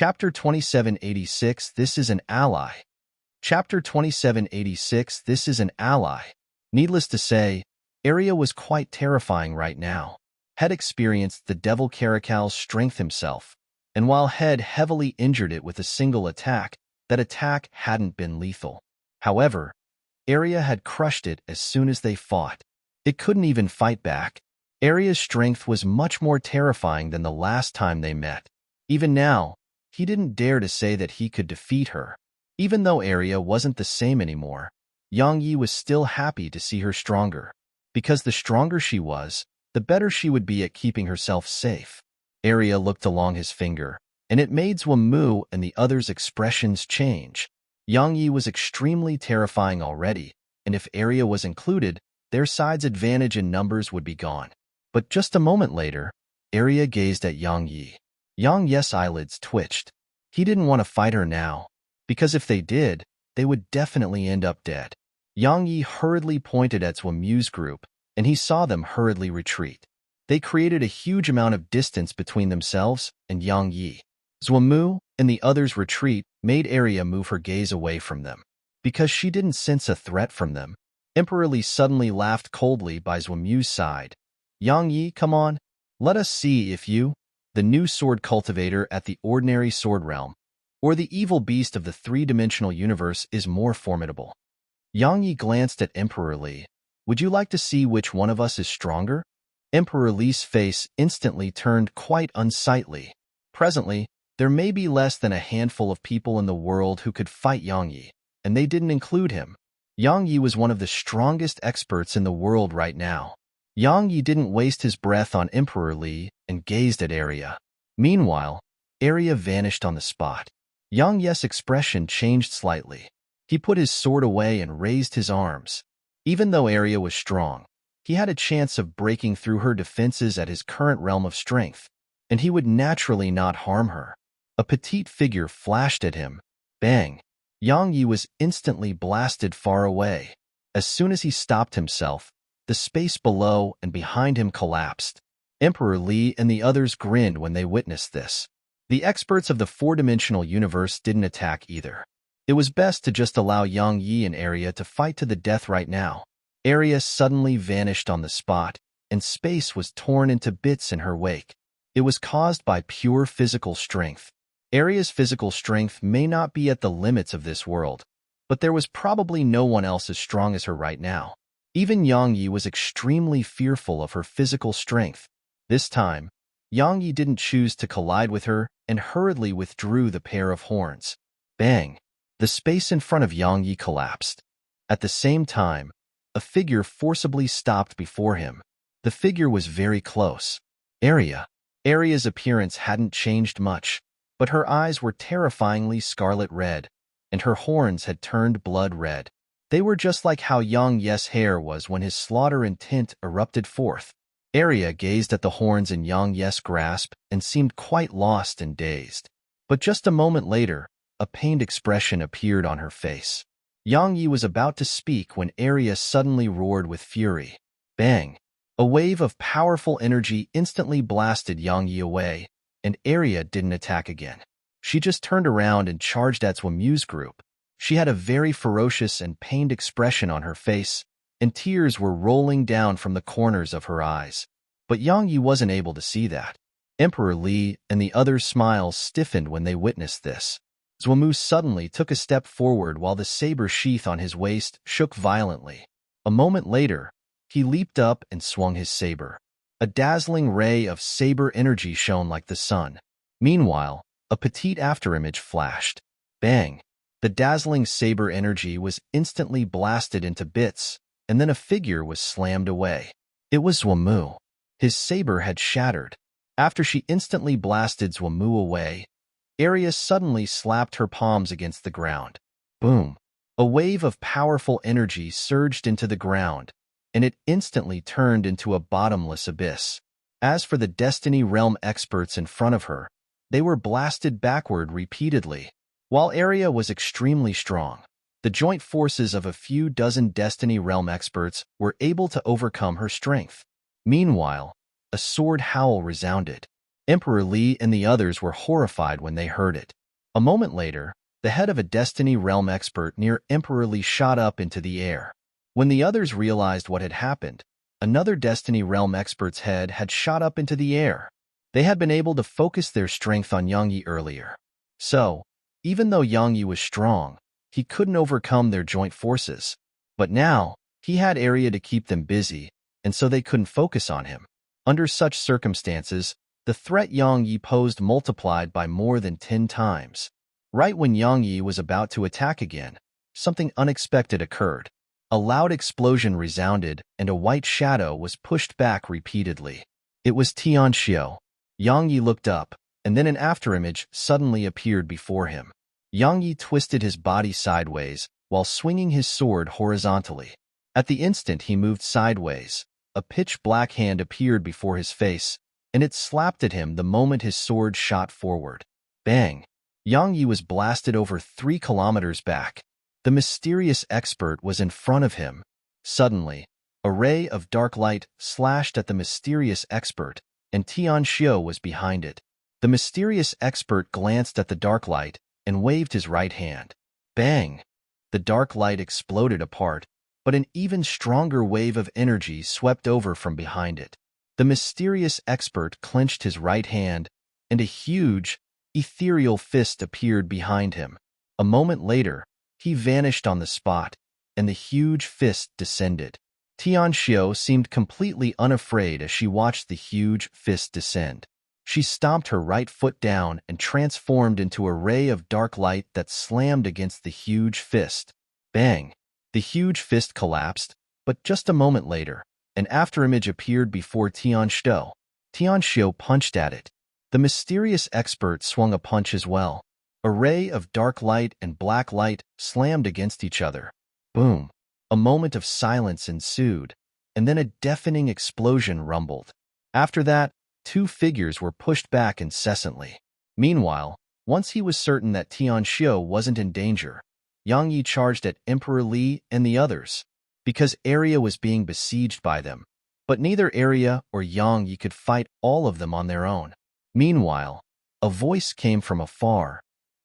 Chapter 2786 This is an ally. Chapter 2786 This is an ally. Needless to say, Arya was quite terrifying right now. Had experienced the Devil Caracal's strength himself, and while Head heavily injured it with a single attack, that attack hadn't been lethal. However, Arya had crushed it as soon as they fought. It couldn't even fight back. Arya's strength was much more terrifying than the last time they met. Even now, he didn't dare to say that he could defeat her. Even though Arya wasn't the same anymore, Yang Yi was still happy to see her stronger. Because the stronger she was, the better she would be at keeping herself safe. Arya looked along his finger, and it made Zhumu and the others' expressions change. Yang Yi was extremely terrifying already, and if Arya was included, their side's advantage in numbers would be gone. But just a moment later, Arya gazed at Yang Yi. Yang Yi's eyelids twitched. He didn't want to fight her now, because if they did, they would definitely end up dead. Yang Yi hurriedly pointed at Zhumu's group, and he saw them hurriedly retreat. They created a huge amount of distance between themselves and Yang Yi. Zhumu and the others' retreat made Arya move her gaze away from them. Because she didn't sense a threat from them, Emperor Li suddenly laughed coldly by Zhumu's side. Yang Yi, come on, let us see if you, the new sword cultivator at the ordinary sword realm, or the evil beast of the three-dimensional universe is more formidable. Yang Yi glanced at Emperor Li. Would you like to see which one of us is stronger? Emperor Li's face instantly turned quite unsightly. Presently, there may be less than a handful of people in the world who could fight Yang Yi, and they didn't include him. Yang Yi was one of the strongest experts in the world right now. Yang Yi didn't waste his breath on Emperor Li and gazed at Arya. Meanwhile, Arya vanished on the spot. Yang Yi's expression changed slightly. He put his sword away and raised his arms. Even though Arya was strong, he had a chance of breaking through her defenses at his current realm of strength, and he would naturally not harm her. A petite figure flashed at him. Bang! Yang Yi was instantly blasted far away. As soon as he stopped himself, the space below and behind him collapsed. Emperor Li and the others grinned when they witnessed this. The experts of the four-dimensional universe didn't attack either. It was best to just allow Yang Yi and Arya to fight to the death right now. Arya suddenly vanished on the spot, and space was torn into bits in her wake. It was caused by pure physical strength. Arya's physical strength may not be at the limits of this world, but there was probably no one else as strong as her right now. Even Yang Yi was extremely fearful of her physical strength. This time, Yang Yi didn't choose to collide with her and hurriedly withdrew the pair of horns. Bang! The space in front of Yang Yi collapsed. At the same time, a figure forcibly stopped before him. The figure was very close. Arya. Arya's appearance hadn't changed much, but her eyes were terrifyingly scarlet red, and her horns had turned blood red. They were just like how Yang Yi's hair was when his slaughter intent erupted forth. Arya gazed at the horns in Yang Yi's grasp and seemed quite lost and dazed. But just a moment later, a pained expression appeared on her face. Yang Yi was about to speak when Arya suddenly roared with fury. Bang! A wave of powerful energy instantly blasted Yang Yi away, and Arya didn't attack again. She just turned around and charged at Zhumu's group. She had a very ferocious and pained expression on her face, and tears were rolling down from the corners of her eyes. But Yang Yi wasn't able to see that. Emperor Li and the others' smiles stiffened when they witnessed this. Zhumu suddenly took a step forward while the saber sheath on his waist shook violently. A moment later, he leaped up and swung his saber. A dazzling ray of saber energy shone like the sun. Meanwhile, a petite afterimage flashed. Bang! The dazzling saber energy was instantly blasted into bits, and then a figure was slammed away. It was Zhumu. His saber had shattered. After she instantly blasted Zhumu away, Arya suddenly slapped her palms against the ground. Boom! A wave of powerful energy surged into the ground, and it instantly turned into a bottomless abyss. As for the Destiny Realm experts in front of her, they were blasted backward repeatedly. While Arya was extremely strong, the joint forces of a few dozen Destiny Realm experts were able to overcome her strength. Meanwhile, a sword howl resounded. Emperor Li and the others were horrified when they heard it. A moment later, the head of a Destiny Realm expert near Emperor Li shot up into the air. When the others realized what had happened, another Destiny Realm expert's head had shot up into the air. They had been able to focus their strength on Yang Yi earlier. So, even though Yang Yi was strong, he couldn't overcome their joint forces. But now, he had area to keep them busy, and so they couldn't focus on him. Under such circumstances, the threat Yang Yi posed multiplied by more than 10 times. Right when Yang Yi was about to attack again, something unexpected occurred. A loud explosion resounded, and a white shadow was pushed back repeatedly. It was Tianxiu. Yang Yi looked up, and then an afterimage suddenly appeared before him. Yang Yi twisted his body sideways while swinging his sword horizontally. At the instant he moved sideways, a pitch-black hand appeared before his face, and it slapped at him the moment his sword shot forward. Bang! Yang Yi was blasted over 3 kilometers back. The mysterious expert was in front of him. Suddenly, a ray of dark light slashed at the mysterious expert, and Tianxiu was behind it. The mysterious expert glanced at the dark light and waved his right hand. Bang! The dark light exploded apart, but an even stronger wave of energy swept over from behind it. The mysterious expert clenched his right hand, and a huge, ethereal fist appeared behind him. A moment later, he vanished on the spot, and the huge fist descended. Tianxiu seemed completely unafraid as she watched the huge fist descend. She stomped her right foot down and transformed into a ray of dark light that slammed against the huge fist. Bang! The huge fist collapsed, but just a moment later, an afterimage appeared before Tianxiu. Tianxiu punched at it. The mysterious expert swung a punch as well. A ray of dark light and black light slammed against each other. Boom! A moment of silence ensued, and then a deafening explosion rumbled. After that, 2 figures were pushed back incessantly. Meanwhile, once he was certain that Tianxiu wasn't in danger, Yang Yi charged at Emperor Li and the others, because Area was being besieged by them. But neither Area or Yang Yi could fight all of them on their own. Meanwhile, a voice came from afar.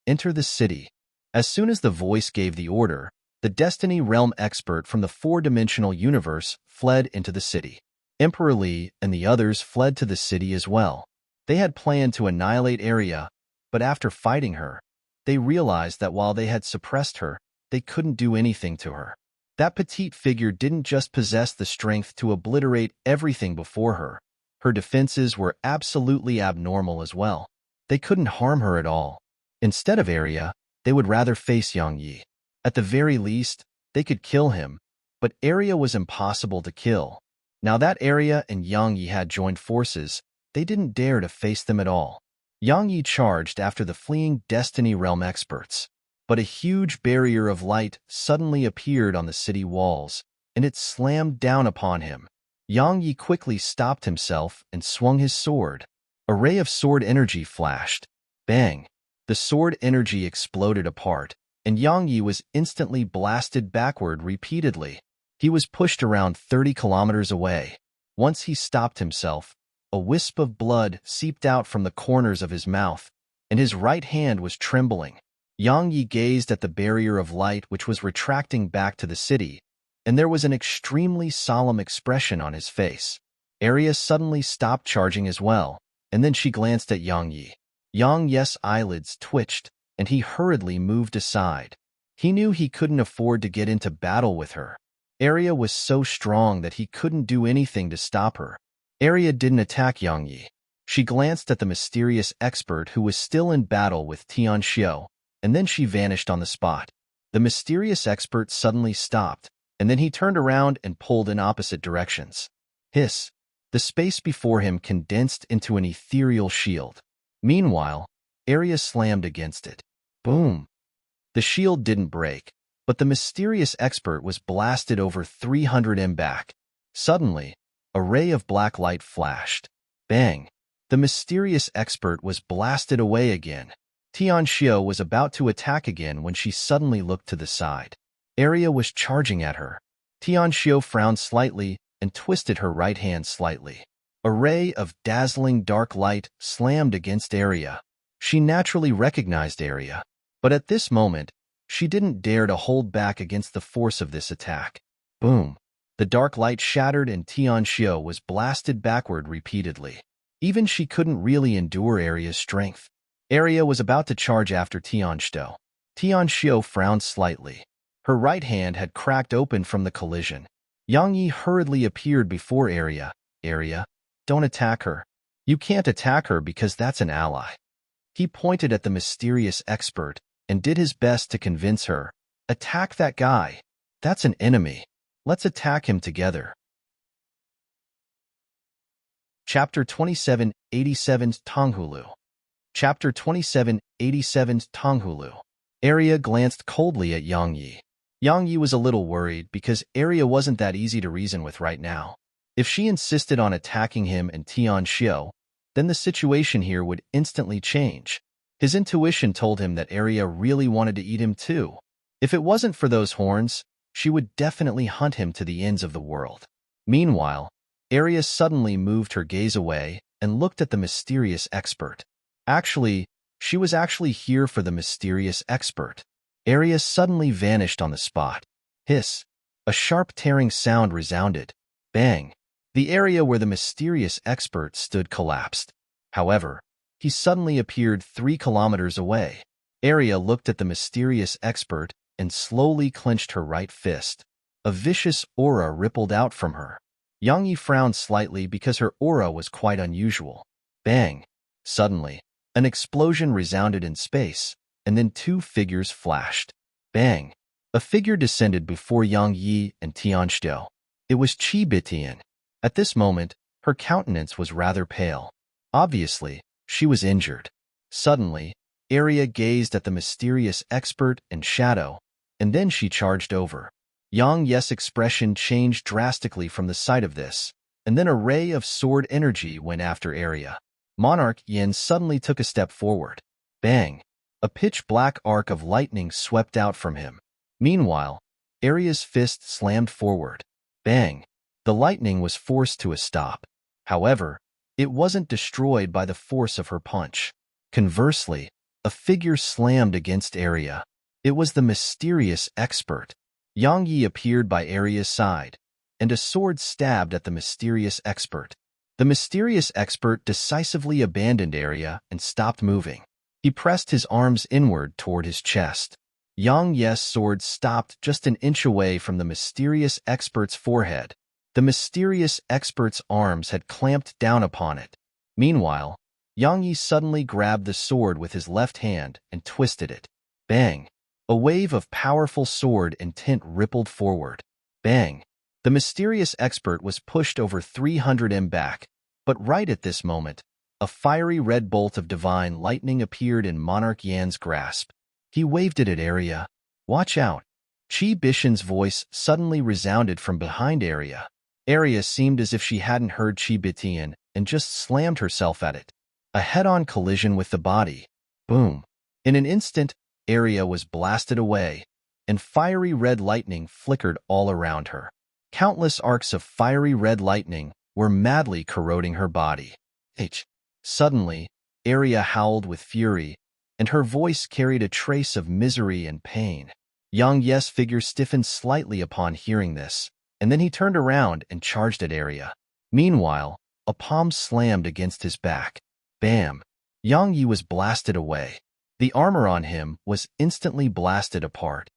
Enter the city. As soon as the voice gave the order, the Destiny Realm expert from the 4-dimensional universe fled into the city. Emperor Li and the others fled to the city as well. They had planned to annihilate Area, but after fighting her, they realized that while they had suppressed her, they couldn't do anything to her. That petite figure didn't just possess the strength to obliterate everything before her. Her defenses were absolutely abnormal as well. They couldn't harm her at all. Instead of Area, they would rather face Yang Yi. At the very least, they could kill him, but Area was impossible to kill. Now that Area and Yang Yi had joined forces, they didn't dare to face them at all. Yang Yi charged after the fleeing Destiny Realm experts, but a huge barrier of light suddenly appeared on the city walls, and it slammed down upon him. Yang Yi quickly stopped himself and swung his sword. A ray of sword energy flashed. Bang! The sword energy exploded apart, and Yang Yi was instantly blasted backward repeatedly. He was pushed around 30 kilometers away. Once he stopped himself, a wisp of blood seeped out from the corners of his mouth, and his right hand was trembling. Yang Yi gazed at the barrier of light which was retracting back to the city, and there was an extremely solemn expression on his face. Area suddenly stopped charging as well, and then she glanced at Yang Yi. Yang Yi's eyelids twitched, and he hurriedly moved aside. He knew he couldn't afford to get into battle with her. Area was so strong that he couldn't do anything to stop her. Area didn't attack Yang Yi. She glanced at the mysterious expert who was still in battle with Tianxiu, and then she vanished on the spot. The mysterious expert suddenly stopped, and then he turned around and pulled in opposite directions. Hiss! The space before him condensed into an ethereal shield. Meanwhile, Area slammed against it. Boom! The shield didn't break, but the mysterious expert was blasted over 300 m back. Suddenly, a ray of black light flashed. Bang! The mysterious expert was blasted away again. Tianxiu was about to attack again when she suddenly looked to the side. Area was charging at her. Tianxiu frowned slightly and twisted her right hand slightly. A ray of dazzling dark light slammed against Area. She naturally recognized Area, but at this moment, she didn't dare to hold back against the force of this attack. Boom! The dark light shattered and Tianxiu was blasted backward repeatedly. Even she couldn't really endure Area's strength. Area was about to charge after Tianxiu. Tianxiu frowned slightly. Her right hand had cracked open from the collision. Yang Yi hurriedly appeared before Area. Area, don't attack her. You can't attack her because that's an ally. He pointed at the mysterious expert and did his best to convince her. Attack that guy. That's an enemy. Let's attack him together. Chapter 2787 Tonghulu. Chapter 2787 Tonghulu. Area glanced coldly at Yang Yi. Yang Yi was a little worried because Area wasn't that easy to reason with right now. If she insisted on attacking him and Tianxiu, then the situation here would instantly change. His intuition told him that Area really wanted to eat him too. If it wasn't for those horns, she would definitely hunt him to the ends of the world. Meanwhile, Area suddenly moved her gaze away and looked at the mysterious expert. She was actually here for the mysterious expert. Area suddenly vanished on the spot. Hiss! A sharp tearing sound resounded. Bang! The area where the mysterious expert stood collapsed. However, he suddenly appeared 3 kilometers away. Area looked at the mysterious expert and slowly clenched her right fist. A vicious aura rippled out from her. Yang Yi frowned slightly because her aura was quite unusual. Bang! Suddenly, an explosion resounded in space, and then 2 figures flashed. Bang! A figure descended before Yang Yi and Tianxiu. It was Qi Bitian. At this moment, her countenance was rather pale. Obviously, she was injured. Suddenly, Area gazed at the mysterious expert and shadow, and then she charged over. Yang Yi's expression changed drastically from the sight of this, and then a ray of sword energy went after Area. Monarch Yin suddenly took a step forward. Bang! A pitch-black arc of lightning swept out from him. Meanwhile, Area's fist slammed forward. Bang! The lightning was forced to a stop. However, it wasn't destroyed by the force of her punch. Conversely, a figure slammed against Area. It was the mysterious expert. Yang Yi appeared by Area's side, and a sword stabbed at the mysterious expert. The mysterious expert decisively abandoned Area and stopped moving. He pressed his arms inward toward his chest. Yang Yi's sword stopped just an inch away from the mysterious expert's forehead. The mysterious expert's arms had clamped down upon it. Meanwhile, Yang Yi suddenly grabbed the sword with his left hand and twisted it. Bang! A wave of powerful sword intent rippled forward. Bang! The mysterious expert was pushed over 300 m back, but right at this moment, a fiery red bolt of divine lightning appeared in Monarch Yan's grasp. He waved it at Area. Watch out! Qi Bishan's voice suddenly resounded from behind Area. Area seemed as if she hadn't heard Qi Bitian and just slammed herself at it. A head-on collision with the body. Boom! In an instant, Area was blasted away, and fiery red lightning flickered all around her. Countless arcs of fiery red lightning were madly corroding her body. Suddenly, Area howled with fury, and her voice carried a trace of misery and pain. Yang Yi's figure stiffened slightly upon hearing this, and then he turned around and charged at Area. Meanwhile, a palm slammed against his back. Bam! Yang Yi was blasted away. The armor on him was instantly blasted apart.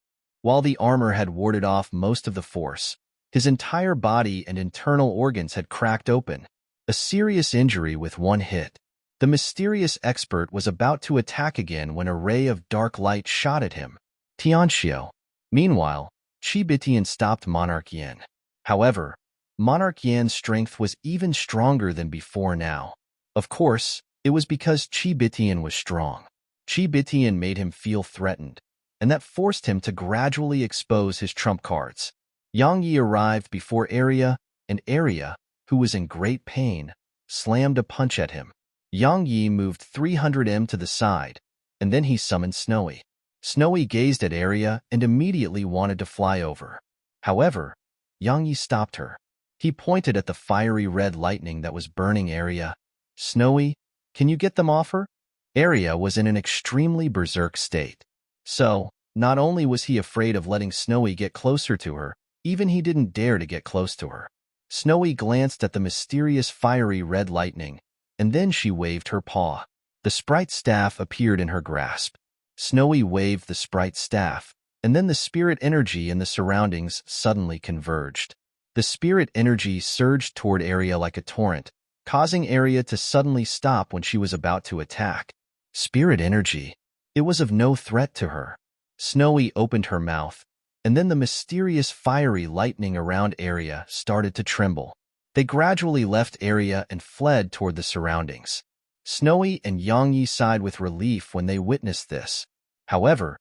While the armor had warded off most of the force, his entire body and internal organs had cracked open. A serious injury with one hit. The mysterious expert was about to attack again when a ray of dark light shot at him. Tianxiu. Meanwhile, Qi Bitian stopped Monarch Yan. However, Monarch Yan's strength was even stronger than before now. Of course, it was because Qi Bitian was strong. Qi Bitian made him feel threatened, and that forced him to gradually expose his trump cards. Yang Yi arrived before Area, and Area, who was in great pain, slammed a punch at him. Yang Yi moved 300 m to the side, and then he summoned Snowy. Snowy gazed at Area and immediately wanted to fly over. However, Yang Yi stopped her. He pointed at the fiery red lightning that was burning Area. Snowy, can you get them off her? Area was in an extremely berserk state. So, not only was he afraid of letting Snowy get closer to her, even he didn't dare to get close to her. Snowy glanced at the mysterious fiery red lightning, and then she waved her paw. The sprite staff appeared in her grasp. Snowy waved the sprite staff, and then the spirit energy in the surroundings suddenly converged. The spirit energy surged toward Area like a torrent, causing Area to suddenly stop when she was about to attack. Spirit energy. It was of no threat to her. Snowy opened her mouth, and then the mysterious fiery lightning around Area started to tremble. They gradually left Area and fled toward the surroundings. Snowy and Yangyi sighed with relief when they witnessed this. However,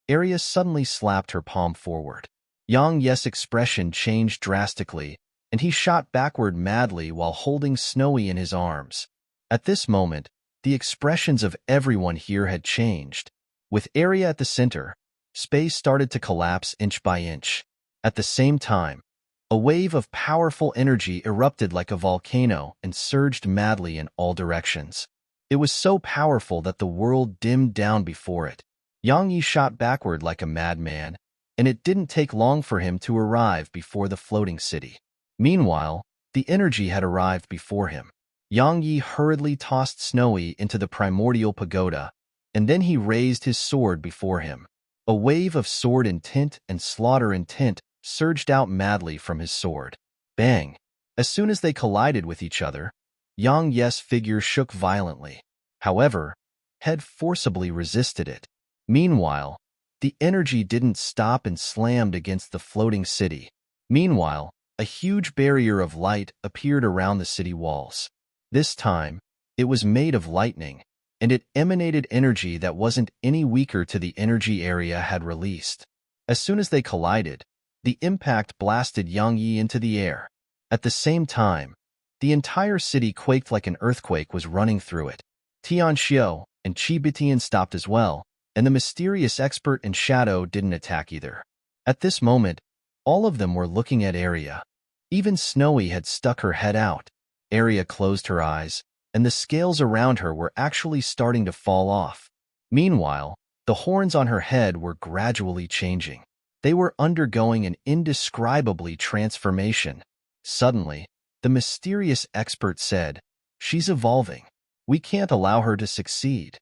Area suddenly slapped her palm forward. Yang Ye's expression changed drastically, and he shot backward madly while holding Snowy in his arms. At this moment, the expressions of everyone here had changed. With Area at the center, space started to collapse inch by inch. At the same time, a wave of powerful energy erupted like a volcano and surged madly in all directions. It was so powerful that the world dimmed down before it. Yang Yi shot backward like a madman, and it didn't take long for him to arrive before the floating city. Meanwhile, the energy had arrived before him. Yang Yi hurriedly tossed Snowy into the primordial pagoda, and then he raised his sword before him. A wave of sword intent and slaughter intent surged out madly from his sword. Bang! As soon as they collided with each other, Yang Ye's figure shook violently. However, Head forcibly resisted it. Meanwhile, the energy didn't stop and slammed against the floating city. Meanwhile, a huge barrier of light appeared around the city walls. This time, it was made of lightning, and it emanated energy that wasn't any weaker to the energy Area had released. As soon as they collided, the impact blasted Yang Yi into the air. At the same time, the entire city quaked like an earthquake was running through it. Tian Xiao and Qi Bitian stopped as well, and the mysterious expert in shadow didn't attack either. At this moment, all of them were looking at Area. Even Snowy had stuck her head out. Area closed her eyes, and the scales around her were actually starting to fall off. Meanwhile, the horns on her head were gradually changing. They were undergoing an indescribably transformation. Suddenly, the mysterious expert said, "She's evolving. We can't allow her to succeed."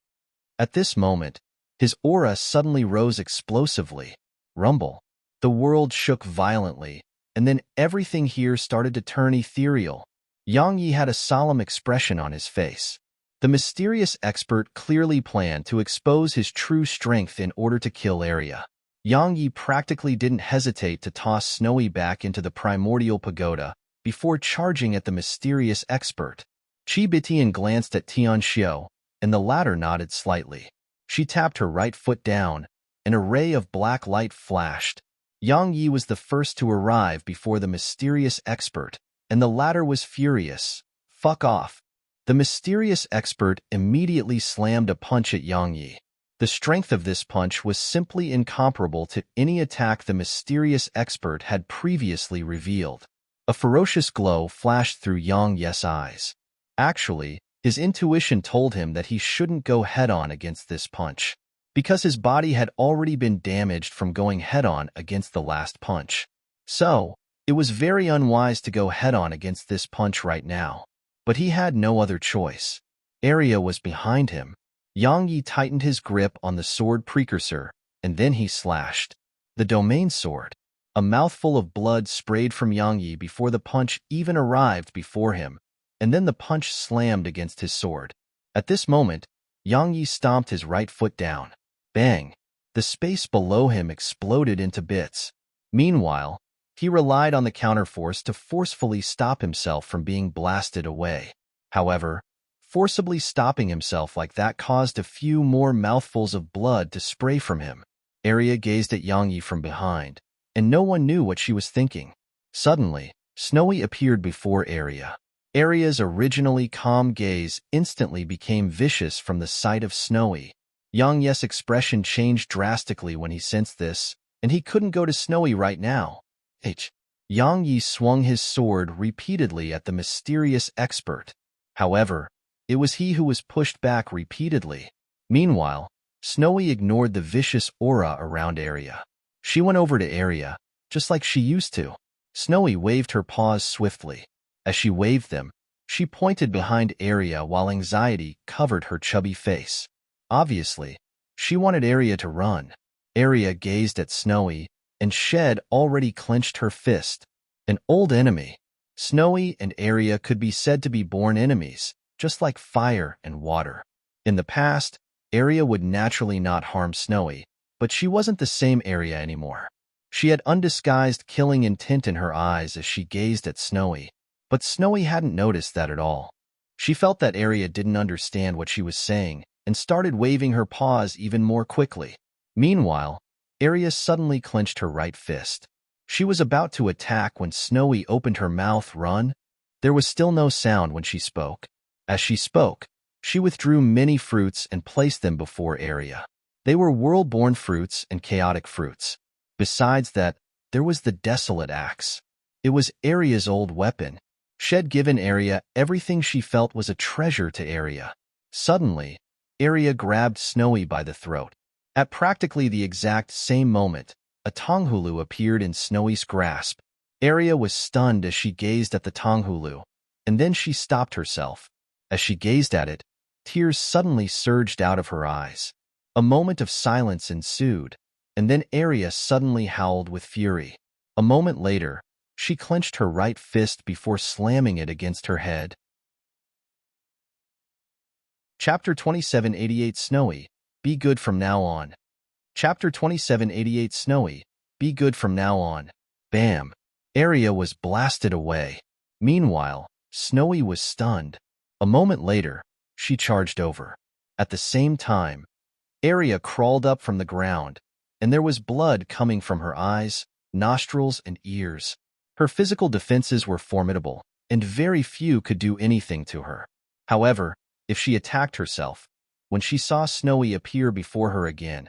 At this moment, his aura suddenly rose explosively. Rumble. The world shook violently, and then everything here started to turn ethereal. Yang Yi had a solemn expression on his face. The mysterious expert clearly planned to expose his true strength in order to kill Area. Yang Yi practically didn't hesitate to toss Snowy back into the primordial pagoda before charging at the mysterious expert. Qi Bitian glanced at Tian Xiao, and the latter nodded slightly. She tapped her right foot down, and a ray of black light flashed. Yang Yi was the first to arrive before the mysterious expert, and the latter was furious. "Fuck off." The mysterious expert immediately slammed a punch at Yang Yi. The strength of this punch was simply incomparable to any attack the mysterious expert had previously revealed. A ferocious glow flashed through Yang Ye's eyes. Actually, his intuition told him that he shouldn't go head-on against this punch, because his body had already been damaged from going head-on against the last punch. So, it was very unwise to go head-on against this punch right now. But he had no other choice. Area was behind him. Yang Yi tightened his grip on the sword precursor, and then he slashed. The domain sword. A mouthful of blood sprayed from Yang Yi before the punch even arrived before him, and then the punch slammed against his sword. At this moment, Yang Yi stomped his right foot down. Bang! The space below him exploded into bits. Meanwhile, he relied on the counterforce to forcefully stop himself from being blasted away. However, forcibly stopping himself like that caused a few more mouthfuls of blood to spray from him. Area gazed at Yang Yi from behind, and no one knew what she was thinking. Suddenly, Snowy appeared before Area. Area's originally calm gaze instantly became vicious from the sight of Snowy. Yang Ye's expression changed drastically when he sensed this, and he couldn't go to Snowy right now. Yang Yi swung his sword repeatedly at the mysterious expert. However, it was he who was pushed back repeatedly. Meanwhile, Snowy ignored the vicious aura around Arya. She went over to Arya, just like she used to. Snowy waved her paws swiftly. As she waved them, she pointed behind Arya while anxiety covered her chubby face. Obviously, she wanted Arya to run. Arya gazed at Snowy, and Shed already clenched her fist. An old enemy. Snowy and Arya could be said to be born enemies, just like fire and water. In the past, Arya would naturally not harm Snowy, but she wasn't the same Arya anymore. She had undisguised killing intent in her eyes as she gazed at Snowy, but Snowy hadn't noticed that at all. She felt that Arya didn't understand what she was saying and started waving her paws even more quickly. Meanwhile, Arya suddenly clenched her right fist. She was about to attack when Snowy opened her mouth. Run? There was still no sound when she spoke. As she spoke, she withdrew many fruits and placed them before Arya. They were world-born fruits and chaotic fruits. Besides that, there was the desolate axe. It was Arya's old weapon. She had given Arya everything she felt was a treasure to Arya. Suddenly, Arya grabbed Snowy by the throat. At practically the exact same moment, a Tonghulu appeared in Snowy's grasp. Arya was stunned as she gazed at the Tonghulu, and then she stopped herself. As she gazed at it, tears suddenly surged out of her eyes. A moment of silence ensued, and then Arya suddenly howled with fury. A moment later, she clenched her right fist before slamming it against her head. Chapter 2788 Snowy, be good from now on. Chapter 2788 Snowy, be good from now on. Bam! Arya was blasted away. Meanwhile, Snowy was stunned. A moment later, she charged over. At the same time, Arya crawled up from the ground, and there was blood coming from her eyes, nostrils, and ears. Her physical defenses were formidable, and very few could do anything to her. However, if she attacked herself, when she saw Snowy appear before her again,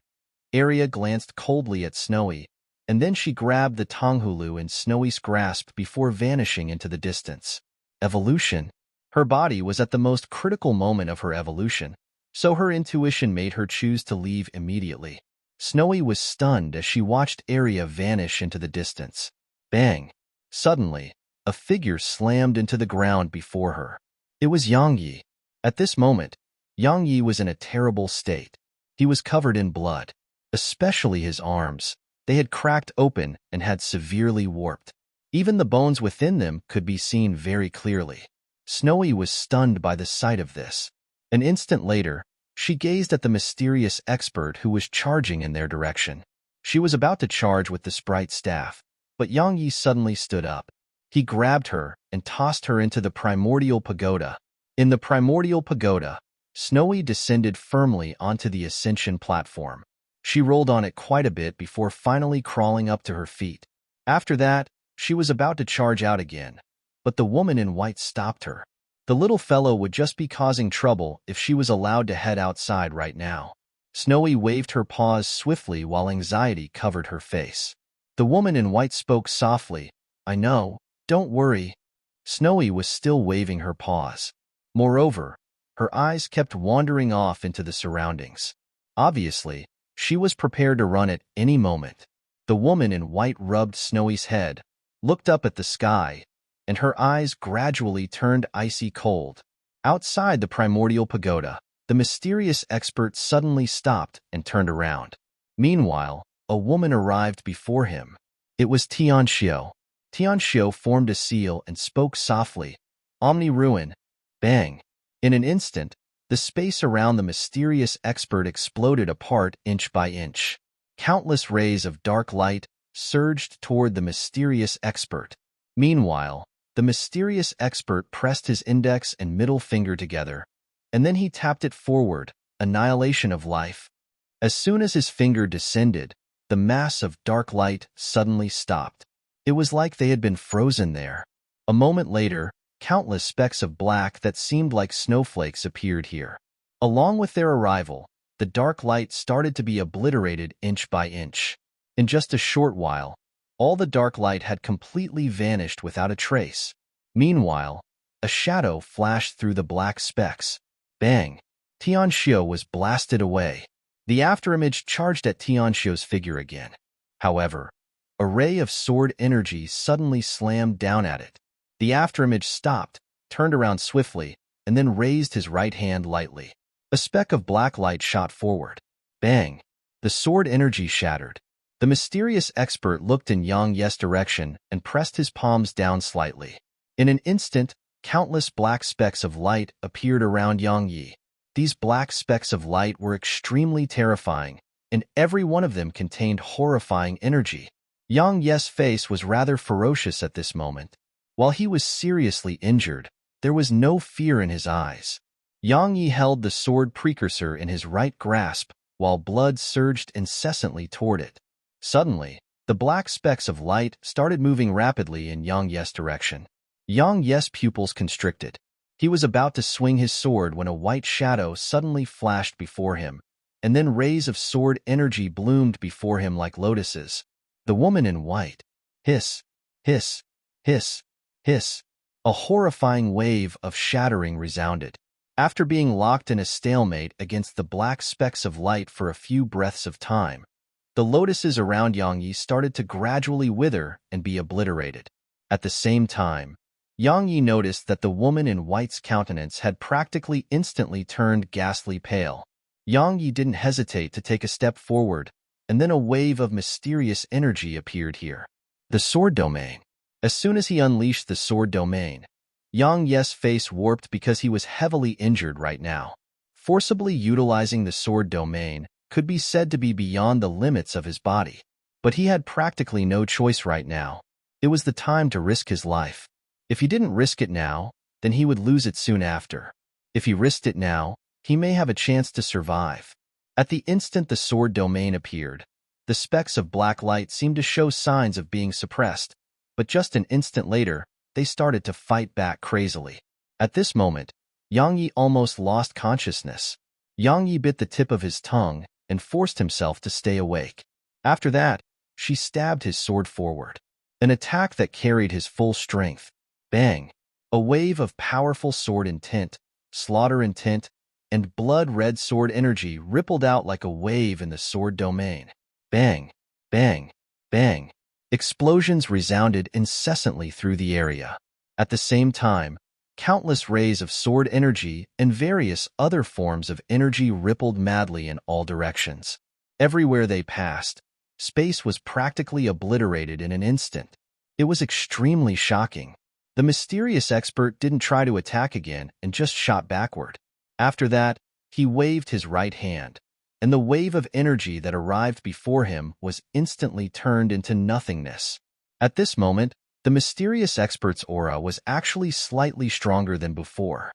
Arya glanced coldly at Snowy, and then she grabbed the Tonghulu in Snowy's grasp before vanishing into the distance. Evolution. Her body was at the most critical moment of her evolution, so her intuition made her choose to leave immediately. Snowy was stunned as she watched Arya vanish into the distance. Bang! Suddenly, a figure slammed into the ground before her. It was Yang Yi. At this moment, Yang Yi was in a terrible state. He was covered in blood, especially his arms. They had cracked open and had severely warped. Even the bones within them could be seen very clearly. Snowy was stunned by the sight of this. An instant later, she gazed at the mysterious expert who was charging in their direction. She was about to charge with the sprite staff, but Yang Yi suddenly stood up. He grabbed her and tossed her into the primordial pagoda. In the primordial pagoda, Snowy descended firmly onto the ascension platform. She rolled on it quite a bit before finally crawling up to her feet. After that, she was about to charge out again, but the woman in white stopped her. The little fellow would just be causing trouble if she was allowed to head outside right now. Snowy waved her paws swiftly while anxiety covered her face. The woman in white spoke softly. I know, don't worry. Snowy was still waving her paws. Moreover, her eyes kept wandering off into the surroundings. Obviously, she was prepared to run at any moment. The woman in white rubbed Snowy's head, looked up at the sky, and her eyes gradually turned icy cold. Outside the primordial pagoda, the mysterious expert suddenly stopped and turned around. Meanwhile, a woman arrived before him. It was Tianxiu. Tianxiu formed a seal and spoke softly. Omni ruin. Bang. In an instant, the space around the mysterious expert exploded apart inch by inch. Countless rays of dark light surged toward the mysterious expert. Meanwhile, the mysterious expert pressed his index and middle finger together, and then he tapped it forward, annihilation of life. As soon as his finger descended, the mass of dark light suddenly stopped. It was like they had been frozen there. A moment later, countless specks of black that seemed like snowflakes appeared here. Along with their arrival, the dark light started to be obliterated inch by inch. In just a short while, All the dark light had completely vanished without a trace. Meanwhile, a shadow flashed through the black specks. Bang! Tianxiu was blasted away. The afterimage charged at Tianxiu's figure again. However, a ray of sword energy suddenly slammed down at it. The afterimage stopped, turned around swiftly, and then raised his right hand lightly. A speck of black light shot forward. Bang! The sword energy shattered. The mysterious expert looked in Yang Ye's direction and pressed his palms down slightly. In an instant, countless black specks of light appeared around Yang Yi. These black specks of light were extremely terrifying, and every one of them contained horrifying energy. Yang Ye's face was rather ferocious at this moment. While he was seriously injured, there was no fear in his eyes. Yang Yi held the sword precursor in his right grasp, while blood surged incessantly toward it. Suddenly, the black specks of light started moving rapidly in Yang Ye's direction. Yang Ye's pupils constricted. He was about to swing his sword when a white shadow suddenly flashed before him, and then rays of sword energy bloomed before him like lotuses. The woman in white. Hiss, hiss, hiss, hiss. A horrifying wave of shattering resounded. After being locked in a stalemate against the black specks of light for a few breaths of time, the lotuses around Yang Yi started to gradually wither and be obliterated. At the same time, Yang Yi noticed that the woman in white's countenance had practically instantly turned ghastly pale. Yang Yi didn't hesitate to take a step forward, and then a wave of mysterious energy appeared here. The sword domain. As soon as he unleashed the sword domain, Yang Ye's face warped because he was heavily injured right now. Forcibly utilizing the sword domain could be said to be beyond the limits of his body. But he had practically no choice right now. It was the time to risk his life. If he didn't risk it now, then he would lose it soon after. If he risked it now, he may have a chance to survive. At the instant the sword domain appeared, the specks of black light seemed to show signs of being suppressed, but just an instant later, they started to fight back crazily. At this moment, Yang Yi almost lost consciousness. Yang Yi bit the tip of his tongue and forced himself to stay awake. After that, she stabbed his sword forward. An attack that carried his full strength. Bang! A wave of powerful sword intent, slaughter intent, and blood-red sword energy rippled out like a wave in the sword domain. Bang! Bang! Bang! Explosions resounded incessantly through the area. At the same time, countless rays of sword energy and various other forms of energy rippled madly in all directions. Everywhere they passed, space was practically obliterated in an instant. It was extremely shocking. The mysterious expert didn't try to attack again and just shot backward. After that, he waved his right hand, and the wave of energy that arrived before him was instantly turned into nothingness. At this moment, the mysterious expert's aura was actually slightly stronger than before.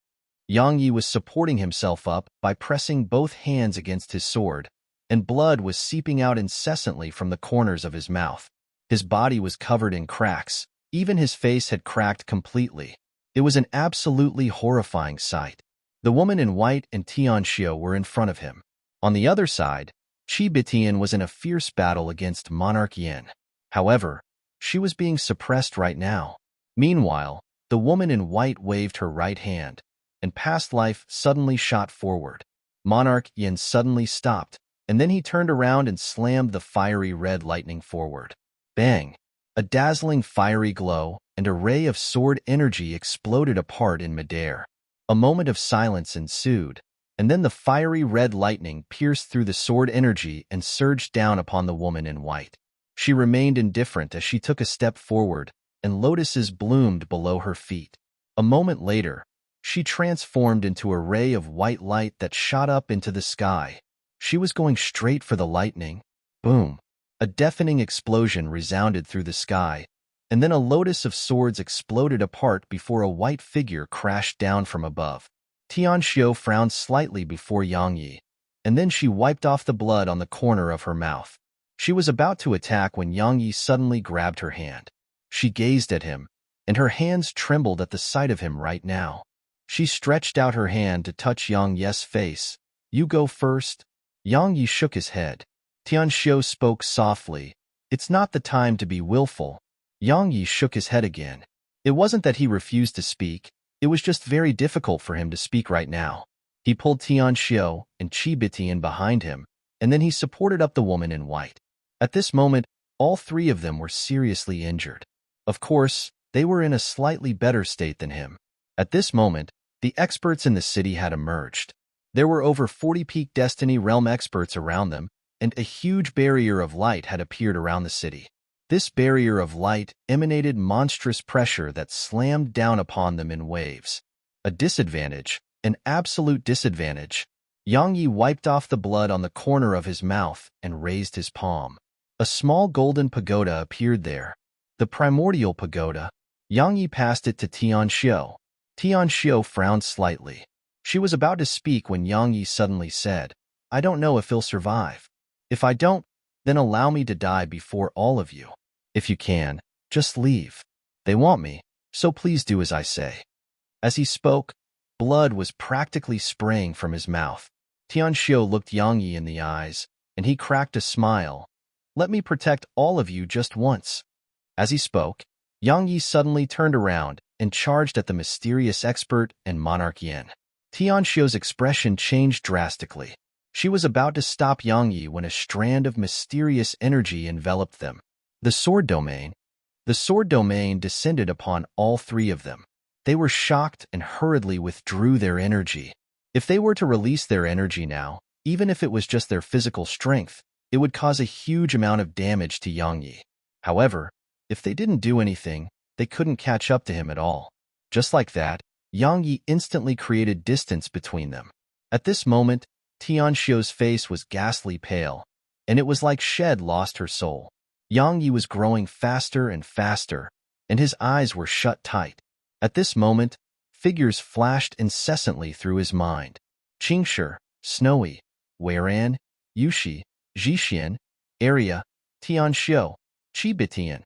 Yang Yi was supporting himself up by pressing both hands against his sword, and blood was seeping out incessantly from the corners of his mouth. His body was covered in cracks. Even his face had cracked completely. It was an absolutely horrifying sight. The woman in white and Tianxiu were in front of him. On the other side, Qi Bitian was in a fierce battle against Monarch Yin. However, she was being suppressed right now. Meanwhile, the woman in white waved her right hand, and past life suddenly shot forward. Monarch Yin suddenly stopped, and then he turned around and slammed the fiery red lightning forward. Bang! A dazzling fiery glow and a ray of sword energy exploded apart in midair. A moment of silence ensued, and then the fiery red lightning pierced through the sword energy and surged down upon the woman in white. She remained indifferent as she took a step forward, and lotuses bloomed below her feet. A moment later, she transformed into a ray of white light that shot up into the sky. She was going straight for the lightning. Boom! A deafening explosion resounded through the sky, and then a lotus of swords exploded apart before a white figure crashed down from above. Tianxiu frowned slightly before Yang Yi, and then she wiped off the blood on the corner of her mouth. She was about to attack when Yang Yi suddenly grabbed her hand. She gazed at him, and her hands trembled at the sight of him right now. She stretched out her hand to touch Yang Yi's face. "You go first." Yang Yi shook his head. Tianxiu spoke softly, It's not the time to be willful. Yang Yi shook his head again. It wasn't that he refused to speak, it was just very difficult for him to speak right now. He pulled Tian Xiu and Qi Bitian behind him, and then he supported up the woman in white. At this moment, all three of them were seriously injured. Of course, they were in a slightly better state than him. At this moment, the experts in the city had emerged. There were over 40 peak Destiny Realm experts around them, and a huge barrier of light had appeared around the city. This barrier of light emanated monstrous pressure that slammed down upon them in waves. A disadvantage, an absolute disadvantage. Yang Yi wiped off the blood on the corner of his mouth and raised his palm. A small golden pagoda appeared there. The primordial pagoda. Yang Yi passed it to Tian Xiu. Tian Xiu frowned slightly. She was about to speak when Yang Yi suddenly said, "I don't know if he'll survive. If I don't, then allow me to die before all of you. If you can, just leave. They want me, so please do as I say." As he spoke, blood was practically spraying from his mouth. Tian Xiu looked Yang Yi in the eyes, and he cracked a smile. "Let me protect all of you just once." As he spoke, Yang Yi suddenly turned around and charged at the mysterious expert and Monarch Yin. Tian Xiu's expression changed drastically. She was about to stop Yang Yi when a strand of mysterious energy enveloped them. The sword domain. The sword domain descended upon all three of them. They were shocked and hurriedly withdrew their energy. If they were to release their energy now, even if it was just their physical strength, it would cause a huge amount of damage to Yang Yi. However, if they didn't do anything, they couldn't catch up to him at all. Just like that, Yang Yi instantly created distance between them. At this moment, Tian Xiu's face was ghastly pale, and it was like Shed lost her soul. Yang Yi was growing faster and faster, and his eyes were shut tight. At this moment, figures flashed incessantly through his mind. Qingshi, Snowy, Weiran, Yushi, Zhixian, Area, Tian Xiu, Qi Bitian.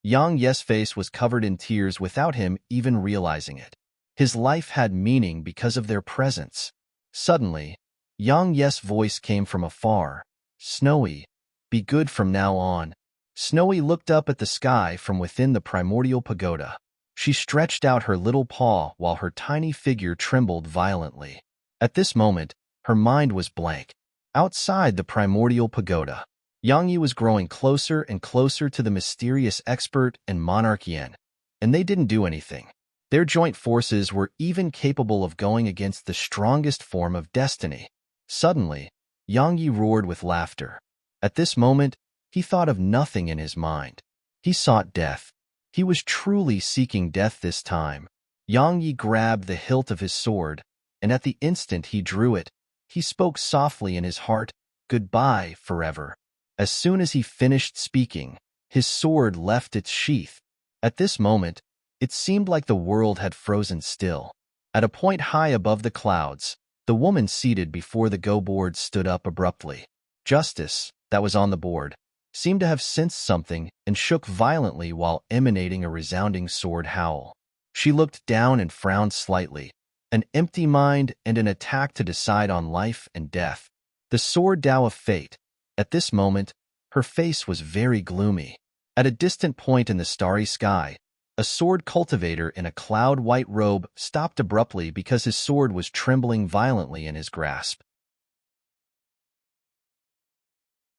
Yang Yi's face was covered in tears without him even realizing it. His life had meaning because of their presence. Suddenly, Yang Yi's voice came from afar. "Snowy, be good from now on." Snowy looked up at the sky from within the primordial pagoda. She stretched out her little paw while her tiny figure trembled violently. At this moment, her mind was blank. Outside the primordial pagoda, Yang Yi was growing closer and closer to the mysterious expert and Monarch Yin, and they didn't do anything. Their joint forces were even capable of going against the strongest form of destiny. Suddenly, Yang Yi roared with laughter. At this moment, he thought of nothing in his mind. He sought death. He was truly seeking death this time. Yang Yi grabbed the hilt of his sword, and at the instant he drew it, he spoke softly in his heart, "Goodbye, forever." As soon as he finished speaking, his sword left its sheath. At this moment, it seemed like the world had frozen still. At a point high above the clouds, the woman seated before the go board stood up abruptly. Justice, that was on the board, seemed to have sensed something and shook violently while emanating a resounding sword howl. She looked down and frowned slightly, an empty mind and an attack to decide on life and death. The sword Tao of fate. At this moment, her face was very gloomy. At a distant point in the starry sky, a sword cultivator in a cloud-white robe stopped abruptly because his sword was trembling violently in his grasp.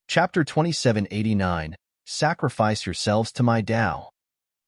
Chapter 2789, Sacrifice Yourselves to My Tao.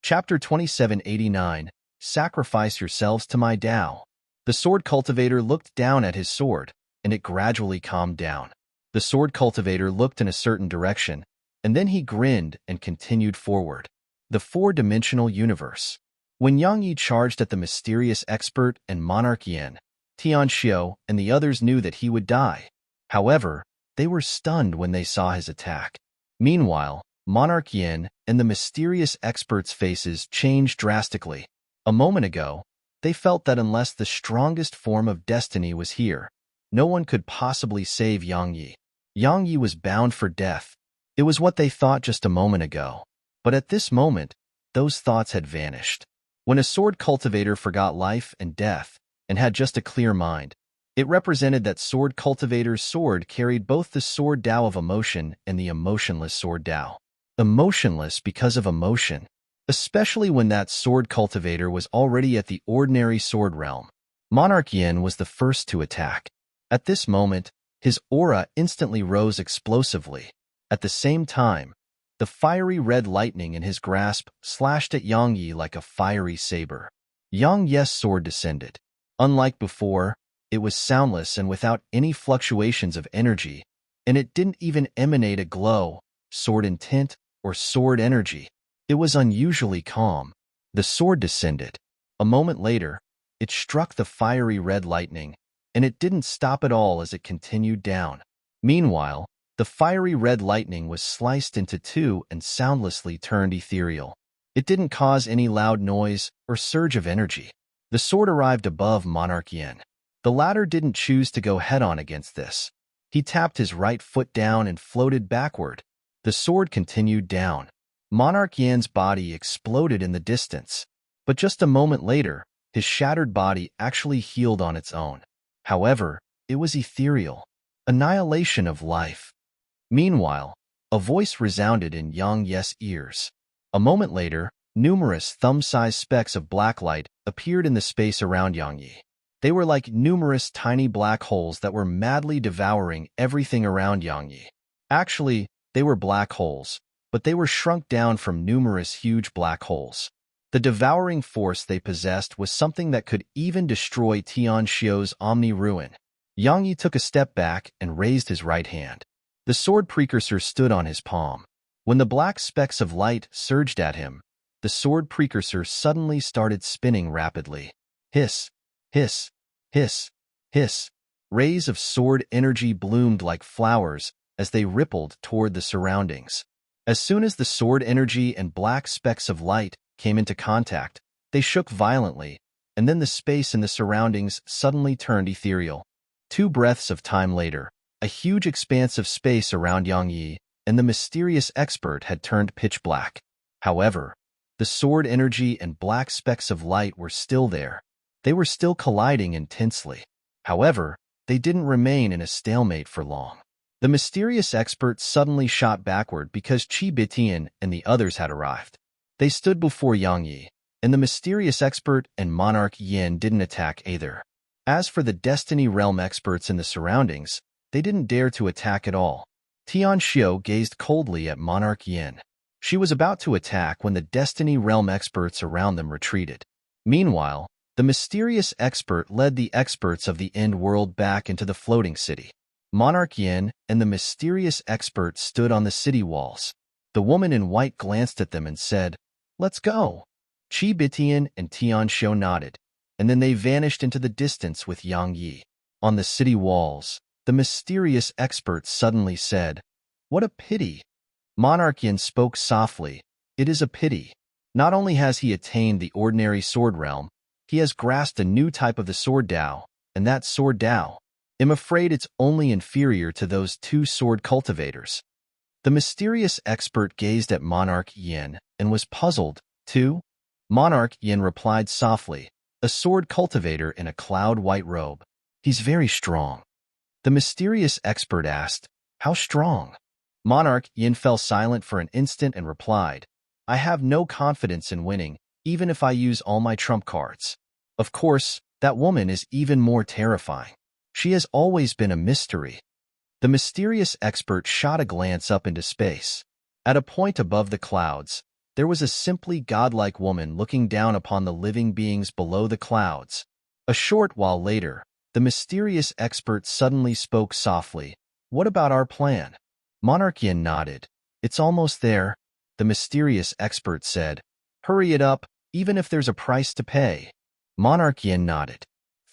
Chapter 2789, Sacrifice Yourselves to My Tao. The sword cultivator looked down at his sword, and it gradually calmed down. The sword cultivator looked in a certain direction, and then he grinned and continued forward. The four-dimensional universe. When Yang Yi charged at the mysterious expert and Monarch Yin, Tian Xiu and the others knew that he would die. However, they were stunned when they saw his attack. Meanwhile, Monarch Yin and the mysterious expert's faces changed drastically. A moment ago, they felt that unless the strongest form of destiny was here, no one could possibly save Yang Yi. Yang Yi was bound for death. It was what they thought just a moment ago. But at this moment, those thoughts had vanished. When a sword cultivator forgot life and death and had just a clear mind, it represented that sword cultivator's sword carried both the sword Tao of emotion and the emotionless sword Tao. emotionless because of emotion, especially when that sword cultivator was already at the ordinary sword realm. Monarch Yin was the first to attack. At this moment, his aura instantly rose explosively. At the same time, the fiery red lightning in his grasp slashed at Yang Yi like a fiery saber. Yang Yi's sword descended. Unlike before, it was soundless and without any fluctuations of energy, and it didn't even emanate a glow, sword intent, or sword energy. It was unusually calm. The sword descended. A moment later, it struck the fiery red lightning, and it didn't stop at all as it continued down. Meanwhile, the fiery red lightning was sliced into two and soundlessly turned ethereal. It didn't cause any loud noise or surge of energy. The sword arrived above Monarch Yin. The latter didn't choose to go head-on against this. He tapped his right foot down and floated backward. The sword continued down. Monarch Yin's body exploded in the distance. But just a moment later, his shattered body actually healed on its own. However, it was ethereal. Annihilation of life. Meanwhile, a voice resounded in Yang Yi's ears. A moment later, numerous thumb-sized specks of black light appeared in the space around Yang Yi. They were like numerous tiny black holes that were madly devouring everything around Yang Yi. Actually, they were black holes, but they were shrunk down from numerous huge black holes. The devouring force they possessed was something that could even destroy Tian Xiu's Omni-Ruin. Yang Yi took a step back and raised his right hand. The sword precursor stood on his palm. When the black specks of light surged at him, the sword precursor suddenly started spinning rapidly. Hiss, hiss, hiss, hiss. Rays of sword energy bloomed like flowers as they rippled toward the surroundings. As soon as the sword energy and black specks of light came into contact, they shook violently, and then the space in the surroundings suddenly turned ethereal. 2 breaths of time later, a huge expanse of space around Yang Yi and the mysterious expert had turned pitch black. However, the sword energy and black specks of light were still there. They were still colliding intensely. However, they didn't remain in a stalemate for long. The mysterious expert suddenly shot backward because Qi Bitian and the others had arrived. They stood before Yang Yi, and the mysterious expert and Monarch Yin didn't attack either. As for the Destiny Realm experts in the surroundings, they didn't dare to attack at all. Tian Xiu gazed coldly at Monarch Yin. She was about to attack when the Destiny Realm experts around them retreated. Meanwhile, the mysterious expert led the experts of the End World back into the floating city. Monarch Yin and the mysterious expert stood on the city walls. The woman in white glanced at them and said, "Let's go." Qi Bitian and Tian Xiu nodded, and then they vanished into the distance with Yang Yi. On the city walls, the mysterious expert suddenly said, "What a pity." Monarch Yin spoke softly, "It is a pity. Not only has he attained the ordinary sword realm, he has grasped a new type of the sword Dao, and that sword Dao, I'm afraid it's only inferior to those 2 sword cultivators." The mysterious expert gazed at Monarch Yin and was puzzled, too. Monarch Yin replied softly, "A sword cultivator in a cloud-white robe. He's very strong." The mysterious expert asked, "How strong?" Monarch Yin fell silent for an instant and replied, "I have no confidence in winning, even if I use all my trump cards. Of course, that woman is even more terrifying. She has always been a mystery." The mysterious expert shot a glance up into space. At a point above the clouds, there was a simply godlike woman looking down upon the living beings below the clouds. A short while later, the mysterious expert suddenly spoke softly, "What about our plan?" Monarch Yin nodded. "It's almost there," the mysterious expert said. "Hurry it up, even if there's a price to pay." Monarch Yin nodded.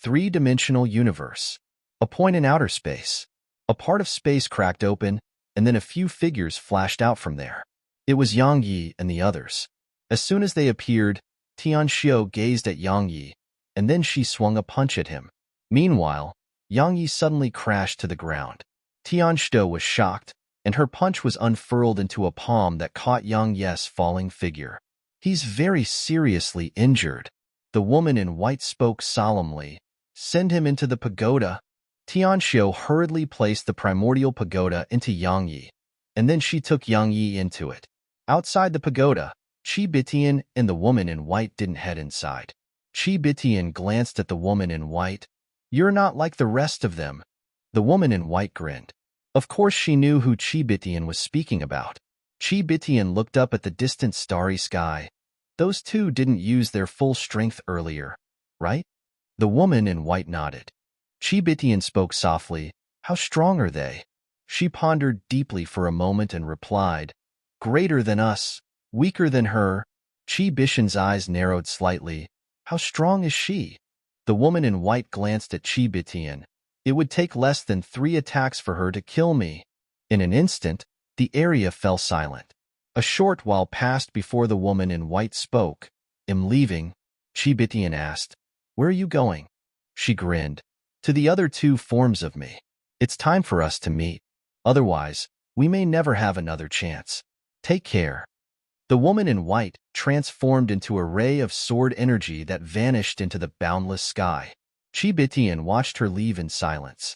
3-dimensional universe. A point in outer space. A part of space cracked open, and then a few figures flashed out from there. It was Yang Yi and the others. As soon as they appeared, Tian Xiu gazed at Yang Yi, and then she swung a punch at him. Meanwhile, Yang Yi suddenly crashed to the ground. Tian Xiu was shocked, and her punch was unfurled into a palm that caught Yang Yi's falling figure. "He's very seriously injured." The woman in white spoke solemnly. "Send him into the pagoda." Tian Xiu hurriedly placed the primordial pagoda into Yang Yi, and then she took Yang Yi into it. Outside the pagoda, Chi Bitian and the woman in white didn't head inside. Chi Bitian glanced at the woman in white. "You're not like the rest of them." The woman in white grinned. Of course she knew who Chi Bitian was speaking about. Chi Bitian looked up at the distant starry sky. "Those two didn't use their full strength earlier, right?" The woman in white nodded. Chi Bitian spoke softly. "How strong are they?" She pondered deeply for a moment and replied, "Greater than us, weaker than her." Chi Bitian's eyes narrowed slightly. "How strong is she?" The woman in white glanced at Chi Bitian. "It would take less than 3 attacks for her to kill me." In an instant, the area fell silent. A short while passed before the woman in white spoke. "I'm leaving." Chi Bitian asked, "Where are you going?" She grinned. "To the other 2 forms of me. It's time for us to meet. Otherwise, we may never have another chance. Take care." The woman in white transformed into a ray of sword energy that vanished into the boundless sky. Chi Bitian watched her leave in silence.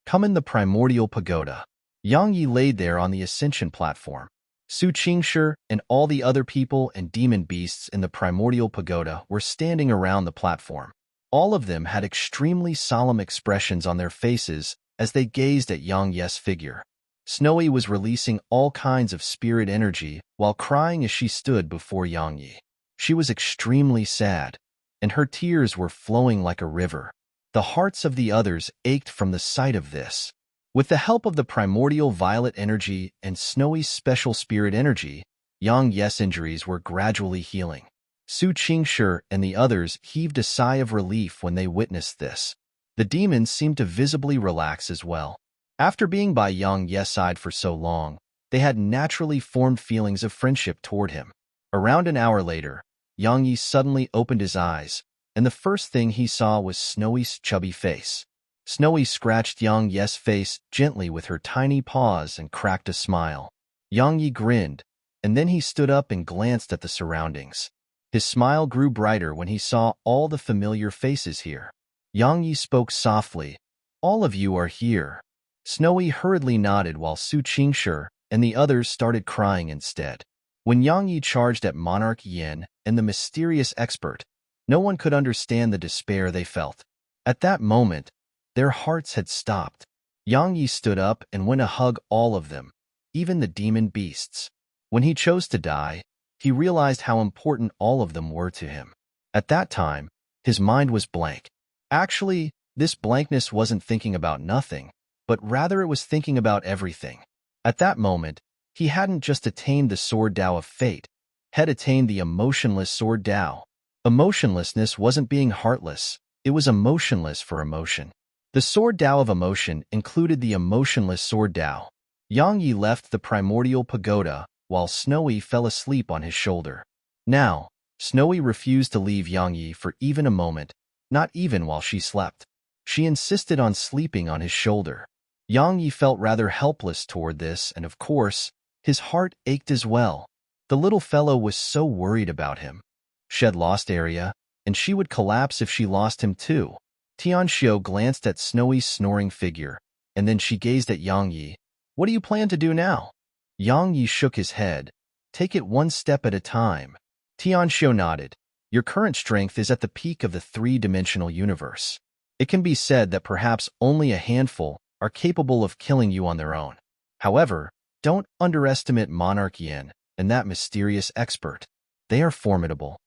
Come in the primordial pagoda. Yang Yi laid there on the ascension platform. Su Qingshi and all the other people and demon beasts in the primordial pagoda were standing around the platform. All of them had extremely solemn expressions on their faces as they gazed at Yang Yi's figure. Snowy was releasing all kinds of spirit energy while crying as she stood before Yang Yi. She was extremely sad, and her tears were flowing like a river. The hearts of the others ached from the sight of this. With the help of the primordial violet energy and Snowy's special spirit energy, Yang Yi's injuries were gradually healing. Su Qingshi and the others heaved a sigh of relief when they witnessed this. The demons seemed to visibly relax as well. After being by Yang Yi's side for so long, they had naturally formed feelings of friendship toward him. Around an hour later, Yang Yi suddenly opened his eyes, and the first thing he saw was Snowy's chubby face. Snowy scratched Yang Yi's face gently with her tiny paws and cracked a smile. Yang Yi grinned, and then he stood up and glanced at the surroundings. His smile grew brighter when he saw all the familiar faces here. Yang Yi spoke softly. "All of you are here." Snowy hurriedly nodded while Su Qingshi and the others started crying instead. When Yang Yi charged at Monarch Yin and the mysterious expert, no one could understand the despair they felt. At that moment, their hearts had stopped. Yang Yi stood up and went to hug all of them, even the demon beasts. When he chose to die, he realized how important all of them were to him. At that time, his mind was blank. Actually, this blankness wasn't thinking about nothing, but rather it was thinking about everything. At that moment, he hadn't just attained the sword Tao of fate, had attained the emotionless sword Tao. Emotionlessness wasn't being heartless, it was emotionless for emotion. The sword Tao of emotion included the emotionless sword Tao. Yang Yi left the primordial pagoda while Snowy fell asleep on his shoulder. Now, Snowy refused to leave Yang Yi for even a moment, not even while she slept. She insisted on sleeping on his shoulder. Yang Yi felt rather helpless toward this, and of course, his heart ached as well. The little fellow was so worried about him. Shed lost Arya, and she would collapse if she lost him too. Tianxiu glanced at Snowy's snoring figure, and then she gazed at Yang Yi. "What do you plan to do now?" Yang Yi shook his head. "Take it one step at a time." Tianxiu nodded. "Your current strength is at the peak of the 3-dimensional universe. It can be said that perhaps only a handful are capable of killing you on their own. However, don't underestimate Monarch Yin and that mysterious expert. They are formidable."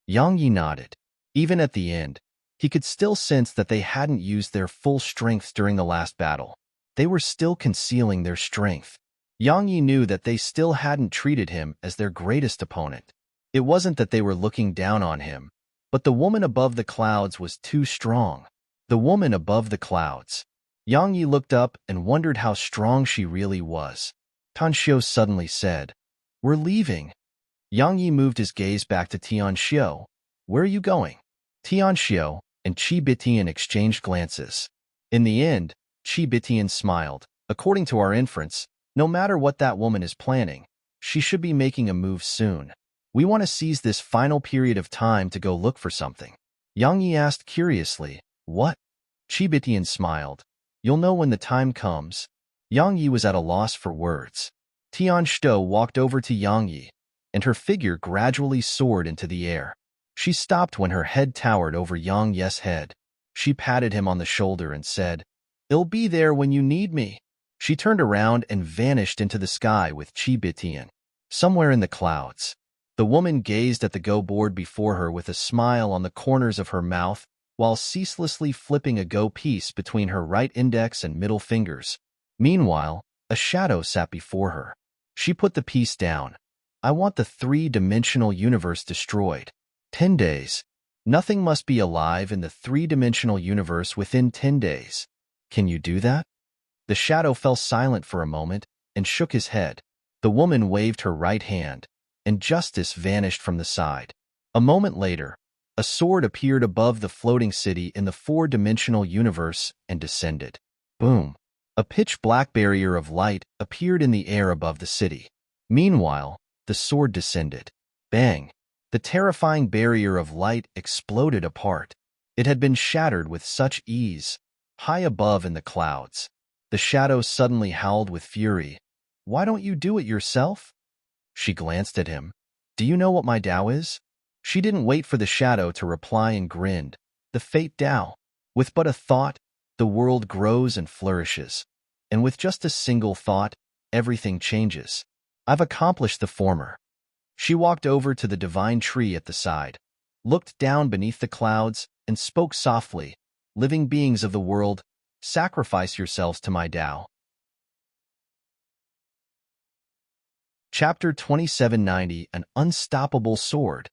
Yang Yi nodded. Even at the end, he could still sense that they hadn't used their full strength during the last battle. They were still concealing their strength. Yang Yi knew that they still hadn't treated him as their greatest opponent. It wasn't that they were looking down on him, but the woman above the clouds was too strong. The woman above the clouds. Yang Yi looked up and wondered how strong she really was. Tianxiu suddenly said, "We're leaving." Yang Yi moved his gaze back to Tianxiu. "Where are you going?" Tianxiu and Chi Bitian exchanged glances. In the end, Chi Bitian smiled. "According to our inference, no matter what that woman is planning, she should be making a move soon. We want to seize this final period of time to go look for something." Yang Yi asked curiously, "What?" Chi Bitian smiled. "You'll know when the time comes." Yang Yi was at a loss for words. Tianxiu walked over to Yang Yi. and her figure gradually soared into the air. She stopped when her head towered over Yang Ye's head. She patted him on the shoulder and said, "I'll be there when you need me." She turned around and vanished into the sky with Chi Bitian. Somewhere in the clouds, the woman gazed at the Go board before her with a smile on the corners of her mouth while ceaselessly flipping a Go piece between her right index and middle fingers. Meanwhile, a shadow sat before her. She put the piece down. "I want the three-dimensional universe destroyed. 10 days. Nothing must be alive in the three-dimensional universe within 10 days. Can you do that?" The shadow fell silent for a moment and shook his head. The woman waved her right hand, and justice vanished from the side. A moment later, a sword appeared above the floating city in the four-dimensional universe and descended. Boom! A pitch-black barrier of light appeared in the air above the city. Meanwhile, the sword descended. Bang! The terrifying barrier of light exploded apart. It had been shattered with such ease, high above in the clouds. The shadow suddenly howled with fury. "Why don't you do it yourself?" She glanced at him. "Do you know what my Tao is?" She didn't wait for the shadow to reply and grinned. "The fate Tao. With but a thought, the world grows and flourishes. And with just a single thought, everything changes. I've accomplished the former." She walked over to the divine tree at the side, looked down beneath the clouds, and spoke softly, "Living beings of the world, sacrifice yourselves to my Tao." Chapter 2790, An Unstoppable Sword.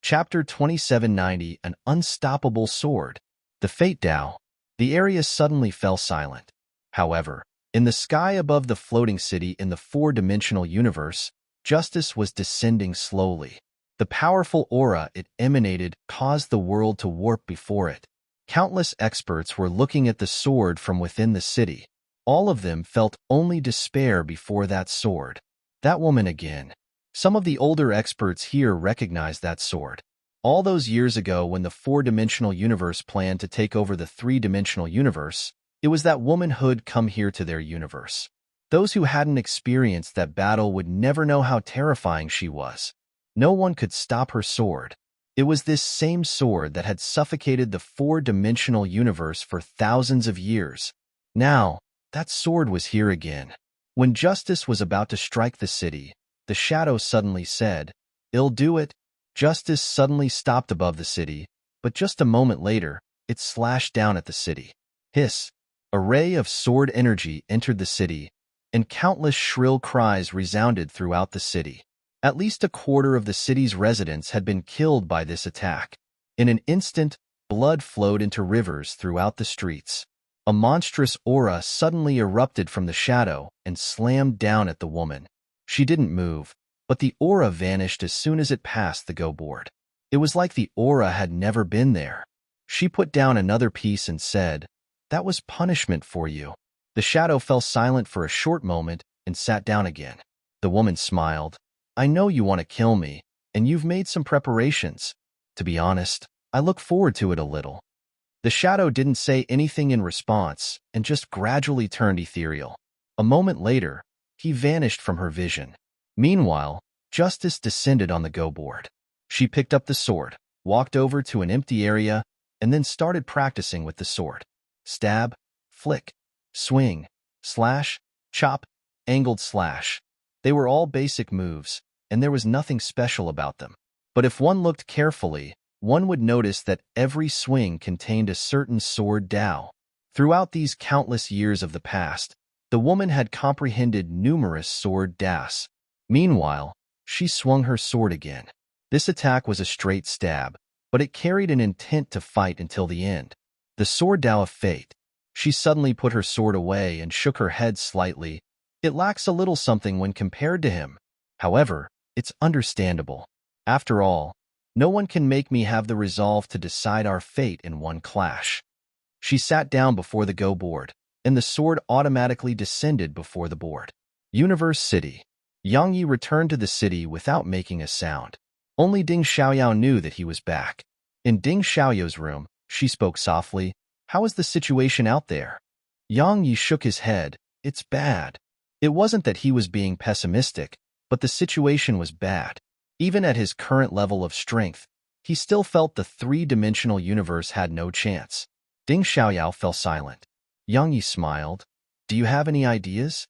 Chapter 2790, An Unstoppable Sword. The Fate Tao. The area suddenly fell silent. However, in the sky above the floating city in the four-dimensional universe, justice was descending slowly. The powerful aura it emanated caused the world to warp before it. Countless experts were looking at the sword from within the city. All of them felt only despair before that sword. That woman again. Some of the older experts here recognized that sword. All those years ago when the four-dimensional universe planned to take over the three-dimensional universe, it was that woman who'd come here to their universe. Those who hadn't experienced that battle would never know how terrifying she was. No one could stop her sword. It was this same sword that had suffocated the four-dimensional universe for thousands of years. Now, that sword was here again. When justice was about to strike the city, the shadow suddenly said, "I'll do it." Justice suddenly stopped above the city, but just a moment later, it slashed down at the city. Hiss! A ray of sword energy entered the city, and countless shrill cries resounded throughout the city. At least a quarter of the city's residents had been killed by this attack. In an instant, blood flowed into rivers throughout the streets. A monstrous aura suddenly erupted from the shadow and slammed down at the woman. She didn't move, but the aura vanished as soon as it passed the Go board. It was like the aura had never been there. She put down another piece and said, "That was punishment for you." The shadow fell silent for a short moment and sat down again. The woman smiled. "I know you want to kill me, and you've made some preparations. To be honest, I look forward to it a little." The shadow didn't say anything in response and just gradually turned ethereal. A moment later, he vanished from her vision. Meanwhile, justice descended on the Go board. She picked up the sword, walked over to an empty area, and then started practicing with the sword. Stab, flick, swing, slash, chop, angled slash. They were all basic moves, and there was nothing special about them. But if one looked carefully, one would notice that every swing contained a certain sword Tao. Throughout these countless years of the past, the woman had comprehended numerous sword Taos. Meanwhile, she swung her sword again. This attack was a straight stab, but it carried an intent to fight until the end. The sword Tao of fate. She suddenly put her sword away and shook her head slightly. "It lacks a little something when compared to him. However, it's understandable. After all, no one can make me have the resolve to decide our fate in one clash." She sat down before the Go board, and the sword automatically descended before the board. Universe City. Yang Yi returned to the city without making a sound. Only Ding Xiaoyao knew that he was back. In Ding Xiaoyao's room, she spoke softly, "How is the situation out there?" Yang Yi shook his head. "It's bad." It wasn't that he was being pessimistic, but the situation was bad. Even at his current level of strength, he still felt the three-dimensional universe had no chance. Ding Xiaoyao fell silent. Yang Yi smiled. Do you have any ideas?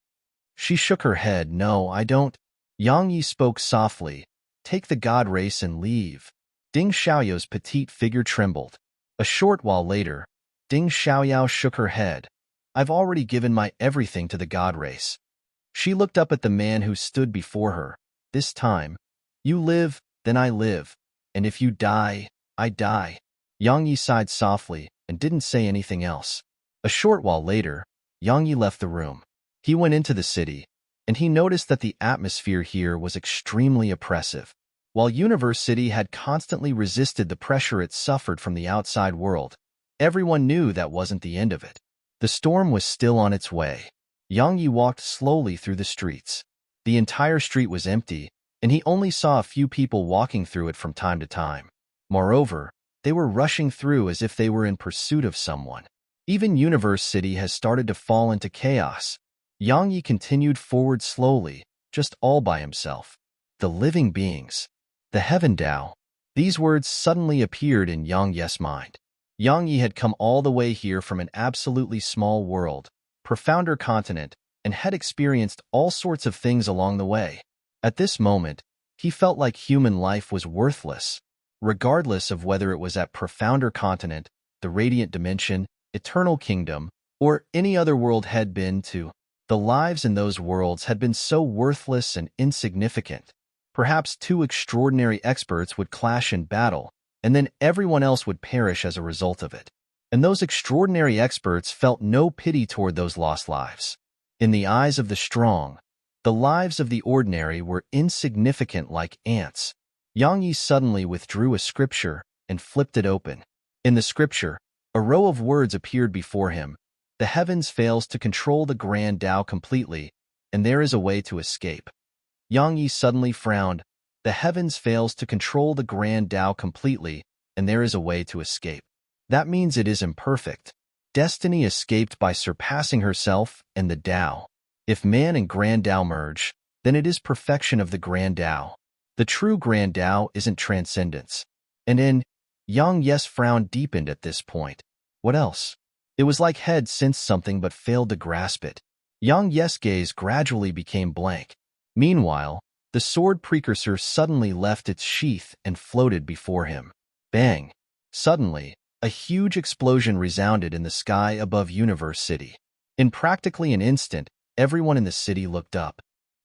She shook her head. No, I don't. Yang Yi spoke softly. Take the god race and leave. Ding Xiaoyao's petite figure trembled. A short while later, Ding Xiaoyao shook her head. I've already given my everything to the god race. She looked up at the man who stood before her. This time, you live, then I live. And if you die, I die. Yang Yi sighed softly and didn't say anything else. A short while later, Yang Yi left the room. He went into the city, and he noticed that the atmosphere here was extremely oppressive. While Universe City had constantly resisted the pressure it suffered from the outside world, everyone knew that wasn't the end of it. The storm was still on its way. Yang Yi walked slowly through the streets. The entire street was empty, and he only saw a few people walking through it from time to time. Moreover, they were rushing through as if they were in pursuit of someone. Even Universe City has started to fall into chaos. Yang Yi continued forward slowly, just all by himself. The living beings. The Heaven Tao. These words suddenly appeared in Yang Yi's mind. Yang Yi had come all the way here from an absolutely small world, profounder continent, and had experienced all sorts of things along the way. At this moment, he felt like human life was worthless, regardless of whether it was at profounder continent, the radiant dimension, eternal kingdom, or any other world had been to. The lives in those worlds had been so worthless and insignificant. Perhaps two extraordinary experts would clash in battle, and then everyone else would perish as a result of it. And those extraordinary experts felt no pity toward those lost lives. In the eyes of the strong, the lives of the ordinary were insignificant like ants. Yang Yi suddenly withdrew a scripture and flipped it open. In the scripture, a row of words appeared before him. The heavens fails to control the grand Tao completely, and there is a way to escape. Yang Yi suddenly frowned. The heavens fails to control the grand Tao completely, and there is a way to escape. That means it is imperfect. Destiny escaped by surpassing herself and the Tao. If man and grand Tao merge, then it is perfection of the grand Tao. The true grand Tao isn't transcendence. And in Yang Yi's frown deepened at this point. What else? It was like head sensed something but failed to grasp it. Yang Yi's gaze gradually became blank. Meanwhile, the sword precursor suddenly left its sheath and floated before him. Bang! Suddenly, a huge explosion resounded in the sky above Universe City. In practically an instant, everyone in the city looked up.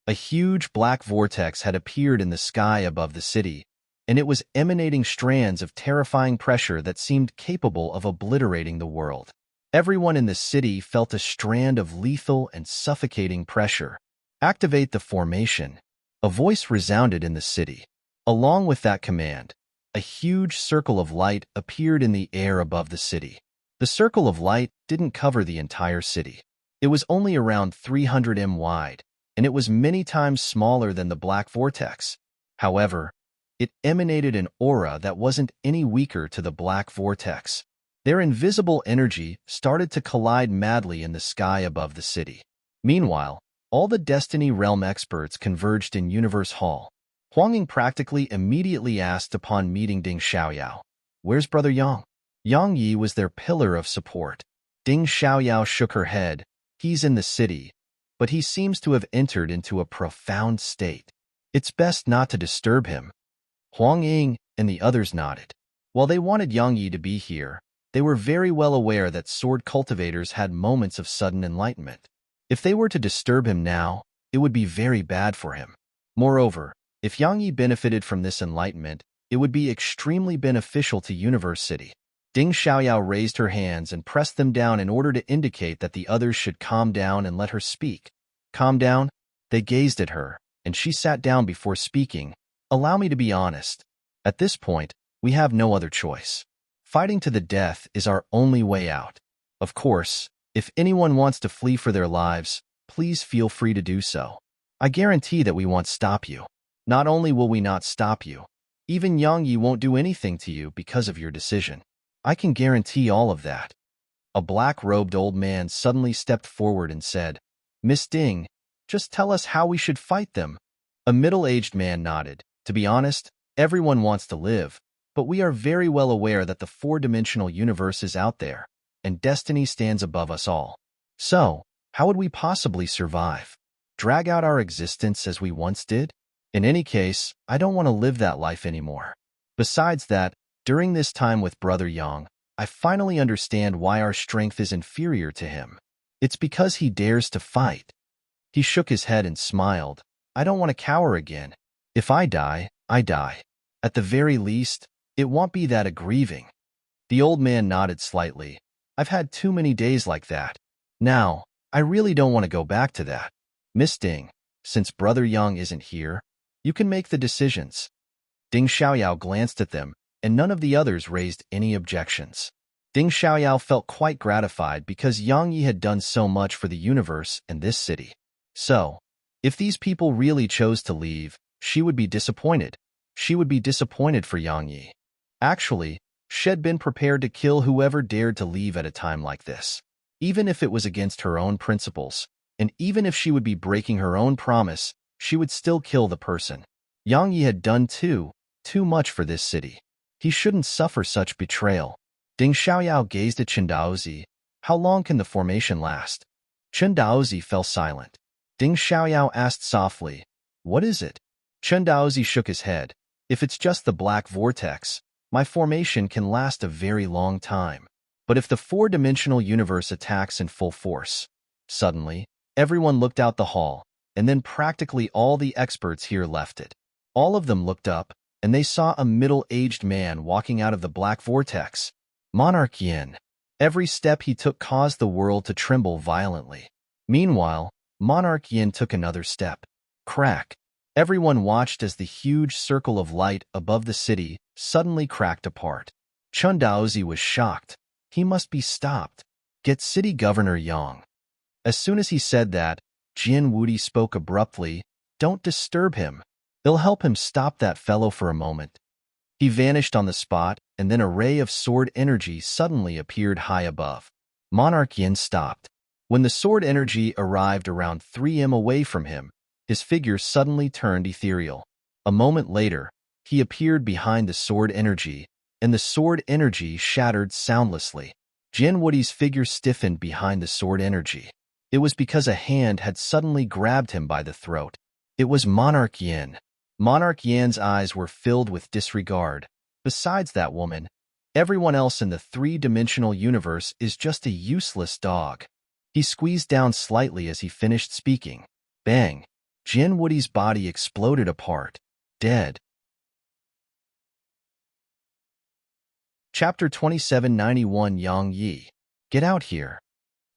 A huge black vortex had appeared in the sky above the city, and it was emanating strands of terrifying pressure that seemed capable of obliterating the world. Everyone in the city felt a strand of lethal and suffocating pressure. Activate the formation. A voice resounded in the city. Along with that command, a huge circle of light appeared in the air above the city. The circle of light didn't cover the entire city. It was only around 300 m wide, and it was many times smaller than the black vortex. However, it emanated an aura that wasn't any weaker to the black vortex. Their invisible energy started to collide madly in the sky above the city. Meanwhile, all the Destiny Realm experts converged in Universe Hall. Huang Ying practically immediately asked upon meeting Ding Xiaoyao, "Where's Brother Yang?" Yang Yi was their pillar of support. Ding Xiaoyao shook her head. He's in the city, but he seems to have entered into a profound state. It's best not to disturb him. Huang Ying and the others nodded. While they wanted Yang Yi to be here, they were very well aware that sword cultivators had moments of sudden enlightenment. If they were to disturb him now, it would be very bad for him. Moreover, if Yang Yi benefited from this enlightenment, it would be extremely beneficial to Universe City. Ding Xiaoyao raised her hands and pressed them down in order to indicate that the others should calm down and let her speak. Calm down? They gazed at her, and she sat down before speaking. Allow me to be honest. At this point, we have no other choice. Fighting to the death is our only way out. Of course, if anyone wants to flee for their lives, please feel free to do so. I guarantee that we won't stop you. Not only will we not stop you, even Yang Yi won't do anything to you because of your decision. I can guarantee all of that. A black-robed old man suddenly stepped forward and said, "Miss Ding, just tell us how we should fight them." A middle-aged man nodded. To be honest, everyone wants to live, but we are very well aware that the four-dimensional universe is out there, and destiny stands above us all. So, how would we possibly survive? Drag out our existence as we once did? In any case, I don't want to live that life anymore. Besides that, during this time with Brother Yang, I finally understand why our strength is inferior to him. It's because he dares to fight. He shook his head and smiled. I don't want to cower again. If I die, I die. At the very least, it won't be that grieving. The old man nodded slightly. I've had too many days like that. Now, I really don't want to go back to that. Miss Ding, since Brother Yang isn't here, you can make the decisions. Ding Xiaoyao glanced at them, and none of the others raised any objections. Ding Xiaoyao felt quite gratified because Yang Yi had done so much for the universe and this city. So, if these people really chose to leave, she would be disappointed. She would be disappointed for Yang Yi. Actually, she'd been prepared to kill whoever dared to leave at a time like this, even if it was against her own principles, and even if she would be breaking her own promise, she would still kill the person. Yang Yi had done too much for this city. He shouldn't suffer such betrayal. Ding Xiaoyao gazed at Chen Daozi. How long can the formation last? Chen Daozi fell silent. Ding Xiaoyao asked softly, what is it? Chen Daozi shook his head. If it's just the black vortex, my formation can last a very long time. But if the four-dimensional universe attacks in full force... Suddenly, everyone looked out the hall, and then practically all the experts here left it. All of them looked up, and they saw a middle-aged man walking out of the black vortex. Monarch Yin. Every step he took caused the world to tremble violently. Meanwhile, Monarch Yin took another step. Crack. Everyone watched as the huge circle of light above the city suddenly cracked apart. Chen Daozi was shocked. He must be stopped. Get City Governor Yang. As soon as he said that, Jian Wudi spoke abruptly, don't disturb him. It'll help him stop that fellow for a moment. He vanished on the spot, and then a ray of sword energy suddenly appeared high above. Monarch Yin stopped. When the sword energy arrived around 3 m away from him, his figure suddenly turned ethereal. A moment later, he appeared behind the sword energy, and the sword energy shattered soundlessly. Jian Wudi's figure stiffened behind the sword energy. It was because a hand had suddenly grabbed him by the throat. It was Monarch Yin. Monarch Yan's eyes were filled with disregard. Besides that woman, everyone else in the three-dimensional universe is just a useless dog. He squeezed down slightly as he finished speaking. Bang! Jian Wudi's body exploded apart. Dead. Chapter 2791 Yang Yi. Get out here.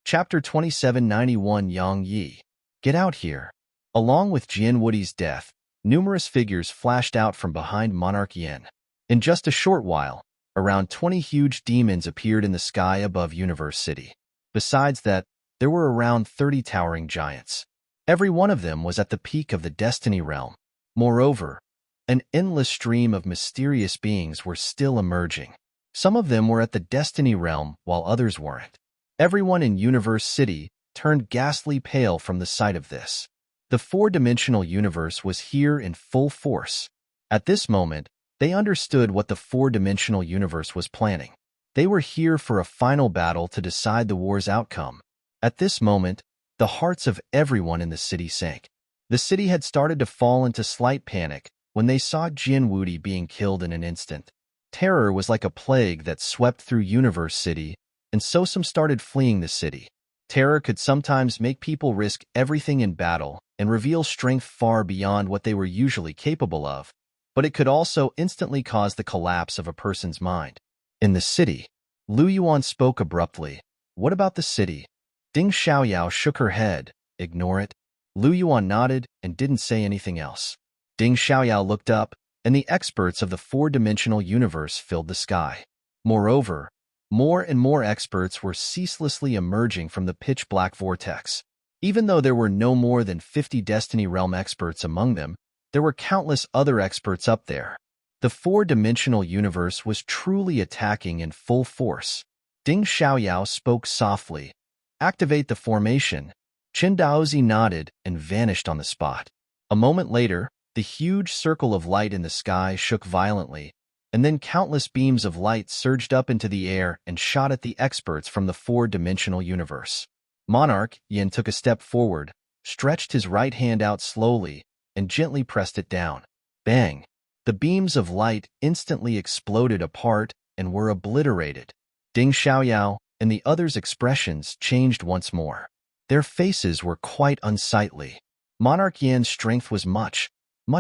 Chapter 2791 Yang Yi. Get out here. Along with Jian Wudi's death, numerous figures flashed out from behind Monarch Yin. In just a short while, around 20 huge demons appeared in the sky above Universe City. Besides that, there were around 30 towering giants. Every one of them was at the peak of the Destiny Realm. Moreover, an endless stream of mysterious beings were still emerging. Some of them were at the Destiny Realm, while others weren't. Everyone in Universe City turned ghastly pale from the sight of this. The four-dimensional universe was here in full force. At this moment, they understood what the four-dimensional universe was planning. They were here for a final battle to decide the war's outcome. At this moment, the hearts of everyone in the city sank. The city had started to fall into slight panic when they saw Jian Wudi being killed in an instant. Terror was like a plague that swept through Universe City, and so some started fleeing the city. Terror could sometimes make people risk everything in battle and reveal strength far beyond what they were usually capable of, but it could also instantly cause the collapse of a person's mind. In the city, Lu Yuan spoke abruptly. What about the city? Ding Xiaoyao shook her head. Ignore it. Lu Yuan nodded and didn't say anything else. Ding Xiaoyao looked up, and the experts of the four-dimensional universe filled the sky. Moreover, more and more experts were ceaselessly emerging from the pitch-black vortex. Even though there were no more than 50 Destiny Realm experts among them, there were countless other experts up there. The four-dimensional universe was truly attacking in full force. Ding Xiaoyao spoke softly. Activate the formation. Chen Daozi nodded and vanished on the spot. A moment later, The huge circle of light in the sky shook violently, and then countless beams of light surged up into the air and shot at the experts from the four-dimensional universe. Monarch Yin took a step forward, stretched his right hand out slowly, and gently pressed it down. Bang! The beams of light instantly exploded apart and were obliterated. Ding Xiaoyao and the others' expressions changed once more. Their faces were quite unsightly. Monarch Yan's strength was much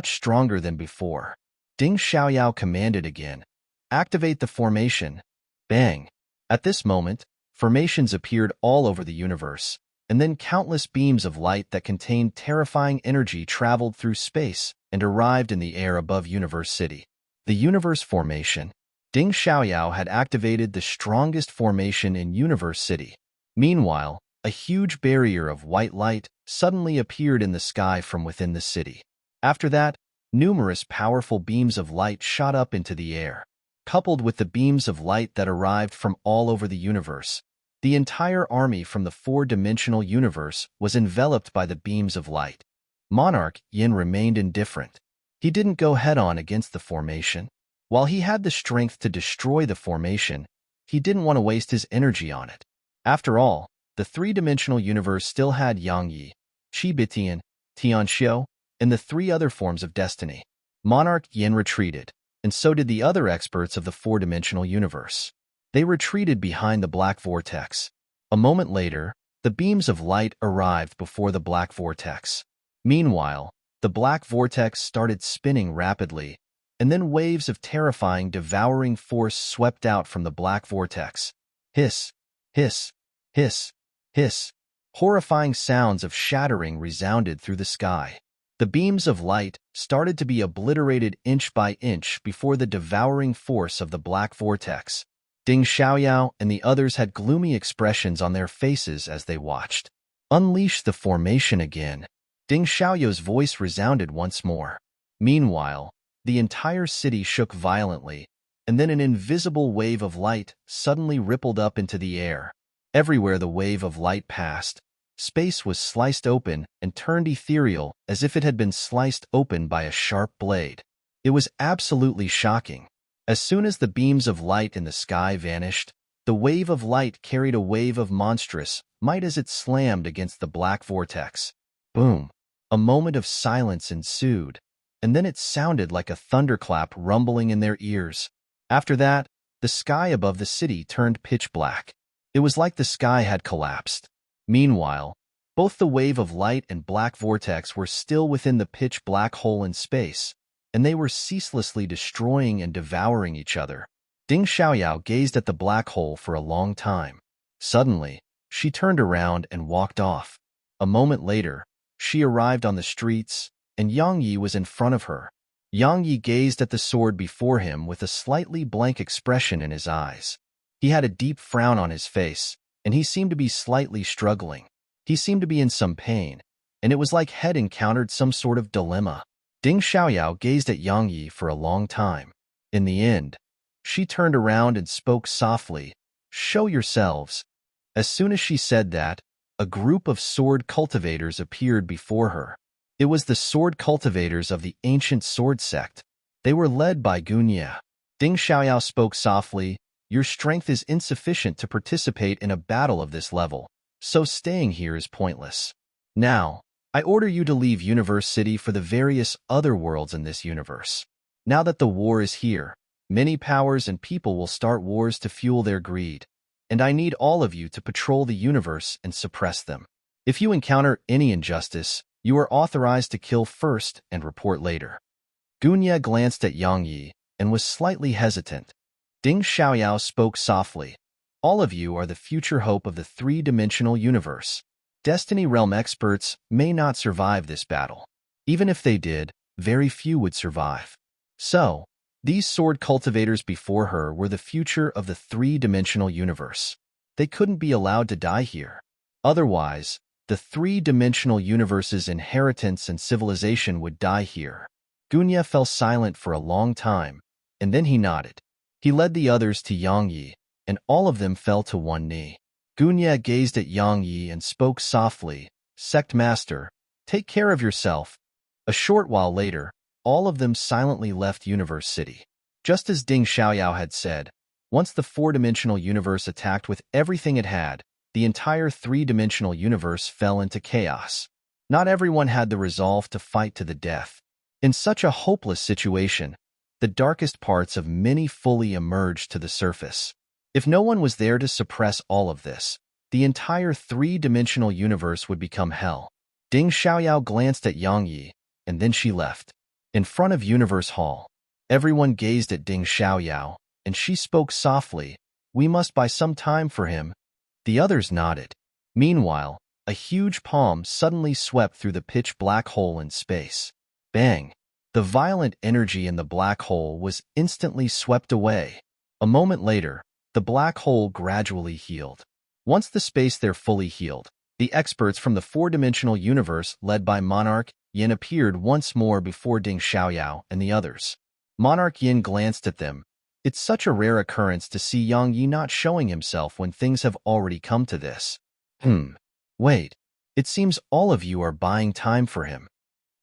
stronger than before. Ding Xiaoyao commanded again, "Activate the formation." Bang! At this moment, formations appeared all over the universe, and then countless beams of light that contained terrifying energy traveled through space and arrived in the air above Universe City. The Universe Formation. Ding Xiaoyao had activated the strongest formation in Universe City. Meanwhile, a huge barrier of white light suddenly appeared in the sky from within the city. After that, numerous powerful beams of light shot up into the air. Coupled with the beams of light that arrived from all over the universe, the entire army from the four-dimensional universe was enveloped by the beams of light. Monarch Yin remained indifferent. He didn't go head-on against the formation. While he had the strength to destroy the formation, he didn't want to waste his energy on it. After all, the three-dimensional universe still had Yang Yi, Qi Bitian, Tianxiu, and the three other forms of destiny. Monarch Yin retreated, and so did the other experts of the four-dimensional universe. They retreated behind the black vortex. A moment later, the beams of light arrived before the black vortex. Meanwhile, the black vortex started spinning rapidly, and then waves of terrifying, devouring force swept out from the black vortex. Hiss, hiss, hiss, hiss. Horrifying sounds of shattering resounded through the sky. The beams of light started to be obliterated inch by inch before the devouring force of the black vortex. Ding Xiaoyao and the others had gloomy expressions on their faces as they watched. Unleash the formation again. Ding Xiaoyao's voice resounded once more. Meanwhile, the entire city shook violently, and then an invisible wave of light suddenly rippled up into the air. Everywhere the wave of light passed, space was sliced open and turned ethereal as if it had been sliced open by a sharp blade. It was absolutely shocking. As soon as the beams of light in the sky vanished, the wave of light carried a wave of monstrous might as it slammed against the black vortex. Boom! A moment of silence ensued, and then it sounded like a thunderclap rumbling in their ears. After that, the sky above the city turned pitch black. It was like the sky had collapsed. Meanwhile, both the wave of light and black vortex were still within the pitch black hole in space, and they were ceaselessly destroying and devouring each other. Ding Xiaoyao gazed at the black hole for a long time. Suddenly, she turned around and walked off. A moment later, she arrived on the streets, and Yang Yi was in front of her. Yang Yi gazed at the sword before him with a slightly blank expression in his eyes. He had a deep frown on his face, and he seemed to be slightly struggling. He seemed to be in some pain, and it was like Head encountered some sort of dilemma. Ding Xiaoyao gazed at Yang Yi for a long time. In the end, she turned around and spoke softly, "Show yourselves." As soon as she said that, a group of sword cultivators appeared before her. It was the sword cultivators of the ancient sword sect. They were led by Gunya. Ding Xiaoyao spoke softly, "Your strength is insufficient to participate in a battle of this level, so staying here is pointless. Now, I order you to leave Universe City for the various other worlds in this universe. Now that the war is here, many powers and people will start wars to fuel their greed, and I need all of you to patrol the universe and suppress them. If you encounter any injustice, you are authorized to kill first and report later." Gunya glanced at Yang Yi and was slightly hesitant. Ding Xiaoyao spoke softly, "All of you are the future hope of the three-dimensional universe. Destiny Realm experts may not survive this battle. Even if they did, very few would survive. So, these sword cultivators before her were the future of the three-dimensional universe. They couldn't be allowed to die here. Otherwise, the three-dimensional universe's inheritance and civilization would die here." Gunya fell silent for a long time, and then he nodded. He led the others to Yang Yi, and all of them fell to one knee. Gunya gazed at Yang Yi and spoke softly, "Sect Master, take care of yourself." A short while later, all of them silently left Universe City. Just as Ding Xiaoyao had said, once the four-dimensional universe attacked with everything it had, the entire three-dimensional universe fell into chaos. Not everyone had the resolve to fight to the death. In such a hopeless situation, the darkest parts of many fully emerged to the surface. If no one was there to suppress all of this, the entire three-dimensional universe would become hell. Ding Xiaoyao glanced at Yang Yi, and then she left. In front of Universe Hall, everyone gazed at Ding Xiaoyao, and she spoke softly, "We must buy some time for him." The others nodded. Meanwhile, a huge palm suddenly swept through the pitch-black hole in space. Bang! The violent energy in the black hole was instantly swept away. A moment later, the black hole gradually healed. Once the space there fully healed, the experts from the four-dimensional universe led by Monarch Yin appeared once more before Ding Xiaoyao and the others. Monarch Yin glanced at them. It's such a rare occurrence to see Yang Yi not showing himself when things have already come to this. Wait. It seems all of you are buying time for him.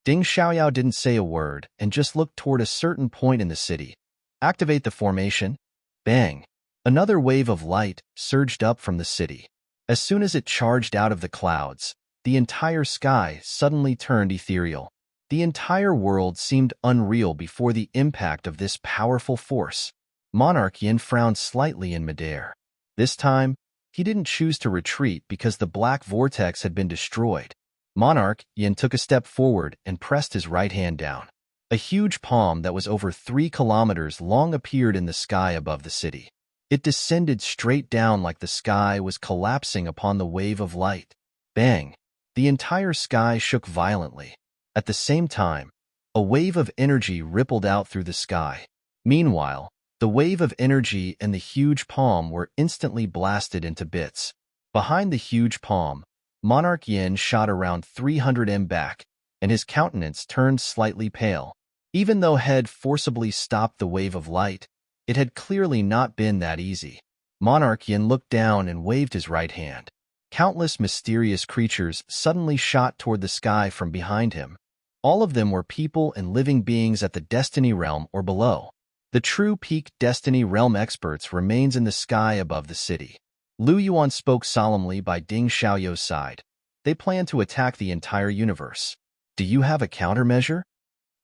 Ding Xiaoyao didn't say a word and just looked toward a certain point in the city. Activate the formation. Bang! Another wave of light surged up from the city. As soon as it charged out of the clouds, the entire sky suddenly turned ethereal. The entire world seemed unreal before the impact of this powerful force. Monarch Yin frowned slightly in midair. This time, he didn't choose to retreat because the black vortex had been destroyed. Monarch Yin took a step forward and pressed his right hand down. A huge palm that was over 3 kilometers long appeared in the sky above the city. It descended straight down like the sky was collapsing upon the wave of light. Bang! The entire sky shook violently. At the same time, a wave of energy rippled out through the sky. Meanwhile, the wave of energy and the huge palm were instantly blasted into bits. Behind the huge palm, Monarch Yin shot around 300 m back, and his countenance turned slightly pale. Even though Head forcibly stopped the wave of light, it had clearly not been that easy. Monarch Yin looked down and waved his right hand. Countless mysterious creatures suddenly shot toward the sky from behind him. All of them were people and living beings at the Destiny Realm or below. The true peak Destiny Realm experts remains in the sky above the city. Lu Yuan spoke solemnly by Ding Xiaoyao's side. They plan to attack the entire universe. Do you have a countermeasure?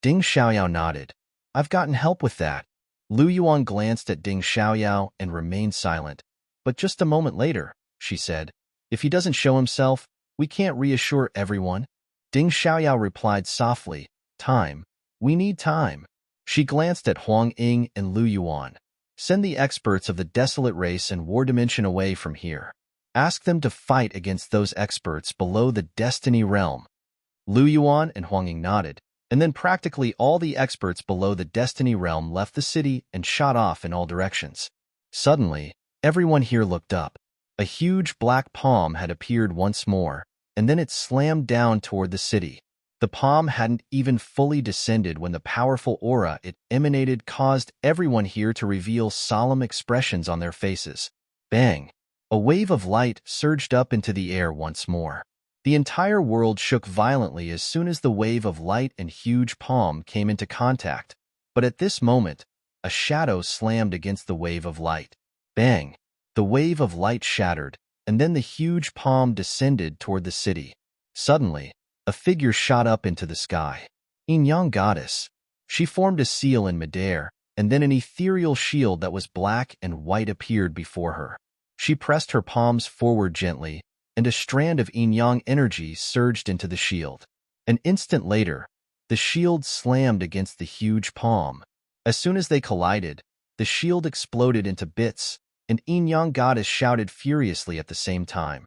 Ding Xiaoyao nodded. I've gotten help with that. Lu Yuan glanced at Ding Xiaoyao and remained silent. But just a moment later, she said, if he doesn't show himself, we can't reassure everyone. Ding Xiaoyao replied softly, time. We need time. She glanced at Huang Ying and Lu Yuan. Send the experts of the Desolate Race and War Dimension away from here. Ask them to fight against those experts below the Destiny Realm. Lu Yuan and Huang Ying nodded, and then practically all the experts below the Destiny Realm left the city and shot off in all directions. Suddenly, everyone here looked up. A huge black palm had appeared once more, and then it slammed down toward the city. The palm hadn't even fully descended when the powerful aura it emanated caused everyone here to reveal solemn expressions on their faces. Bang! A wave of light surged up into the air once more. The entire world shook violently as soon as the wave of light and huge palm came into contact. But at this moment, a shadow slammed against the wave of light. Bang! The wave of light shattered, and then the huge palm descended toward the city. Suddenly, a figure shot up into the sky. Yin-Yang Goddess. She formed a seal in midair, and then an ethereal shield that was black and white appeared before her. She pressed her palms forward gently, and a strand of yin-yang energy surged into the shield. An instant later, the shield slammed against the huge palm. As soon as they collided, the shield exploded into bits, and Yin-Yang Goddess shouted furiously at the same time.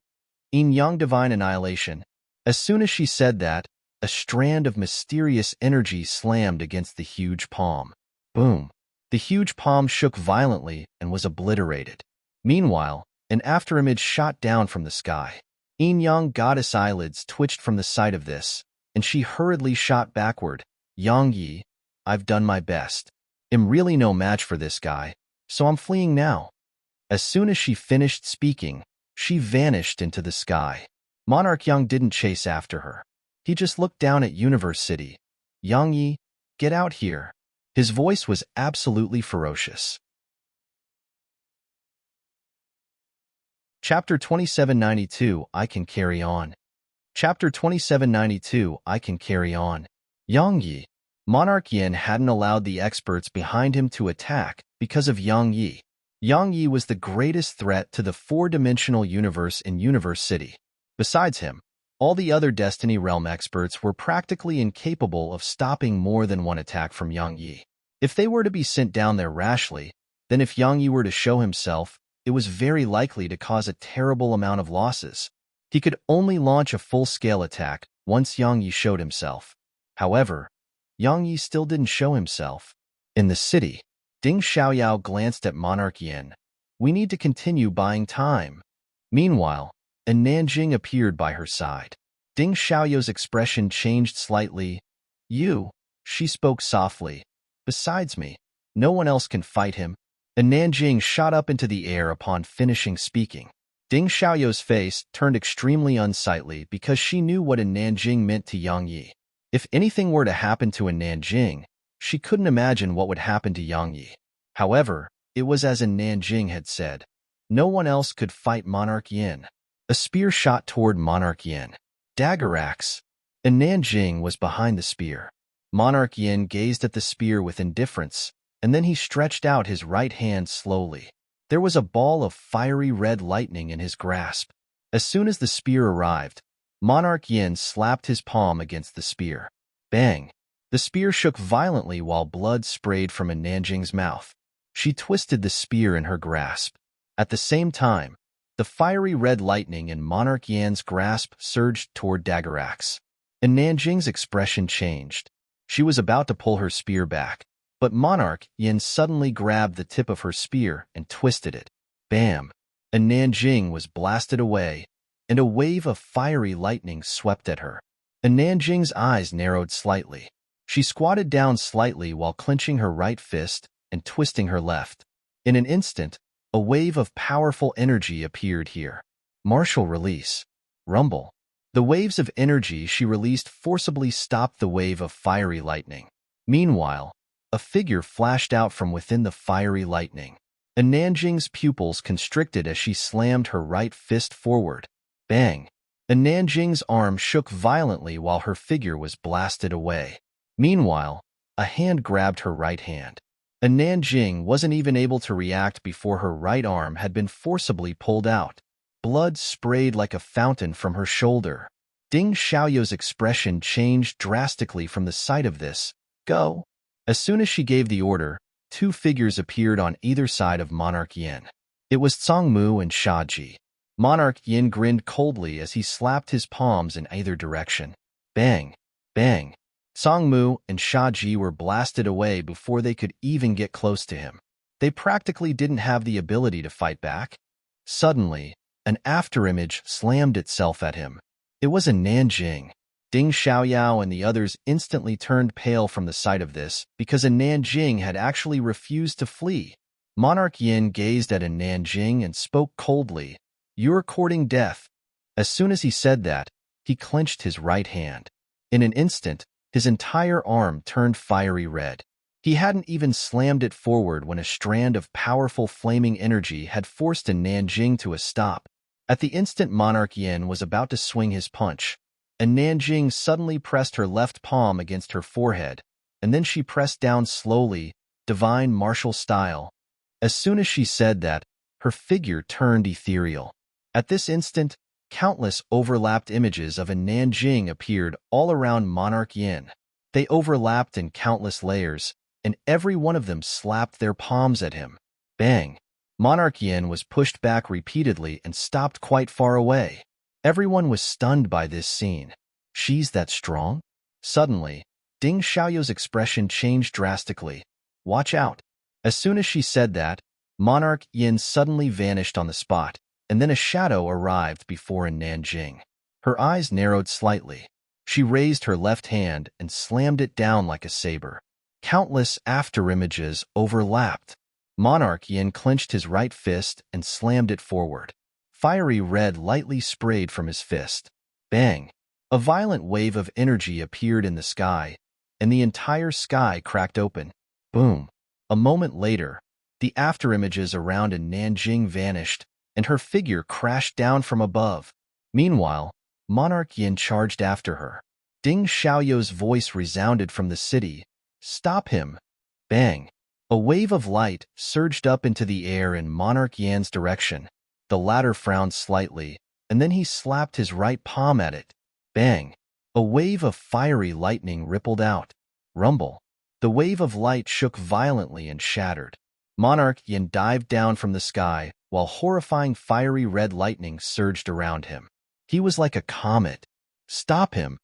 Yin-Yang Divine Annihilation. As soon as she said that, a strand of mysterious energy slammed against the huge palm. Boom! The huge palm shook violently and was obliterated. Meanwhile, an afterimage shot down from the sky. Yin-Yang Goddess eyelids twitched from the sight of this, and she hurriedly shot backward. Yang Yi, I've done my best. I'm really no match for this guy, so I'm fleeing now. As soon as she finished speaking, she vanished into the sky. Monarch Yang didn't chase after her. He just looked down at Universe City. Yang Yi, Get out here. His voice was absolutely ferocious. Chapter 2792, I Can Carry On. Chapter 2792, I Can Carry On. Yang Yi. Monarch Yin hadn't allowed the experts behind him to attack because of Yang Yi. Yang Yi was the greatest threat to the four-dimensional universe in Universe City. Besides him, all the other Destiny Realm experts were practically incapable of stopping more than one attack from Yang Yi. If they were to be sent down there rashly, then if Yang Yi were to show himself, it was very likely to cause a terrible amount of losses. He could only launch a full-scale attack once Yang Yi showed himself. However, Yang Yi still didn't show himself. In the city, Ding Xiaoyao glanced at Monarch Yin. We need to continue buying time. Meanwhile, a Nanjing appeared by her side. Ding Xiaoyao's expression changed slightly. You, she spoke softly. Besides me, no one else can fight him. A Nanjing shot up into the air upon finishing speaking. Ding Xiaoyao's face turned extremely unsightly because she knew what a Nanjing meant to Yang Yi. If anything were to happen to a Nanjing, she couldn't imagine what would happen to Yang Yi. However, it was as a Nanjing had said. No one else could fight Monarch Yin. A spear shot toward Monarch Yin. Dagger axe. A Nanjing was behind the spear. Monarch Yin gazed at the spear with indifference, and then he stretched out his right hand slowly. There was a ball of fiery red lightning in his grasp. As soon as the spear arrived, Monarch Yin slapped his palm against the spear. Bang! The spear shook violently while blood sprayed from a Nanjing's mouth. She twisted the spear in her grasp. At the same time, the fiery red lightning in Monarch Yin's grasp surged toward Dagger Axe. And Nanjing's expression changed. She was about to pull her spear back, but Monarch Yin suddenly grabbed the tip of her spear and twisted it. Bam! A Nanjing was blasted away, and a wave of fiery lightning swept at her. A Nanjing's eyes narrowed slightly. She squatted down slightly while clenching her right fist and twisting her left. In an instant, a wave of powerful energy appeared here. Martial release. Rumble. The waves of energy she released forcibly stopped the wave of fiery lightning. Meanwhile, a figure flashed out from within the fiery lightning. A Nanjing's pupils constricted as she slammed her right fist forward. Bang! A Nanjing's arm shook violently while her figure was blasted away. Meanwhile, a hand grabbed her right hand. A Nanjing wasn't even able to react before her right arm had been forcibly pulled out. Blood sprayed like a fountain from her shoulder. Ding Xiaoyao's expression changed drastically from the sight of this. Go! As soon as she gave the order, two figures appeared on either side of Monarch Yin. It was Tsangmu and Shaji. Monarch Yin grinned coldly as he slapped his palms in either direction. Bang! Bang! Tsangmu and Shaji were blasted away before they could even get close to him. They practically didn't have the ability to fight back. Suddenly, an afterimage slammed itself at him. It was a Nanjing. Ding Xiaoyao and the others instantly turned pale from the sight of this because a Nanjing had actually refused to flee. Monarch Yin gazed at a Nanjing and spoke coldly. You're courting death. As soon as he said that, he clenched his right hand. In an instant, his entire arm turned fiery red. He hadn't even slammed it forward when a strand of powerful flaming energy had forced a Nanjing to a stop. At the instant Monarch Yin was about to swing his punch, a Nanjing suddenly pressed her left palm against her forehead, and then she pressed down slowly, divine martial style. As soon as she said that, her figure turned ethereal. At this instant, countless overlapped images of a Nanjing appeared all around Monarch Yin. They overlapped in countless layers, and every one of them slapped their palms at him. Bang! Monarch Yin was pushed back repeatedly and stopped quite far away. Everyone was stunned by this scene. She's that strong? Suddenly, Ding Xiaoyao's expression changed drastically. Watch out! As soon as she said that, Monarch Yin suddenly vanished on the spot, and then a shadow arrived before a Nanjing. Her eyes narrowed slightly. She raised her left hand and slammed it down like a saber. Countless afterimages overlapped. Monarch Yin clenched his right fist and slammed it forward. Fiery red lightly sprayed from his fist. Bang! A violent wave of energy appeared in the sky, and the entire sky cracked open. Boom. A moment later, the afterimages around Nanjing vanished, and her figure crashed down from above. Meanwhile, Monarch Yin charged after her. Ding Xiaoyou's voice resounded from the city. "Stop him!" Bang! A wave of light surged up into the air in Monarch Yan's direction. The latter frowned slightly, and then he slapped his right palm at it. Bang! A wave of fiery lightning rippled out. Rumble! The wave of light shook violently and shattered. Monarch Yin dived down from the sky, while horrifying fiery red lightning surged around him. He was like a comet. "Stop him!"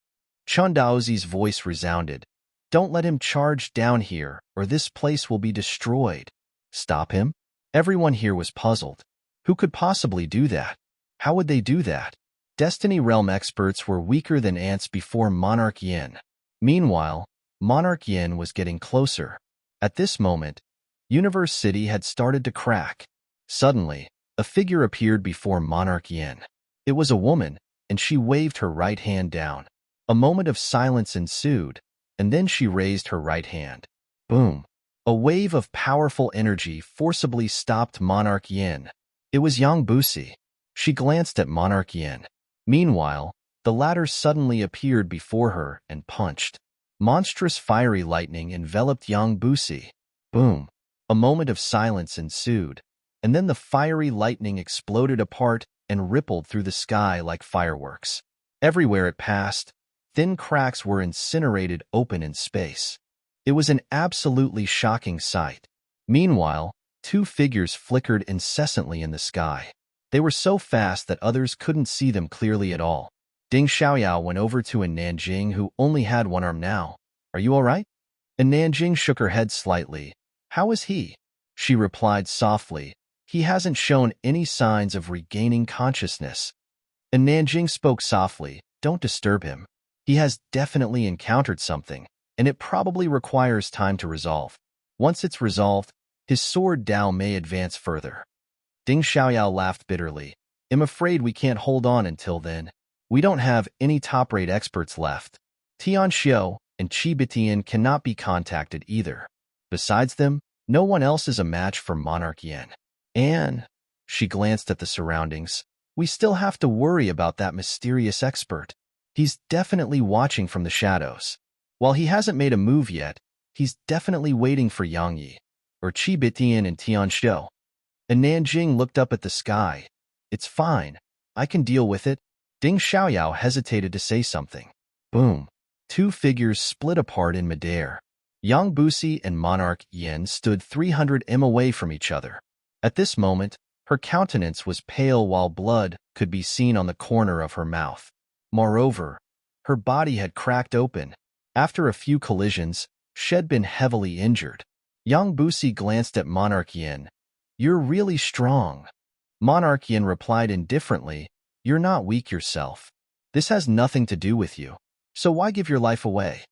Chun Daozi's voice resounded. "Don't let him charge down here, or this place will be destroyed." Stop him? Everyone here was puzzled. Who could possibly do that? How would they do that? Destiny Realm experts were weaker than ants before Monarch Yin. Meanwhile, Monarch Yin was getting closer. At this moment, Universe City had started to crack. Suddenly, a figure appeared before Monarch Yin. It was a woman, and she waved her right hand down. A moment of silence ensued, and then she raised her right hand. Boom! A wave of powerful energy forcibly stopped Monarch Yin. It was Yang Busi. She glanced at Monarch Yin. Meanwhile, the latter suddenly appeared before her and punched. Monstrous fiery lightning enveloped Yang Busi. Boom! A moment of silence ensued, and then the fiery lightning exploded apart and rippled through the sky like fireworks. Everywhere it passed, thin cracks were incinerated open in space. It was an absolutely shocking sight. Meanwhile, two figures flickered incessantly in the sky. They were so fast that others couldn't see them clearly at all. Ding Xiaoyao went over to Nanjing, who only had one arm now. "Are you all right?" Nanjing shook her head slightly. "How is he?" She replied softly. "He hasn't shown any signs of regaining consciousness." Nanjing spoke softly. "Don't disturb him. He has definitely encountered something, and it probably requires time to resolve. Once it's resolved, his sword Dao may advance further." Ding Xiaoyao laughed bitterly. "I'm afraid we can't hold on until then. We don't have any top-rate experts left. Tian Xiu and Qi Bitian cannot be contacted either. Besides them, no one else is a match for Monarch Yin. And," she glanced at the surroundings, "we still have to worry about that mysterious expert. He's definitely watching from the shadows. While he hasn't made a move yet, he's definitely waiting for Yang Yi, or Qi Bitian and Tian Xiu." And Nanjing looked up at the sky. "It's fine. I can deal with it." Ding Xiaoyao hesitated to say something. Boom. Two figures split apart in midair. Yang Busi and Monarch Yin stood 300 m away from each other. At this moment, her countenance was pale while blood could be seen on the corner of her mouth. Moreover, her body had cracked open. After a few collisions, she had been heavily injured. Yang Busi glanced at Monarch Yin. "You're really strong." Monarch Yin replied indifferently, "You're not weak yourself. This has nothing to do with you. So why give your life away?"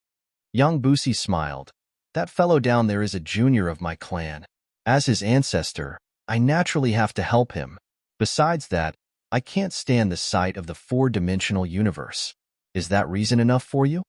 Yang Busi smiled. "That fellow down there is a junior of my clan. As his ancestor, I naturally have to help him. Besides that, I can't stand the sight of the four-dimensional universe. Is that reason enough for you?"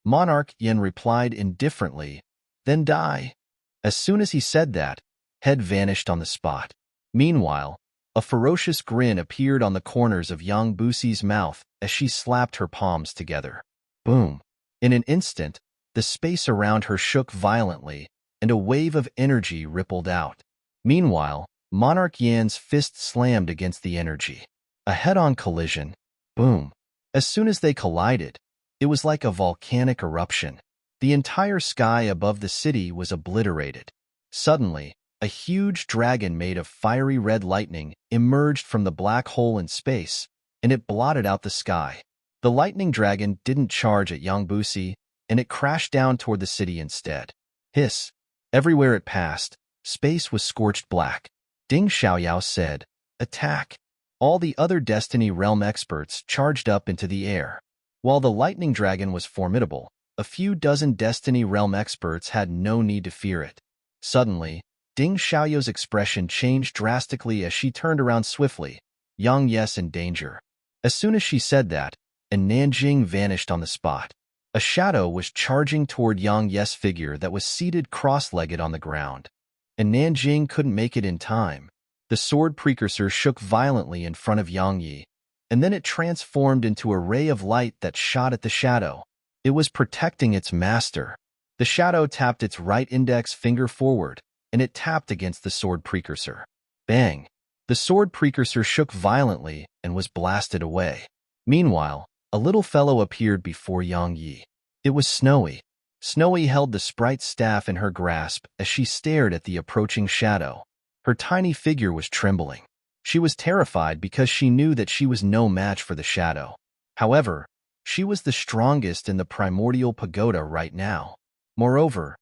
Monarch Yin replied indifferently, "Then die." As soon as he said that, head vanished on the spot. Meanwhile, a ferocious grin appeared on the corners of Yang Busi's mouth as she slapped her palms together. Boom. In an instant, the space around her shook violently, and a wave of energy rippled out. Meanwhile, Monarch Yan's fist slammed against the energy. A head-on collision. Boom. As soon as they collided, it was like a volcanic eruption. The entire sky above the city was obliterated. Suddenly, a huge dragon made of fiery red lightning emerged from the black hole in space, and it blotted out the sky. The lightning dragon didn't charge at Yang Busi, and it crashed down toward the city instead. Hiss! Everywhere it passed, space was scorched black. Ding Xiaoyao said, "Attack!" All the other Destiny Realm experts charged up into the air. While the lightning dragon was formidable, a few dozen Destiny Realm experts had no need to fear it. Suddenly, Ding Xiaoyao's expression changed drastically as she turned around swiftly. "Yang Yes in danger." As soon as she said that, and Nanjing vanished on the spot. A shadow was charging toward Yang Ye's figure that was seated cross-legged on the ground. And Nanjing couldn't make it in time. The sword precursor shook violently in front of Yang Yi, and then it transformed into a ray of light that shot at the shadow. It was protecting its master. The shadow tapped its right index finger forward, and it tapped against the sword precursor. Bang! The sword precursor shook violently and was blasted away. Meanwhile, a little fellow appeared before Yang Yi. It was Snowy. Snowy held the sprite staff in her grasp as she stared at the approaching shadow. Her tiny figure was trembling. She was terrified because she knew that she was no match for the shadow. However, she was the strongest in the primordial pagoda right now. Moreover,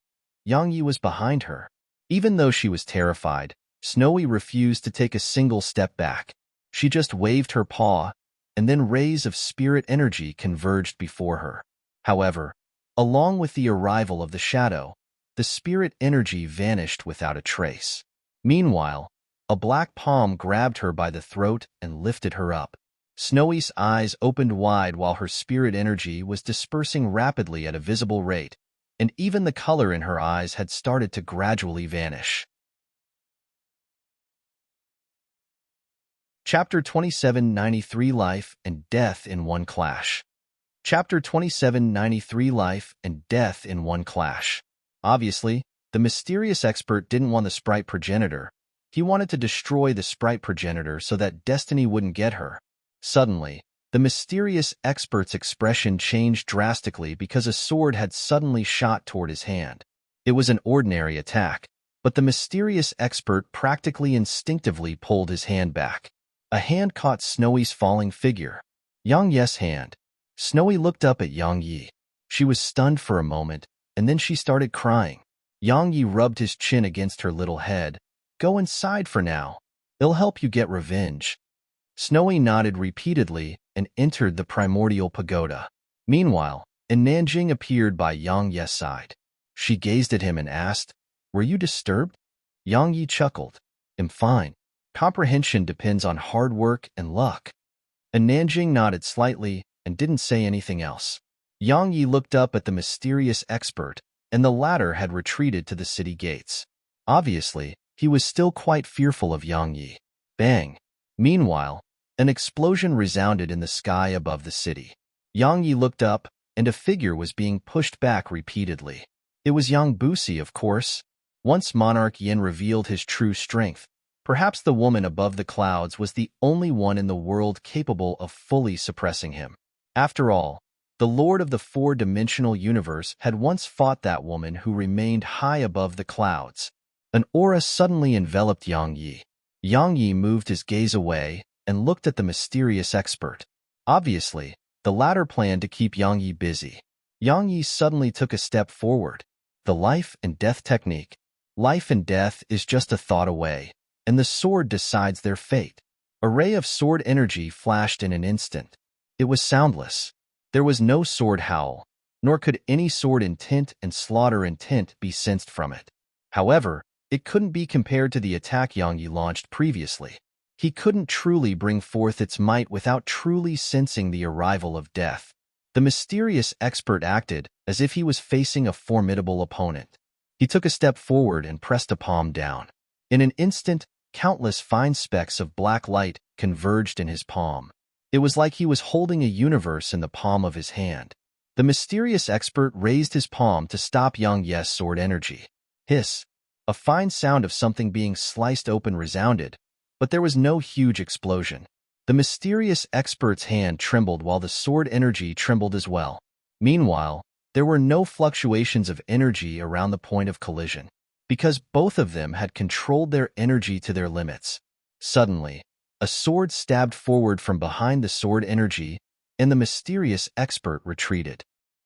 Yang Yi was behind her. Even though she was terrified, Snowy refused to take a single step back. She just waved her paw, and then rays of spirit energy converged before her. However, along with the arrival of the shadow, the spirit energy vanished without a trace. Meanwhile, a black palm grabbed her by the throat and lifted her up. Snowy's eyes opened wide while her spirit energy was dispersing rapidly at a visible rate, and even the color in her eyes had started to gradually vanish. Chapter 2793 Life and Death in One Clash. Chapter 2793 Life and Death in One Clash. Obviously, the mysterious expert didn't want the sprite progenitor. He wanted to destroy the sprite progenitor so that destiny wouldn't get her. Suddenly, the mysterious expert's expression changed drastically because a sword had suddenly shot toward his hand. It was an ordinary attack, but the mysterious expert practically instinctively pulled his hand back. A hand caught Snowy's falling figure. Yang Ye's hand. Snowy looked up at Yang Yi. She was stunned for a moment, and then she started crying. Yang Yi rubbed his chin against her little head. Go inside for now. It'll help you get revenge. Snowy nodded repeatedly and entered the primordial pagoda. Meanwhile, Nanjing appeared by Yang Ye's side. She gazed at him and asked, "Were you disturbed?" Yang Yi chuckled. "I'm fine. Comprehension depends on hard work and luck." Nanjing nodded slightly and didn't say anything else. Yang Yi looked up at the mysterious expert, and the latter had retreated to the city gates. Obviously, he was still quite fearful of Yang Yi. Bang! Meanwhile, an explosion resounded in the sky above the city. Yang Yi looked up, and a figure was being pushed back repeatedly. It was Yang Busi, of course. Once Monarch Yin revealed his true strength, perhaps the woman above the clouds was the only one in the world capable of fully suppressing him. After all, the Lord of the four-dimensional universe had once fought that woman who remained high above the clouds. An aura suddenly enveloped Yang Yi. Yang Yi moved his gaze away and looked at the mysterious expert. Obviously, the latter planned to keep Yang Yi busy. Yang Yi suddenly took a step forward. The life and death technique. Life and death is just a thought away, and the sword decides their fate. A ray of sword energy flashed in an instant. It was soundless. There was no sword howl, nor could any sword intent and slaughter intent be sensed from it. However, it couldn't be compared to the attack Yang Yi launched previously. He couldn't truly bring forth its might without truly sensing the arrival of death. The mysterious expert acted as if he was facing a formidable opponent. He took a step forward and pressed a palm down. In an instant, countless fine specks of black light converged in his palm. It was like he was holding a universe in the palm of his hand. The mysterious expert raised his palm to stop Yang Ye's sword energy. Hiss! A fine sound of something being sliced open resounded, but there was no huge explosion. The mysterious expert's hand trembled while the sword energy trembled as well. Meanwhile, there were no fluctuations of energy around the point of collision, because both of them had controlled their energy to their limits. Suddenly, a sword stabbed forward from behind the sword energy, and the mysterious expert retreated.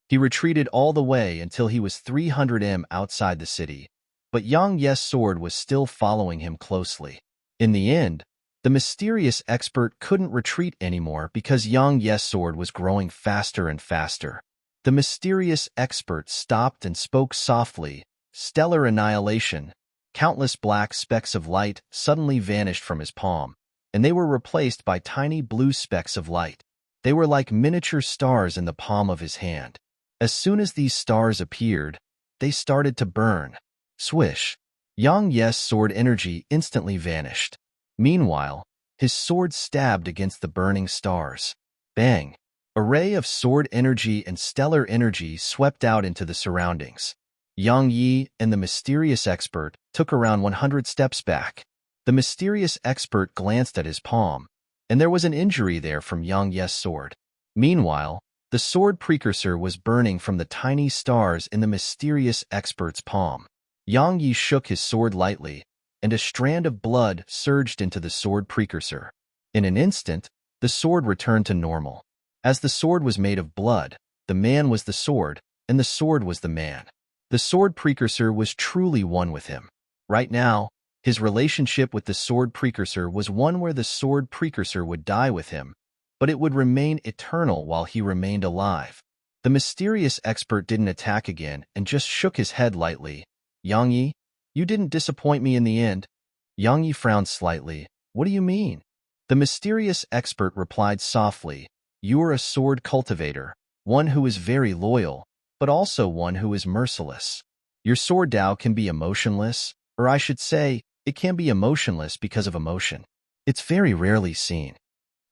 He retreated all the way until he was 300 m outside the city, but Yang Ye's sword was still following him closely. In the end, the mysterious expert couldn't retreat anymore because Yang Ye's sword was growing faster and faster. The mysterious expert stopped and spoke softly. Stellar annihilation. Countless black specks of light suddenly vanished from his palm, and they were replaced by tiny blue specks of light. They were like miniature stars in the palm of his hand. As soon as these stars appeared, they started to burn. Swish! Yang Ye's sword energy instantly vanished. Meanwhile, his sword stabbed against the burning stars. Bang! A ray of sword energy and stellar energy swept out into the surroundings. Yang Yi and the mysterious expert took around 100 steps back. The mysterious expert glanced at his palm, and there was an injury there from Yang Ye's sword. Meanwhile, the sword precursor was burning from the tiny stars in the mysterious expert's palm. Yang Yi shook his sword lightly, and a strand of blood surged into the sword precursor. In an instant, the sword returned to normal. As the sword was made of blood, the man was the sword, and the sword was the man. The sword precursor was truly one with him. Right now, his relationship with the sword precursor was one where the sword precursor would die with him, but it would remain eternal while he remained alive. The mysterious expert didn't attack again and just shook his head lightly. Yang Yi, you didn't disappoint me in the end. Yang Yi frowned slightly. What do you mean? The mysterious expert replied softly. You are a sword cultivator, one who is very loyal, but also one who is merciless. Your sword Tao can be emotionless, or I should say, it can be emotionless because of emotion. It's very rarely seen.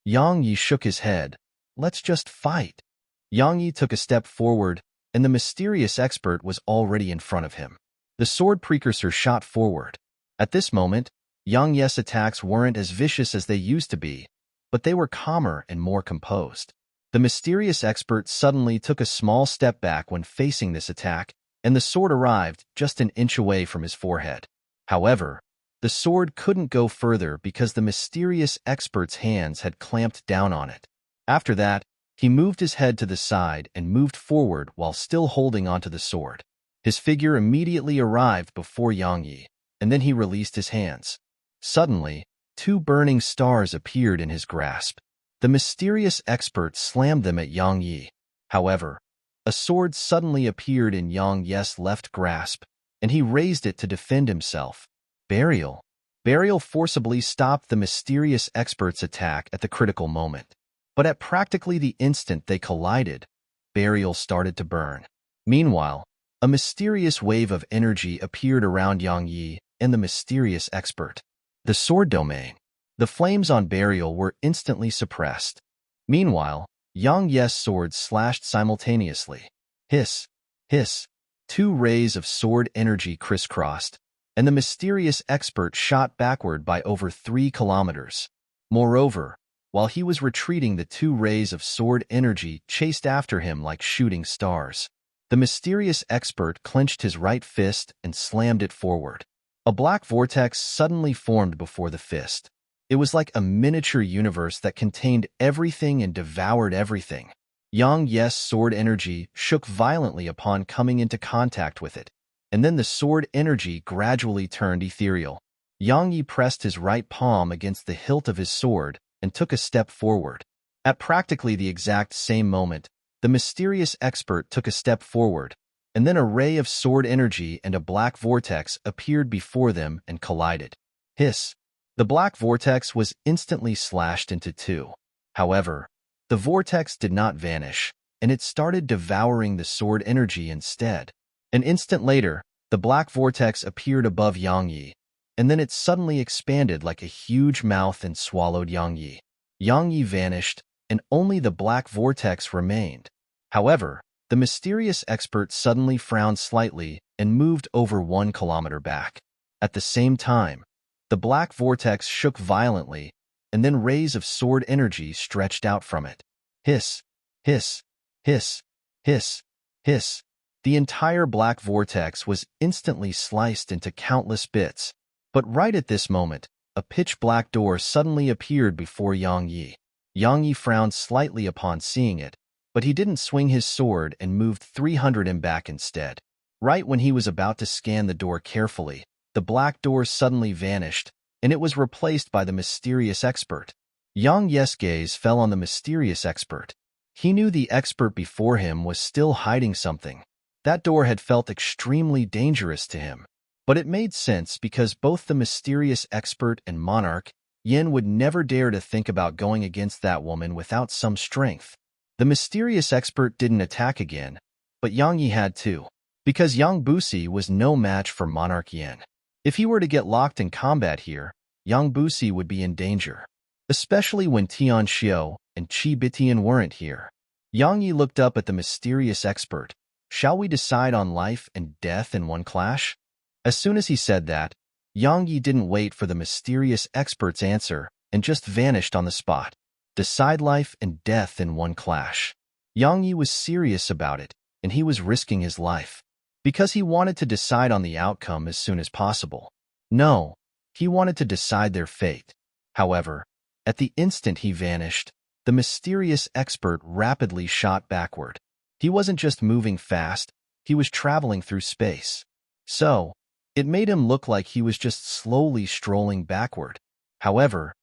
Yang Yi shook his head. Let's just fight. Yang Yi took a step forward, and the mysterious expert was already in front of him. The sword precursor shot forward. At this moment, Yang Ye's attacks weren't as vicious as they used to be, but they were calmer and more composed. The mysterious expert suddenly took a small step back when facing this attack, and the sword arrived just an inch away from his forehead. However, the sword couldn't go further because the mysterious expert's hands had clamped down on it. After that, he moved his head to the side and moved forward while still holding onto the sword. His figure immediately arrived before Yang Yi, and then he released his hands. Suddenly, 2 burning stars appeared in his grasp. The mysterious expert slammed them at Yang Yi. However, a sword suddenly appeared in Yang Ye's left grasp, and he raised it to defend himself. Burial. Burial forcibly stopped the mysterious expert's attack at the critical moment. But at practically the instant they collided, Burial started to burn. Meanwhile, a mysterious wave of energy appeared around Yang Yi and the mysterious expert. The sword domain. The flames on Burial were instantly suppressed. Meanwhile, Yang Ye's swords slashed simultaneously. Hiss, hiss. 2 rays of sword energy crisscrossed, and the mysterious expert shot backward by over 3 kilometers. Moreover, while he was retreating, the 2 rays of sword energy chased after him like shooting stars. The mysterious expert clenched his right fist and slammed it forward. A black vortex suddenly formed before the fist. It was like a miniature universe that contained everything and devoured everything. Yang Ye's sword energy shook violently upon coming into contact with it, and then the sword energy gradually turned ethereal. Yang Yi pressed his right palm against the hilt of his sword and took a step forward. At practically the exact same moment, the mysterious expert took a step forward, and then a ray of sword energy and a black vortex appeared before them and collided. Hiss! The black vortex was instantly slashed into 2. However, the vortex did not vanish, and it started devouring the sword energy instead. An instant later, the black vortex appeared above Yang Yi, and then it suddenly expanded like a huge mouth and swallowed Yang Yi. Yang Yi vanished, and only the black vortex remained. However, the mysterious expert suddenly frowned slightly and moved over 1 kilometer back. At the same time, the black vortex shook violently, and then rays of sword energy stretched out from it. Hiss, hiss, hiss, hiss, hiss. The entire black vortex was instantly sliced into countless bits. But right at this moment, a pitch-black door suddenly appeared before Yang Yi. Yang Yi frowned slightly upon seeing it, but he didn't swing his sword and moved 300 him back instead. Right when he was about to scan the door carefully, the black door suddenly vanished, and it was replaced by the mysterious expert. Yang Ye's gaze fell on the mysterious expert. He knew the expert before him was still hiding something. That door had felt extremely dangerous to him. But it made sense because both the mysterious expert and monarch, Yin, would never dare to think about going against that woman without some strength. The mysterious expert didn't attack again, but Yang Yi had too. Because Yang Busi was no match for Monarch Yin. If he were to get locked in combat here, Yang Busi would be in danger. Especially when Tian Xiao and Qi Bitian weren't here. Yang Yi looked up at the mysterious expert. Shall we decide on life and death in one clash? As soon as he said that, Yang Yi didn't wait for the mysterious expert's answer and just vanished on the spot. Decide life and death in one clash. Yang Yi was serious about it, and he was risking his life. Because he wanted to decide on the outcome as soon as possible. No, he wanted to decide their fate. However, at the instant he vanished, the mysterious expert rapidly shot backward. He wasn't just moving fast, he was traveling through space. So, it made him look like he was just slowly strolling backward. However,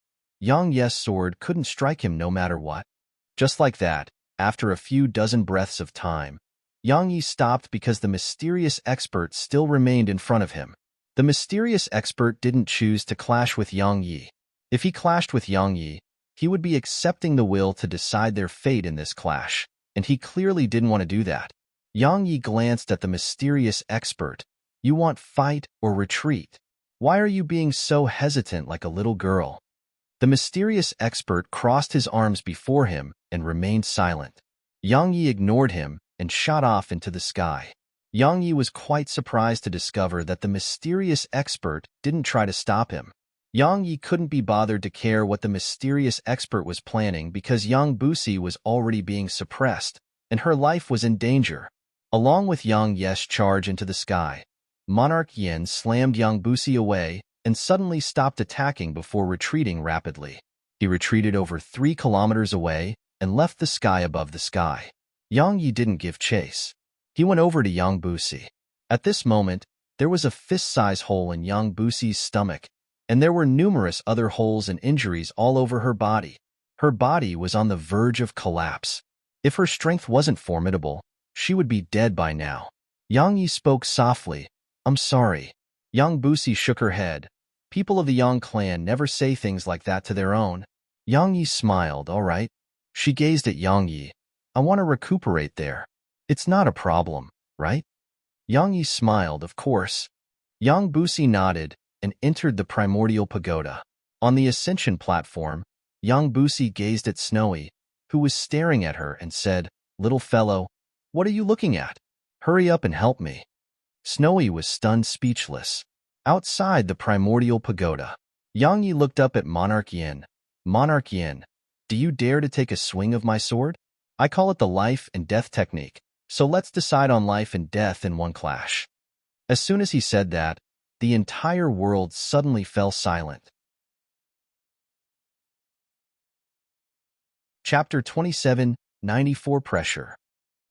Yang Yi's sword couldn't strike him no matter what. Just like that, after a few dozen breaths of time, Yang Yi stopped because the mysterious expert still remained in front of him. The mysterious expert didn't choose to clash with Yang Yi. If he clashed with Yang Yi, he would be accepting the will to decide their fate in this clash, and he clearly didn't want to do that. Yang Yi glanced at the mysterious expert. You want fight or retreat? Why are you being so hesitant like a little girl? The mysterious expert crossed his arms before him and remained silent. Yang Yi ignored him and shot off into the sky. Yang Yi was quite surprised to discover that the mysterious expert didn't try to stop him. Yang Yi couldn't be bothered to care what the mysterious expert was planning because Yang Busi was already being suppressed, and her life was in danger. Along with Yang Yi's charge into the sky, Monarch Yin slammed Yang Busi away and suddenly stopped attacking before retreating rapidly. He retreated over 3 kilometers away and left the sky above the sky. Yang Yi didn't give chase. He went over to Yang Busi. At this moment, there was a fist-size hole in Yang Busi's stomach, and there were numerous other holes and injuries all over her body. Her body was on the verge of collapse. If her strength wasn't formidable, she would be dead by now. Yang Yi spoke softly. I'm sorry. Yang Busi shook her head. People of the Yang clan never say things like that to their own. Yang Yi smiled. All right. She gazed at Yang Yi. I want to recuperate there. It's not a problem, right? Yang Yi smiled, of course. Yang Busi nodded and entered the primordial pagoda. On the ascension platform, Yang Busi gazed at Snowy, who was staring at her, and said, Little fellow, what are you looking at? Hurry up and help me. Snowy was stunned speechless. Outside the primordial pagoda, Yang Yi looked up at Monarch Yin. Monarch Yin, do you dare to take a swing of my sword? I call it the life and death technique, so let's decide on life and death in one clash. As soon as he said that, the entire world suddenly fell silent. Chapter 27, 94 Pressure.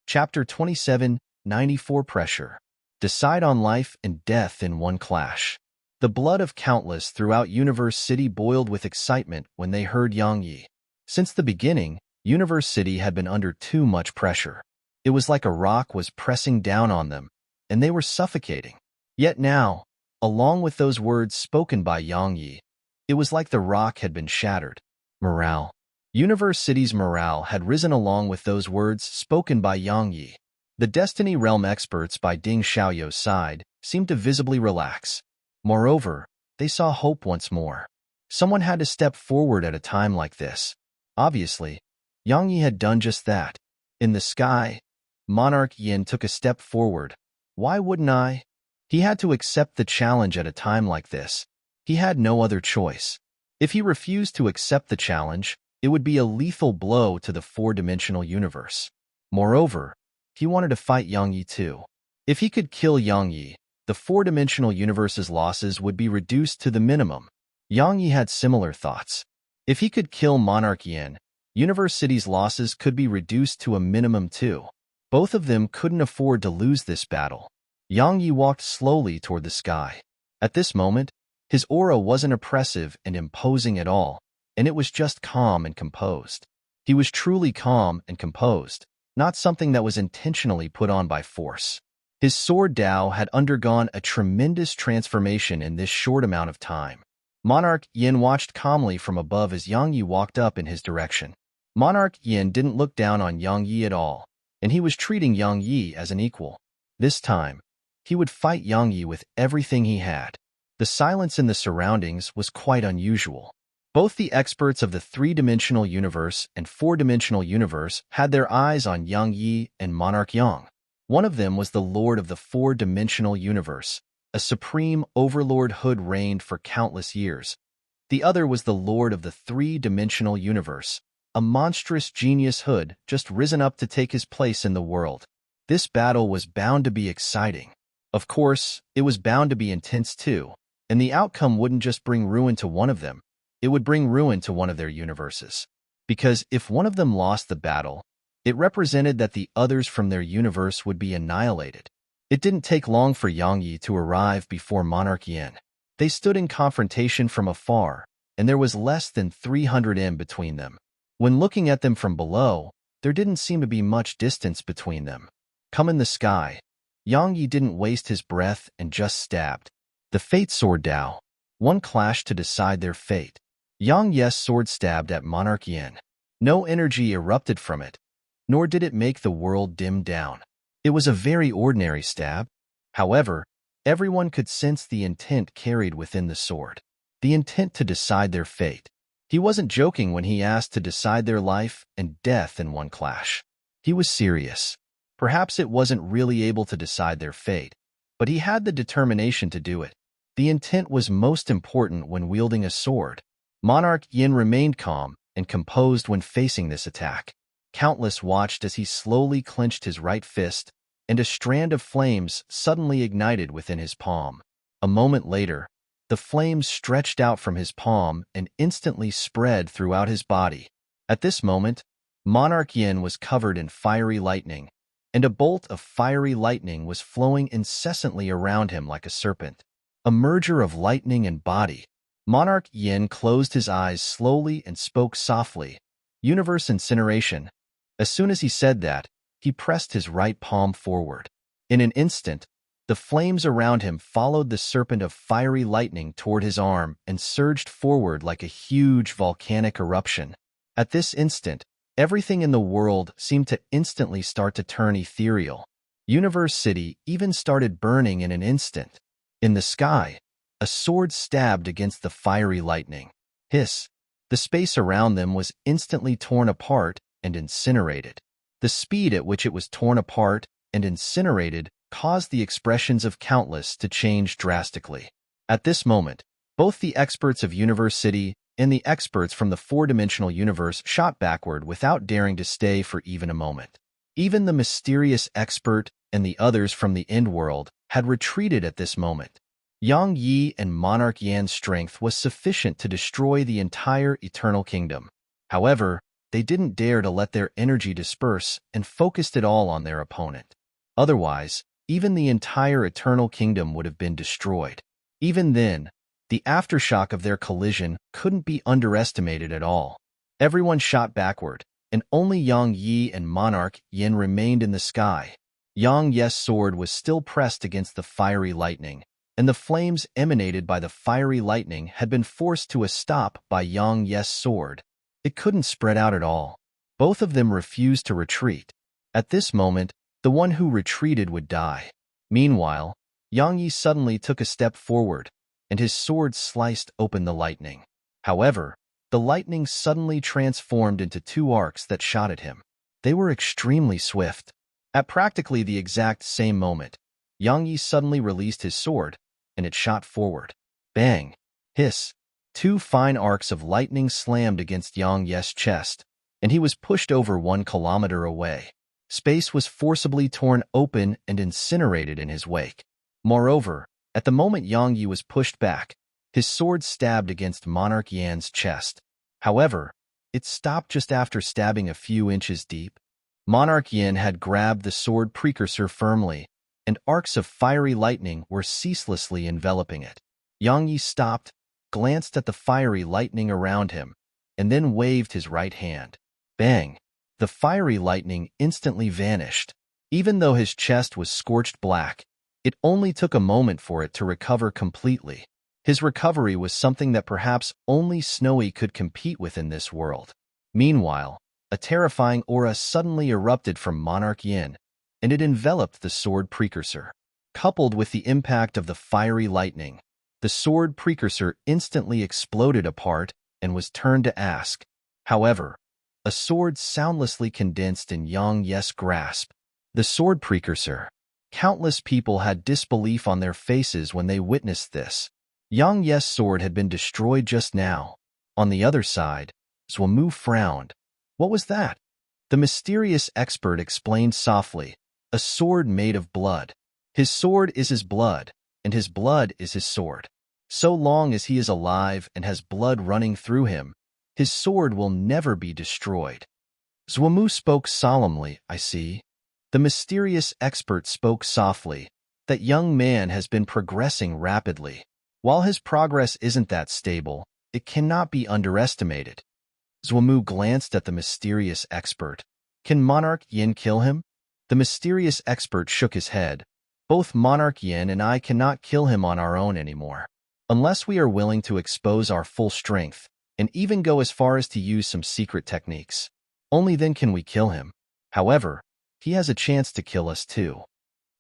Chapter 27, 94 Pressure. Decide on life and death in one clash. The blood of countless throughout Universe City boiled with excitement when they heard Yang Yi. Since the beginning, Universe City had been under too much pressure. It was like a rock was pressing down on them, and they were suffocating. Yet now, along with those words spoken by Yang Yi, it was like the rock had been shattered. Morale. Universe City's morale had risen along with those words spoken by Yang Yi. The Destiny Realm experts by Ding Xiaoyou's side seemed to visibly relax. Moreover, they saw hope once more. Someone had to step forward at a time like this. Obviously, Yang Yi had done just that. In the sky, Monarch Yin took a step forward. Why wouldn't I? He had to accept the challenge at a time like this. He had no other choice. If he refused to accept the challenge, it would be a lethal blow to the four-dimensional universe. Moreover, he wanted to fight Yang Yi too. If he could kill Yang Yi, the four-dimensional universe's losses would be reduced to the minimum. Yang Yi had similar thoughts. If he could kill Monarch Yin, Universe City's losses could be reduced to a minimum too. Both of them couldn't afford to lose this battle. Yang Yi walked slowly toward the sky. At this moment, his aura wasn't oppressive and imposing at all, and it was just calm and composed. He was truly calm and composed, not something that was intentionally put on by force. His sword Dao had undergone a tremendous transformation in this short amount of time. Monarch Yin watched calmly from above as Yang Yi walked up in his direction. Monarch Yin didn't look down on Yang Yi at all. and he was treating Yang Yi as an equal. This time, he would fight Yang Yi with everything he had. The silence in the surroundings was quite unusual. Both the experts of the three-dimensional universe and four-dimensional universe had their eyes on Yang Yi and Monarch Yang. One of them was the Lord of the four-dimensional universe, a supreme overlord who had reigned for countless years. The other was the Lord of the three-dimensional universe, a monstrous genius who had just risen up to take his place in the world. This battle was bound to be exciting. Of course, it was bound to be intense too, and the outcome wouldn't just bring ruin to one of them, it would bring ruin to one of their universes. Because if one of them lost the battle, it represented that the others from their universe would be annihilated. It didn't take long for Yang Yi to arrive before Monarch Yin. They stood in confrontation from afar, and there was less than 300 m between them. When looking at them from below, there didn't seem to be much distance between them. Come in the sky, Yang Yi didn't waste his breath and just stabbed. The fate sword Dao. One clashed to decide their fate. Yang Yi's sword stabbed at Monarch Yin. No energy erupted from it, nor did it make the world dim down. It was a very ordinary stab. However, everyone could sense the intent carried within the sword. The intent to decide their fate. He wasn't joking when he asked to decide their life and death in one clash. He was serious. Perhaps it wasn't really able to decide their fate, but he had the determination to do it. The intent was most important when wielding a sword. Monarch Yin remained calm and composed when facing this attack. Countless watched as he slowly clenched his right fist, and a strand of flames suddenly ignited within his palm. A moment later, the flames stretched out from his palm and instantly spread throughout his body. At this moment, Monarch Yin was covered in fiery lightning, and a bolt of fiery lightning was flowing incessantly around him like a serpent. A merger of lightning and body. Monarch Yin closed his eyes slowly and spoke softly. Universe incineration. As soon as he said that, he pressed his right palm forward. In an instant, the flames around him followed the serpent of fiery lightning toward his arm and surged forward like a huge volcanic eruption. At this instant, everything in the world seemed to instantly start to turn ethereal. Universe City even started burning in an instant. In the sky, a sword stabbed against the fiery lightning. Hiss! The space around them was instantly torn apart and incinerated. The speed at which it was torn apart and incinerated caused the expressions of countless to change drastically. At this moment, both the experts of Universe City and the experts from the four-dimensional universe shot backward without daring to stay for even a moment. Even the mysterious expert and the others from the end world had retreated at this moment. Yang Yi and Monarch Yan's strength was sufficient to destroy the entire Eternal Kingdom. However, they didn't dare to let their energy disperse and focused it all on their opponent. Otherwise, even the entire Eternal Kingdom would have been destroyed. Even then, the aftershock of their collision couldn't be underestimated at all. Everyone shot backward, and only Yang Yi and Monarch Yin remained in the sky. Yang Yi's sword was still pressed against the fiery lightning, and the flames emanated by the fiery lightning had been forced to a stop by Yang Yi's sword. It couldn't spread out at all. Both of them refused to retreat. At this moment, the one who retreated would die. Meanwhile, Yang Yi suddenly took a step forward, and his sword sliced open the lightning. However, the lightning suddenly transformed into two arcs that shot at him. They were extremely swift. At practically the exact same moment, Yang Yi suddenly released his sword, and it shot forward. Bang! Hiss! Two fine arcs of lightning slammed against Yang Yi's chest, and he was pushed over 1 kilometer away. Space was forcibly torn open and incinerated in his wake. Moreover, at the moment Yang Yi was pushed back, his sword stabbed against Monarch Yan's chest. However, it stopped just after stabbing a few inches deep. Monarch Yin had grabbed the sword precursor firmly, and arcs of fiery lightning were ceaselessly enveloping it. Yang Yi stopped, glanced at the fiery lightning around him, and then waved his right hand. Bang! The fiery lightning instantly vanished. Even though his chest was scorched black, it only took a moment for it to recover completely. His recovery was something that perhaps only Snowy could compete with in this world. Meanwhile, A terrifying aura suddenly erupted from Monarch Yin, and it enveloped the sword precursor. Coupled with the impact of the fiery lightning, the sword precursor instantly exploded apart and was turned to ash. However, a sword soundlessly condensed in Yang Ye's grasp. The sword precursor. Countless people had disbelief on their faces when they witnessed this. Yang Ye's sword had been destroyed just now. On the other side, Zhuomu frowned. What was that? The mysterious expert explained softly. A sword made of blood. His sword is his blood, and his blood is his sword. So long as he is alive and has blood running through him, his sword will never be destroyed. Zhuomu spoke solemnly. I see. The mysterious expert spoke softly. That young man has been progressing rapidly. While his progress isn't that stable, it cannot be underestimated. Zhuomu glanced at the mysterious expert. Can Monarch Yin kill him? The mysterious expert shook his head. Both Monarch Yin and I cannot kill him on our own anymore. Unless we are willing to expose our full strength, and even go as far as to use some secret techniques. Only then can we kill him. However, he has a chance to kill us too.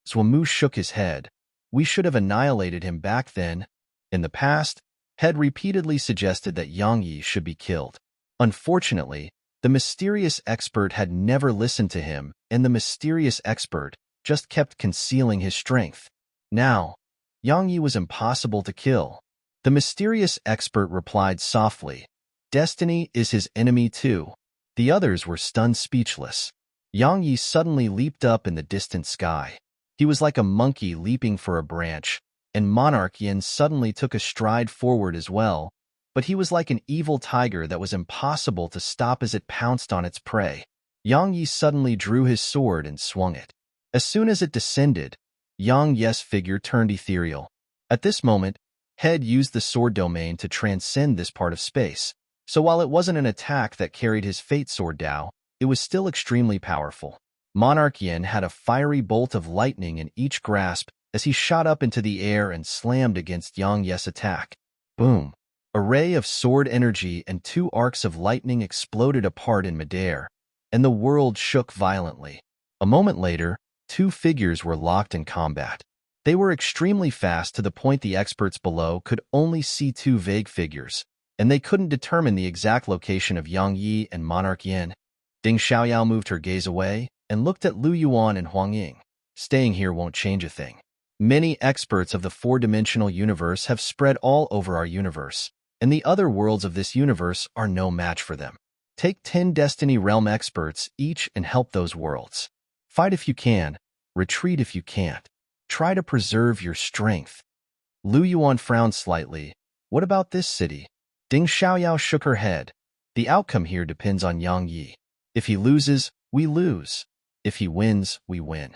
Zhuomu shook his head. We should have annihilated him back then. In the past, Head repeatedly suggested that Yang Yi should be killed. Unfortunately, the mysterious expert had never listened to him, and the mysterious expert just kept concealing his strength. Now, Yang Yi was impossible to kill. The mysterious expert replied softly. Destiny is his enemy too. The others were stunned speechless. Yang Yi suddenly leaped up in the distant sky. He was like a monkey leaping for a branch, and Monarch Yin suddenly took a stride forward as well, but he was like an evil tiger that was impossible to stop as it pounced on its prey. Yang Yi suddenly drew his sword and swung it. As soon as it descended, Yang Ye's figure turned ethereal. At this moment, Head used the sword domain to transcend this part of space, so while it wasn't an attack that carried his fate sword Dao, it was still extremely powerful. Monarch Yin had a fiery bolt of lightning in each grasp as he shot up into the air and slammed against Yang Ye's attack. Boom! A ray of sword energy and two arcs of lightning exploded apart in midair, and the world shook violently. A moment later, two figures were locked in combat. They were extremely fast to the point the experts below could only see two vague figures, and they couldn't determine the exact location of Yang Yi and Monarch Yin. Ding Xiaoyao moved her gaze away and looked at Lu Yuan and Huang Ying. Staying here won't change a thing. Many experts of the four-dimensional universe have spread all over our universe, and the other worlds of this universe are no match for them. Take 10 Destiny Realm experts each and help those worlds. Fight if you can, retreat if you can't. Try to preserve your strength. Lu Yuan frowned slightly. What about this city? Ding Xiaoyao shook her head. The outcome here depends on Yang Yi. If he loses, we lose. If he wins, we win.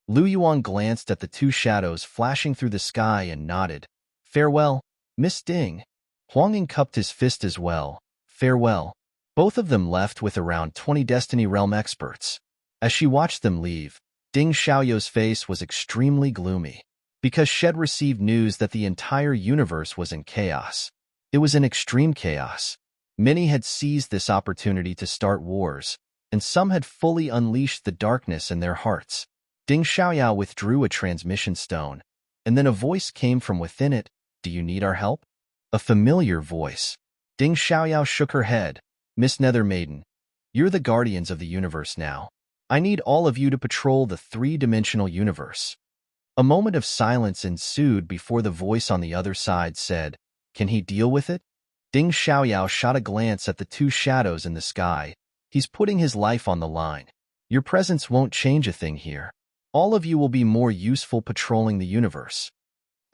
Lu Yuan glanced at the two shadows flashing through the sky and nodded. Farewell, Miss Ding. Huang Ying cupped his fist as well. Farewell. Both of them left with around 20 Destiny Realm experts. As she watched them leave, Ding Xiaoyao's face was extremely gloomy, because she had received news that the entire universe was in chaos. It was in extreme chaos. Many had seized this opportunity to start wars, and some had fully unleashed the darkness in their hearts. Ding Xiaoyao withdrew a transmission stone, and then a voice came from within it. Do you need our help? A familiar voice. Ding Xiaoyao shook her head. Miss Nether Maiden, you're the guardians of the universe now. I need all of you to patrol the three-dimensional universe. A moment of silence ensued before the voice on the other side said, Can he deal with it? Ding Xiaoyao shot a glance at the two shadows in the sky. He's putting his life on the line. Your presence won't change a thing here. All of you will be more useful patrolling the universe.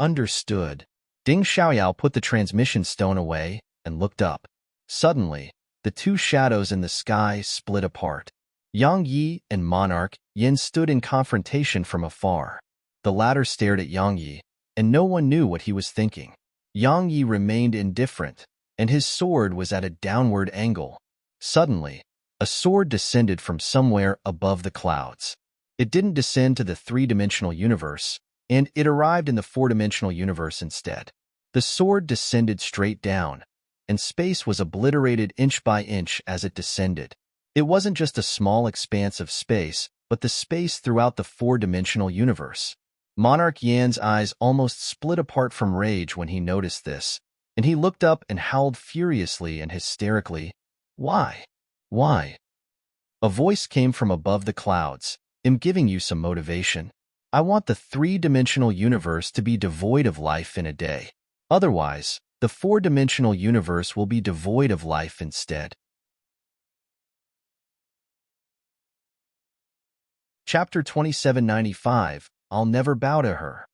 Understood. Ding Xiaoyao put the transmission stone away and looked up. Suddenly, the two shadows in the sky split apart. Yang Yi and Monarch Yin stood in confrontation from afar. The latter stared at Yang Yi, and no one knew what he was thinking. Yang Yi remained indifferent, and his sword was at a downward angle. Suddenly, a sword descended from somewhere above the clouds. It didn't descend to the three-dimensional universe, and it arrived in the four-dimensional universe instead. The sword descended straight down, and space was obliterated inch by inch as it descended. It wasn't just a small expanse of space, but the space throughout the four-dimensional universe. Monarch Yan's eyes almost split apart from rage when he noticed this, and he looked up and howled furiously and hysterically. Why? Why? A voice came from above the clouds. I'm giving you some motivation. I want the three-dimensional universe to be devoid of life in a day. Otherwise, the four-dimensional universe will be devoid of life instead. Chapter 2795, I'll Never Bow to Her.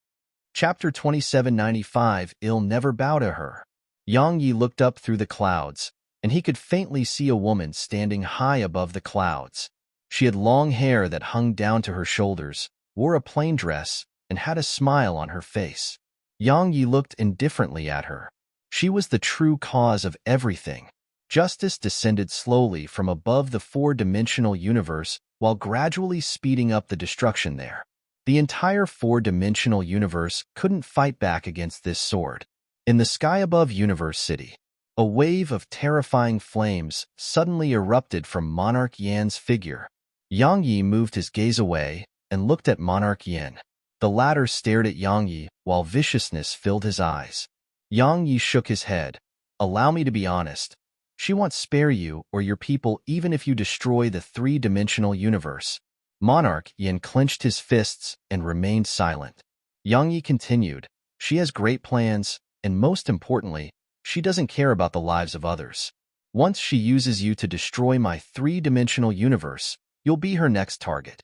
Chapter 2795, I'll Never Bow to Her. Yang Yi looked up through the clouds, and he could faintly see a woman standing high above the clouds. She had long hair that hung down to her shoulders, wore a plain dress, and had a smile on her face. Yang Yi looked indifferently at her. She was the true cause of everything. Justice descended slowly from above the four-dimensional universe while gradually speeding up the destruction there. The entire four-dimensional universe couldn't fight back against this sword. In the sky above Universe City, a wave of terrifying flames suddenly erupted from Monarch Yan's figure. Yang Yi moved his gaze away and looked at Monarch Yan. The latter stared at Yang Yi while viciousness filled his eyes. Yang Yi shook his head. Allow me to be honest. She won't spare you or your people even if you destroy the three-dimensional universe. Monarch Yan clenched his fists and remained silent. Yang Yi continued. She has great plans, and most importantly, she doesn't care about the lives of others. Once she uses you to destroy my three-dimensional universe, you'll be her next target.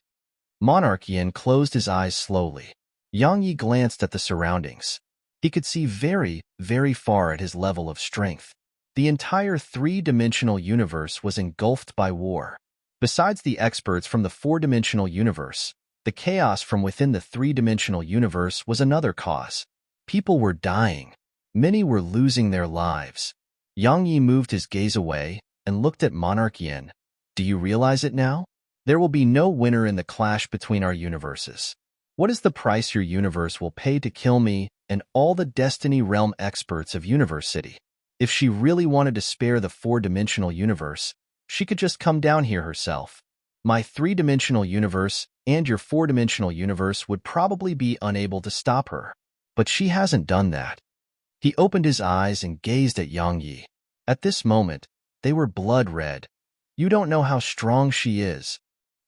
Monarch Yan closed his eyes slowly. Yang Yi glanced at the surroundings. He could see very, very far at his level of strength. The entire three-dimensional universe was engulfed by war. Besides the experts from the four-dimensional universe, the chaos from within the three-dimensional universe was another cause. People were dying. Many were losing their lives. Yang Yi moved his gaze away and looked at Monarch Yan. Do you realize it now? There will be no winner in the clash between our universes. What is the price your universe will pay to kill me and all the Destiny Realm experts of Universe City? If she really wanted to spare the four-dimensional universe, she could just come down here herself. My three-dimensional universe and your four-dimensional universe would probably be unable to stop her. But she hasn't done that. He opened his eyes and gazed at Yang Yi. At this moment, they were blood red. You don't know how strong she is.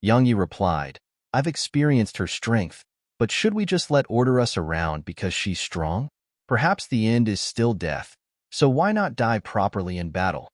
Yang Yi replied, I've experienced her strength, but should we just let order us around because she's strong? Perhaps the end is still death, so why not die properly in battle?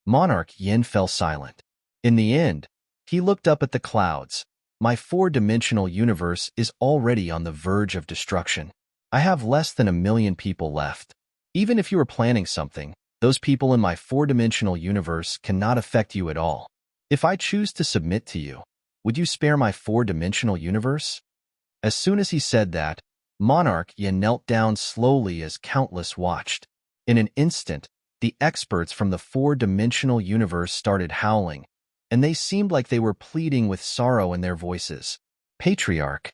Monarch Yan fell silent. In the end, he looked up at the clouds. My four-dimensional universe is already on the verge of destruction. I have less than 1 million people left. Even if you are planning something, those people in my four-dimensional universe cannot affect you at all. If I choose to submit to you, would you spare my four-dimensional universe? As soon as he said that, Monarch Yan knelt down slowly as countless watched. In an instant, the experts from the four-dimensional universe started howling, and they seemed like they were pleading with sorrow in their voices. Patriarch.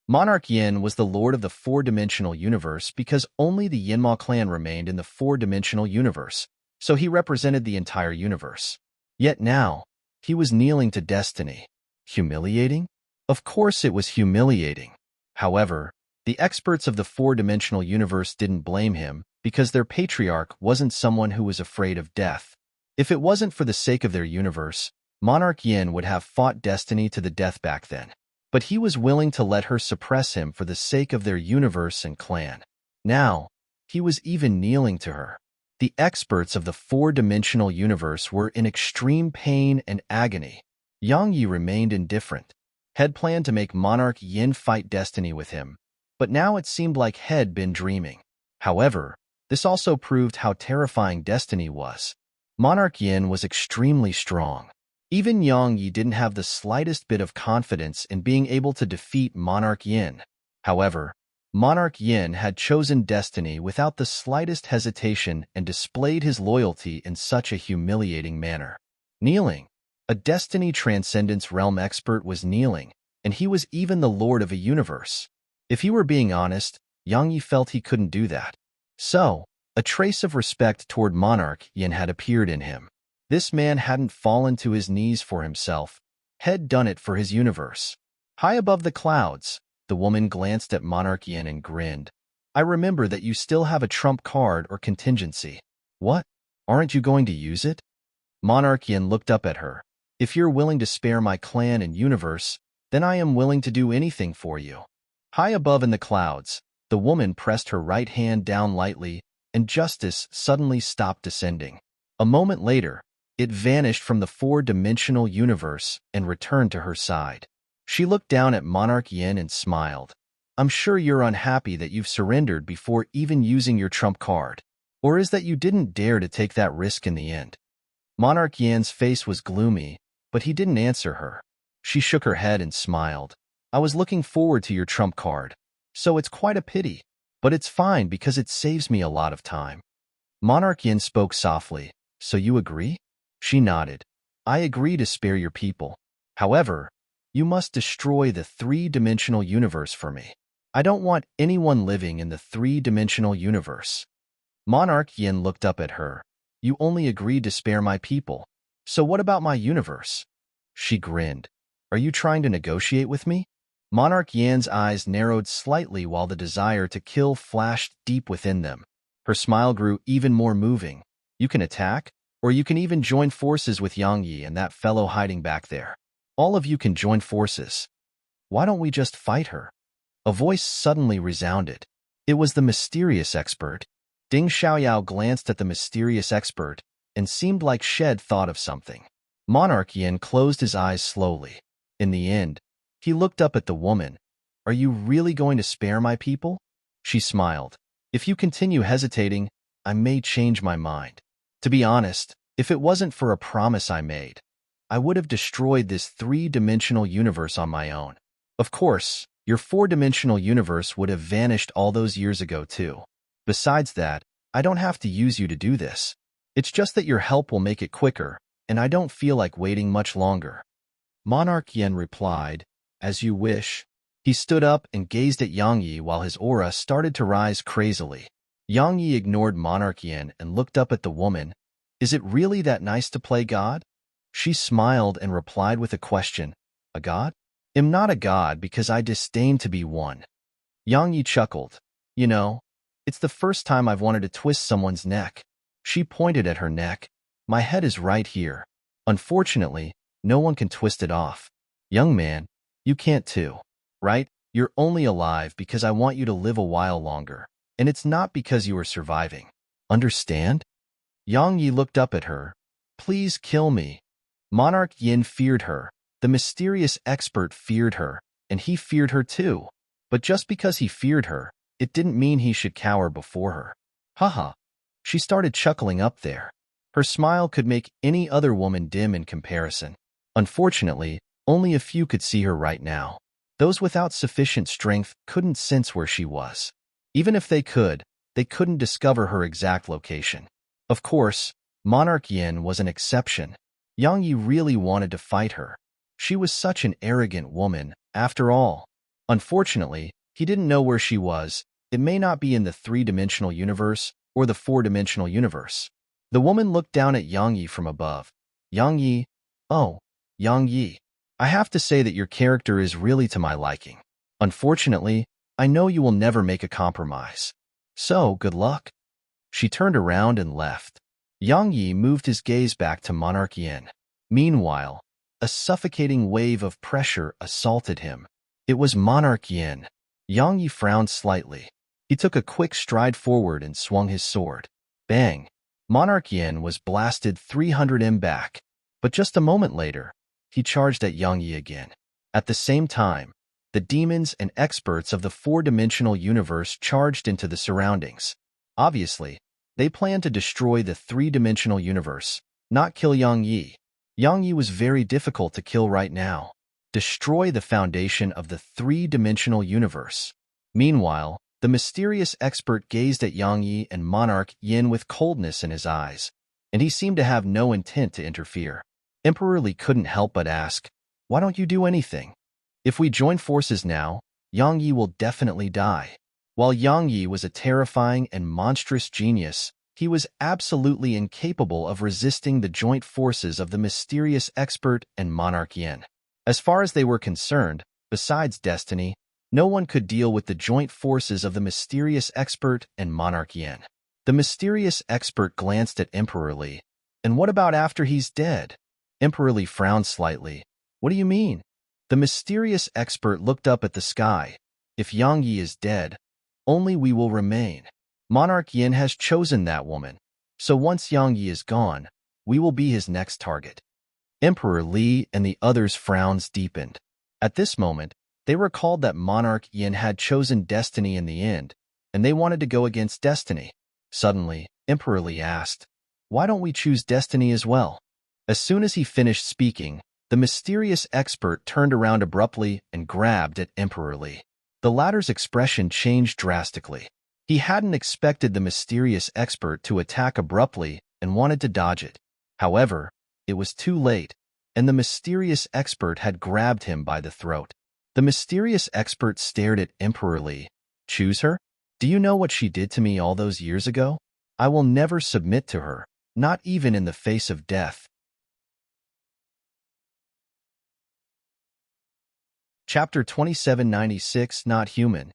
Monarch Yan was the lord of the four-dimensional universe because only the Yinma clan remained in the four-dimensional universe, so he represented the entire universe. Yet now, he was kneeling to Destiny. Humiliating? Of course it was humiliating. However, the experts of the four-dimensional universe didn't blame him because their patriarch wasn't someone who was afraid of death. If it wasn't for the sake of their universe, Monarch Yan would have fought Destiny to the death back then. But he was willing to let her suppress him for the sake of their universe and clan. Now, he was even kneeling to her. The experts of the four-dimensional universe were in extreme pain and agony. Yang Yi remained indifferent. Head planned to make Monarch Yan fight Destiny with him, but now it seemed like Head been dreaming. However, this also proved how terrifying Destiny was. Monarch Yan was extremely strong. Even Yang Yi didn't have the slightest bit of confidence in being able to defeat Monarch Yan. However, Monarch Yan had chosen Destiny without the slightest hesitation and displayed his loyalty in such a humiliating manner. Kneeling. A Destiny Transcendence Realm expert was kneeling, and he was even the lord of a universe. If he were being honest, Yang Yi felt he couldn't do that. So, a trace of respect toward Monarch Yan had appeared in him. This man hadn't fallen to his knees for himself, had done it for his universe. High above the clouds, the woman glanced at Monarch Yin and grinned. I remember that you still have a trump card or contingency. What? Aren't you going to use it? Monarch Yin looked up at her. If you're willing to spare my clan and universe, then I am willing to do anything for you. High above in the clouds, the woman pressed her right hand down lightly, and justice suddenly stopped descending. A moment later, it vanished from the four-dimensional universe and returned to her side. She looked down at Monarch Yin and smiled. I'm sure you're unhappy that you've surrendered before even using your trump card. Or is that you didn't dare to take that risk in the end? Monarch Yin's face was gloomy, but he didn't answer her. She shook her head and smiled. I was looking forward to your trump card, so it's quite a pity. But it's fine because it saves me a lot of time. Monarch Yin spoke softly. So you agree? She nodded. I agree to spare your people. However, you must destroy the three-dimensional universe for me. I don't want anyone living in the three-dimensional universe. Monarch Yin looked up at her. You only agreed to spare my people. So what about my universe? She grinned. Are you trying to negotiate with me? Monarch Yan's eyes narrowed slightly while the desire to kill flashed deep within them. Her smile grew even more moving. You can attack, or you can even join forces with Yang Yi and that fellow hiding back there. All of you can join forces. Why don't we just fight her? A voice suddenly resounded. It was the mysterious expert. Ding Xiaoyao glanced at the mysterious expert and seemed like she'd thought of something. Monarch Yin closed his eyes slowly. In the end, he looked up at the woman. Are you really going to spare my people? She smiled. If you continue hesitating, I may change my mind. To be honest, if it wasn't for a promise I made, I would have destroyed this three-dimensional universe on my own. Of course, your four-dimensional universe would have vanished all those years ago too. Besides that, I don't have to use you to do this. It's just that your help will make it quicker, and I don't feel like waiting much longer. Monarch Yin replied, As you wish. He stood up and gazed at Yang Yi while his aura started to rise crazily. Yang Yi ignored Monarch Yin and looked up at the woman. Is it really that nice to play God? She smiled and replied with a question. A god? Am not a god because I disdain to be one. Yang Yi chuckled. You know, it's the first time I've wanted to twist someone's neck. She pointed at her neck. My head is right here. Unfortunately, no one can twist it off. Young man, you can't too. Right? You're only alive because I want you to live a while longer. And it's not because you are surviving. Understand? Yang Yi looked up at her. Please kill me. Monarch Yin feared her. The mysterious expert feared her, and he feared her too. But just because he feared her, it didn't mean he should cower before her. Haha. She started chuckling up there. Her smile could make any other woman dim in comparison. Unfortunately, only a few could see her right now. Those without sufficient strength couldn't sense where she was. Even if they couldn't discover her exact location. Of course, Monarch Yin was an exception. Yang Yi really wanted to fight her. She was such an arrogant woman, after all. Unfortunately, he didn't know where she was. It may not be in the three-dimensional universe or the four-dimensional universe. The woman looked down at Yang Yi from above. Yang Yi, oh, Yang Yi. I have to say that your character is really to my liking. Unfortunately, I know you will never make a compromise. So, good luck. She turned around and left. Yang Yi moved his gaze back to Monarch Yin. Meanwhile, a suffocating wave of pressure assaulted him. It was Monarch Yin. Yang Yi frowned slightly. He took a quick stride forward and swung his sword. Bang! Monarch Yin was blasted 300 m back. But just a moment later, he charged at Yang Yi again. At the same time, the demons and experts of the four-dimensional universe charged into the surroundings. Obviously, they planned to destroy the three-dimensional universe, not kill Yang Yi. Yang Yi was very difficult to kill right now. Destroy the foundation of the three-dimensional universe. Meanwhile, the mysterious expert gazed at Yang Yi and Monarch Yin with coldness in his eyes, and he seemed to have no intent to interfere. Emperor Li couldn't help but ask, why don't you do anything? If we join forces now, Yang Yi will definitely die. While Yang Yi was a terrifying and monstrous genius, He was absolutely incapable of resisting the joint forces of the mysterious expert and Monarch Yin. As far as they were concerned, besides destiny, no one could deal with the joint forces of the mysterious expert and Monarch Yin. The mysterious expert glanced at Emperor Li. And what about after he's dead? Emperor Li frowned slightly. What do you mean? The mysterious expert looked up at the sky. If Yang Yi is dead, only we will remain. Monarch Yin has chosen that woman. So once Yang Yi is gone, we will be his next target. Emperor Li and the others' frowns deepened. At this moment, they recalled that Monarch Yin had chosen destiny in the end, and they wanted to go against destiny. Suddenly, Emperor Li asked, "Why don't we choose destiny as well?" As soon as he finished speaking, the mysterious expert turned around abruptly and grabbed at Emperor Li. The latter's expression changed drastically. He hadn't expected the mysterious expert to attack abruptly and wanted to dodge it. However, it was too late, and the mysterious expert had grabbed him by the throat. The mysterious expert stared at Emperor Li. "Choose her? Do you know what she did to me all those years ago? I will never submit to her, not even in the face of death." Chapter 2796 Not Human.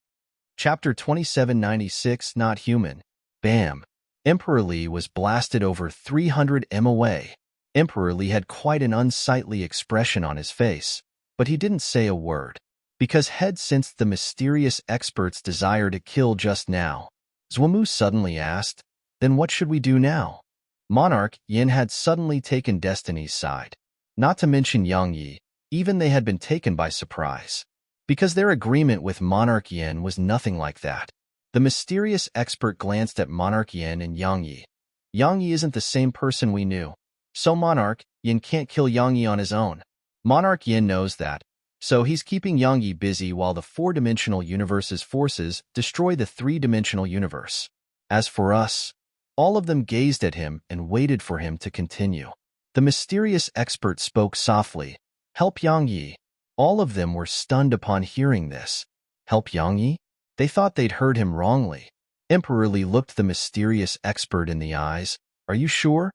Chapter 2796 Not Human. Bam! Emperor Li was blasted over 300 m away. Emperor Li had quite an unsightly expression on his face, but he didn't say a word. Because Head sensed the mysterious expert's desire to kill just now. Zhuomu suddenly asked, "Then what should we do now?" Monarch Yin had suddenly taken Destiny's side. Not to mention Yang Yi, even they had been taken by surprise. Because their agreement with Monarch Yin was nothing like that. The mysterious expert glanced at Monarch Yin and Yang Yi. Yang Yi isn't the same person we knew. So Monarch Yin can't kill Yang Yi on his own. Monarch Yin knows that. So he's keeping Yang Yi busy while the four-dimensional universe's forces destroy the three-dimensional universe. As for us, all of them gazed at him and waited for him to continue. The mysterious expert spoke softly, "Help Yang Yi." All of them were stunned upon hearing this. Help Yang Yi? They thought they'd heard him wrongly. Emperor Li looked the mysterious expert in the eyes. "Are you sure?"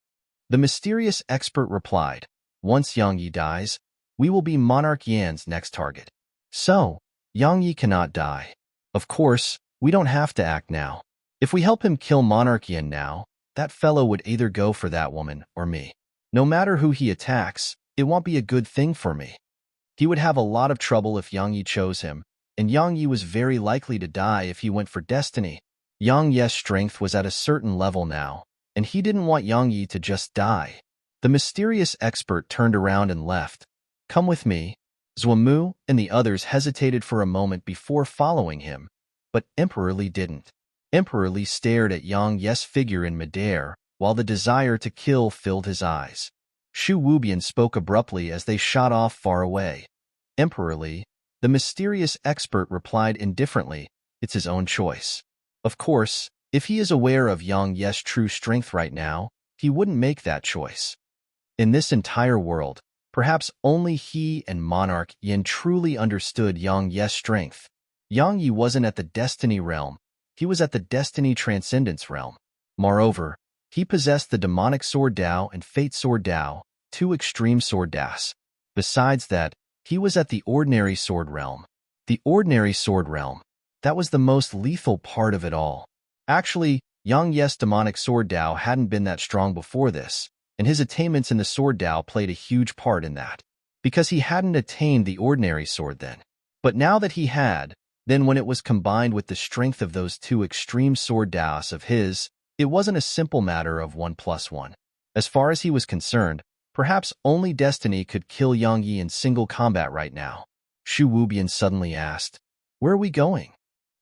The mysterious expert replied, "Once Yang Yi dies, we will be Monarch Yan's next target. So, Yang Yi cannot die. Of course, we don't have to act now. If we help him kill Monarch Yan now, that fellow would either go for that woman or me. No matter who he attacks, it won't be a good thing for me. He would have a lot of trouble if Yang Yi chose him, and Yang Yi was very likely to die if he went for destiny. Yang Yi's strength was at a certain level now, and he didn't want Yang Yi to just die." The mysterious expert turned around and left. "Come with me." Zhuomu and the others hesitated for a moment before following him, but Emperor Li didn't. Emperor Li stared at Yang Yi's figure in midair, while the desire to kill filled his eyes. Shu Wubian spoke abruptly as they shot off far away. "Emperor Li," the mysterious expert replied indifferently, "it's his own choice. Of course, if he is aware of Yang Yi's true strength right now, he wouldn't make that choice. In this entire world, perhaps only he and Monarch Yin truly understood Yang Yi's strength. Yang Yi wasn't at the Destiny realm, he was at the Destiny Transcendence realm. Moreover, he possessed the Demonic Sword Dao and Fate Sword Dao, two extreme sword das. Besides that, he was at the Ordinary Sword realm. The Ordinary Sword realm. That was the most lethal part of it all. Actually, Yang Yi's Demonic Sword Dao hadn't been that strong before this, and his attainments in the Sword Dao played a huge part in that. Because he hadn't attained the Ordinary Sword then. But now that he had, then when it was combined with the strength of those two extreme Sword Daos of his, it wasn't a simple matter of 1 + 1. As far as he was concerned, perhaps only Destiny could kill Yang Yi in single combat right now. Shu Wubian suddenly asked, "Where are we going?"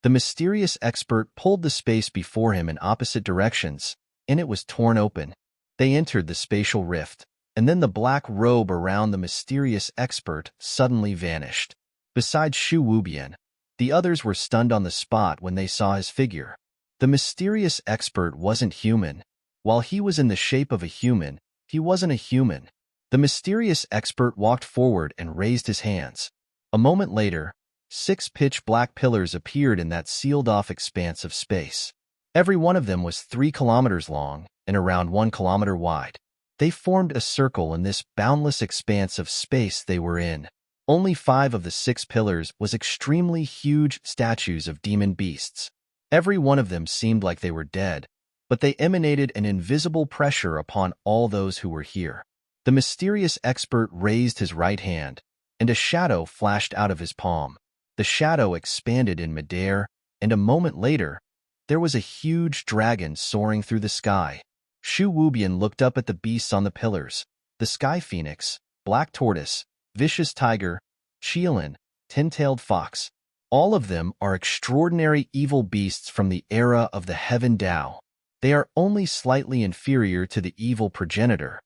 The mysterious expert pulled the space before him in opposite directions, and it was torn open. They entered the spatial rift, and then the black robe around the mysterious expert suddenly vanished. Besides Shu Wubian, the others were stunned on the spot when they saw his figure. The mysterious expert wasn't human. While he was in the shape of a human, he wasn't a human. The mysterious expert walked forward and raised his hands. A moment later, 6 pitch black pillars appeared in that sealed-off expanse of space. Every one of them was 3 kilometers long and around 1 kilometer wide. They formed a circle in this boundless expanse of space they were in. Only 5 of the 6 pillars was extremely huge statues of demon beasts. Every one of them seemed like they were dead, but they emanated an invisible pressure upon all those who were here. The mysterious expert raised his right hand, and a shadow flashed out of his palm. The shadow expanded in midair, and a moment later, there was a huge dragon soaring through the sky. Shu Wubian looked up at the beasts on the pillars: the sky phoenix, black tortoise, vicious tiger, Qielin, ten-tailed fox. All of them are extraordinary evil beasts from the era of the Heaven Tao. They are only slightly inferior to the evil progenitor.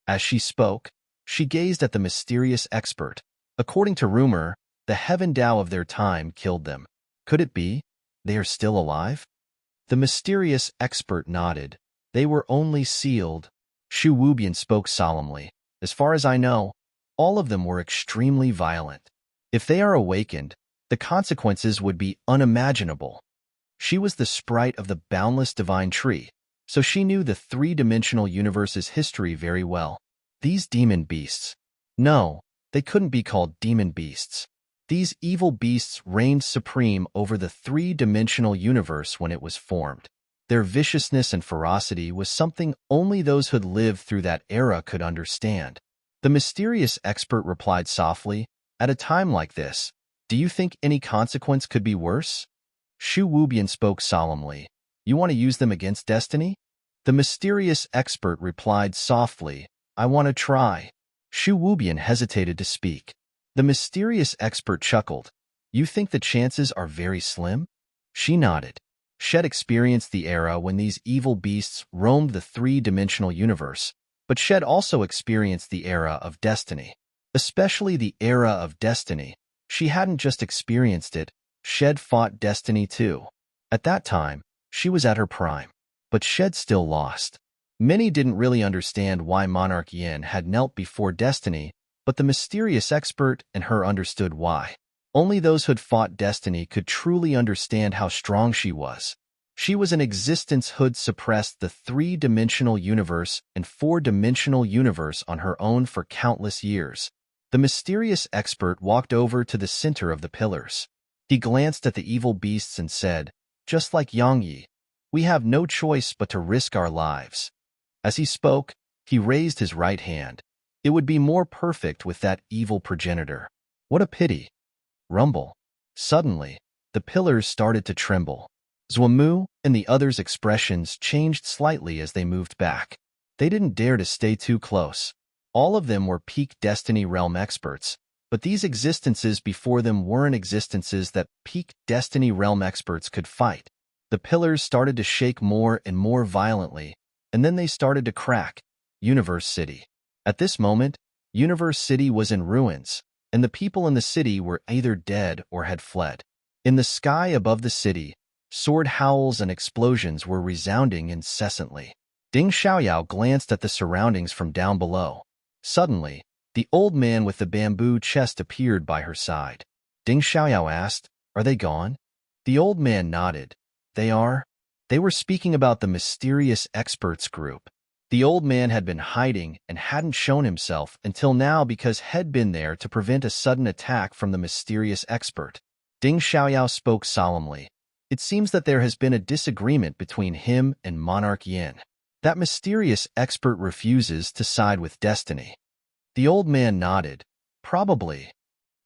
As she spoke, she gazed at the mysterious expert. According to rumor, the Heaven Tao of their time killed them. Could it be they are still alive? The mysterious expert nodded. They were only sealed. Shu Wubian spoke solemnly. As far as I know, all of them were extremely violent. If they are awakened, the consequences would be unimaginable. She was the sprite of the boundless divine tree, so she knew the three-dimensional universe's history very well. These demon beasts. No, they couldn't be called demon beasts. These evil beasts reigned supreme over the three-dimensional universe when it was formed. Their viciousness and ferocity was something only those who'd lived through that era could understand. The mysterious expert replied softly, "At a time like this, do you think any consequence could be worse?" Shu Wubian spoke solemnly. "You want to use them against destiny?" The mysterious expert replied softly, "I want to try." Shu Wubian hesitated to speak. The mysterious expert chuckled. "You think the chances are very slim?" She nodded. Shed experienced the era when these evil beasts roamed the three-dimensional universe, but Shed also experienced the era of destiny. Especially the era of destiny. She hadn't just experienced it, Shed fought destiny too. At that time, she was at her prime. But Shed still lost. Many didn't really understand why Monarch Yin had knelt before destiny, but the mysterious expert and her understood why. Only those who'd fought destiny could truly understand how strong she was. She was an existence who'd suppressed the three-dimensional universe and four-dimensional universe on her own for countless years. The mysterious expert walked over to the center of the pillars. He glanced at the evil beasts and said, "Just like Yang Yi, we have no choice but to risk our lives." As he spoke, he raised his right hand. It would be more perfect with that evil progenitor. What a pity. Rumble. Suddenly, the pillars started to tremble. Zhuamu and the others' expressions changed slightly as they moved back. They didn't dare to stay too close. All of them were peak Destiny Realm experts, but these existences before them weren't existences that peak Destiny Realm experts could fight. The pillars started to shake more and more violently, and then they started to crack. Universe City. At this moment, Universe City was in ruins, and the people in the city were either dead or had fled. In the sky above the city, sword howls and explosions were resounding incessantly. Ding Xiaoyao glanced at the surroundings from down below. Suddenly, the old man with the bamboo chest appeared by her side. Ding Xiaoyao asked, "Are they gone?" The old man nodded. "They are." They were speaking about the mysterious experts group. The old man had been hiding and hadn't shown himself until now because had been there to prevent a sudden attack from the mysterious expert. Ding Xiaoyao spoke solemnly. "It seems that there has been a disagreement between him and Monarch Yin. That mysterious expert refuses to side with destiny." The old man nodded. "Probably."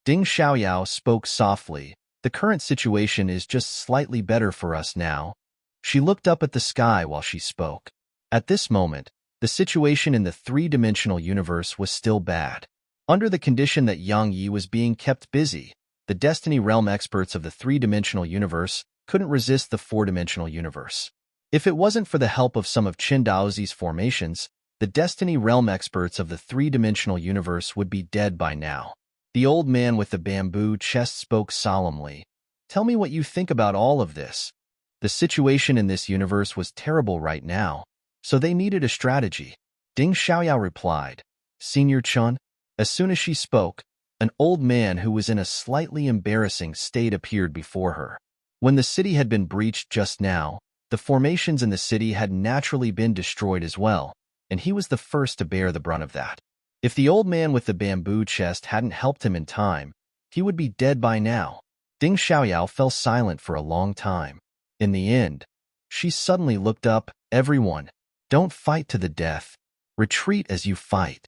Ding Xiaoyao spoke softly. "The current situation is just slightly better for us now." She looked up at the sky while she spoke. At this moment, the situation in the three-dimensional universe was still bad. Under the condition that Yang Yi was being kept busy, the Destiny Realm experts of the three-dimensional universe couldn't resist the four-dimensional universe. If it wasn't for the help of some of Qin Daozi's formations, the Destiny Realm experts of the three-dimensional universe would be dead by now. The old man with the bamboo chest spoke solemnly. "Tell me what you think about all of this." The situation in this universe was terrible right now, so they needed a strategy. Ding Xiaoyao replied, "Senior Chun." As soon as she spoke, an old man who was in a slightly embarrassing state appeared before her. When the city had been breached just now, The formations in the city had naturally been destroyed as well, and he was the first to bear the brunt of that. If the old man with the bamboo chest hadn't helped him in time, he would be dead by now. Ding Xiaoyao fell silent for a long time. In the end, she suddenly looked up. Everyone, don't fight to the death. Retreat as you fight.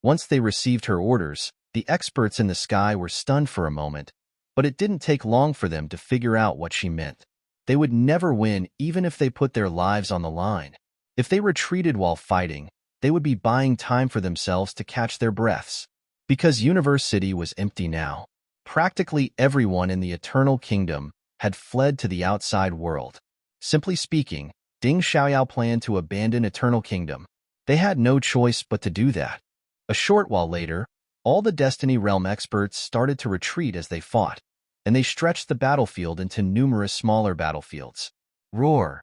Once they received her orders, the experts in the sky were stunned for a moment, but it didn't take long for them to figure out what she meant. They would never win even if they put their lives on the line. If they retreated while fighting, they would be buying time for themselves to catch their breaths. Because Universe City was empty now, practically everyone in the Eternal Kingdom had fled to the outside world. Simply speaking, Ding Xiaoyao planned to abandon Eternal Kingdom. They had no choice but to do that. A short while later, all the Destiny Realm experts started to retreat as they fought, and they stretched the battlefield into numerous smaller battlefields. Roar!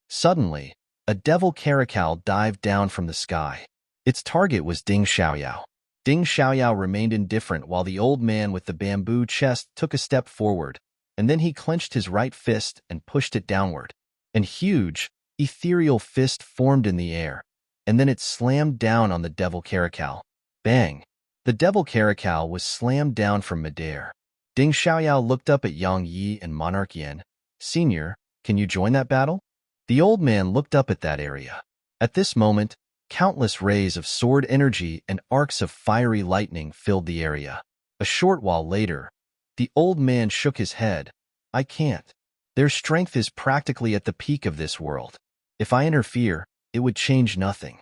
Suddenly, a devil caracal dived down from the sky. Its target was Ding Xiaoyao. Ding Xiaoyao remained indifferent while the old man with the bamboo chest took a step forward, and then he clenched his right fist and pushed it downward. An huge, ethereal fist formed in the air, and then it slammed down on the devil caracal. Bang! The devil caracal was slammed down from midair. Ding Xiaoyao looked up at Yang Yi and Monarch Yan. Senior, can you join that battle? The old man looked up at that area. At this moment, countless rays of sword energy and arcs of fiery lightning filled the area. A short while later, the old man shook his head. I can't. Their strength is practically at the peak of this world. If I interfere, it would change nothing.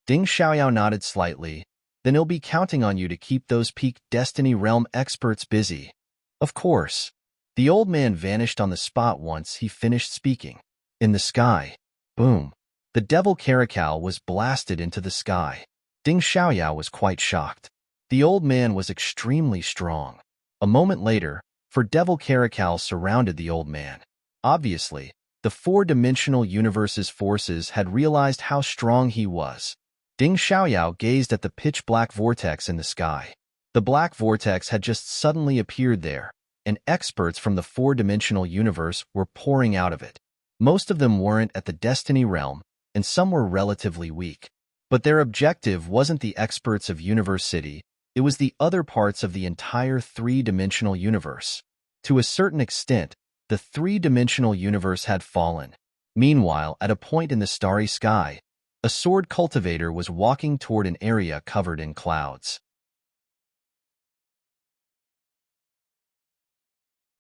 Ding Xiaoyao nodded slightly. Then he'll be counting on you to keep those peak Destiny Realm experts busy. Of course. The old man vanished on the spot once he finished speaking. In the sky, boom, the devil caracal was blasted into the sky. Ding Xiaoyao was quite shocked. The old man was extremely strong. A moment later, four devil caracals surrounded the old man. Obviously, the four-dimensional universe's forces had realized how strong he was. Ding Xiaoyao gazed at the pitch-black vortex in the sky. The black vortex had just suddenly appeared there, and experts from the four-dimensional universe were pouring out of it. Most of them weren't at the Destiny Realm, and some were relatively weak. But their objective wasn't the experts of Universe City, it was the other parts of the entire three-dimensional universe. To a certain extent, the three-dimensional universe had fallen. Meanwhile, at a point in the starry sky, a sword cultivator was walking toward an area covered in clouds.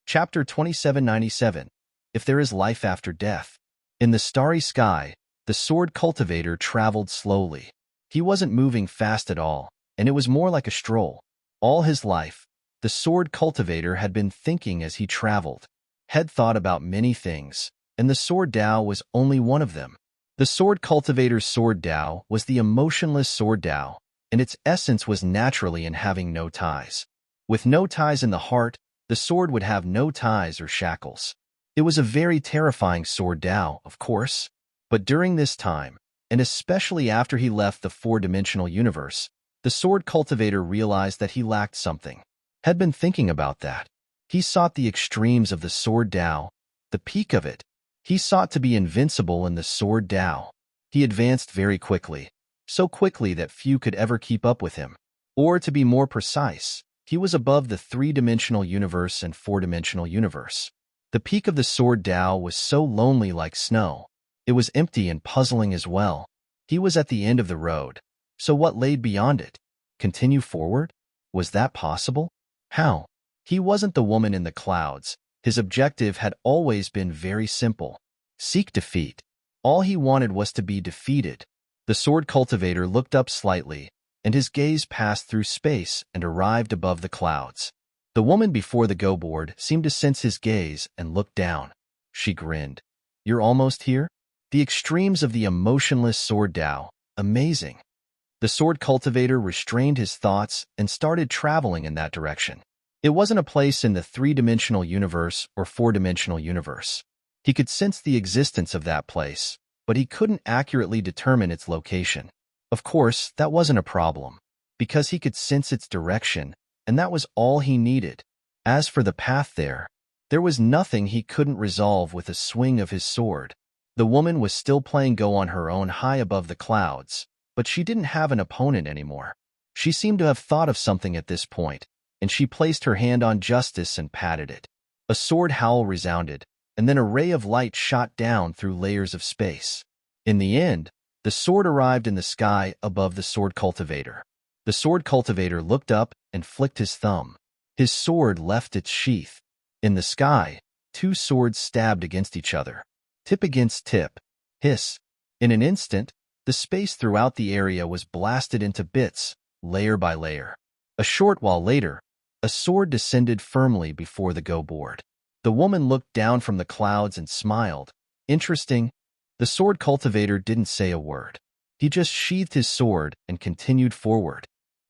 Chapter 2797. If There Is Life After Death. In the starry sky, the sword cultivator traveled slowly. He wasn't moving fast at all, and it was more like a stroll. All his life, the sword cultivator had been thinking as he traveled. Had thought about many things, and the sword Tao was only one of them. The sword cultivator's sword Tao was the emotionless sword Tao, and its essence was naturally in having no ties. With no ties in the heart, the sword would have no ties or shackles. It was a very terrifying sword Tao, of course. But during this time, and especially after he left the four-dimensional universe, the sword cultivator realized that he lacked something. Had been thinking about that. He sought the extremes of the sword Tao, the peak of it. He sought to be invincible in the sword Tao. He advanced very quickly, so quickly that few could ever keep up with him. Or to be more precise, he was above the three-dimensional universe and four-dimensional universe. The peak of the sword Tao was so lonely like snow. It was empty and puzzling as well. He was at the end of the road. So what lay beyond it? Continue forward? Was that possible? How? He wasn't the woman in the clouds. His objective had always been very simple. Seek defeat. All he wanted was to be defeated. The sword cultivator looked up slightly, and his gaze passed through space and arrived above the clouds. The woman before the go-board seemed to sense his gaze and looked down. She grinned. You're almost here? The extremes of the emotionless sword Tao. Amazing. The sword cultivator restrained his thoughts and started traveling in that direction. It wasn't a place in the three-dimensional universe or four-dimensional universe. He could sense the existence of that place, but he couldn't accurately determine its location. Of course, that wasn't a problem, because he could sense its direction, and that was all he needed. As for the path there was nothing he couldn't resolve with a swing of his sword. The woman was still playing Go on her own high above the clouds, but she didn't have an opponent anymore. She seemed to have thought of something at this point, and she placed her hand on Justice and patted it. A sword howl resounded, and then a ray of light shot down through layers of space. In the end, the sword arrived in the sky above the sword cultivator. The sword cultivator looked up and flicked his thumb. His sword left its sheath. In the sky, two swords stabbed against each other. Tip against tip. Hiss. In an instant, the space throughout the area was blasted into bits, layer by layer. A short while later, a sword descended firmly before the Go board. The woman looked down from the clouds and smiled. Interesting. The sword cultivator didn't say a word. He just sheathed his sword and continued forward.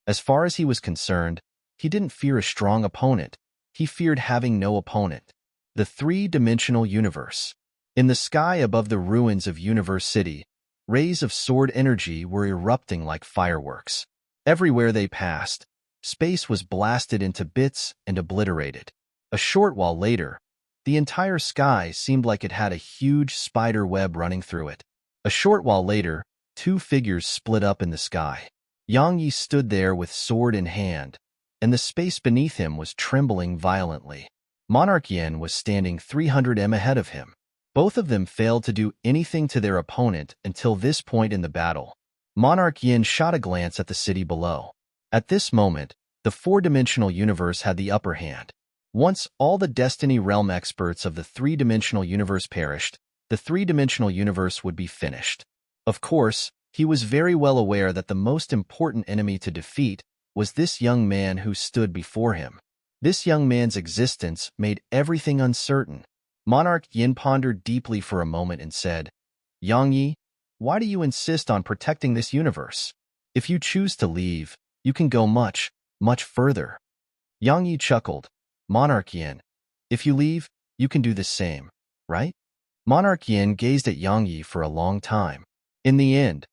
As far as he was concerned, he didn't fear a strong opponent. He feared having no opponent. The three-dimensional universe. In the sky above the ruins of Universe City, rays of sword energy were erupting like fireworks. Everywhere they passed, space was blasted into bits and obliterated. A short while later, the entire sky seemed like it had a huge spider web running through it. A short while later, two figures split up in the sky. Yang Yi stood there with sword in hand, and the space beneath him was trembling violently. Monarch Yin was standing 300 m ahead of him. Both of them failed to do anything to their opponent until this point in the battle. Monarch Yin shot a glance at the city below. At this moment, the four-dimensional universe had the upper hand. Once all the Destiny Realm experts of the three-dimensional universe perished, the three-dimensional universe would be finished. Of course, he was very well aware that the most important enemy to defeat was this young man who stood before him. This young man's existence made everything uncertain. Monarch Yin pondered deeply for a moment and said, "Yang Yi, why do you insist on protecting this universe? If you choose to leave, you can go much, much further." Yang Yi chuckled. "Monarch Yin, if you leave, you can do the same, right?" Monarch Yin gazed at Yang Yi for a long time. In the end,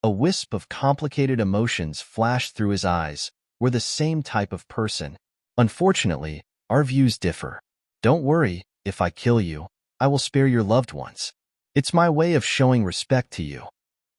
a wisp of complicated emotions flashed through his eyes. "We're the same type of person. Unfortunately, our views differ. Don't worry, if I kill you, I will spare your loved ones. It's my way of showing respect to you."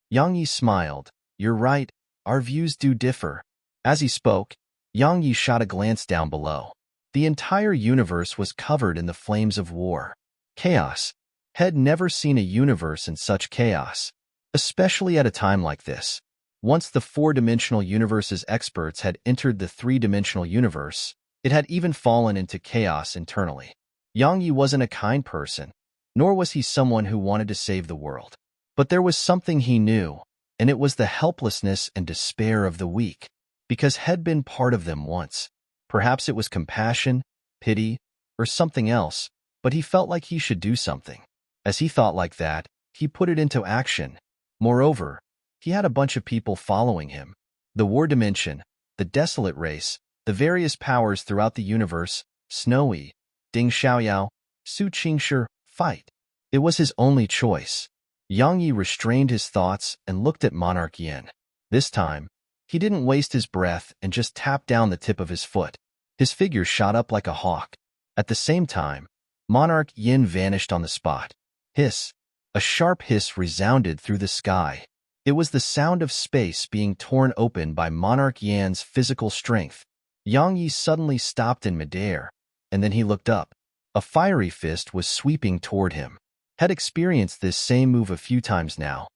Yang Yi smiled. "You're right, our views do differ." As he spoke, Yang Yi shot a glance down below. The entire universe was covered in the flames of war. Chaos. Had never seen a universe in such chaos, especially at a time like this. Once the four-dimensional universe's experts had entered the three-dimensional universe, it had even fallen into chaos internally. Yang Yi wasn't a kind person, nor was he someone who wanted to save the world. But there was something he knew, and it was the helplessness and despair of the weak, because had been part of them once. Perhaps it was compassion, pity, or something else, but he felt like he should do something. As he thought like that, he put it into action. Moreover, he had a bunch of people following him. The war dimension, the desolate race, the various powers throughout the universe, Snowy, Ding Xiaoyao, Su Qingshi, fight. It was his only choice. Yang Yi restrained his thoughts and looked at Monarch Yin. This time, he didn't waste his breath and just tapped down the tip of his foot. His figure shot up like a hawk. At the same time, Monarch Yin vanished on the spot. Hiss. A sharp hiss resounded through the sky. It was the sound of space being torn open by Monarch Yan's physical strength. Yang Yi suddenly stopped in midair, and then he looked up. A fiery fist was sweeping toward him. Had experienced this same move a few times now.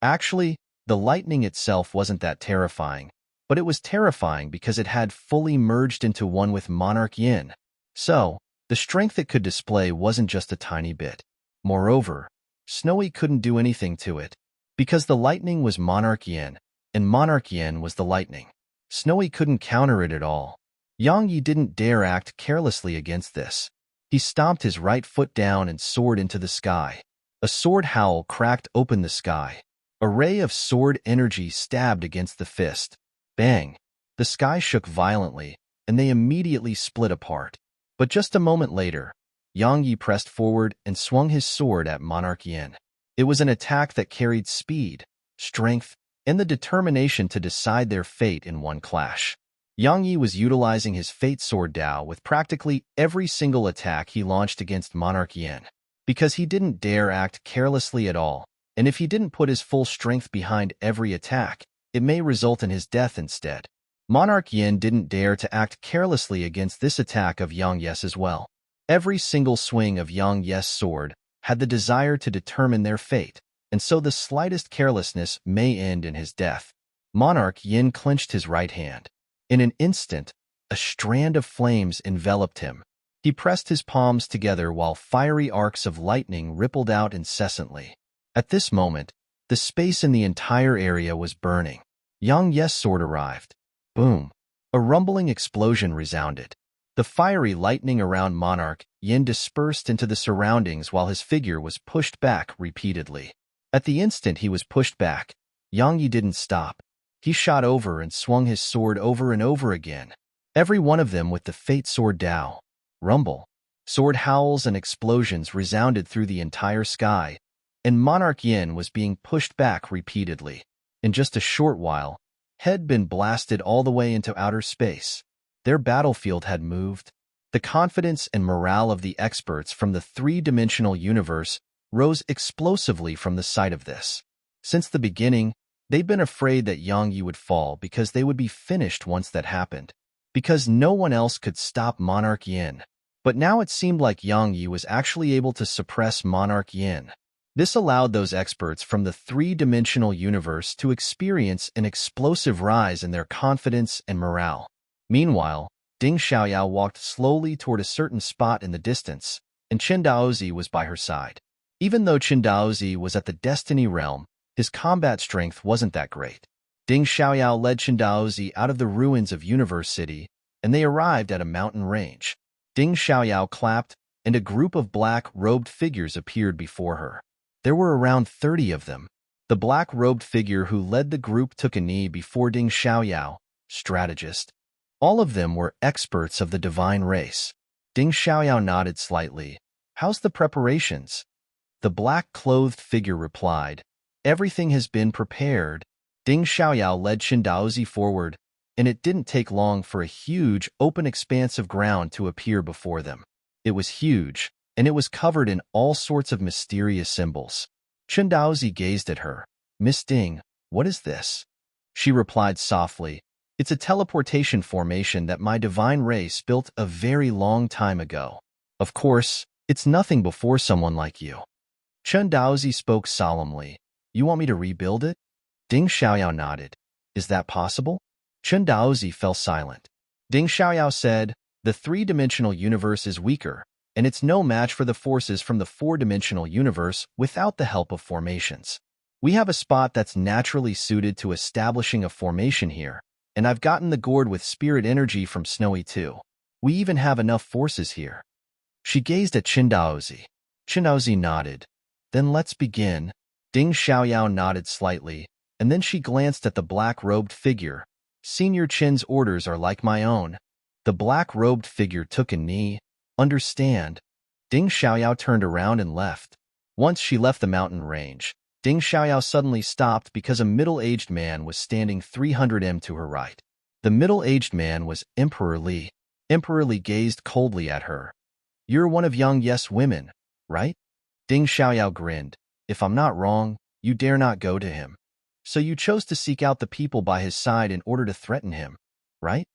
Actually, the lightning itself wasn't that terrifying, but it was terrifying because it had fully merged into one with Monarch Yin. So, the strength it could display wasn't just a tiny bit. Moreover, Snowy couldn't do anything to it, because the lightning was Monarch Yin, and Monarch Yin was the lightning. Snowy couldn't counter it at all. Yang Yi didn't dare act carelessly against this. He stomped his right foot down and soared into the sky. A sword howl cracked open the sky. A ray of sword energy stabbed against the fist. Bang! The sky shook violently, and they immediately split apart. But just a moment later, Yang Yi pressed forward and swung his sword at Monarch Yin. It was an attack that carried speed, strength, and the determination to decide their fate in one clash. Yang Yi was utilizing his Fate Sword Dao with practically every single attack he launched against Monarch Yin. because he didn't dare act carelessly at all, and if he didn't put his full strength behind every attack, it may result in his death instead. Monarch Yin didn't dare to act carelessly against this attack of Yang Yes as well. Every single swing of Yang Yes' sword had the desire to determine their fate, and so the slightest carelessness may end in his death. Monarch Yin clenched his right hand. In an instant, a strand of flames enveloped him. He pressed his palms together while fiery arcs of lightning rippled out incessantly. At this moment, the space in the entire area was burning. Yang Yes' sword arrived. Boom! A rumbling explosion resounded. The fiery lightning around Monarch Yin dispersed into the surroundings while his figure was pushed back repeatedly. At the instant he was pushed back, Yang Yi didn't stop. He shot over and swung his sword over and over again, every one of them with the fate sword Dao. Rumble. Sword howls and explosions resounded through the entire sky, and Monarch Yin was being pushed back repeatedly. In just a short while, had been blasted all the way into outer space. Their battlefield had moved. The confidence and morale of the experts from the three-dimensional universe rose explosively from the sight of this. Since the beginning, they'd been afraid that Yang Yi would fall because they would be finished once that happened, because no one else could stop Monarch Yin. But now it seemed like Yang Yi was actually able to suppress Monarch Yin. This allowed those experts from the three-dimensional universe to experience an explosive rise in their confidence and morale. Meanwhile, Ding Xiaoyao walked slowly toward a certain spot in the distance, and Chen Daozi was by her side. Even though Chen Daozi was at the Destiny realm, his combat strength wasn't that great. Ding Xiaoyao led Chen Daozi out of the ruins of Universe City, and they arrived at a mountain range. Ding Xiaoyao clapped, and a group of black-robed figures appeared before her. There were around 30 of them. The black-robed figure who led the group took a knee before Ding Xiaoyao, strategist. All of them were experts of the divine race. Ding Xiaoyao nodded slightly. How's the preparations? The black-clothed figure replied, everything has been prepared. Ding Xiaoyao led Chen Daozi forward, and it didn't take long for a huge, open expanse of ground to appear before them. It was huge, and it was covered in all sorts of mysterious symbols. Chen Daozi gazed at her. Miss Ding, what is this? She replied softly, it's a teleportation formation that my divine race built a very long time ago. Of course, it's nothing before someone like you. Chen Daozi spoke solemnly. You want me to rebuild it? Ding Xiaoyao nodded. Is that possible? Chen Daozi fell silent. Ding Xiaoyao said, the three-dimensional universe is weaker, and it's no match for the forces from the four-dimensional universe without the help of formations. We have a spot that's naturally suited to establishing a formation here, and I've gotten the gourd with spirit energy from Snowy too. We even have enough forces here. She gazed at Chen Daozi. Chen Daozi nodded. Then let's begin. Ding Xiaoyao nodded slightly, and then she glanced at the black-robed figure. Senior Chen's orders are like my own. The black-robed figure took a knee. Understand. Ding Xiaoyao turned around and left. Once she left the mountain range, Ding Xiaoyao suddenly stopped because a middle-aged man was standing 300 m to her right. The middle-aged man was Emperor Li. Emperor Li gazed coldly at her. You're one of Yang Yes' women, right? Ding Xiaoyao grinned. If I'm not wrong, you dare not go to him. So you chose to seek out the people by his side in order to threaten him, right?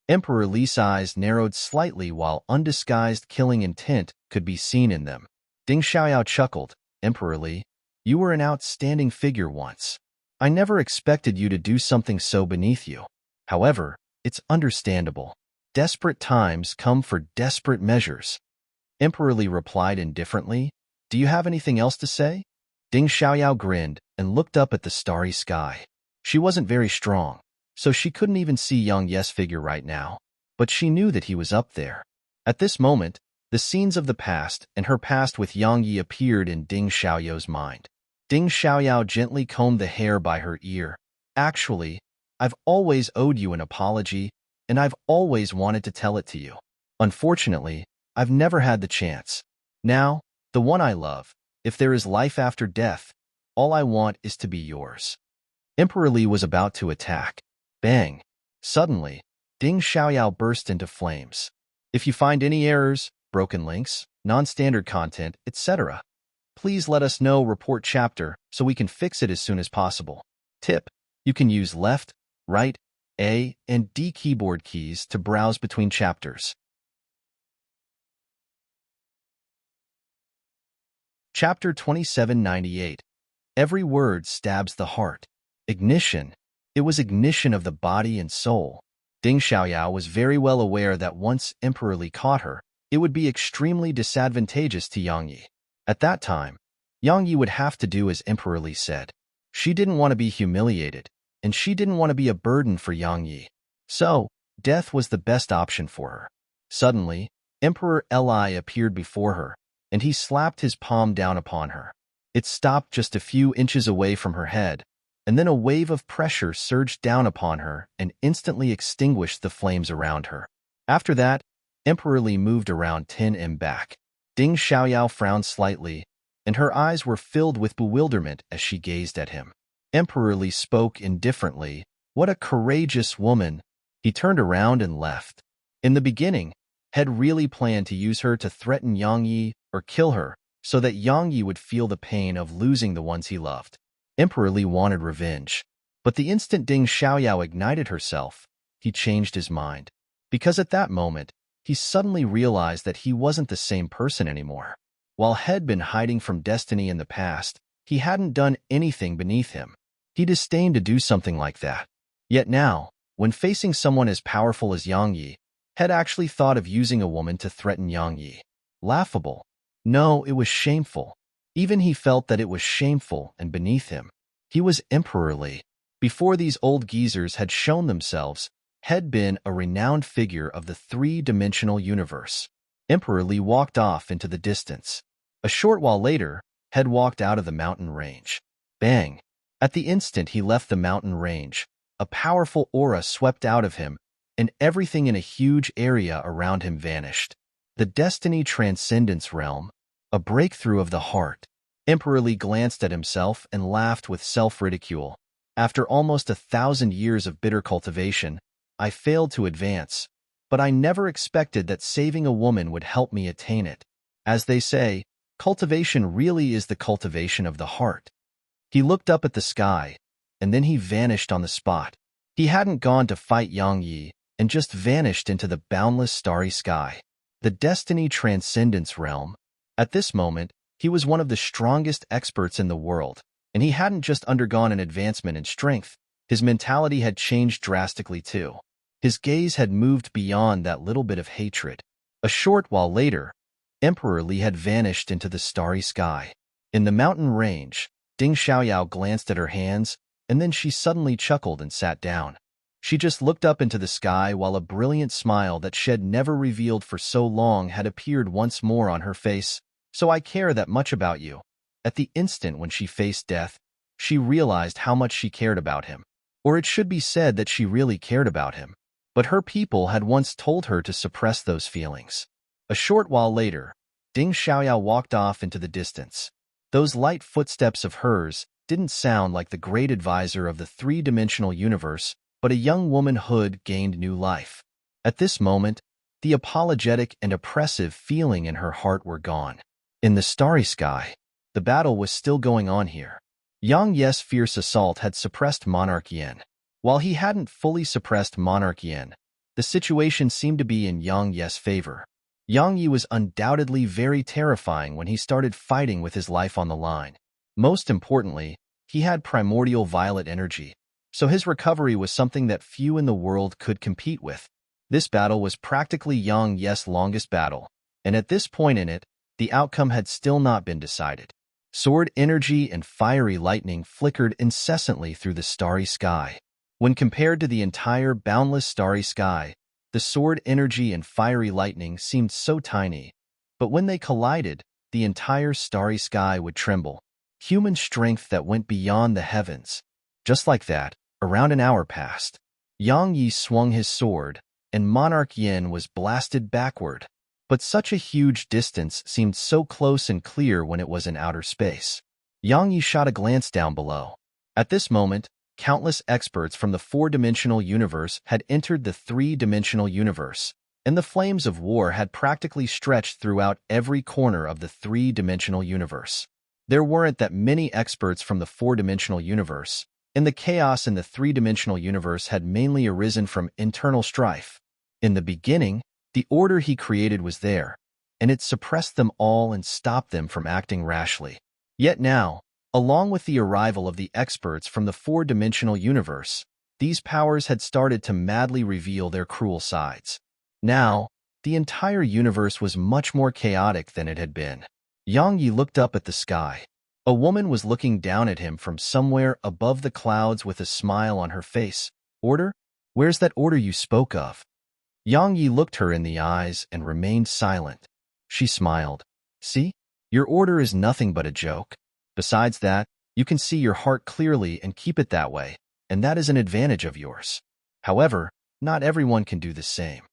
Emperor Li's eyes narrowed slightly while undisguised killing intent could be seen in them. Ding Xiaoyao chuckled. Emperor Li, you were an outstanding figure once. I never expected you to do something so beneath you. However, it's understandable. Desperate times come for desperate measures. Emperor Li replied indifferently. Do you have anything else to say? Ding Xiaoyao grinned and looked up at the starry sky. She wasn't very strong, so she couldn't even see Yang Yes' figure right now, but she knew that he was up there. At this moment, the scenes of the past and her past with Yang Yi appeared in Ding Xiaoyao's mind. Ding Xiaoyao gently combed the hair by her ear. Actually, I've always owed you an apology, and I've always wanted to tell it to you. Unfortunately, I've never had the chance. Now, the one I love, if there is life after death, all I want is to be yours. Emperor Li was about to attack. Bang! Suddenly, Ding Xiaoyao burst into flames. If you find any errors, broken links, non-standard content, etc. Please let us know report chapter so we can fix it as soon as possible. Tip: you can use left, right, A, and D keyboard keys to browse between chapters. Chapter 2798. Every word stabs the heart. Ignition. It was ignition of the body and soul. Ding Xiaoyao was very well aware that once Emperor Li caught her, it would be extremely disadvantageous to Yang Yi. At that time, Yang Yi would have to do as Emperor Li said. She didn't want to be humiliated, and she didn't want to be a burden for Yang Yi. So, death was the best option for her. Suddenly, Emperor Li appeared before her, and he slapped his palm down upon her. It stopped just a few inches away from her head, and then a wave of pressure surged down upon her and instantly extinguished the flames around her. After that, Emperor Li moved around 10 back. Ding Xiaoyao frowned slightly, and her eyes were filled with bewilderment as she gazed at him. Emperor Li spoke indifferently. "What a courageous woman!" He turned around and left. In the beginning, had really planned to use her to threaten Yang Yi or kill her, so that Yang Yi would feel the pain of losing the ones he loved. Emperor Li wanted revenge. But the instant Ding Xiaoyao ignited herself, he changed his mind. Because at that moment, he suddenly realized that he wasn't the same person anymore. While had been hiding from destiny in the past, he hadn't done anything beneath him. He disdained to do something like that. Yet now, when facing someone as powerful as Yang Yi, had actually thought of using a woman to threaten Yang Yi. Laughable. No, it was shameful. Even he felt that it was shameful and beneath him. He was Emperor Li. Before these old geezers had shown themselves, had been a renowned figure of the three-dimensional universe. Emperor Li walked off into the distance. A short while later, had walked out of the mountain range. Bang! At the instant he left the mountain range, a powerful aura swept out of him, and everything in a huge area around him vanished. The destiny transcendence realm, a breakthrough of the heart. Emperor Li glanced at himself and laughed with self-ridicule. After almost 1,000 years of bitter cultivation, I failed to advance, but I never expected that saving a woman would help me attain it. As they say, cultivation really is the cultivation of the heart. He looked up at the sky, and then he vanished on the spot. He hadn't gone to fight Yang Yi, and just vanished into the boundless starry sky. The destiny transcendence realm. At this moment, he was one of the strongest experts in the world, and he hadn't just undergone an advancement in strength. His mentality had changed drastically too. His gaze had moved beyond that little bit of hatred. A short while later, Emperor Li had vanished into the starry sky. In the mountain range, Ding Xiaoyao glanced at her hands, and then she suddenly chuckled and sat down. She just looked up into the sky while a brilliant smile that she had never revealed for so long had appeared once more on her face. "So I care that much about you." At the instant when she faced death, she realized how much she cared about him. Or it should be said that she really cared about him. But her people had once told her to suppress those feelings. A short while later, Ding Xiaoyao walked off into the distance. Those light footsteps of hers didn't sound like the great advisor of the three-dimensional universe, but a young womanhood gained new life. At this moment, the apologetic and oppressive feeling in her heart were gone. In the starry sky, the battle was still going on here. Yang Yi's fierce assault had suppressed Monarch Yin. While he hadn't fully suppressed Monarch Yin, the situation seemed to be in Yang Yi's favor. Yang Yi was undoubtedly very terrifying when he started fighting with his life on the line. Most importantly, he had primordial violet energy, so his recovery was something that few in the world could compete with. This battle was practically Yang Yi's longest battle, and at this point in it, the outcome had still not been decided. Sword energy and fiery lightning flickered incessantly through the starry sky. When compared to the entire boundless starry sky, the sword energy and fiery lightning seemed so tiny, but when they collided, the entire starry sky would tremble. Human strength that went beyond the heavens. Just like that, around an hour passed. Yang Yi swung his sword, and Monarch Yin was blasted backward. But such a huge distance seemed so close and clear when it was in outer space. Yang Yi shot a glance down below. At this moment, countless experts from the four-dimensional universe had entered the three-dimensional universe, and the flames of war had practically stretched throughout every corner of the three-dimensional universe. There weren't that many experts from the four-dimensional universe, and the chaos in the three-dimensional universe had mainly arisen from internal strife. In the beginning, the order he created was there, and it suppressed them all and stopped them from acting rashly. Yet now, along with the arrival of the experts from the four-dimensional universe, these powers had started to madly reveal their cruel sides. Now, the entire universe was much more chaotic than it had been. Yang Yi looked up at the sky. A woman was looking down at him from somewhere above the clouds with a smile on her face. Order? Where's that order you spoke of? Yang Yi looked her in the eyes and remained silent. She smiled. See? Your order is nothing but a joke. Besides that, you can see your heart clearly and keep it that way, and that is an advantage of yours. However, not everyone can do the same.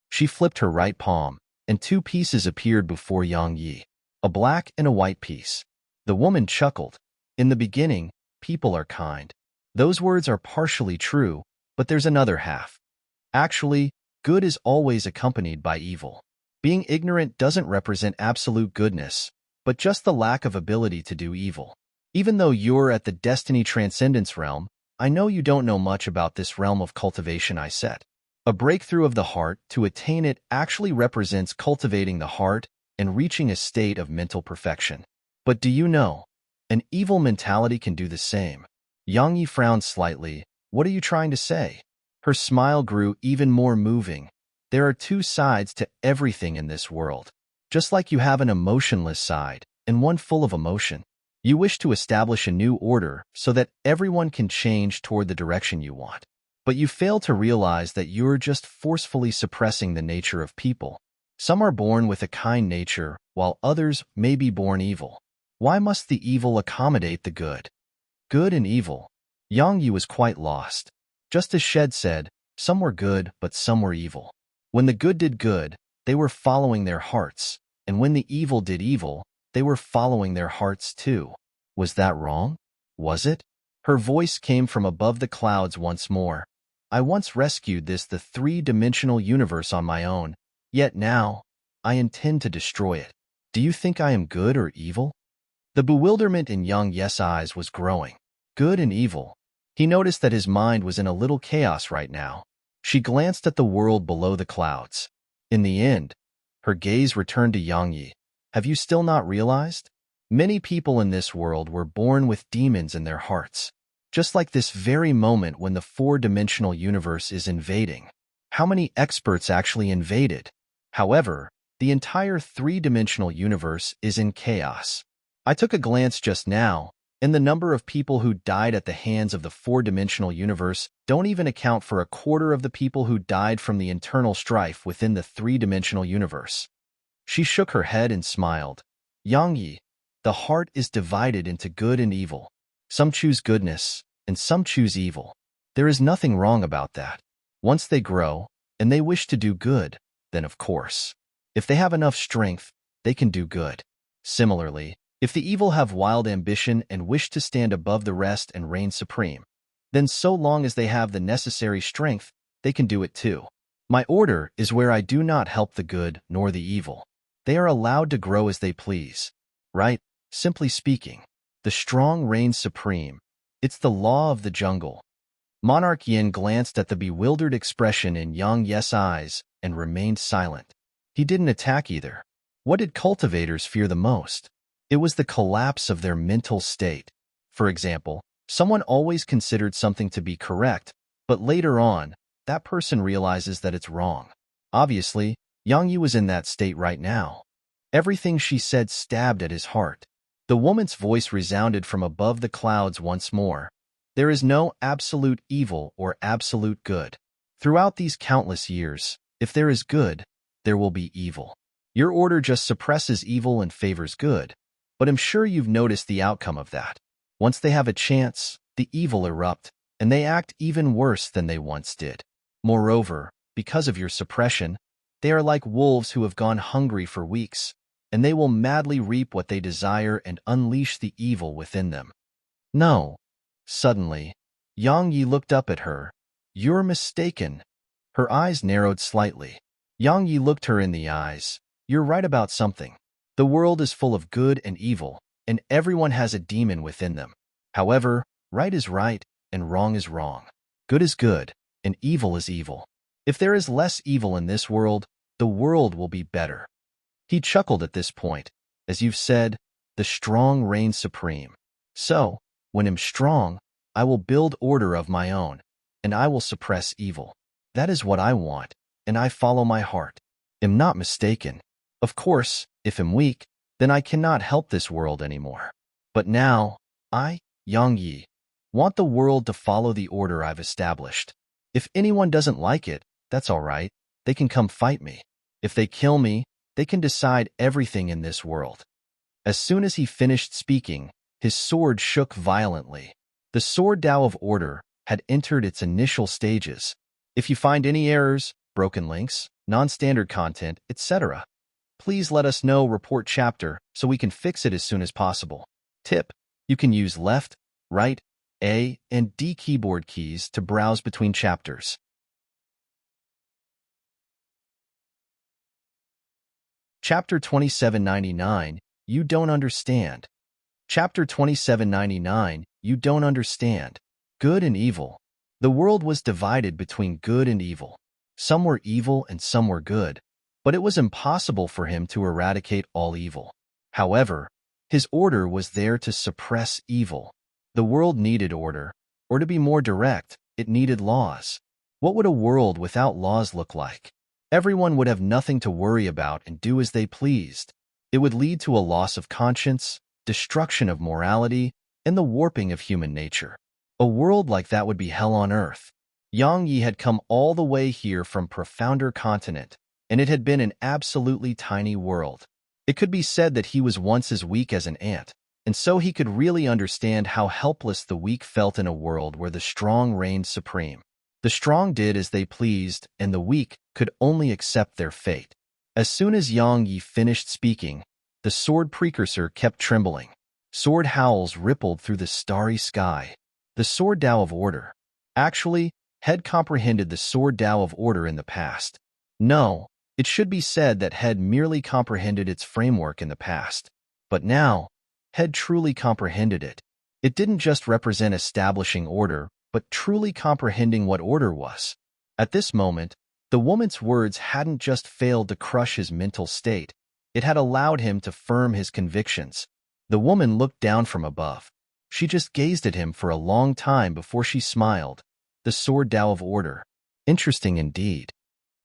She flipped her right palm, and two pieces appeared before Yang Yi, a black and a white piece. The woman chuckled. In the beginning, people are kind. Those words are partially true, but there's another half. Actually, good is always accompanied by evil. Being ignorant doesn't represent absolute goodness, but just the lack of ability to do evil. Even though you're at the Destiny Transcendence realm, I know you don't know much about this realm of cultivation I set. A breakthrough of the heart to attain it actually represents cultivating the heart and reaching a state of mental perfection. But do you know, an evil mentality can do the same. Yang Yi frowned slightly. What are you trying to say? Her smile grew even more moving. There are two sides to everything in this world. Just like you have an emotionless side and one full of emotion. You wish to establish a new order so that everyone can change toward the direction you want. But you fail to realize that you're just forcefully suppressing the nature of people. Some are born with a kind nature, while others may be born evil. Why must the evil accommodate the good? Good and evil. Yang Yi was quite lost. Just as Shed said, some were good, but some were evil. When the good did good, they were following their hearts, and when the evil did evil, they were following their hearts too. Was that wrong? Was it? Her voice came from above the clouds once more. I once rescued the three-dimensional universe on my own, yet now, I intend to destroy it. Do you think I am good or evil? The bewilderment in Yang Yi's eyes was growing. Good and evil. He noticed that his mind was in a little chaos right now. She glanced at the world below the clouds. In the end, her gaze returned to Yang Yi. Have you still not realized? Many people in this world were born with demons in their hearts. Just like this very moment when the four-dimensional universe is invading. How many experts actually invaded? However, the entire three-dimensional universe is in chaos. I took a glance just now, and the number of people who died at the hands of the four-dimensional universe don't even account for a quarter of the people who died from the internal strife within the three-dimensional universe. She shook her head and smiled. Yang Yi, the heart is divided into good and evil. Some choose goodness, and some choose evil. There is nothing wrong about that. Once they grow, and they wish to do good, then of course, if they have enough strength, they can do good. Similarly, if the evil have wild ambition and wish to stand above the rest and reign supreme, then so long as they have the necessary strength, they can do it too. My order is where I do not help the good nor the evil. They are allowed to grow as they please. Right? Simply speaking, the strong reign supreme. It's the law of the jungle. Monarch Yin glanced at the bewildered expression in Yang Yi's eyes and remained silent. He didn't attack either. What did cultivators fear the most? It was the collapse of their mental state. For example, someone always considered something to be correct, but later on, that person realizes that it's wrong. Obviously, Yang Yi was in that state right now. Everything she said stabbed at his heart. The woman's voice resounded from above the clouds once more. There is no absolute evil or absolute good. Throughout these countless years, if there is good, there will be evil. Your order just suppresses evil and favors good, but I'm sure you've noticed the outcome of that. Once they have a chance, the evil erupt, and they act even worse than they once did. Moreover, because of your suppression, they are like wolves who have gone hungry for weeks, and they will madly reap what they desire and unleash the evil within them. No. Suddenly, Yang Yi looked up at her. You're mistaken. Her eyes narrowed slightly. Yang Yi looked her in the eyes. You're right about something. The world is full of good and evil, and everyone has a demon within them. However, right is right, and wrong is wrong. Good is good, and evil is evil. If there is less evil in this world, the world will be better. He chuckled at this point. As you've said, the strong reign supreme. So, when I'm strong, I will build order of my own, and I will suppress evil. That is what I want, and I follow my heart. Am not mistaken. Of course, if I'm weak, then I cannot help this world anymore. But now, I, Yang Yi, want the world to follow the order I've established. If anyone doesn't like it, that's all right. They can come fight me. If they kill me, they can decide everything in this world. As soon as he finished speaking, his sword shook violently. The sword Tao of Order had entered its initial stages. If you find any errors, broken links, non-standard content, etc., please let us know. Report chapter so we can fix it as soon as possible. Tip: you can use left, right, A, and D keyboard keys to browse between chapters. Chapter 2799, You Don't Understand. Chapter 2799, You Don't Understand. Good and Evil. The world was divided between good and evil. Some were evil and some were good, but it was impossible for him to eradicate all evil. However, his order was there to suppress evil. The world needed order, or to be more direct, it needed laws. What would a world without laws look like? Everyone would have nothing to worry about and do as they pleased. It would lead to a loss of conscience, destruction of morality, and the warping of human nature. A world like that would be hell on earth. Yang Yi had come all the way here from profounder continent, and it had been an absolutely tiny world. It could be said that he was once as weak as an ant, and so he could really understand how helpless the weak felt in a world where the strong reigned supreme. The strong did as they pleased, and the weak could only accept their fate. As soon as Yang Yi finished speaking, the sword precursor kept trembling. Sword howls rippled through the starry sky. The sword Tao of Order. Actually, Head comprehended the sword Tao of Order in the past. No, it should be said that Head merely comprehended its framework in the past. But now, Head truly comprehended it. It didn't just represent establishing order, but truly comprehending what order was. At this moment, the woman's words hadn't just failed to crush his mental state, it had allowed him to firm his convictions. The woman looked down from above. She just gazed at him for a long time before she smiled. The sword Tao of Order. Interesting indeed.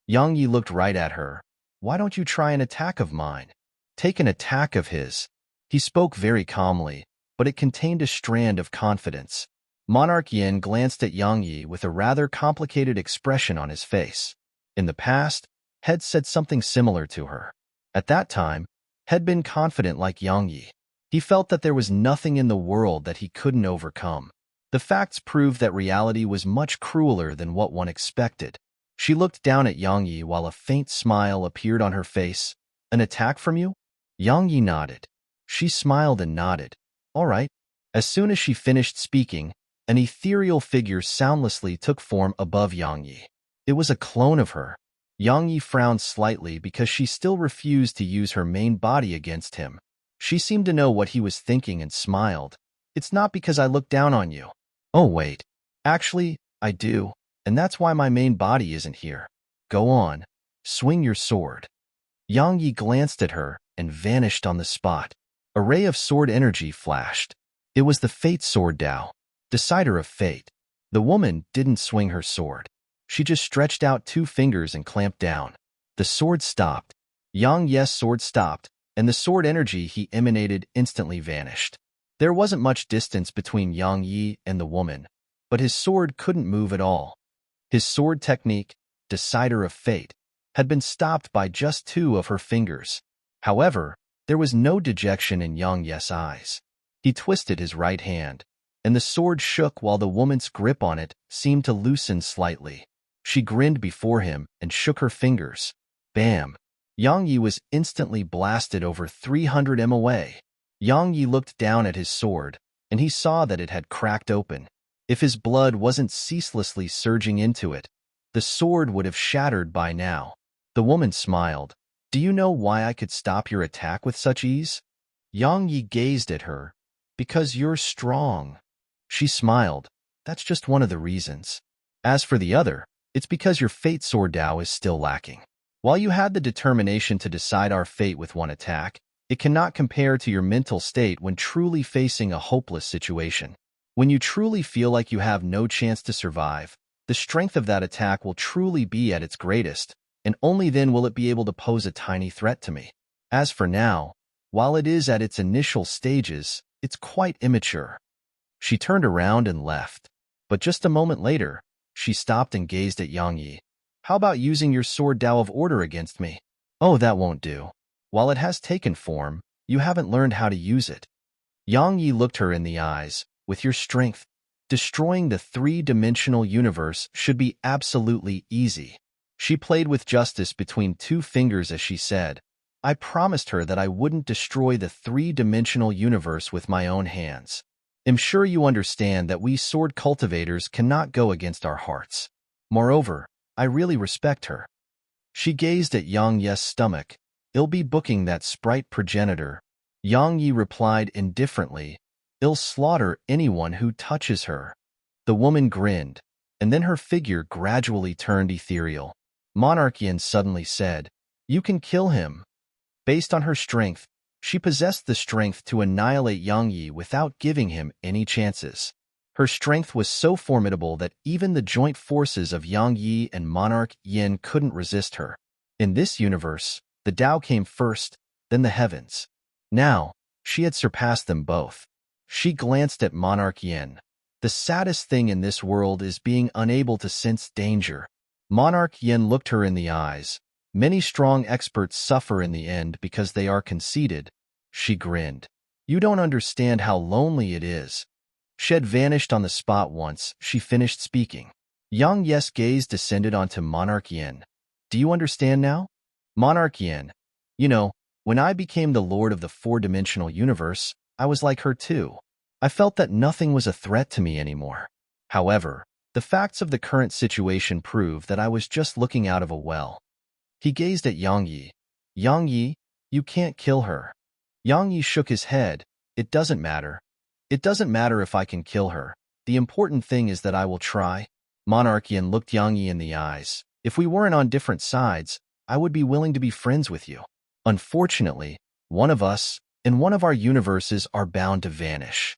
Yang Yi looked right at her. Why don't you try an attack of mine? Take an attack of his. He spoke very calmly, but it contained a strand of confidence. Monarch Yin glanced at Yang Yi with a rather complicated expression on his face. In the past, Head said something similar to her. At that time, Head been confident like Yang Yi. He felt that there was nothing in the world that he couldn't overcome. The facts proved that reality was much crueler than what one expected. She looked down at Yang Yi while a faint smile appeared on her face. An attack from you? Yang Yi nodded. She smiled and nodded. All right. As soon as she finished speaking, an ethereal figure soundlessly took form above Yang Yi. It was a clone of her. Yang Yi frowned slightly because she still refused to use her main body against him. She seemed to know what he was thinking and smiled. It's not because I look down on you. Oh wait. Actually, I do, and that's why my main body isn't here. Go on. Swing your sword. Yang Yi glanced at her and vanished on the spot. A ray of sword energy flashed. It was the Fate Sword Tao, decider of fate. The woman didn't swing her sword. She just stretched out 2 fingers and clamped down. The sword stopped. Yang Yi's sword stopped, and the sword energy he emanated instantly vanished. There wasn't much distance between Yang Yi and the woman, but his sword couldn't move at all. His sword technique, decider of fate, had been stopped by just 2 of her fingers. However, there was no dejection in Yang Yi's eyes. He twisted his right hand, and the sword shook while the woman's grip on it seemed to loosen slightly. She grinned before him and shook her fingers. Bam! Yang Yi was instantly blasted over 300 m away. Yang Yi looked down at his sword, and he saw that it had cracked open. If his blood wasn't ceaselessly surging into it, the sword would have shattered by now. The woman smiled. Do you know why I could stop your attack with such ease? Yang Yi gazed at her. Because you're strong. She smiled. That's just one of the reasons. As for the other, it's because your fate sword Dao is still lacking. While you had the determination to decide our fate with one attack, it cannot compare to your mental state when truly facing a hopeless situation. When you truly feel like you have no chance to survive, the strength of that attack will truly be at its greatest, and only then will it be able to pose a tiny threat to me. As for now, while it is at its initial stages, it's quite immature. She turned around and left. But just a moment later, she stopped and gazed at Yang Yi. How about using your sword Dao of Order against me? Oh, that won't do. While it has taken form, you haven't learned how to use it. Yang Yi looked her in the eyes. With your strength, destroying the three-dimensional universe should be absolutely easy. She played with justice between two fingers as she said, I promised her that I wouldn't destroy the three-dimensional universe with my own hands. I'm sure you understand that we sword cultivators cannot go against our hearts. Moreover, I really respect her. She gazed at Yang Yi's stomach. I'll be booking that sprite progenitor. Yang Yi replied indifferently, I'll slaughter anyone who touches her. The woman grinned, and then her figure gradually turned ethereal. Monarch Yin suddenly said, You can kill him. Based on her strength, she possessed the strength to annihilate Yang Yi without giving him any chances. Her strength was so formidable that even the joint forces of Yang Yi and Monarch Yin couldn't resist her. In this universe, the Tao came first, then the heavens. Now, she had surpassed them both. She glanced at Monarch Yin. The saddest thing in this world is being unable to sense danger. Monarch Yin looked her in the eyes. Many strong experts suffer in the end because they are conceited. She grinned. You don't understand how lonely it is. She had vanished on the spot once she finished speaking. Yang Yi's gaze descended onto Monarch Yin. Do you understand now? Monarch Yin, you know, when I became the lord of the four-dimensional universe, I was like her too. I felt that nothing was a threat to me anymore. However, the facts of the current situation prove that I was just looking out of a well. He gazed at Yang Yi. Yang Yi, you can't kill her. Yang Yi shook his head. It doesn't matter. It doesn't matter if I can kill her. The important thing is that I will try. Monarch Yin looked Yang Yi in the eyes. If we weren't on different sides, I would be willing to be friends with you. Unfortunately, one of us and one of our universes are bound to vanish.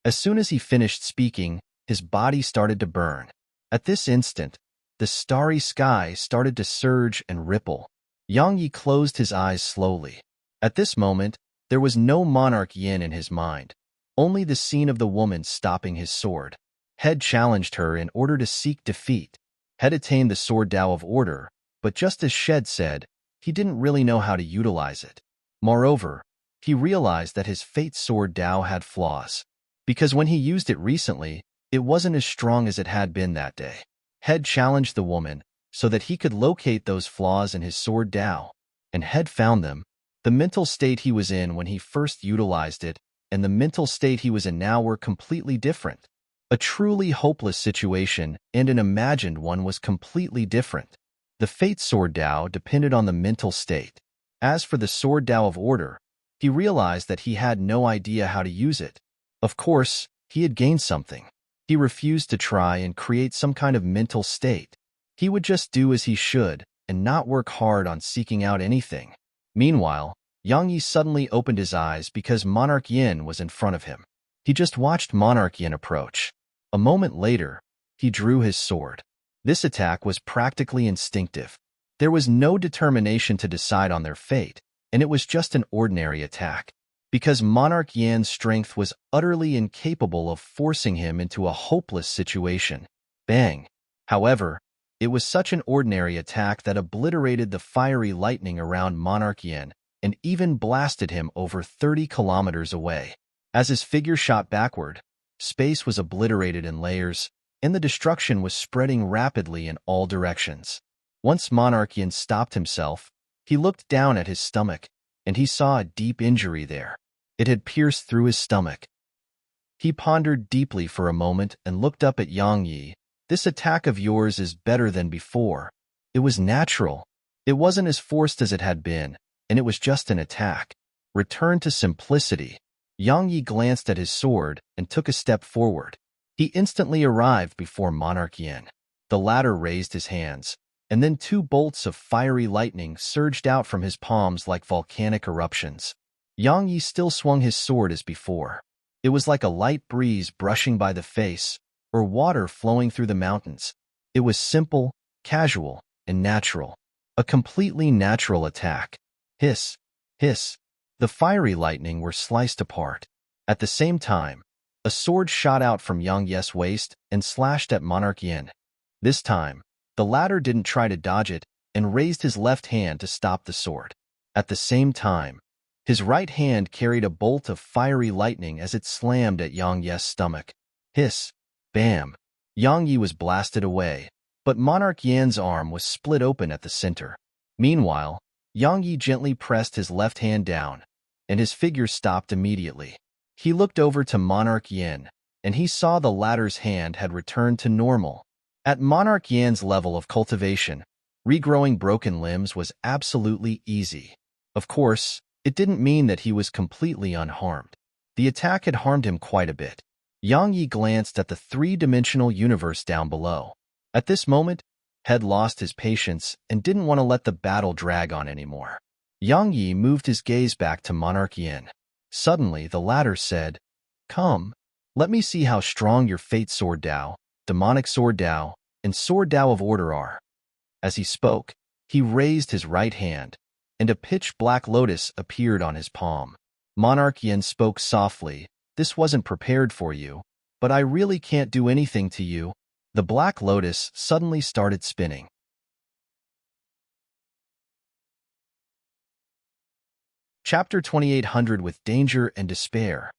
As soon as he finished speaking, his body started to burn. At this instant, the starry sky started to surge and ripple. Yang Yi closed his eyes slowly. At this moment, there was no Monarch Yin in his mind, only the scene of the woman stopping his sword. Head challenged her in order to seek defeat. Head attained the sword Dao of Order, but just as Shed said, he didn't really know how to utilize it. Moreover, he realized that his fate sword Dao had flaws, because when he used it recently, it wasn't as strong as it had been that day. Head challenged the woman so that he could locate those flaws in his sword Dao, and Head found them. The mental state he was in when he first utilized it and the mental state he was in now were completely different. A truly hopeless situation and an imagined one was completely different. The Fate Sword Dao depended on the mental state. As for the Sword Dao of Order, he realized that he had no idea how to use it. Of course, he had gained something. He refused to try and create some kind of mental state. He would just do as he should and not work hard on seeking out anything. Meanwhile, Yang Yi suddenly opened his eyes because Monarch Yin was in front of him. He just watched Monarch Yin approach. A moment later, he drew his sword. This attack was practically instinctive. There was no determination to decide on their fate, and it was just an ordinary attack. Because Monarch Yan's strength was utterly incapable of forcing him into a hopeless situation. Bang! However, it was such an ordinary attack that obliterated the fiery lightning around Monarch Yin and even blasted him over 30 kilometers away. As his figure shot backward, space was obliterated in layers, and the destruction was spreading rapidly in all directions. Once Monarch Yin stopped himself, he looked down at his stomach, and he saw a deep injury there. It had pierced through his stomach. He pondered deeply for a moment and looked up at Yang Yi. This attack of yours is better than before. It was natural. It wasn't as forced as it had been, and it was just an attack. Return to simplicity. Yang Yi glanced at his sword and took a step forward. He instantly arrived before Monarch Yin. The latter raised his hands, and then two bolts of fiery lightning surged out from his palms like volcanic eruptions. Yang Yi still swung his sword as before. It was like a light breeze brushing by the face, or water flowing through the mountains. It was simple, casual, and natural. A completely natural attack. Hiss, hiss. The fiery lightning were sliced apart. At the same time, a sword shot out from Yang Yi's waist and slashed at Monarch Yin. This time, the latter didn't try to dodge it and raised his left hand to stop the sword. At the same time, his right hand carried a bolt of fiery lightning as it slammed at Yang Yi's stomach. Hiss, bam. Yang Yi was blasted away, but Monarch Yan's arm was split open at the center. Meanwhile, Yang Yi gently pressed his left hand down, and his figure stopped immediately. He looked over to Monarch Yin, and he saw the latter's hand had returned to normal. At Monarch Yan's level of cultivation, regrowing broken limbs was absolutely easy. Of course, it didn't mean that he was completely unharmed. The attack had harmed him quite a bit. Yang Yi glanced at the three-dimensional universe down below. At this moment, Head lost his patience and didn't want to let the battle drag on anymore. Yang Yi moved his gaze back to Monarch Yin. Suddenly, the latter said, "Come, let me see how strong your Fate Sword Dao, Demonic Sword Dao, and Sword Dao of Order are." As he spoke, he raised his right hand, and a pitch-black lotus appeared on his palm. Monarch Yin spoke softly, "This wasn't prepared for you, but I really can't do anything to you." The black lotus suddenly started spinning. Chapter 2800 with Danger and Despair.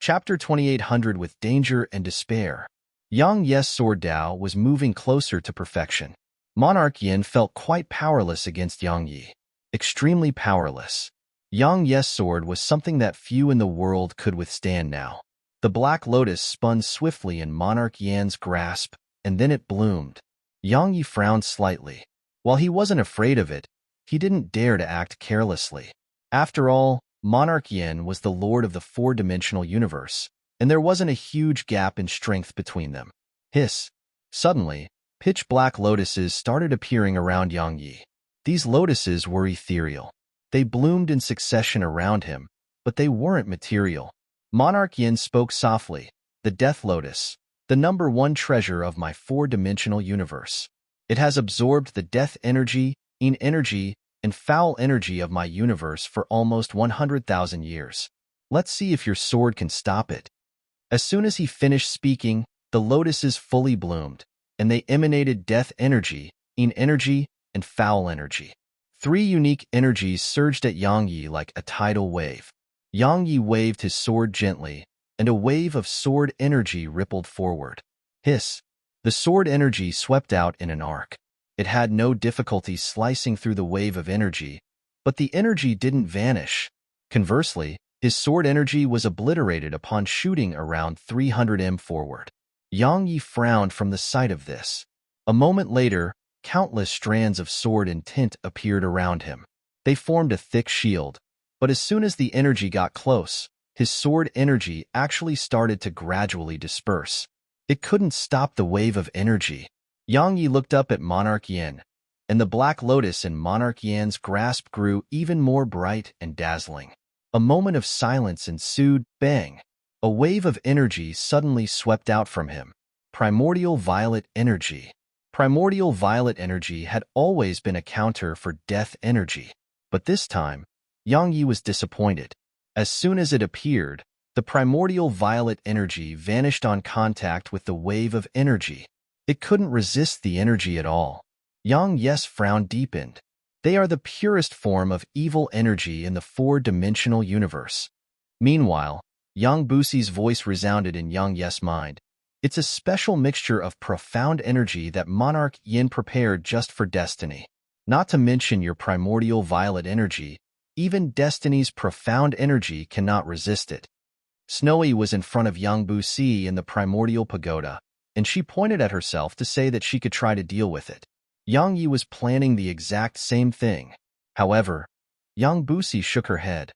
Chapter 2800 with Danger and Despair. Yang Yi's Sword Dao was moving closer to perfection. Monarch Yin felt quite powerless against Yang Yi. Extremely powerless. Yang Yi's sword was something that few in the world could withstand now. The black lotus spun swiftly in Monarch Yan's grasp, and then it bloomed. Yang Yi frowned slightly. While he wasn't afraid of it, he didn't dare to act carelessly. After all, Monarch Yin was the lord of the four-dimensional universe, and there wasn't a huge gap in strength between them. Hiss. Suddenly, pitch-black lotuses started appearing around Yang Yi. These lotuses were ethereal. They bloomed in succession around him, but they weren't material. Monarch Yin spoke softly, "The Death Lotus, the number one treasure of my four-dimensional universe. It has absorbed the death energy, yin energy, and foul energy of my universe for almost 100,000 years. Let's see if your sword can stop it." As soon as he finished speaking, the lotuses fully bloomed, and they emanated death energy, yin energy, and foul energy. Three unique energies surged at Yang Yi like a tidal wave. Yang Yi waved his sword gently, and a wave of sword energy rippled forward. Hiss. The sword energy swept out in an arc. It had no difficulty slicing through the wave of energy, but the energy didn't vanish. Conversely, his sword energy was obliterated upon shooting around 300 m forward. Yang Yi frowned from the sight of this. A moment later, countless strands of sword and tint appeared around him. They formed a thick shield, but as soon as the energy got close, his sword energy actually started to gradually disperse. It couldn't stop the wave of energy. Yang Yi looked up at Monarch Yin, and the black lotus in Monarch Yin's grasp grew even more bright and dazzling. A moment of silence ensued. Bang! A wave of energy suddenly swept out from him. Primordial violet energy. Primordial violet energy had always been a counter for death energy, but this time, Yang Yi was disappointed. As soon as it appeared, the primordial violet energy vanished on contact with the wave of energy. It couldn't resist the energy at all. Yang Yi's frown deepened. They are the purest form of evil energy in the four-dimensional universe. Meanwhile, Yang Buxi's voice resounded in Yang Yi's mind. It's a special mixture of profound energy that Monarch Yin prepared just for destiny. Not to mention your primordial violet energy, even Destiny's profound energy cannot resist it. Snowy was in front of Yang Buxi in the primordial pagoda, and she pointed at herself to say that she could try to deal with it. Yang Yi was planning the exact same thing. However, Yang Busi shook her head.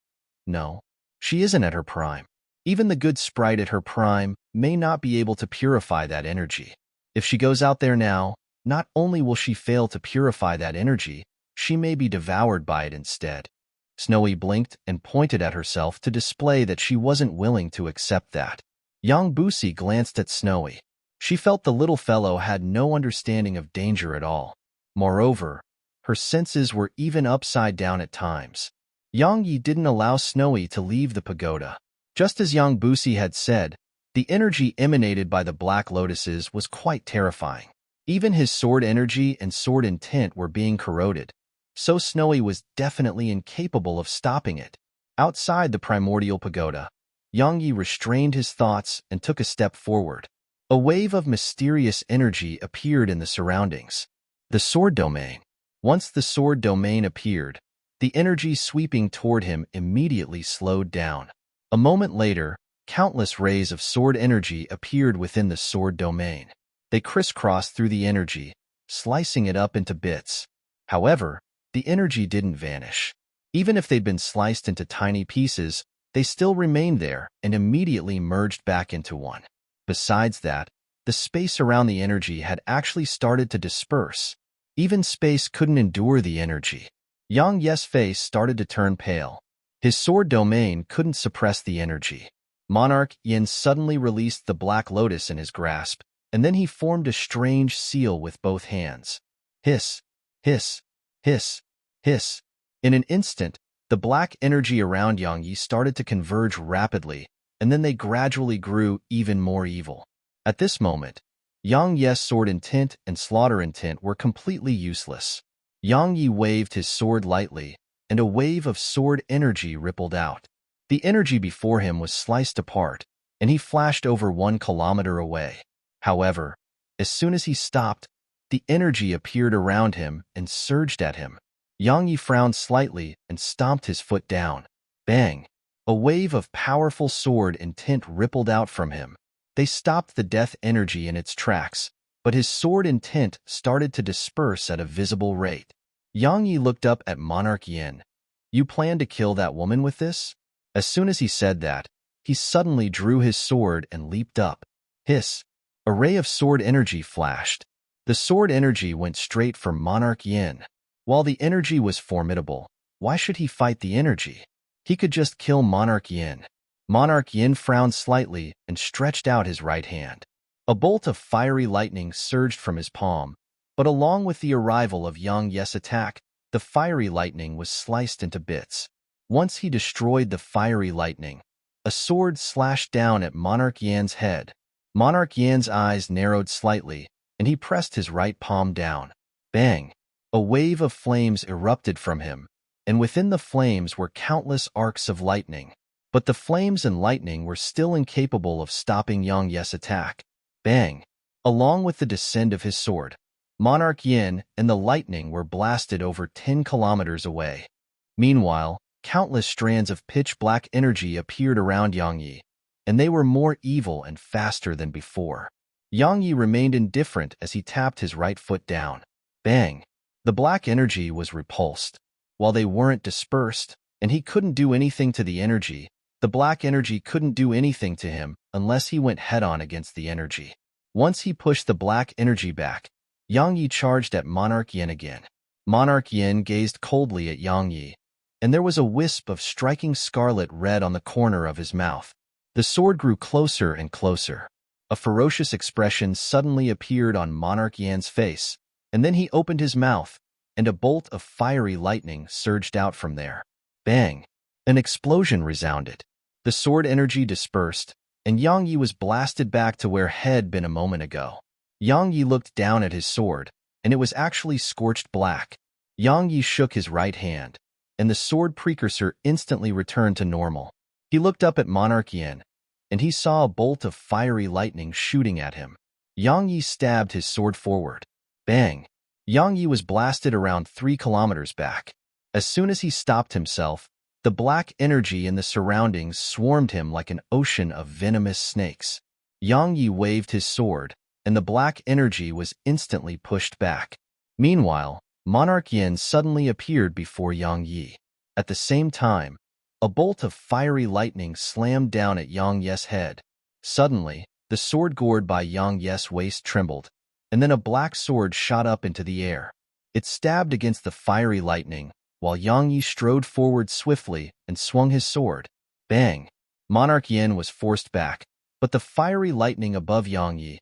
No, she isn't at her prime. Even the good sprite at her prime may not be able to purify that energy. If she goes out there now, not only will she fail to purify that energy, she may be devoured by it instead. Snowy blinked and pointed at herself to display that she wasn't willing to accept that. Yang Busi glanced at Snowy. She felt the little fellow had no understanding of danger at all. Moreover, her senses were even upside down at times. Yang Yi didn't allow Snowy to leave the pagoda. Just as Yang Busi had said, the energy emanated by the black lotuses was quite terrifying. Even his sword energy and sword intent were being corroded, so Snowy was definitely incapable of stopping it. Outside the primordial pagoda, Yang Yi restrained his thoughts and took a step forward. A wave of mysterious energy appeared in the surroundings. The sword domain. Once the sword domain appeared, the energy sweeping toward him immediately slowed down. A moment later, countless rays of sword energy appeared within the sword domain. They crisscrossed through the energy, slicing it up into bits. However, the energy didn't vanish. Even if they'd been sliced into tiny pieces, they still remained there and immediately merged back into one. Besides that, the space around the energy had actually started to disperse. Even space couldn't endure the energy. Yang Ye's face started to turn pale. His sword domain couldn't suppress the energy. Monarch Yin suddenly released the black lotus in his grasp, and then he formed a strange seal with both hands. Hiss, hiss, hiss, hiss. In an instant, the black energy around Yang Yi started to converge rapidly, and then they gradually grew even more evil. At this moment, Yang Ye's sword intent and slaughter intent were completely useless. Yang Yi waved his sword lightly, and a wave of sword energy rippled out. The energy before him was sliced apart, and he flashed over 1 kilometer away. However, as soon as he stopped, the energy appeared around him and surged at him. Yang Yi frowned slightly and stomped his foot down. Bang! A wave of powerful sword intent rippled out from him. They stopped the death energy in its tracks, but his sword intent started to disperse at a visible rate. Yang Yi looked up at Monarch Yin. You plan to kill that woman with this? As soon as he said that, he suddenly drew his sword and leaped up. Hiss! A ray of sword energy flashed. The sword energy went straight for Monarch Yin. While the energy was formidable, why should he fight the energy? He could just kill Monarch Yin. Monarch Yin frowned slightly and stretched out his right hand. A bolt of fiery lightning surged from his palm, but along with the arrival of Yang Ye's attack, the fiery lightning was sliced into bits. Once he destroyed the fiery lightning, a sword slashed down at Monarch Yan's head. Monarch Yan's eyes narrowed slightly, and he pressed his right palm down. Bang! A wave of flames erupted from him, and within the flames were countless arcs of lightning. But the flames and lightning were still incapable of stopping Yang Ye's attack. Bang! Along with the descent of his sword, Monarch Yin and the lightning were blasted over 10 kilometers away. Meanwhile, countless strands of pitch-black energy appeared around Yang Yi, and they were more evil and faster than before. Yang Yi remained indifferent as he tapped his right foot down. Bang! The black energy was repulsed. While they weren't dispersed, and he couldn't do anything to the energy, the black energy couldn't do anything to him unless he went head-on against the energy. Once he pushed the black energy back, Yang Yi charged at Monarch Yin again. Monarch Yin gazed coldly at Yang Yi, and there was a wisp of striking scarlet red on the corner of his mouth. The sword grew closer and closer. A ferocious expression suddenly appeared on Monarch Yan's face, and then he opened his mouth, and a bolt of fiery lightning surged out from there. Bang! An explosion resounded. The sword energy dispersed, and Yang Yi was blasted back to where had been a moment ago. Yang Yi looked down at his sword, and it was actually scorched black. Yang Yi shook his right hand, and the sword precursor instantly returned to normal. He looked up at Monarch Yin, and he saw a bolt of fiery lightning shooting at him. Yang Yi stabbed his sword forward. Bang! Yang Yi was blasted around 3 kilometers back. As soon as he stopped himself, the black energy in the surroundings swarmed him like an ocean of venomous snakes. Yang Yi waved his sword, and the black energy was instantly pushed back. Meanwhile, Monarch Yin suddenly appeared before Yang Yi. At the same time, a bolt of fiery lightning slammed down at Yang Ye's head. Suddenly, the sword gored by Yang Ye's waist trembled, and then a black sword shot up into the air. It stabbed against the fiery lightning, while Yang Yi strode forward swiftly and swung his sword. Bang! Monarch Yin was forced back, but the fiery lightning above Yang Yi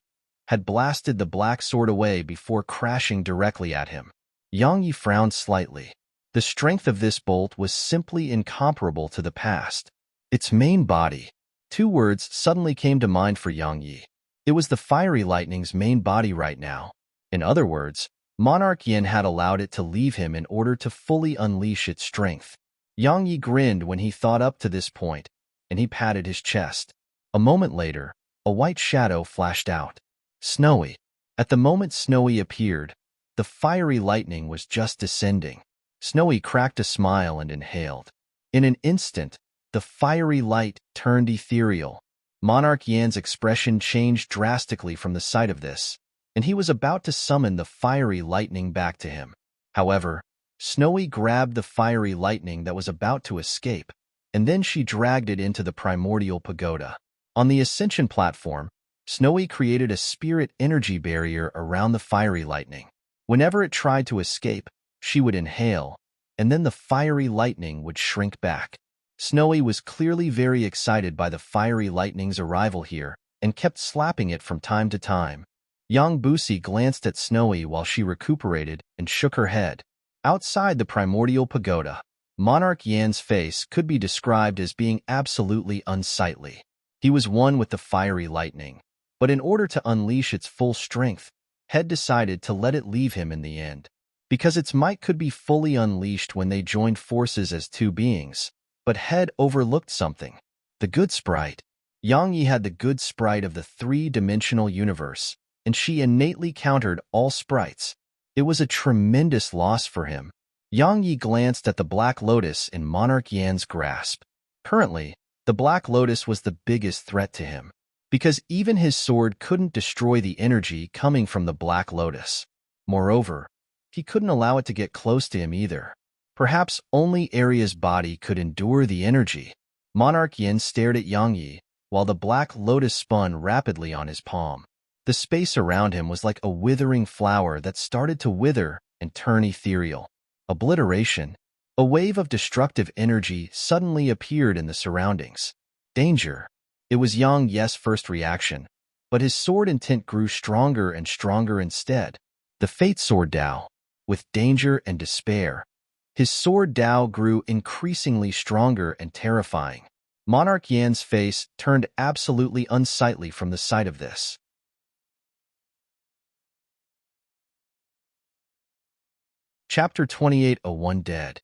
had blasted the black sword away before crashing directly at him. Yang Yi frowned slightly. The strength of this bolt was simply incomparable to the past. Its main body. Two words suddenly came to mind for Yang Yi. It was the fiery lightning's main body right now. In other words, Monarch Yin had allowed it to leave him in order to fully unleash its strength. Yang Yi grinned when he thought up to this point, and he patted his chest. A moment later, a white shadow flashed out. Snowy. At the moment Snowy appeared, the fiery lightning was just descending. Snowy cracked a smile and inhaled. In an instant, the fiery light turned ethereal. Monarch Yan's expression changed drastically from the sight of this, and he was about to summon the fiery lightning back to him. However, Snowy grabbed the fiery lightning that was about to escape, and then she dragged it into the primordial pagoda. On the ascension platform, Snowy created a spirit energy barrier around the fiery lightning. Whenever it tried to escape, she would inhale, and then the fiery lightning would shrink back. Snowy was clearly very excited by the fiery lightning's arrival here and kept slapping it from time to time. Yang Busi glanced at Snowy while she recuperated and shook her head. Outside the primordial pagoda, Monarch Yan's face could be described as being absolutely unsightly. He was one with the fiery lightning, but in order to unleash its full strength, Head decided to let it leave him in the end. Because its might could be fully unleashed when they joined forces as two beings, but Head overlooked something. The good sprite. Yang Yi had the good sprite of the three-dimensional universe, and she innately countered all sprites. It was a tremendous loss for him. Yang Yi glanced at the Black Lotus in Monarch Yan's grasp. Currently, the Black Lotus was the biggest threat to him, because even his sword couldn't destroy the energy coming from the Black Lotus. Moreover, he couldn't allow it to get close to him either. Perhaps only Arya's body could endure the energy. Monarch Yin stared at Yang Yi, while the Black Lotus spun rapidly on his palm. The space around him was like a withering flower that started to wither and turn ethereal. Obliteration. A wave of destructive energy suddenly appeared in the surroundings. Danger. It was Yang Yi's first reaction, but his sword intent grew stronger and stronger instead. The Fate Sword Dao. With danger and despair, his sword Dao grew increasingly stronger and terrifying. Monarch Yan's face turned absolutely unsightly from the sight of this. Chapter 2801 Dead.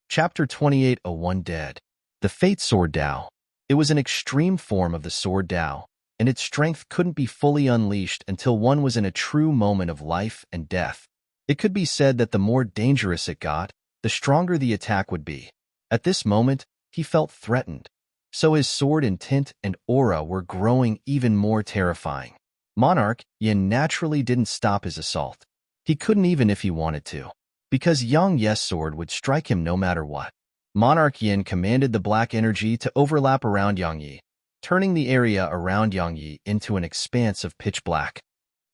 Chapter 2801 Dead. The Fate Sword Dao. It was an extreme form of the Sword Dao, and its strength couldn't be fully unleashed until one was in a true moment of life and death. It could be said that the more dangerous it got, the stronger the attack would be. At this moment, he felt threatened, so his sword intent and aura were growing even more terrifying. Monarch Yin naturally didn't stop his assault. He couldn't even if he wanted to, because Yang Yi's sword would strike him no matter what. Monarch Yin commanded the black energy to overlap around Yang Yi, turning the area around Yang Yi into an expanse of pitch black.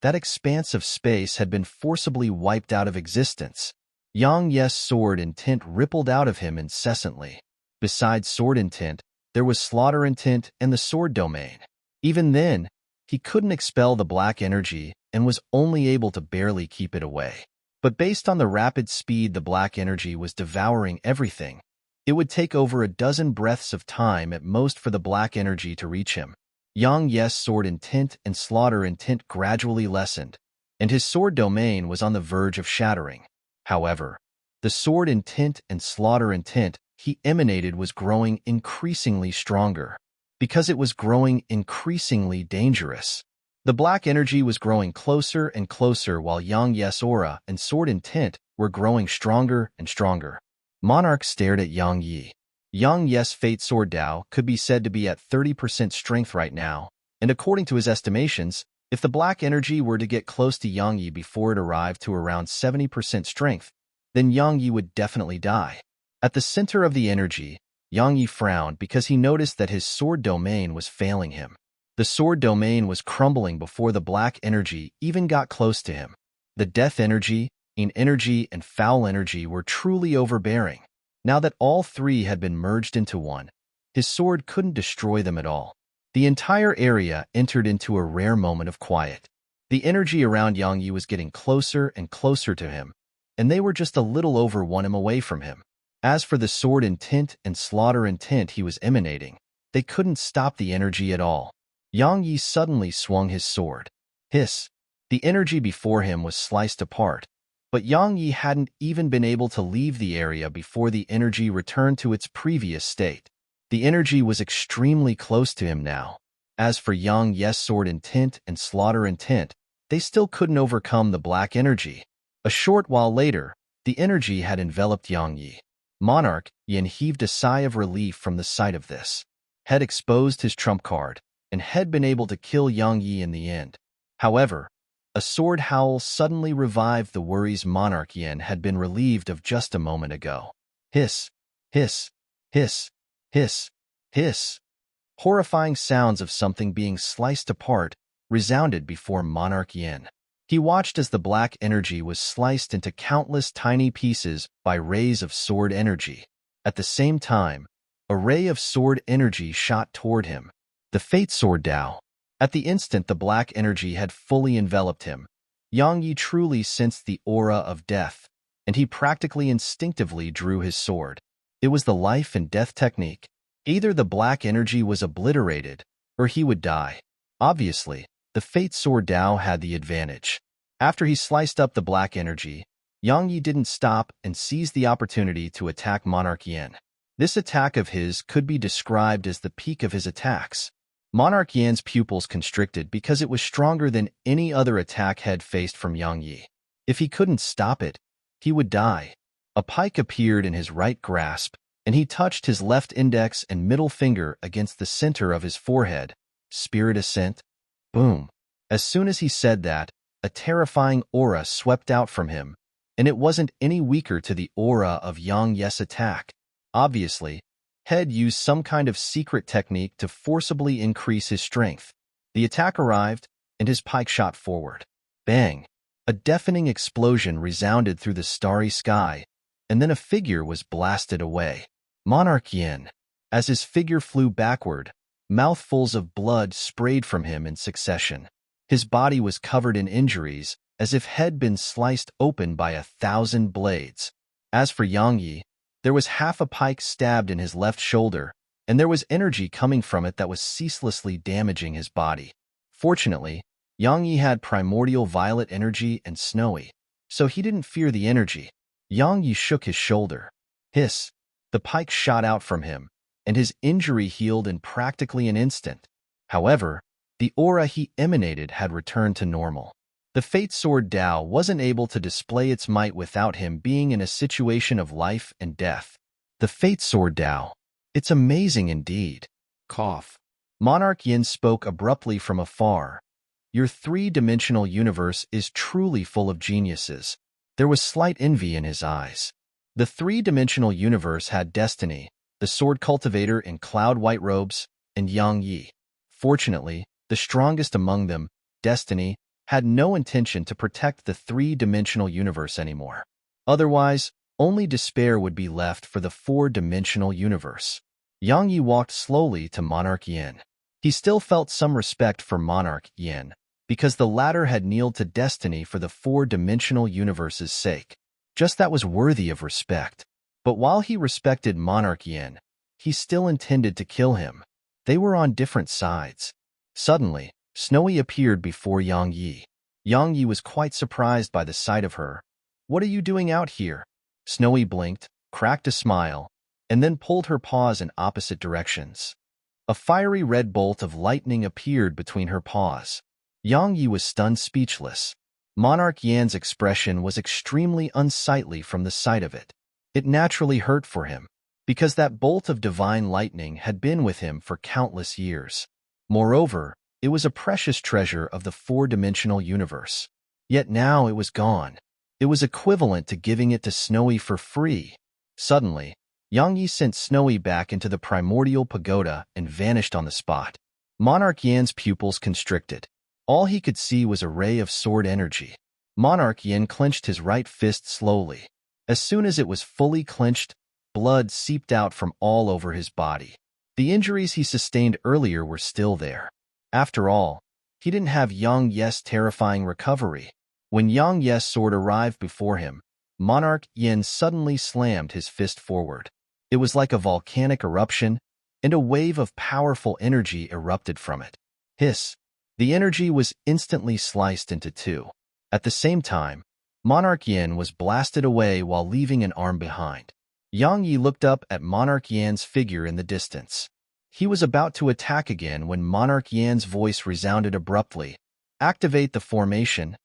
That expanse of space had been forcibly wiped out of existence. Yang Yi's sword intent rippled out of him incessantly. Besides sword intent, there was slaughter intent and the sword domain. Even then, he couldn't expel the black energy and was only able to barely keep it away. But based on the rapid speed the black energy was devouring everything, it would take over a dozen breaths of time at most for the black energy to reach him. Yang Yi's sword intent and slaughter intent gradually lessened, and his sword domain was on the verge of shattering. However, the sword intent and slaughter intent he emanated was growing increasingly stronger, because it was growing increasingly dangerous. The black energy was growing closer and closer while Yang Yi's aura and sword intent were growing stronger and stronger. Monarch stared at Yang Yi. Yang Yi's Fate Sword Dao could be said to be at 30% strength right now, and according to his estimations, If the black energy were to get close to Yang Yi before it arrived to around 70% strength, then Yang Yi would definitely die. At the center of the energy, Yang Yi frowned because he noticed that his sword domain was failing him. The sword domain was crumbling before the black energy even got close to him. The death energy, yin energy, and foul energy were truly overbearing. Now that all three had been merged into one, his sword couldn't destroy them at all. The entire area entered into a rare moment of quiet. The energy around Yang Yi was getting closer and closer to him, and they were just a little over 1 away from him. As for the sword intent and slaughter intent he was emanating, they couldn't stop the energy at all. Yang Yi suddenly swung his sword. Hiss! The energy before him was sliced apart, but Yang Yi hadn't even been able to leave the area before the energy returned to its previous state. The energy was extremely close to him now. As for Yang Yi's sword intent and slaughter intent, they still couldn't overcome the black energy. A short while later, the energy had enveloped Yang Yi. Monarch Yin heaved a sigh of relief from the sight of this. Had exposed his trump card, and had been able to kill Yang Yi in the end. However, a sword howl suddenly revived the worries Monarch Yin had been relieved of just a moment ago. Hiss! Hiss! Hiss! Hiss! Hiss! Horrifying sounds of something being sliced apart resounded before Monarch Yin. He watched as the black energy was sliced into countless tiny pieces by rays of sword energy. At the same time, a ray of sword energy shot toward him. The Fate Sword Dao. At the instant the black energy had fully enveloped him, Yang Yi truly sensed the aura of death, and he practically instinctively drew his sword. It was the life and death technique. Either the black energy was obliterated, or he would die. Obviously, the Fate Sword Dao had the advantage. After he sliced up the black energy, Yang Yi didn't stop and seized the opportunity to attack Monarch Yin. This attack of his could be described as the peak of his attacks. Monarch Yin's pupils constricted because it was stronger than any other attack had faced from Yang Yi. If he couldn't stop it, he would die. A pike appeared in his right grasp, and he touched his left index and middle finger against the center of his forehead. Spirit Ascent. Boom. As soon as he said that, a terrifying aura swept out from him, and it wasn't any weaker to the aura of Yang Yi's attack. Obviously, Head used some kind of secret technique to forcibly increase his strength. The attack arrived, and his pike shot forward. Bang! A deafening explosion resounded through the starry sky, and then a figure was blasted away. Monarch Yin. As his figure flew backward, mouthfuls of blood sprayed from him in succession. His body was covered in injuries, as if had been sliced open by 1,000 blades. As for Yang Yi, there was half a pike stabbed in his left shoulder, and there was energy coming from it that was ceaselessly damaging his body. Fortunately, Yang Yi had primordial violet energy and snowy, so he didn't fear the energy. Yang Yi shook his shoulder. Hiss! The pike shot out from him, and his injury healed in practically an instant. However, the aura he emanated had returned to normal. The Fate Sword Dao wasn't able to display its might without him being in a situation of life and death. The Fate Sword Dao. It's amazing indeed. Cough. Monarch Yin spoke abruptly from afar. Your three-dimensional universe is truly full of geniuses. There was slight envy in his eyes. The three-dimensional universe had Destiny, the sword cultivator in cloud-white robes, and Yang Yi. Fortunately, the strongest among them, Destiny, had no intention to protect the three-dimensional universe anymore. Otherwise, only despair would be left for the four-dimensional universe. Yang Yi walked slowly to Monarch Yin. He still felt some respect for Monarch Yin, because the latter had kneeled to Destiny for the four-dimensional universe's sake. Just that was worthy of respect. But while he respected Monarch Yin, he still intended to kill him. They were on different sides. Suddenly, Snowy appeared before Yang Yi. Yang Yi was quite surprised by the sight of her. What are you doing out here? Snowy blinked, cracked a smile, and then pulled her paws in opposite directions. A fiery red bolt of lightning appeared between her paws. Yang Yi was stunned speechless. Monarch Yan's expression was extremely unsightly from the sight of it. It naturally hurt for him, because that bolt of divine lightning had been with him for countless years. Moreover, It was a precious treasure of the four-dimensional universe. Yet now it was gone. It was equivalent to giving it to Snowy for free. Suddenly, Yang Yi sent Snowy back into the primordial pagoda and vanished on the spot. Monarch Yan's pupils constricted. All he could see was a ray of sword energy. Monarch Yan clenched his right fist slowly. As soon as it was fully clenched, blood seeped out from all over his body. The injuries he sustained earlier were still there. After all, he didn't have Yang Ye's terrifying recovery. When Yang Ye's sword arrived before him, Monarch Yan suddenly slammed his fist forward. It was like a volcanic eruption, and a wave of powerful energy erupted from it. Hiss! The energy was instantly sliced into two. At the same time, Monarch Yan was blasted away while leaving an arm behind. Yang Yi looked up at Monarch Yan's figure in the distance. He was about to attack again when Monarch Yan's voice resounded abruptly. Activate the formation.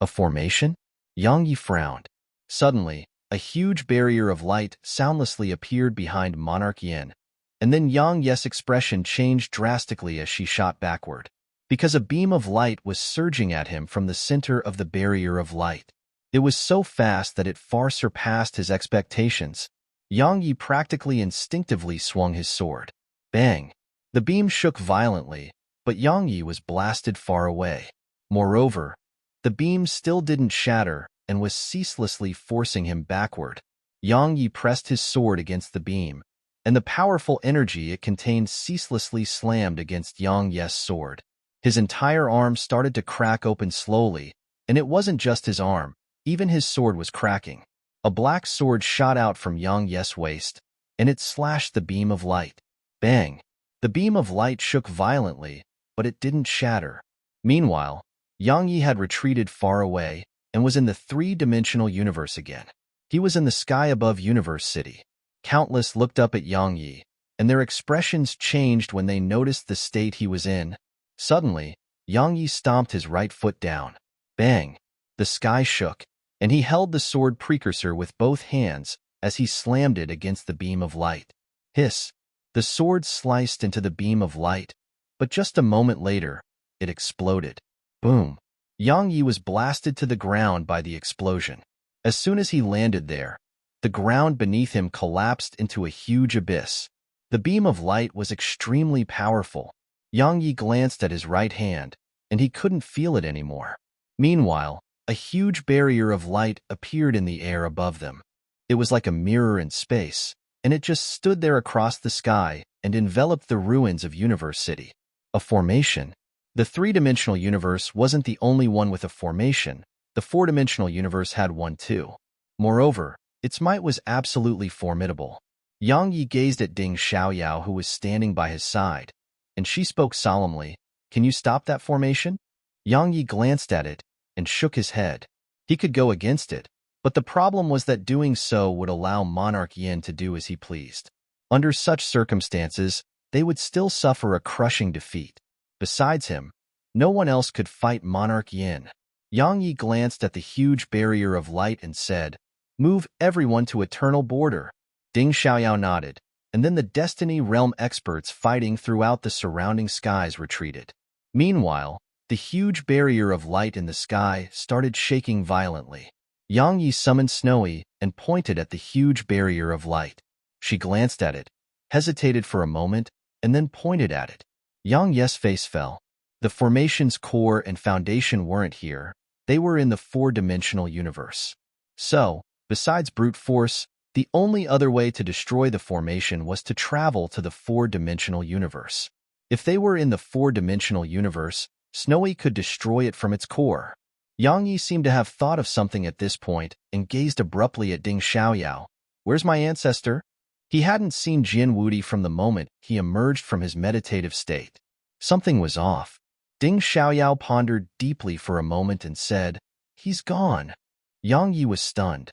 A formation? Yang Yi frowned. Suddenly, a huge barrier of light soundlessly appeared behind Monarch Yan, and then Yang Ye's expression changed drastically as she shot backward, because a beam of light was surging at him from the center of the barrier of light. It was so fast that it far surpassed his expectations. Yang Yi practically instinctively swung his sword. Bang! The beam shook violently, but Yang Yi was blasted far away. Moreover, the beam still didn't shatter and was ceaselessly forcing him backward. Yang Yi pressed his sword against the beam, and the powerful energy it contained ceaselessly slammed against Yang Ye's sword. His entire arm started to crack open slowly, and it wasn't just his arm, even his sword was cracking. A black sword shot out from Yang Ye's waist, and it slashed the beam of light. Bang! The beam of light shook violently, but it didn't shatter. Meanwhile, Yang Yi had retreated far away and was in the three-dimensional universe again. He was in the sky above Universe City. Countless looked up at Yang Yi, and their expressions changed when they noticed the state he was in. Suddenly, Yang Yi stomped his right foot down. Bang! The sky shook, and he held the sword precursor with both hands as he slammed it against the beam of light. Hiss! The sword sliced into the beam of light, but just a moment later, it exploded. Boom! Yang Yi was blasted to the ground by the explosion. As soon as he landed there, the ground beneath him collapsed into a huge abyss. The beam of light was extremely powerful. Yang Yi glanced at his right hand, and he couldn't feel it anymore. Meanwhile, a huge barrier of light appeared in the air above them. It was like a mirror in space, and it just stood there across the sky and enveloped the ruins of Universe City. A formation? The three-dimensional universe wasn't the only one with a formation. The four-dimensional universe had one too. Moreover, its might was absolutely formidable. Yang Yi gazed at Ding Xiaoyao, who was standing by his side, and she spoke solemnly, "Can you stop that formation?" Yang Yi glanced at it and shook his head. He could go against it, but the problem was that doing so would allow Monarch Yan to do as he pleased. Under such circumstances, they would still suffer a crushing defeat. Besides him, no one else could fight Monarch Yan. Yang Yi glanced at the huge barrier of light and said, "Move everyone to Eternal Border." Ding Xiaoyao nodded, and then the Destiny Realm experts fighting throughout the surrounding skies retreated. Meanwhile, the huge barrier of light in the sky started shaking violently. Yang Yi summoned Snowy and pointed at the huge barrier of light. She glanced at it, hesitated for a moment, and then pointed at it. Yang Ye's face fell. The formation's core and foundation weren't here. They were in the four-dimensional universe. So, besides brute force, the only other way to destroy the formation was to travel to the four-dimensional universe. If they were in the four-dimensional universe, Snowy could destroy it from its core. Yang Yi seemed to have thought of something at this point and gazed abruptly at Ding Xiaoyao. "Where's my ancestor?" He hadn't seen Jin Wudi from the moment he emerged from his meditative state. Something was off. Ding Xiaoyao pondered deeply for a moment and said, "He's gone." Yang Yi was stunned.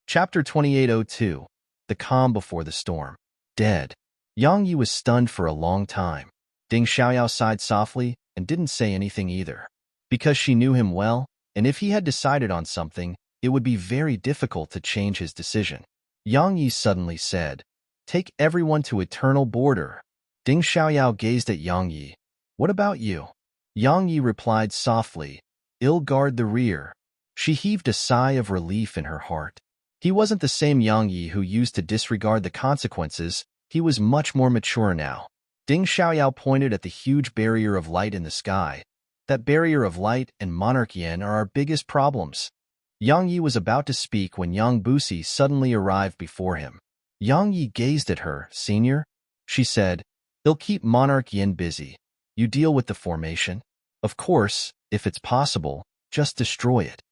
Chapter 2802. The Calm Before the Storm. Dead. Yang Yi was stunned for a long time. Ding Xiaoyao sighed softly and didn't say anything either. Because she knew him well, and if he had decided on something, it would be very difficult to change his decision. Yang Yi suddenly said, Take everyone to eternal border. Ding Xiaoyao gazed at Yang Yi. What about you? Yang Yi replied softly, I'll guard the rear. She heaved a sigh of relief in her heart. He wasn't the same Yang Yi who used to disregard the consequences. He was much more mature now. Ding Xiaoyao pointed at the huge barrier of light in the sky. That barrier of light and monarch yen are our biggest problems. Yang Yi was about to speak when Yang Busi suddenly arrived before him. Yang Yi gazed at her. Senior, she said, they'll keep monarch yen busy. You deal with the formation. Of course, if it's possible, just destroy it.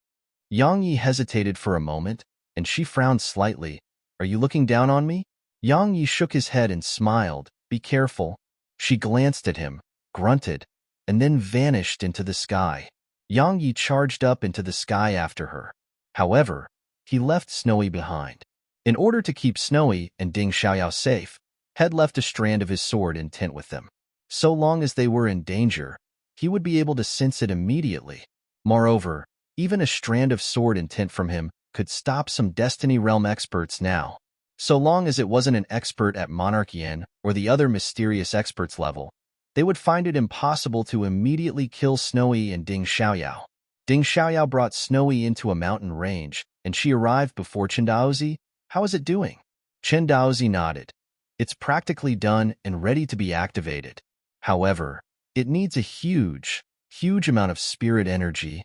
Yang Yi hesitated for a moment, and she frowned slightly. Are you looking down on me? Yang Yi shook his head and smiled. Be careful. She glanced at him, grunted, and then vanished into the sky. Yang Yi charged up into the sky after her. However, he left Snowy behind. In order to keep Snowy and Ding Xiaoyao safe, Head left a strand of his sword in tent with them. So long as they were in danger, he would be able to sense it immediately. Moreover, even a strand of sword intent from him could stop some Destiny Realm experts now. So long as it wasn't an expert at Monarch Yen or the other mysterious experts level, they would find it impossible to immediately kill Snowy and Ding Xiaoyao. Ding Xiaoyao brought Snowy into a mountain range, and she arrived before Chendaozi. How is it doing? Chendaozi nodded. It's practically done and ready to be activated. However, it needs a huge amount of spirit energy.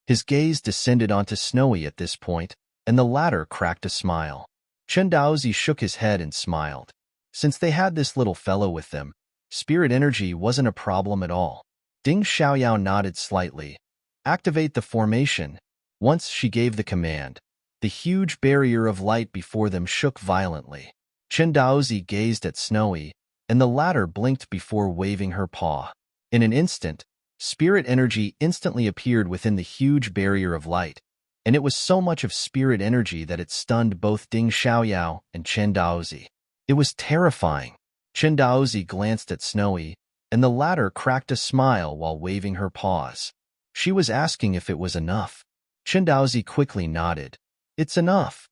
His gaze descended onto Snowy at this point, and the latter cracked a smile. Chendaozi shook his head and smiled. Since they had this little fellow with them, spirit energy wasn't a problem at all. Ding Xiaoyao nodded slightly. Activate the formation. Once she gave the command, the huge barrier of light before them shook violently. Chendaozi gazed at Snowy, and the latter blinked before waving her paw. In an instant, spirit energy instantly appeared within the huge barrier of light, and it was so much of spirit energy that it stunned both Ding Xiaoyao and Chendaozi. It was terrifying. Chendaozi glanced at Snowy, and the latter cracked a smile while waving her paws. She was asking if it was enough. Chendaozi quickly nodded. It's enough.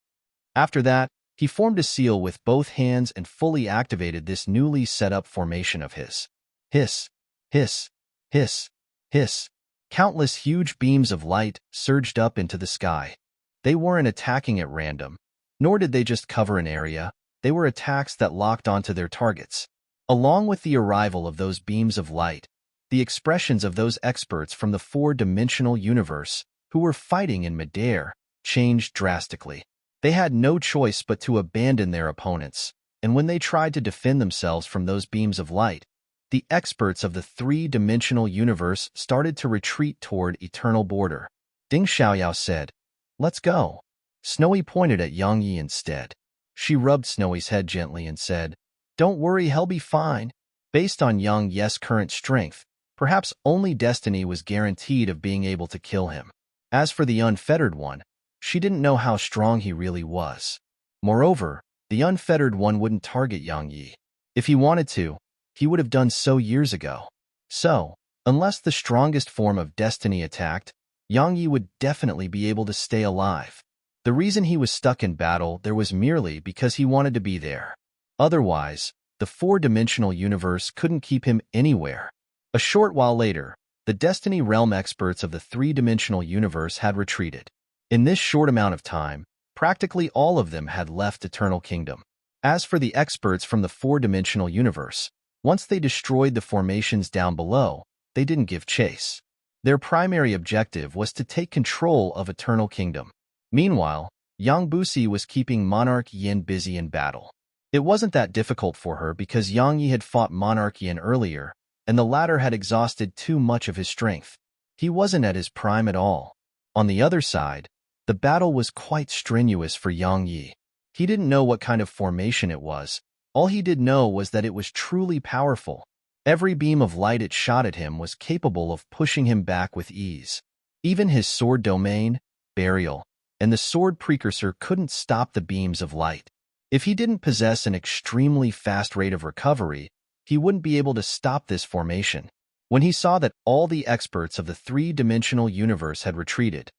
After that, he formed a seal with both hands and fully activated this newly set-up formation of his. Hiss, hiss, hiss, hiss. Countless huge beams of light surged up into the sky. They weren't attacking at random, nor did they just cover an area. They were attacks that locked onto their targets. Along with the arrival of those beams of light, the expressions of those experts from the four-dimensional universe who were fighting in midair changed drastically. They had no choice but to abandon their opponents, and when they tried to defend themselves from those beams of light, the experts of the three-dimensional universe started to retreat toward eternal border. Ding Xiaoyao said, Let's go. Snowy pointed at Yang Yi instead. She rubbed Snowy's head gently and said, Don't worry, he'll be fine. Based on Yang Yi's current strength, perhaps only Destiny was guaranteed of being able to kill him. As for the unfettered one, she didn't know how strong he really was. Moreover, the unfettered one wouldn't target Yang Yi. If he wanted to, he would have done so years ago. So, unless the strongest form of Destiny attacked, Yang Yi would definitely be able to stay alive. The reason he was stuck in battle there was merely because he wanted to be there. Otherwise, the four-dimensional universe couldn't keep him anywhere. A short while later, the Destiny Realm experts of the three-dimensional universe had retreated. In this short amount of time, practically all of them had left Eternal Kingdom. As for the experts from the four-dimensional universe, once they destroyed the formations down below, they didn't give chase. Their primary objective was to take control of Eternal Kingdom. Meanwhile, Yang Busi was keeping Monarch Yin busy in battle. It wasn't that difficult for her because Yang Yi had fought Monarch Yin earlier, and the latter had exhausted too much of his strength. He wasn't at his prime at all. On the other side, the battle was quite strenuous for Yang Yi. He didn't know what kind of formation it was. All he did know was that it was truly powerful. Every beam of light it shot at him was capable of pushing him back with ease. Even his sword domain, burial, and the sword precursor couldn't stop the beams of light. If he didn't possess an extremely fast rate of recovery, he wouldn't be able to stop this formation. When he saw that all the experts of the three-dimensional universe had retreated,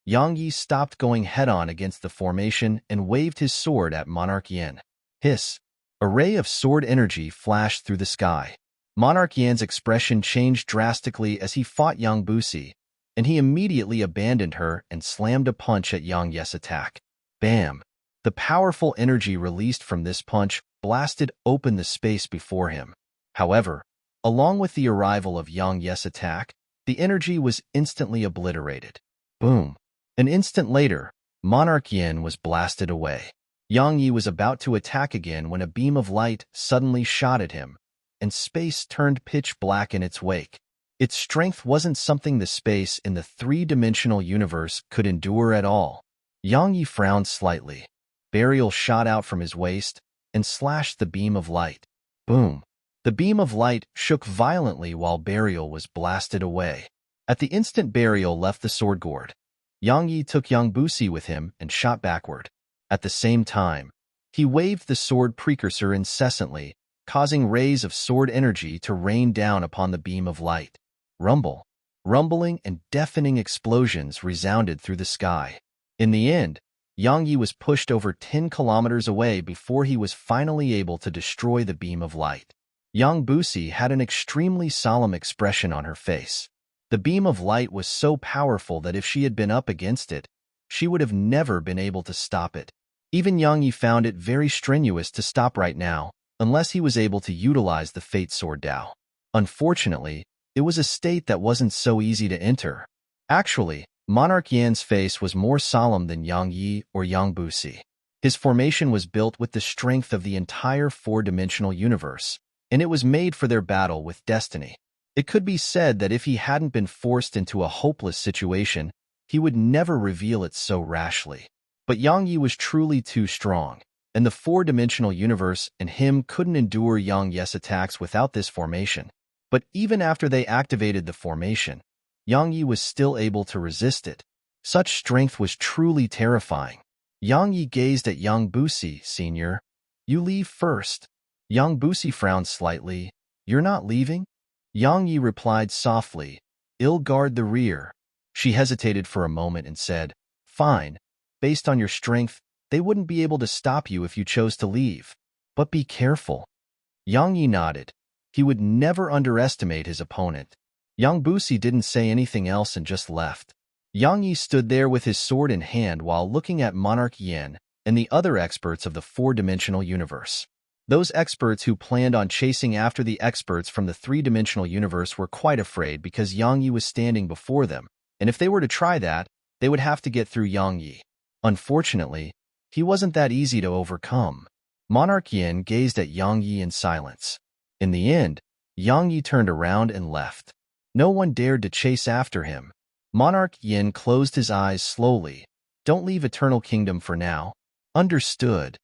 Yang Yi stopped going head-on against the formation and waved his sword at Monarch Yin. Hiss, A ray of sword energy flashed through the sky. Monarch Yan's expression changed drastically as he fought Yang Busi, and he immediately abandoned her and slammed a punch at Yang Ye's attack. Bam! The powerful energy released from this punch blasted open the space before him. However, along with the arrival of Yang Ye's attack, the energy was instantly obliterated. Boom! An instant later, Monarch Yan was blasted away. Yang Yi was about to attack again when a beam of light suddenly shot at him, and space turned pitch black in its wake. Its strength wasn't something the space in the three-dimensional universe could endure at all. Yang Yi frowned slightly. Burial shot out from his waist and slashed the beam of light. Boom! The beam of light shook violently while Burial was blasted away. At the instant Burial left the sword gourd, Yang Yi took Yang Busi with him and shot backward. At the same time, he waved the sword precursor incessantly, causing rays of sword energy to rain down upon the beam of light. Rumble, rumbling, and deafening explosions resounded through the sky. In the end, Yang Yi was pushed over 10 kilometers away before he was finally able to destroy the beam of light. Yang Busi had an extremely solemn expression on her face. The beam of light was so powerful that if she had been up against it, she would have never been able to stop it. Even Yang Yi found it very strenuous to stop right now, unless he was able to utilize the Fate Sword Dao. Unfortunately, it was a state that wasn't so easy to enter. Actually, Monarch Yan's face was more solemn than Yang Yi or Yang Busi. His formation was built with the strength of the entire four-dimensional universe, and it was made for their battle with destiny. It could be said that if he hadn't been forced into a hopeless situation, he would never reveal it so rashly. But Yang Yi was truly too strong, and the four-dimensional universe and him couldn't endure Yang Ye's attacks without this formation. But even after they activated the formation, Yang Yi was still able to resist it. Such strength was truly terrifying. Yang Yi gazed at Yang Busi, Senior. You leave first. Yang Busi frowned slightly. You're not leaving? Yang Yi replied softly, I'll guard the rear. She hesitated for a moment and said, Fine. Based on your strength, they wouldn't be able to stop you if you chose to leave. But be careful. Yang Yi nodded. He would never underestimate his opponent. Yang Busi didn't say anything else and just left. Yang Yi stood there with his sword in hand while looking at Monarch Yan and the other experts of the four-dimensional universe. Those experts who planned on chasing after the experts from the three-dimensional universe were quite afraid because Yang Yi was standing before them, and if they were to try that, they would have to get through Yang Yi. Unfortunately, he wasn't that easy to overcome. Monarch Yan gazed at Yang Yi in silence. In the end, Yang Yi turned around and left. No one dared to chase after him. Monarch Yin closed his eyes slowly. Don't leave Eternal Kingdom for now. Understood.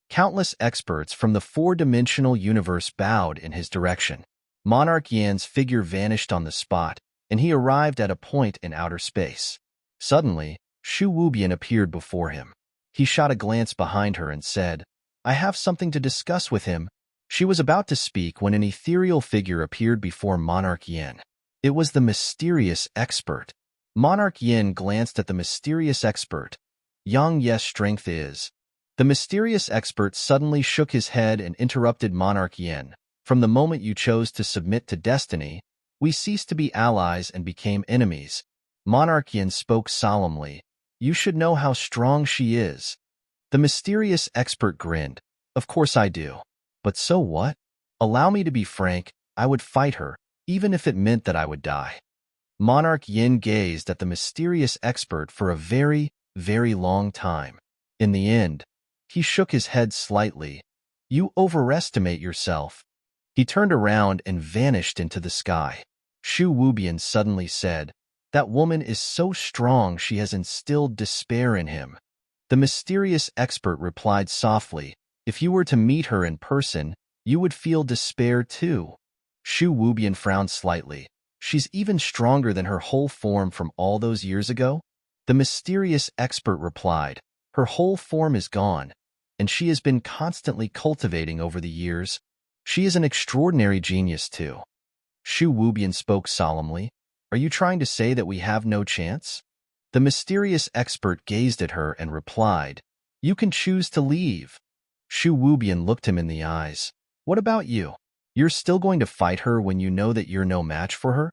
Countless experts from the four-dimensional universe bowed in his direction. Monarch Yan's figure vanished on the spot, and he arrived at a point in outer space. Suddenly, Shu Wubian appeared before him. He shot a glance behind her and said, I have something to discuss with him. She was about to speak when an ethereal figure appeared before Monarch Yin. It was the mysterious expert. Monarch Yin glanced at the mysterious expert. Yang Ye's strength is. The mysterious expert suddenly shook his head and interrupted Monarch Yin. From the moment you chose to submit to destiny, we ceased to be allies and became enemies. Monarch Yin spoke solemnly. You should know how strong she is. The mysterious expert grinned. Of course I do. But so what? Allow me to be frank, I would fight her, even if it meant that I would die. Monarch Yin gazed at the mysterious expert for a very, very long time. In the end, he shook his head slightly. You overestimate yourself. He turned around and vanished into the sky. Shu Wubian suddenly said, That woman is so strong she has instilled despair in him. The mysterious expert replied softly, If you were to meet her in person, you would feel despair too. Shu Wubian frowned slightly. She's even stronger than her whole form from all those years ago? The mysterious expert replied, Her whole form is gone, and she has been constantly cultivating over the years. She is an extraordinary genius too. Shu Wubian spoke solemnly. Are you trying to say that we have no chance? The mysterious expert gazed at her and replied, You can choose to leave. Shu Wubian looked him in the eyes. What about you? You're still going to fight her when you know that you're no match for her?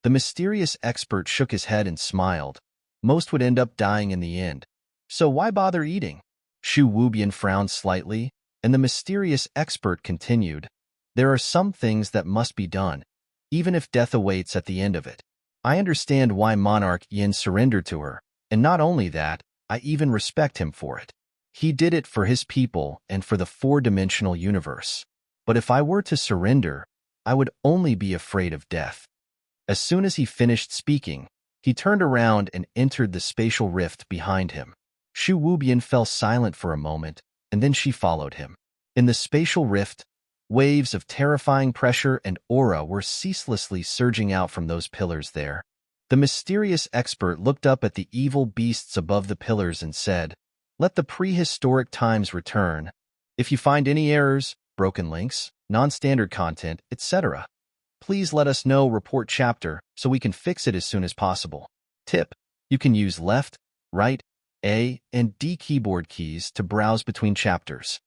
The mysterious expert shook his head and smiled. Most would end up dying in the end. So why bother eating? Shu Wubian frowned slightly, and the mysterious expert continued. There are some things that must be done, even if death awaits at the end of it. I understand why Monarch Yin surrendered to her, and not only that, I even respect him for it. He did it for his people and for the four-dimensional universe. But if I were to surrender, I would only be afraid of death. As soon as he finished speaking, he turned around and entered the spatial rift behind him. Shu Wubian fell silent for a moment, and then she followed him. In the spatial rift, waves of terrifying pressure and aura were ceaselessly surging out from those pillars there. The mysterious expert looked up at the evil beasts above the pillars and said, "Let the prehistoric times return. If you find any errors, broken links, non-standard content, etc., please let us know. Report chapter so we can fix it as soon as possible." Tip: you can use left, right, A, and D keyboard keys to browse between chapters.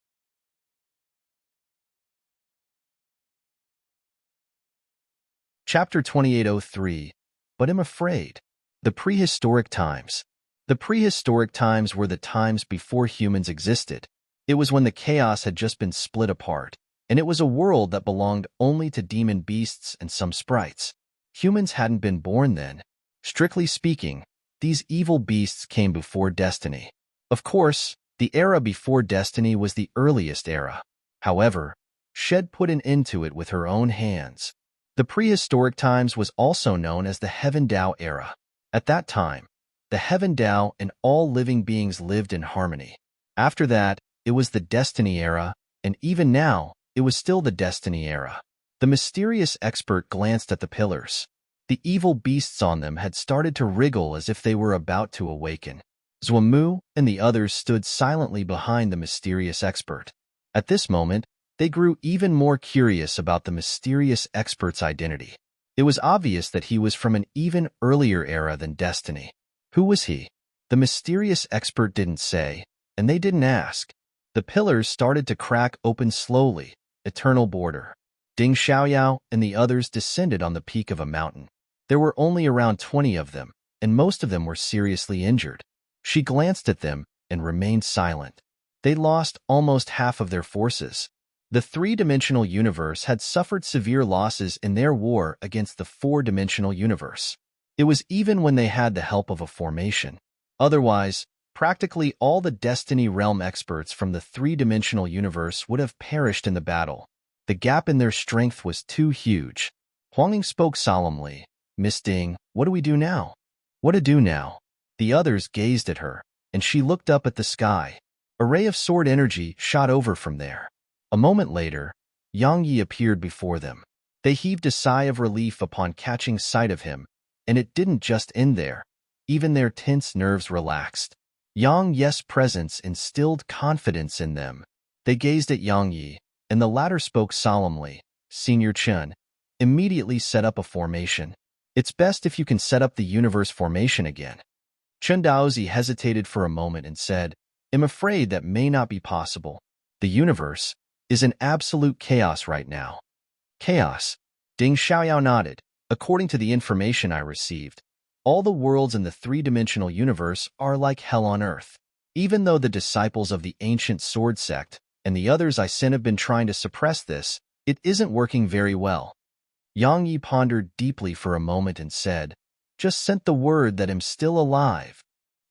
Chapter 2803, But I'm Afraid. The Prehistoric Times. The prehistoric times were the times before humans existed. It was when the chaos had just been split apart, and it was a world that belonged only to demon beasts and some sprites. Humans hadn't been born then. Strictly speaking, these evil beasts came before destiny. Of course, the era before destiny was the earliest era. However, Shed put an end to it with her own hands. The prehistoric times was also known as the Heaven Dao era. At that time, the Heaven Dao and all living beings lived in harmony. After that, it was the Destiny era, and even now, it was still the Destiny era. The mysterious expert glanced at the pillars. The evil beasts on them had started to wriggle as if they were about to awaken. Zhuamu and the others stood silently behind the mysterious expert. At this moment, they grew even more curious about the mysterious expert's identity. It was obvious that he was from an even earlier era than Destiny. Who was he? The mysterious expert didn't say, and they didn't ask. The pillars started to crack open slowly. Eternal border. Ding Xiaoyao and the others descended on the peak of a mountain. There were only around 20 of them, and most of them were seriously injured. She glanced at them and remained silent. They lost almost half of their forces. The three-dimensional universe had suffered severe losses in their war against the four-dimensional universe. It was even when they had the help of a formation. Otherwise, practically all the Destiny Realm experts from the three-dimensional universe would have perished in the battle. The gap in their strength was too huge. Huanging spoke solemnly. "Miss Ding, what do we do now?" "What to do now?" The others gazed at her, and she looked up at the sky. A ray of sword energy shot over from there. A moment later, Yang Yi appeared before them. They heaved a sigh of relief upon catching sight of him, and it didn't just end there. Even their tense nerves relaxed. Yang Yi's presence instilled confidence in them. They gazed at Yang Yi, and the latter spoke solemnly. "Senior Chen, immediately set up a formation. It's best if you can set up the universe formation again." Chen Daozi hesitated for a moment and said, "I'm afraid that may not be possible. The universe is in absolute chaos right now." "Chaos?" Ding Xiaoyao nodded. "According to the information I received, all the worlds in the three-dimensional universe are like hell on earth. Even though the disciples of the ancient sword sect and the others I sent have been trying to suppress this, it isn't working very well." Yang Yi pondered deeply for a moment and said, "Just sent the word that I'm still alive."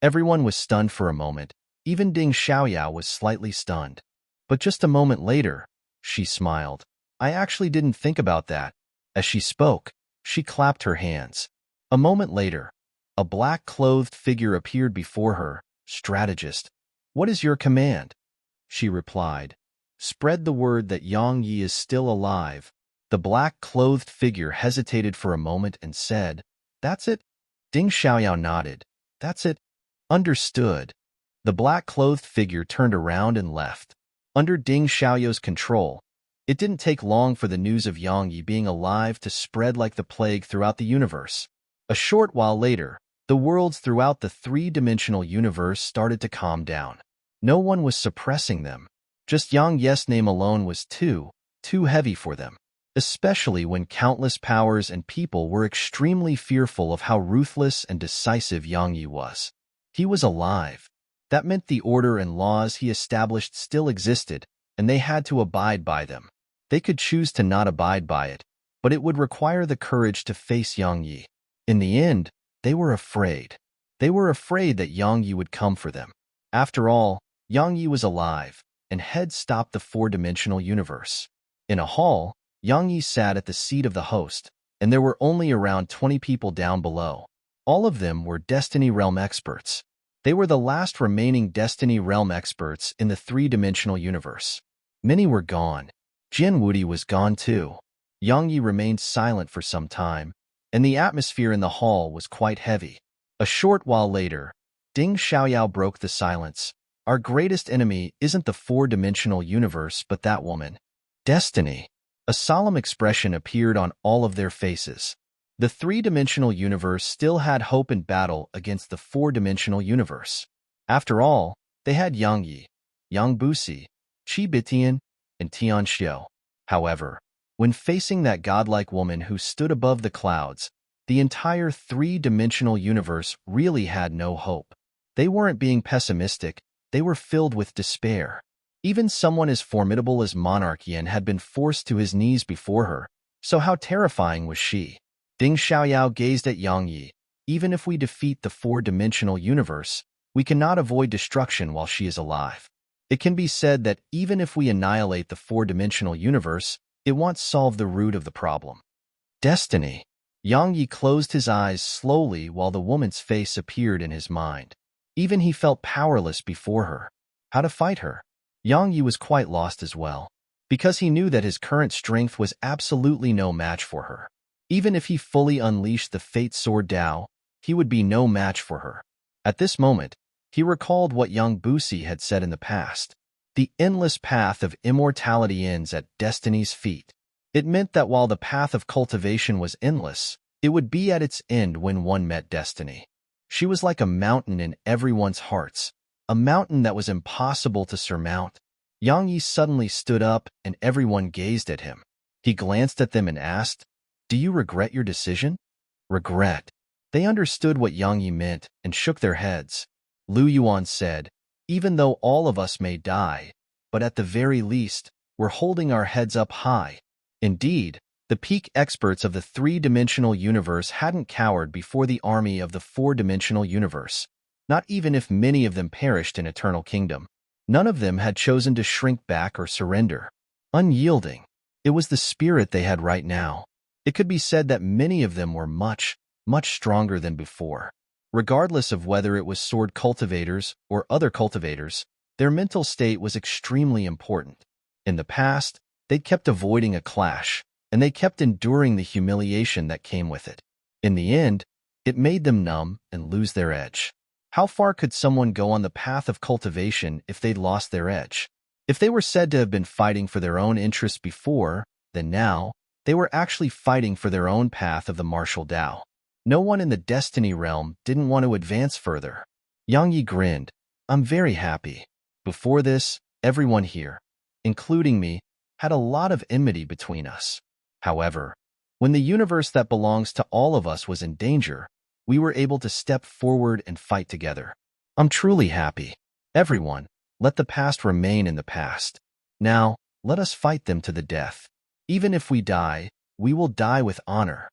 Everyone was stunned for a moment. Even Ding Xiaoyao was slightly stunned. But just a moment later, she smiled. "I actually didn't think about that." As she spoke, she clapped her hands. A moment later, a black-clothed figure appeared before her. "Strategist, what is your command?" She replied, "Spread the word that Yang Yi is still alive." The black-clothed figure hesitated for a moment and said, "That's it?" Ding Xiaoyao nodded. "That's it." "Understood." The black-clothed figure turned around and left. Under Ding Xiaoyao's control, it didn't take long for the news of Yang Yi being alive to spread like the plague throughout the universe. A short while later, the worlds throughout the three-dimensional universe started to calm down. No one was suppressing them. Just Yang Yi's name alone was too heavy for them, especially when countless powers and people were extremely fearful of how ruthless and decisive Yang Yi was. He was alive. That meant the order and laws he established still existed, and they had to abide by them. They could choose to not abide by it, but it would require the courage to face Yang Yi. In the end, they were afraid. They were afraid that Yang Yi would come for them. After all, Yang Yi was alive, and had stopped the four-dimensional universe. In a hall, Yang Yi sat at the seat of the host, and there were only around 20 people down below. All of them were Destiny Realm experts. They were the last remaining Destiny Realm experts in the three-dimensional universe. Many were gone. Jin Wudi was gone too. Yang Yi remained silent for some time, and the atmosphere in the hall was quite heavy. A short while later, Ding Xiaoyao broke the silence. Our greatest enemy isn't the four-dimensional universe but that woman. Destiny. A solemn expression appeared on all of their faces. The three-dimensional universe still had hope in battle against the four-dimensional universe. After all, they had Yang Yi, Yang Busi, Qi Bitian, and Tian Xiu. However, when facing that godlike woman who stood above the clouds, the entire three-dimensional universe really had no hope. They weren't being pessimistic, they were filled with despair. Even someone as formidable as Monarchian had been forced to his knees before her, so how terrifying was she? Ding Xiaoyao gazed at Yang Yi. Even if we defeat the four-dimensional universe, we cannot avoid destruction while she is alive. It can be said that even if we annihilate the four-dimensional universe, it won't solve the root of the problem. Destiny. Yang Yi closed his eyes slowly while the woman's face appeared in his mind. Even he felt powerless before her. How to fight her? Yang Yi was quite lost as well, because he knew that his current strength was absolutely no match for her. Even if he fully unleashed the Fate Sword Dao, he would be no match for her. At this moment, he recalled what Yang Busi had said in the past. The endless path of immortality ends at destiny's feet. It meant that while the path of cultivation was endless, it would be at its end when one met destiny. She was like a mountain in everyone's hearts, a mountain that was impossible to surmount. Yang Yi suddenly stood up and everyone gazed at him. He glanced at them and asked, "Do you regret your decision?" Regret. They understood what Yang Yi meant and shook their heads. Lu Yuan said, "Even though all of us may die, but at the very least, we're holding our heads up high." Indeed, the peak experts of the three-dimensional universe hadn't cowered before the army of the four-dimensional universe, not even if many of them perished in Eternal Kingdom. None of them had chosen to shrink back or surrender. Unyielding. It was the spirit they had right now. It could be said that many of them were much stronger than before. Regardless of whether it was sword cultivators or other cultivators, their mental state was extremely important. In the past, they'd kept avoiding a clash, and they kept enduring the humiliation that came with it. In the end, it made them numb and lose their edge. How far could someone go on the path of cultivation if they'd lost their edge? If they were said to have been fighting for their own interests before, then now, they were actually fighting for their own path of the martial Tao. No one in the Destiny realm didn't want to advance further. Yang Yi grinned. "I'm very happy. Before this, everyone here, including me, had a lot of enmity between us. However, when the universe that belongs to all of us was in danger, we were able to step forward and fight together. I'm truly happy. Everyone, let the past remain in the past. Now, let us fight them to the death. Even if we die, we will die with honor."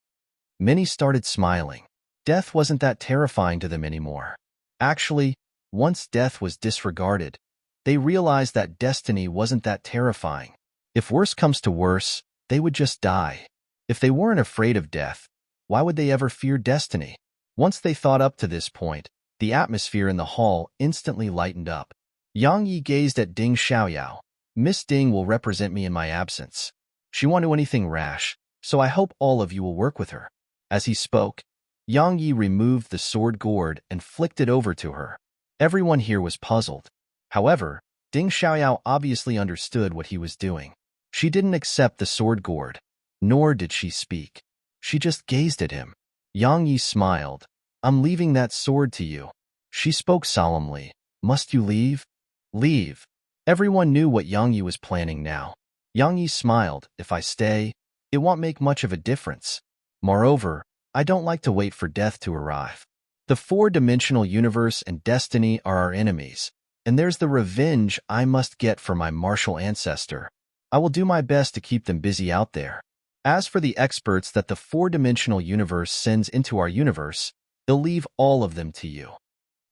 Many started smiling. Death wasn't that terrifying to them anymore. Actually, once death was disregarded, they realized that destiny wasn't that terrifying. If worse comes to worse, they would just die. If they weren't afraid of death, why would they ever fear destiny? Once they thought up to this point, the atmosphere in the hall instantly lightened up. Yang Yi gazed at Ding Xiaoyao. "Miss Ding will represent me in my absence. She won't do anything rash, so I hope all of you will work with her." As he spoke, Yang Yi removed the sword gourd and flicked it over to her. Everyone here was puzzled. However, Ding Xiaoyao obviously understood what he was doing. She didn't accept the sword gourd, nor did she speak. She just gazed at him. Yang Yi smiled. "I'm leaving that sword to you." She spoke solemnly. "Must you leave?" "Leave." Everyone knew what Yang Yi was planning now. Yang Yi smiled. If I stay, it won't make much of a difference. Moreover, I don't like to wait for death to arrive. The four-dimensional universe and destiny are our enemies, and there's the revenge I must get for my martial ancestor. I will do my best to keep them busy out there. As for the experts that the four-dimensional universe sends into our universe, they'll leave all of them to you.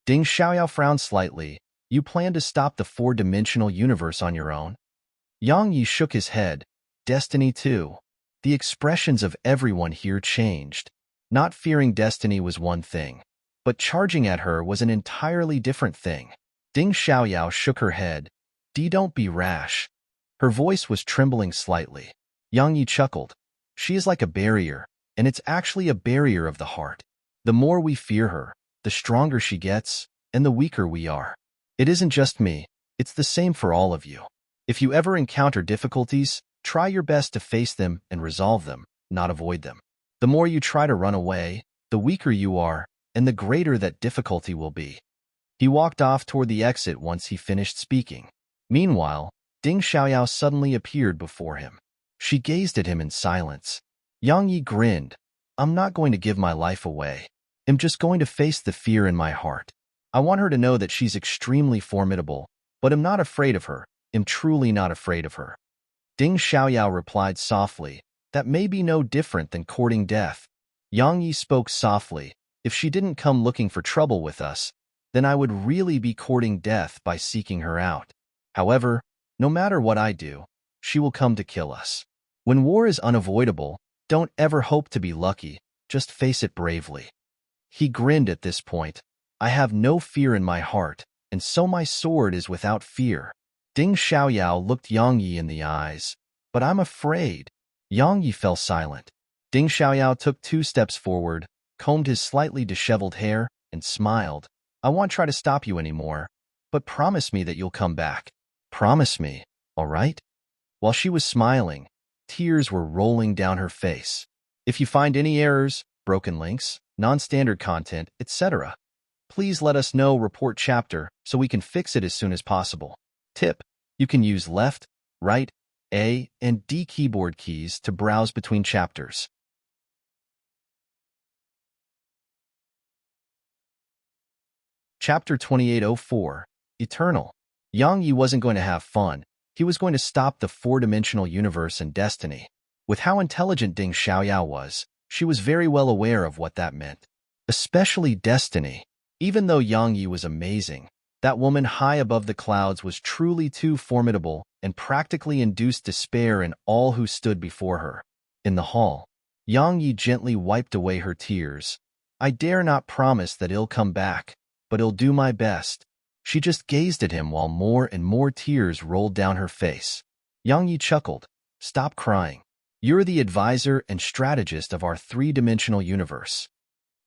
Ding Xiaoyao frowned slightly. You plan to stop the four-dimensional universe on your own? Yang Yi shook his head. Destiny too. The expressions of everyone here changed. Not fearing destiny was one thing, but charging at her was an entirely different thing. Ding Xiaoyao shook her head. Don't be rash. Her voice was trembling slightly. Yang Yi chuckled. She is like a barrier, and it's actually a barrier of the heart. The more we fear her, the stronger she gets, and the weaker we are. It isn't just me, it's the same for all of you. If you ever encounter difficulties, try your best to face them and resolve them, not avoid them. The more you try to run away, the weaker you are, and the greater that difficulty will be. He walked off toward the exit once he finished speaking. Meanwhile, Ding Xiaoyao suddenly appeared before him. She gazed at him in silence. Yang Yi grinned. I'm not going to give my life away. I'm just going to face the fear in my heart. I want her to know that she's extremely formidable, but I'm not afraid of her. I'm truly not afraid of her. Ding Xiaoyao replied softly. That may be no different than courting death. Yang Yi spoke softly. If she didn't come looking for trouble with us, then I would really be courting death by seeking her out. However, no matter what I do, she will come to kill us. When war is unavoidable, don't ever hope to be lucky, just face it bravely. He grinned at this point. I have no fear in my heart, and so my sword is without fear. Ding Xiaoyao looked Yang Yi in the eyes. But I'm afraid. Yang Yi fell silent. Ding Xiaoyao took 2 steps forward, combed his slightly disheveled hair, and smiled. I won't try to stop you anymore, but promise me that you'll come back. Promise me, all right? While she was smiling, tears were rolling down her face. If you find any errors, broken links, non-standard content, etc., please let us know. Report chapter so we can fix it as soon as possible. Tip: you can use left, right, A, and D keyboard keys to browse between chapters. Chapter 2804, Eternal. Yang Yi wasn't going to have fun. He was going to stop the four-dimensional universe and destiny. With how intelligent Ding Xiaoyao was, she was very well aware of what that meant. Especially destiny. Even though Yang Yi was amazing, that woman high above the clouds was truly too formidable and practically induced despair in all who stood before her. In the hall, Yang Yi gently wiped away her tears. I dare not promise that he'll come back, but he'll do my best. She just gazed at him while more and more tears rolled down her face. Yang Yi chuckled. Stop crying. You're the advisor and strategist of our three-dimensional universe.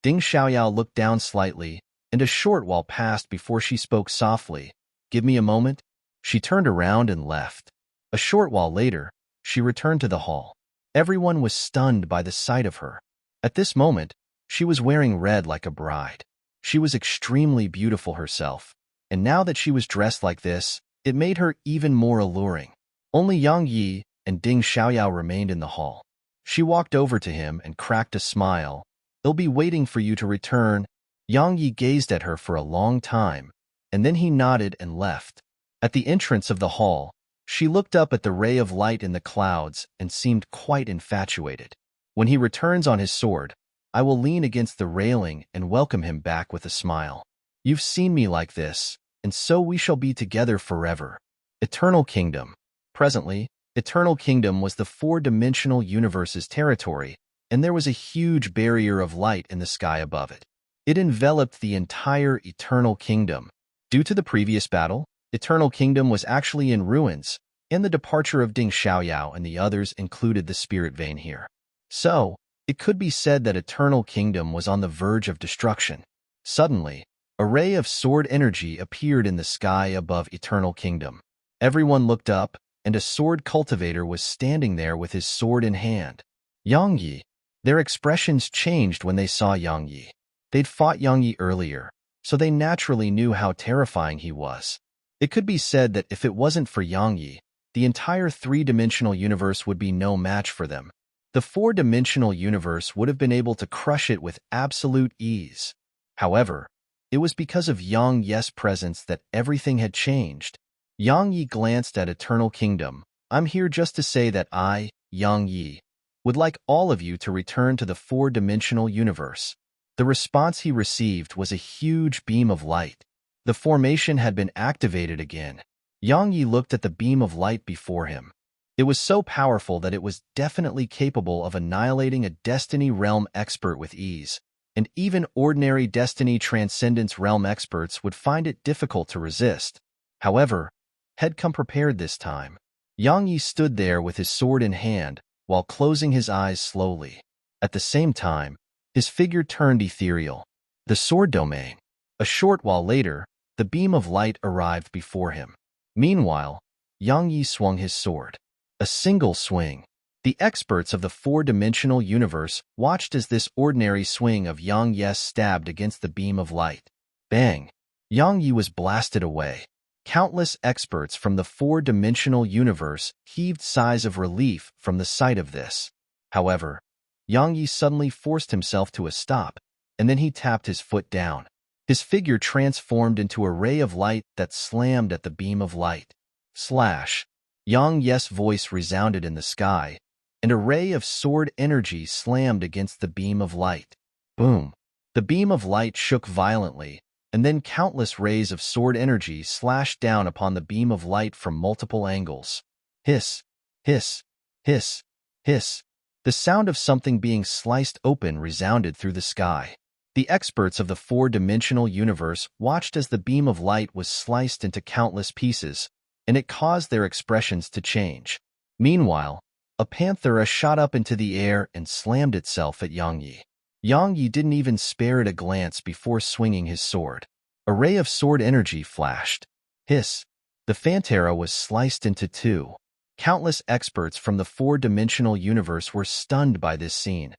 Ding Xiaoyao looked down slightly, and a short while passed before she spoke softly. Give me a moment. She turned around and left. A short while later, she returned to the hall. Everyone was stunned by the sight of her. At this moment, she was wearing red like a bride. She was extremely beautiful herself, and now that she was dressed like this, it made her even more alluring. Only Yang Yi and Ding Xiaoyao remained in the hall. She walked over to him and cracked a smile. They'll be waiting for you to return. Yang Yi gazed at her for a long time, and then he nodded and left. At the entrance of the hall, she looked up at the ray of light in the clouds and seemed quite infatuated. When he returns on his sword, I will lean against the railing and welcome him back with a smile. You've seen me like this, and so we shall be together forever. Eternal Kingdom. Presently, Eternal Kingdom was the four-dimensional universe's territory, and there was a huge barrier of light in the sky above it. It enveloped the entire Eternal Kingdom. Due to the previous battle, Eternal Kingdom was actually in ruins, and the departure of Ding Xiaoyao and the others included the spirit vein here. So, it could be said that Eternal Kingdom was on the verge of destruction. Suddenly, a ray of sword energy appeared in the sky above Eternal Kingdom. Everyone looked up, and a sword cultivator was standing there with his sword in hand. Yang Yi. Their expressions changed when they saw Yang Yi. They'd fought Yang Yi earlier, so they naturally knew how terrifying he was. It could be said that if it wasn't for Yang Yi, the entire three-dimensional universe would be no match for them. The four-dimensional universe would have been able to crush it with absolute ease. However, it was because of Yang Yi's presence that everything had changed. Yang Yi glanced at Eternal Kingdom. I'm here just to say that I, Yang Yi, would like all of you to return to the four-dimensional universe. The response he received was a huge beam of light. The formation had been activated again. Yang Yi looked at the beam of light before him. It was so powerful that it was definitely capable of annihilating a Destiny Realm expert with ease, and even ordinary Destiny Transcendence Realm experts would find it difficult to resist. However, had come prepared this time. Yang Yi stood there with his sword in hand, while closing his eyes slowly. At the same time, his figure turned ethereal. The sword domain. A short while later, the beam of light arrived before him. Meanwhile, Yang Yi swung his sword. A single swing. The experts of the four-dimensional universe watched as this ordinary swing of Yang Yi stabbed against the beam of light. Bang! Yang Yi was blasted away. Countless experts from the four-dimensional universe heaved sighs of relief from the sight of this. However, Yang Yi suddenly forced himself to a stop, and then he tapped his foot down. His figure transformed into a ray of light that slammed at the beam of light. Slash! Yang Yi's voice resounded in the sky, and a ray of sword energy slammed against the beam of light. Boom! The beam of light shook violently, and then countless rays of sword energy slashed down upon the beam of light from multiple angles. Hiss! Hiss! Hiss! Hiss! The sound of something being sliced open resounded through the sky. The experts of the four-dimensional universe watched as the beam of light was sliced into countless pieces, and it caused their expressions to change. Meanwhile, a panthera shot up into the air and slammed itself at Yang Yi. Yang Yi didn't even spare it a glance before swinging his sword. A ray of sword energy flashed. Hiss! The panthera was sliced into two. Countless experts from the four-dimensional universe were stunned by this scene,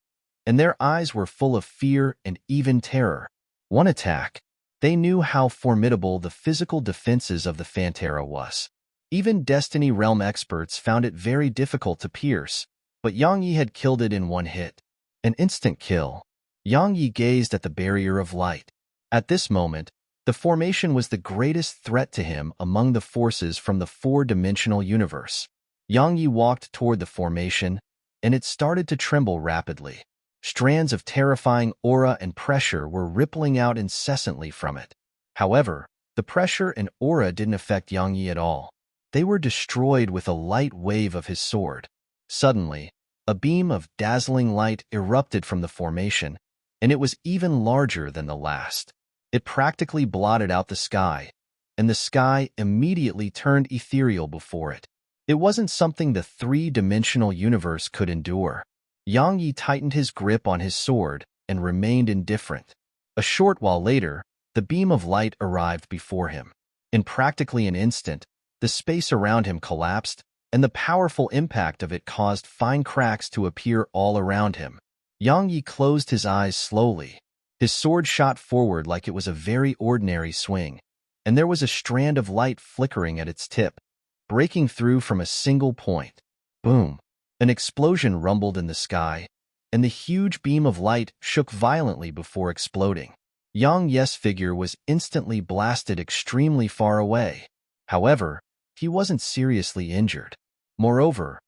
and their eyes were full of fear and even terror. One attack. They knew how formidable the physical defenses of the panthera was. Even Destiny Realm experts found it very difficult to pierce, but Yang Yi had killed it in one hit. An instant kill. Yang Yi gazed at the barrier of light. At this moment, the formation was the greatest threat to him among the forces from the four-dimensional universe. Yang Yi walked toward the formation, and it started to tremble rapidly. Strands of terrifying aura and pressure were rippling out incessantly from it. However, the pressure and aura didn't affect Yang Yi at all. They were destroyed with a light wave of his sword. Suddenly, a beam of dazzling light erupted from the formation, and it was even larger than the last. It practically blotted out the sky, and the sky immediately turned ethereal before it. It wasn't something the three-dimensional universe could endure. Yang Yi tightened his grip on his sword and remained indifferent. A short while later, the beam of light arrived before him. In practically an instant, the space around him collapsed, and the powerful impact of it caused fine cracks to appear all around him. Yang Yi closed his eyes slowly. His sword shot forward like it was a very ordinary swing, and there was a strand of light flickering at its tip, breaking through from a single point. Boom! An explosion rumbled in the sky, and the huge beam of light shook violently before exploding. Yang Yi's figure was instantly blasted extremely far away. However, he wasn't seriously injured. Moreover,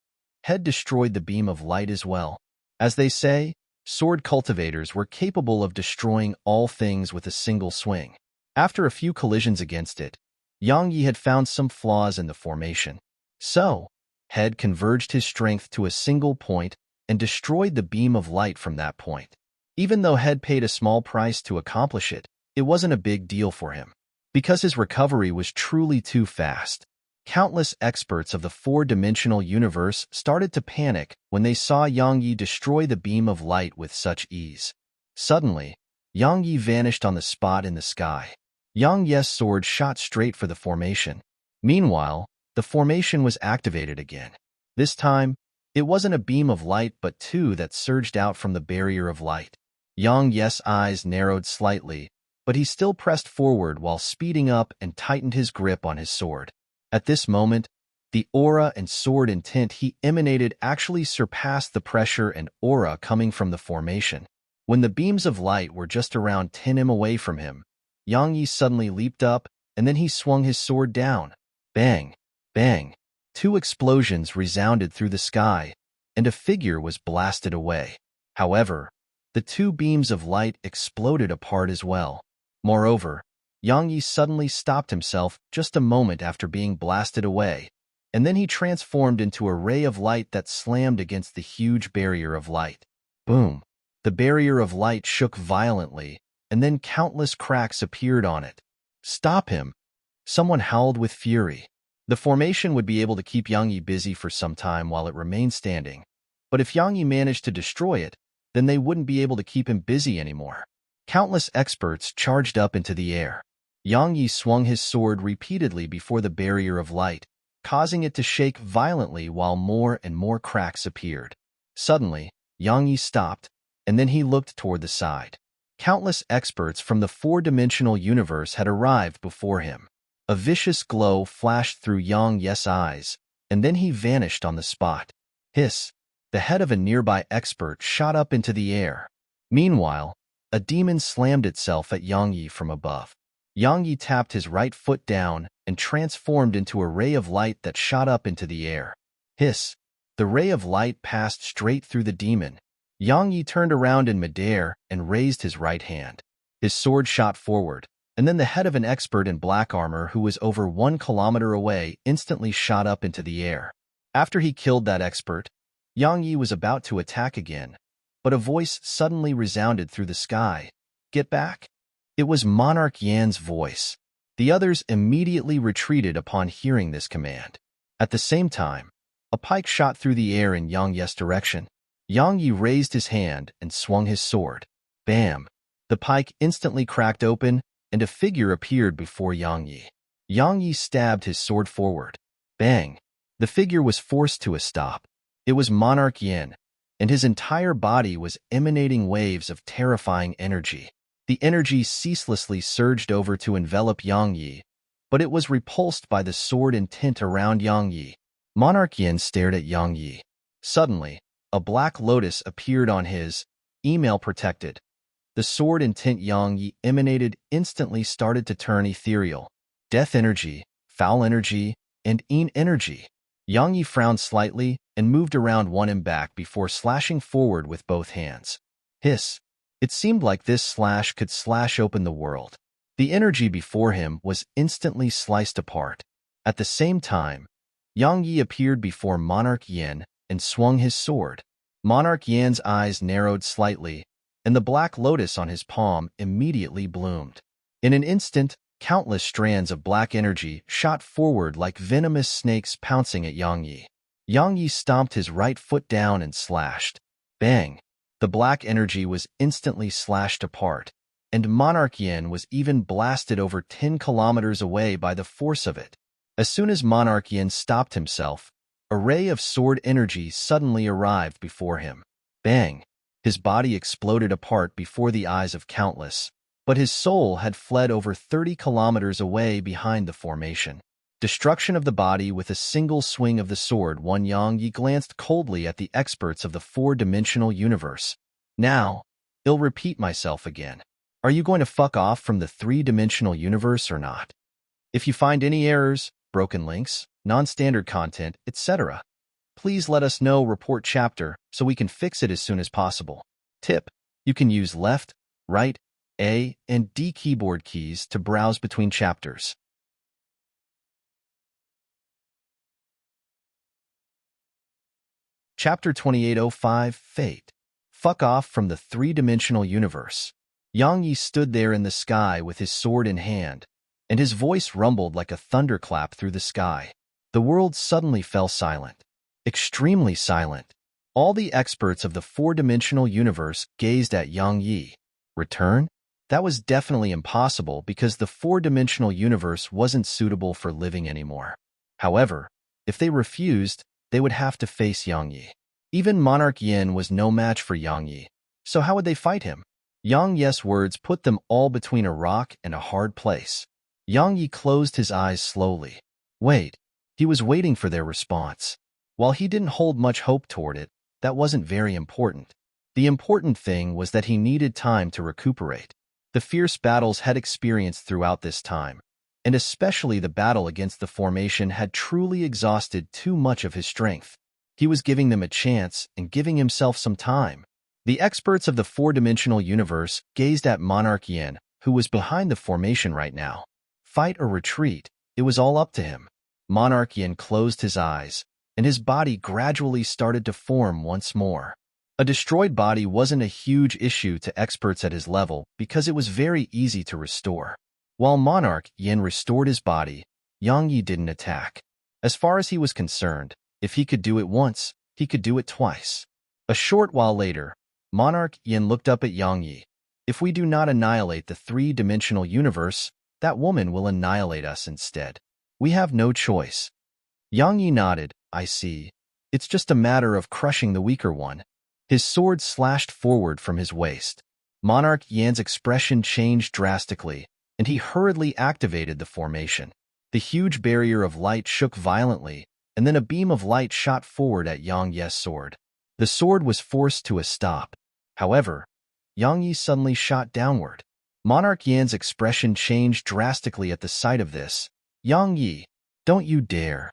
had destroyed the beam of light as well. As they say, sword cultivators were capable of destroying all things with a single swing. After a few collisions against it, Yang Yi had found some flaws in the formation. So, had converged his strength to a single point and destroyed the beam of light from that point. Even though Head paid a small price to accomplish it, it wasn't a big deal for him, because his recovery was truly too fast. Countless experts of the four-dimensional universe started to panic when they saw Yang Yi destroy the beam of light with such ease. Suddenly, Yang Yi vanished on the spot in the sky. Yang Yi's sword shot straight for the formation. Meanwhile, the formation was activated again. This time, it wasn't a beam of light but two that surged out from the barrier of light. Yang Yi's eyes narrowed slightly, but he still pressed forward while speeding up and tightened his grip on his sword. At this moment, the aura and sword intent he emanated actually surpassed the pressure and aura coming from the formation. When the beams of light were just around 10 away from him, Yang Yi suddenly leaped up, and then he swung his sword down. Bang! Bang! 2 explosions resounded through the sky, and a figure was blasted away. However, the 2 beams of light exploded apart as well. Moreover, Yang Yi suddenly stopped himself just a moment after being blasted away, and then he transformed into a ray of light that slammed against the huge barrier of light. Boom! The barrier of light shook violently, and then countless cracks appeared on it. Stop him! Someone howled with fury. The formation would be able to keep Yang Yi busy for some time while it remained standing, but if Yang Yi managed to destroy it, then they wouldn't be able to keep him busy anymore. Countless experts charged up into the air. Yang Yi swung his sword repeatedly before the barrier of light, causing it to shake violently while more and more cracks appeared. Suddenly, Yang Yi stopped, and then he looked toward the side. Countless experts from the 4-dimensional universe had arrived before him. A vicious glow flashed through Yang Yi's eyes, and then he vanished on the spot. Hiss! The head of a nearby expert shot up into the air. Meanwhile, a demon slammed itself at Yang Yi from above. Yang Yi tapped his right foot down and transformed into a ray of light that shot up into the air. Hiss! The ray of light passed straight through the demon. Yang Yi turned around in midair and raised his right hand. His sword shot forward, and then the head of an expert in black armor who was over 1 kilometer away instantly shot up into the air. After he killed that expert, Yang Yi was about to attack again, but a voice suddenly resounded through the sky. Get back! It was Monarch Yan's voice. The others immediately retreated upon hearing this command. At the same time, a pike shot through the air in Yang Yi's direction. Yang Yi raised his hand and swung his sword. Bam! The pike instantly cracked open, and a figure appeared before Yang Yi. Yang Yi stabbed his sword forward. Bang! The figure was forced to a stop. It was Monarch Yan, and his entire body was emanating waves of terrifying energy. The energy ceaselessly surged over to envelop Yang Yi, but it was repulsed by the sword intent around Yang Yi. Monarch Yan stared at Yang Yi. Suddenly, a black lotus appeared on his email protected. The sword intent Yang Yi emanated instantly started to turn ethereal. Death energy, foul energy, and een energy. Yang Yi frowned slightly and moved around one and back before slashing forward with both hands. Hiss! It seemed like this slash could slash open the world. The energy before him was instantly sliced apart. At the same time, Yang Yi appeared before Monarch Yan and swung his sword. Monarch Yan's eyes narrowed slightly, and the black lotus on his palm immediately bloomed. In an instant, countless strands of black energy shot forward like venomous snakes pouncing at Yang Yi. Yang Yi stomped his right foot down and slashed. Bang! The black energy was instantly slashed apart, and Monarch Yan was even blasted over 10 kilometers away by the force of it. As soon as Monarch Yan stopped himself, a ray of sword energy suddenly arrived before him. Bang! His body exploded apart before the eyes of countless, but his soul had fled over 30 kilometers away behind the formation. Destruction of the body with a single swing of the sword. Yang Yi glanced coldly at the experts of the 4-dimensional universe. Now, I'll repeat myself again. Are you going to fuck off from the 3-dimensional universe or not? If you find any errors, broken links, non-standard content, etc., please let us know. Report chapter so we can fix it as soon as possible. Tip: you can use left, right, A, and D keyboard keys to browse between chapters. Chapter 2805, Fate. Fuck off from the 3-dimensional universe. Yang Yi stood there in the sky with his sword in hand, and his voice rumbled like a thunderclap through the sky. The world suddenly fell silent. Extremely silent. All the experts of the 4-dimensional universe gazed at Yang Yi. Return? That was definitely impossible because the 4-dimensional universe wasn't suitable for living anymore. However, if they refused, they would have to face Yang Yi. Even Monarch Yan was no match for Yang Yi, so how would they fight him? Yang Yi's words put them all between a rock and a hard place. Yang Yi closed his eyes slowly. Wait. He was waiting for their response. While he didn't hold much hope toward it, that wasn't very important. The important thing was that he needed time to recuperate. The fierce battles had experienced throughout this time, and especially the battle against the formation had truly exhausted too much of his strength. He was giving them a chance and giving himself some time. The experts of the four-dimensional universe gazed at Monarch Yin, who was behind the formation right now. Fight or retreat, it was all up to him. Monarch Yin closed his eyes, and his body gradually started to form once more. A destroyed body wasn't a huge issue to experts at his level because it was very easy to restore. While Monarch Yin restored his body, Yang Yi didn't attack. As far as he was concerned, if he could do it once, he could do it twice. A short while later, Monarch Yin looked up at Yang Yi. If we do not annihilate the three-dimensional universe, that woman will annihilate us instead. We have no choice. Yang Yi nodded. I see. It's just a matter of crushing the weaker one. His sword slashed forward from his waist. Monarch Yan's expression changed drastically, and he hurriedly activated the formation. The huge barrier of light shook violently, and then a beam of light shot forward at Yang Yi's sword. The sword was forced to a stop. However, Yang Yi suddenly shot downward. Monarch Yan's expression changed drastically at the sight of this. Yang Yi, don't you dare.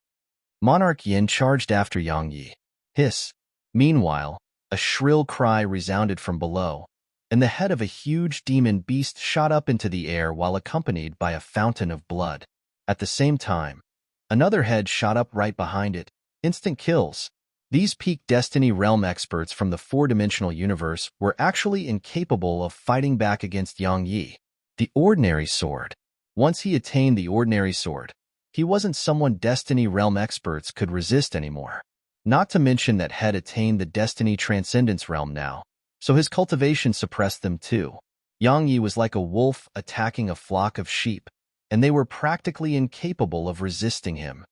Monarch Yin charged after Yang Yi. Hiss. Meanwhile, a shrill cry resounded from below, and the head of a huge demon beast shot up into the air while accompanied by a fountain of blood. At the same time, another head shot up right behind it. Instant kills. These peak Destiny Realm experts from the four-dimensional universe were actually incapable of fighting back against Yang Yi. The ordinary sword. Once he attained the ordinary sword, he wasn't someone Destiny Realm experts could resist anymore. Not to mention that had attained the Destiny Transcendence Realm now, so his cultivation suppressed them too. Yang Yi was like a wolf attacking a flock of sheep, and they were practically incapable of resisting him.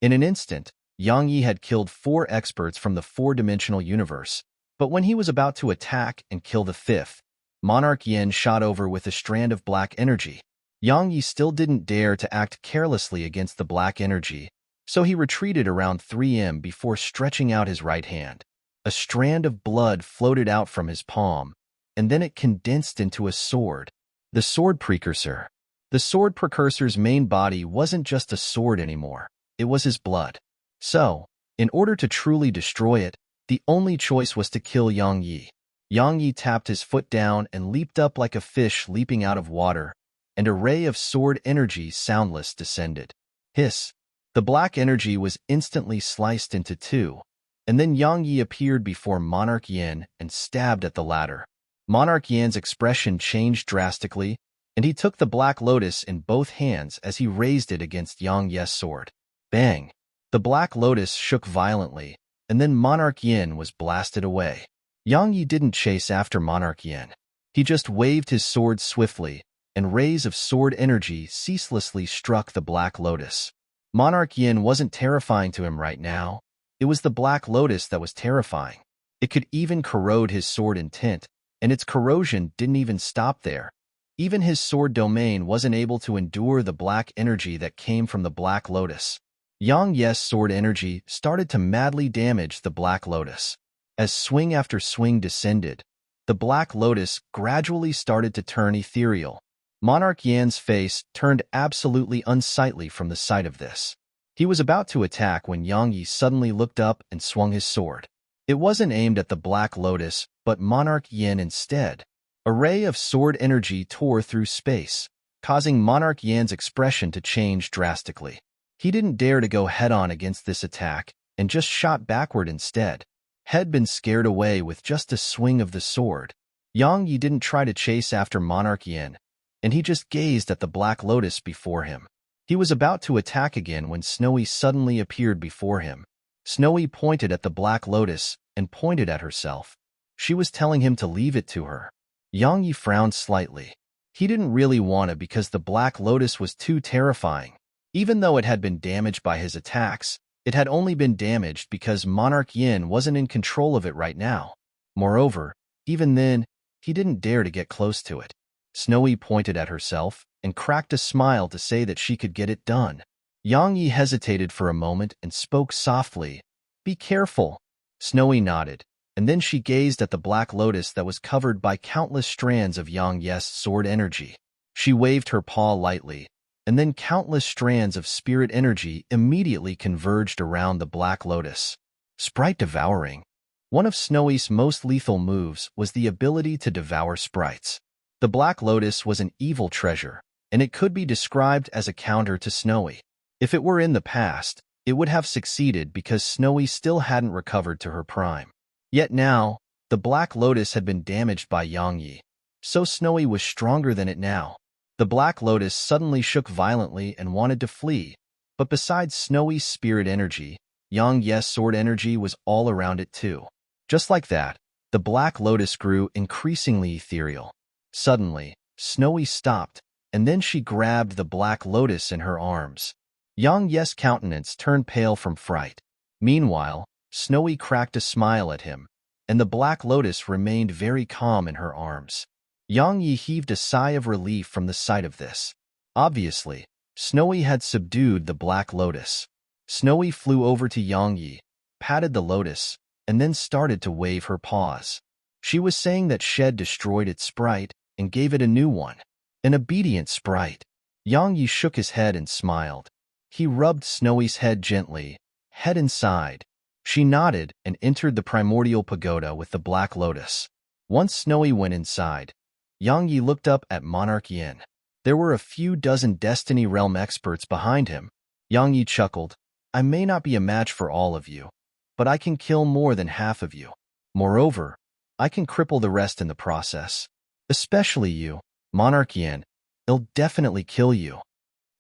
In an instant, Yang Yi had killed 4 experts from the four-dimensional universe, but when he was about to attack and kill the 5th, Monarch Yin shot over with a strand of black energy. Yang Yi still didn't dare to act carelessly against the black energy, so he retreated around 3 before stretching out his right hand. A strand of blood floated out from his palm, and then it condensed into a sword. The sword precursor. The sword precursor's main body wasn't just a sword anymore, it was his blood. So, in order to truly destroy it, the only choice was to kill Yang Yi. Yang Yi tapped his foot down and leaped up like a fish leaping out of water, and a ray of sword energy soundless descended. Hiss. The black energy was instantly sliced into 2, and then Yang Yi appeared before Monarch Yin and stabbed at the latter. Monarch Yin's expression changed drastically, and he took the Black Lotus in both hands as he raised it against Yang Yi's sword. Bang! The Black Lotus shook violently, and then Monarch Yin was blasted away. Yang Yi didn't chase after Monarch Yin. He just waved his sword swiftly, and rays of sword energy ceaselessly struck the Black Lotus. Monarch Yin wasn't terrifying to him right now. It was the Black Lotus that was terrifying. It could even corrode his sword intent, and its corrosion didn't even stop there. Even his sword domain wasn't able to endure the black energy that came from the Black Lotus. Yang Yi's sword energy started to madly damage the Black Lotus. As swing after swing descended, the Black Lotus gradually started to turn ethereal. Monarch Yan's face turned absolutely unsightly from the sight of this. He was about to attack when Yang Yi suddenly looked up and swung his sword. It wasn't aimed at the Black Lotus, but Monarch Yin instead. A ray of sword energy tore through space, causing Monarch Yan's expression to change drastically. He didn't dare to go head-on against this attack and just shot backward instead. Had been scared away with just a swing of the sword. Yang Yi didn't try to chase after Monarch Yin, and he just gazed at the Black Lotus before him. He was about to attack again when Snowy suddenly appeared before him. Snowy pointed at the Black Lotus and pointed at herself. She was telling him to leave it to her. Yang Yi frowned slightly. He didn't really want to because the Black Lotus was too terrifying. Even though it had been damaged by his attacks, it had only been damaged because Monarch Yin wasn't in control of it right now. Moreover, even then, he didn't dare to get close to it. Snowy pointed at herself and cracked a smile to say that she could get it done. Yang Yi hesitated for a moment and spoke softly, "Be careful." Snowy nodded, and then she gazed at the black lotus that was covered by countless strands of Yang Yi's sword energy. She waved her paw lightly, and then countless strands of spirit energy immediately converged around the black lotus. Sprite devouring. One of Snowy's most lethal moves was the ability to devour sprites. The black lotus was an evil treasure, and it could be described as a counter to Snowy. If it were in the past, it would have succeeded because Snowy still hadn't recovered to her prime. Yet now, the black lotus had been damaged by Yang Yi, so Snowy was stronger than it now. The black lotus suddenly shook violently and wanted to flee, but besides Snowy's spirit energy, Yang Yi's sword energy was all around it too. Just like that, the black lotus grew increasingly ethereal. Suddenly, Snowy stopped, and then she grabbed the black lotus in her arms. Yang Yi's countenance turned pale from fright. Meanwhile, Snowy cracked a smile at him, and the black lotus remained very calm in her arms. Yang Yi heaved a sigh of relief from the sight of this. Obviously, Snowy had subdued the black lotus. Snowy flew over to Yang Yi, patted the lotus, and then started to wave her paws. She was saying that Shed destroyed its sprite and gave it a new one. An obedient sprite. Yang Yi shook his head and smiled. He rubbed Snowy's head gently, head inside. She nodded and entered the primordial pagoda with the black lotus. Once Snowy went inside, Yang Yi looked up at Monarch Yin. There were a few dozen Destiny Realm experts behind him. Yang Yi chuckled, "I may not be a match for all of you, but I can kill more than half of you. Moreover, I can cripple the rest in the process. Especially you, Monarch Yin. It'll definitely kill you."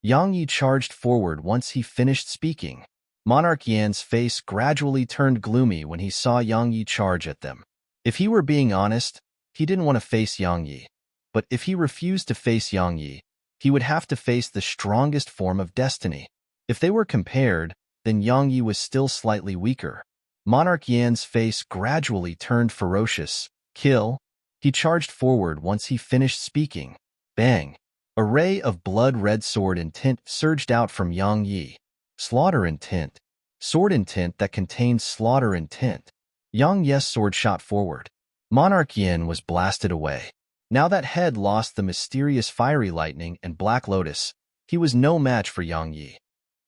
Yang Yi charged forward once he finished speaking. Monarch Yan's face gradually turned gloomy when he saw Yang Yi charge at them. If he were being honest, he didn't want to face Yang Yi. But if he refused to face Yang Yi, he would have to face the strongest form of destiny. If they were compared, then Yang Yi was still slightly weaker. Monarch Yan's face gradually turned ferocious. "Kill." He charged forward once he finished speaking. Bang! A ray of blood-red sword intent surged out from Yang Yi. Slaughter intent. Sword intent that contained slaughter intent. Yang Yi's sword shot forward. Monarch Yin was blasted away. Now that head lost the mysterious fiery lightning and black lotus, he was no match for Yang Yi.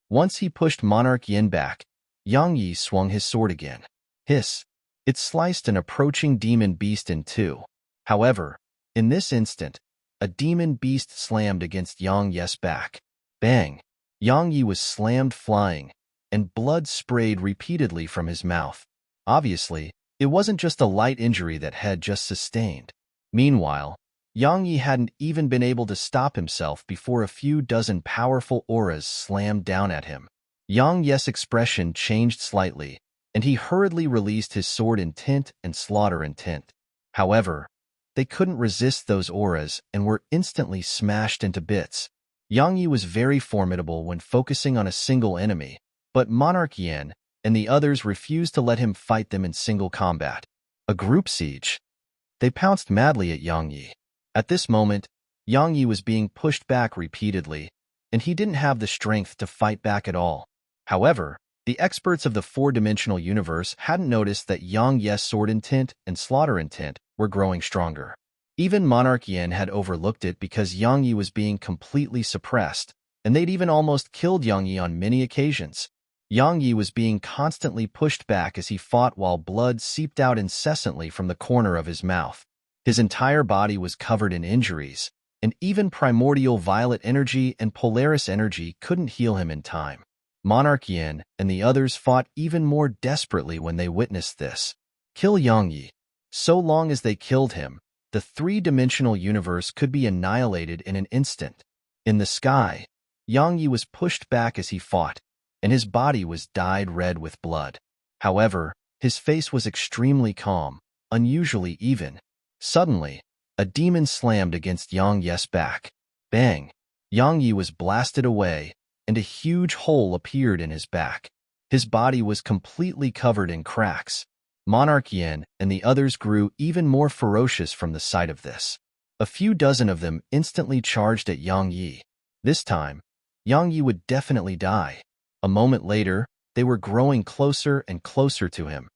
Once he pushed Monarch Yin back, Yang Yi swung his sword again. Hiss! It sliced an approaching demon beast in two. However, in this instant, a demon beast slammed against Yang Yi's back. Bang! Yang Yi was slammed flying, and blood sprayed repeatedly from his mouth. Obviously, it wasn't just a light injury that had just sustained. Meanwhile, Yang Yi hadn't even been able to stop himself before a few dozen powerful auras slammed down at him. Yang Yi's expression changed slightly, and he hurriedly released his sword intent and slaughter intent. However, they couldn't resist those auras and were instantly smashed into bits. Yang Yi was very formidable when focusing on a single enemy, but Monarch Yin and the others refused to let him fight them in single combat. A group siege. They pounced madly at Yang Yi. At this moment, Yang Yi was being pushed back repeatedly, and he didn't have the strength to fight back at all. However, the experts of the four-dimensional universe hadn't noticed that Yang Yi's sword intent and slaughter intent were growing stronger. Even Monarch Yin had overlooked it because Yang Yi was being completely suppressed, and they'd even almost killed Yang Yi on many occasions. Yang Yi was being constantly pushed back as he fought while blood seeped out incessantly from the corner of his mouth. His entire body was covered in injuries, and even primordial violet energy and Polaris energy couldn't heal him in time. Monarch Yin and the others fought even more desperately when they witnessed this. Kill Yang Yi. So long as they killed him, the three-dimensional universe could be annihilated in an instant. In the sky, Yang Yi was pushed back as he fought, and his body was dyed red with blood. However, his face was extremely calm, unusually even. Suddenly, a demon slammed against Yang Yi's back. Bang! Yang Yi was blasted away, and a huge hole appeared in his back. His body was completely covered in cracks. Monarch Yin and the others grew even more ferocious from the sight of this. A few dozen of them instantly charged at Yang Yi. This time, Yang Yi would definitely die. A moment later, they were growing closer and closer to him,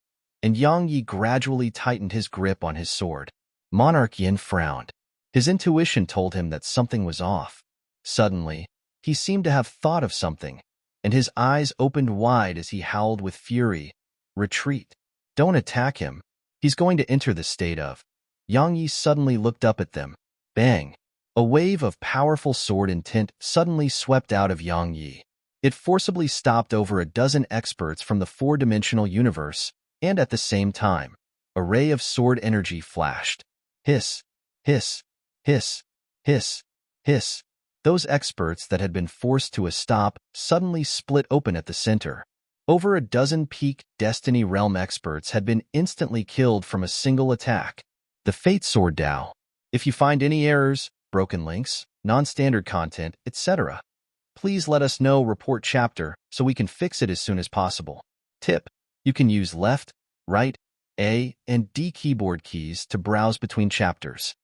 and Yang Yi gradually tightened his grip on his sword. Monarch Yin frowned. His intuition told him that something was off. Suddenly, he seemed to have thought of something, and his eyes opened wide as he howled with fury. Retreat. Don't attack him. He's going to enter the state of. Yang Yi suddenly looked up at them. Bang! A wave of powerful sword intent suddenly swept out of Yang Yi. It forcibly stopped over a dozen experts from the four-dimensional universe, and at the same time, a ray of sword energy flashed. Hiss! Hiss! Hiss! Hiss! Hiss! Those experts that had been forced to a stop suddenly split open at the center. Over a dozen peak Destiny Realm experts had been instantly killed from a single attack. The Fate Sword Dao. If you find any errors, broken links, non-standard content, etc., please let us know. Report chapter so we can fix it as soon as possible. Tip: you can use left, right, A, and D keyboard keys to browse between chapters.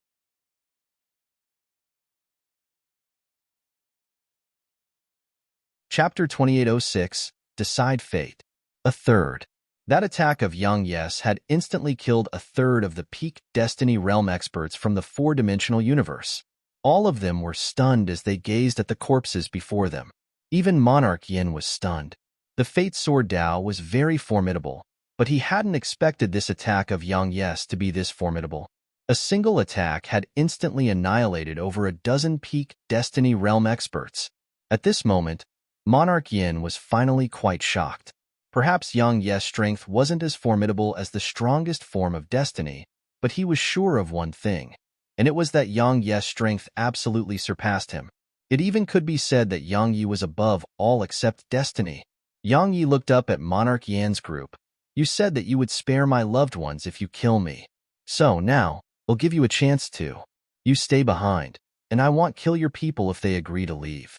Chapter 2806, Decide Fate. A third. That attack of Yang Yes had instantly killed a third of the peak Destiny Realm experts from the four-dimensional universe. All of them were stunned as they gazed at the corpses before them. Even Monarch Yin was stunned. The Fate Sword Dao was very formidable, but he hadn't expected this attack of Yang Yes to be this formidable. A single attack had instantly annihilated over a dozen peak Destiny Realm experts. At this moment, Monarch Yin was finally quite shocked. Perhaps Yang Yes' strength wasn't as formidable as the strongest form of destiny, but he was sure of one thing, and it was that Yang Yes' strength absolutely surpassed him. It even could be said that Yang Yi was above all except destiny. Yang Yi looked up at Monarch Yan's group. You said that you would spare my loved ones if you kill me. So now, I'll give you a chance to. You stay behind, and I won't kill your people if they agree to leave.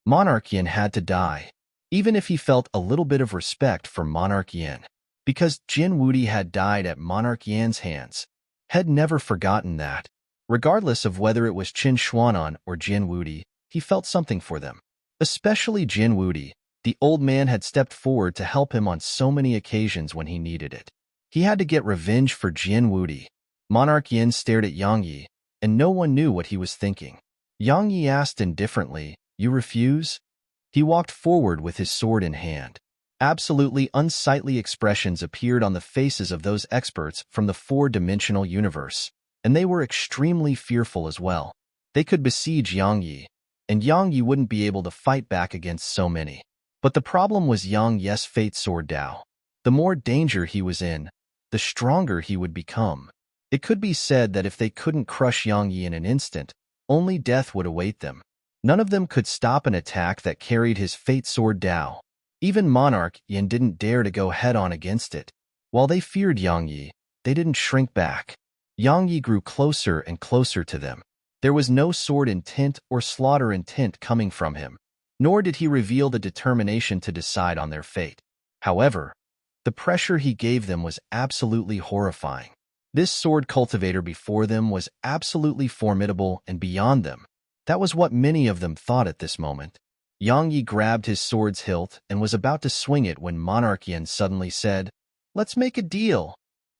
Monarch Yin had to die, even if he felt a little bit of respect for Monarch Yin, because Jin Wudi had died at Monarch Yan's hands. Had never forgotten that. Regardless of whether it was Qin Xuanan or Jin Wudi, he felt something for them. Especially Jin Wudi. The old man had stepped forward to help him on so many occasions when he needed it. He had to get revenge for Jin Wudi. Monarch Yin stared at Yang Yi, and no one knew what he was thinking. Yang Yi asked indifferently, "You refuse?" He walked forward with his sword in hand. Absolutely unsightly expressions appeared on the faces of those experts from the four-dimensional universe, and they were extremely fearful as well. They could besiege Yang Yi, and Yang Yi wouldn't be able to fight back against so many. But the problem was Yang Yes' Fate Sword Dao. The more danger he was in, the stronger he would become. It could be said that if they couldn't crush Yang Yi in an instant, only death would await them. None of them could stop an attack that carried his Fate Sword Dao. Even Monarch Yin didn't dare to go head-on against it. While they feared Yang Yi, they didn't shrink back. Yang Yi grew closer and closer to them. There was no sword intent or slaughter intent coming from him, nor did he reveal the determination to decide on their fate. However, the pressure he gave them was absolutely horrifying. This sword cultivator before them was absolutely formidable and beyond them. That was what many of them thought at this moment. Yang Yi grabbed his sword's hilt and was about to swing it when Monarch Yin suddenly said, "Let's make a deal."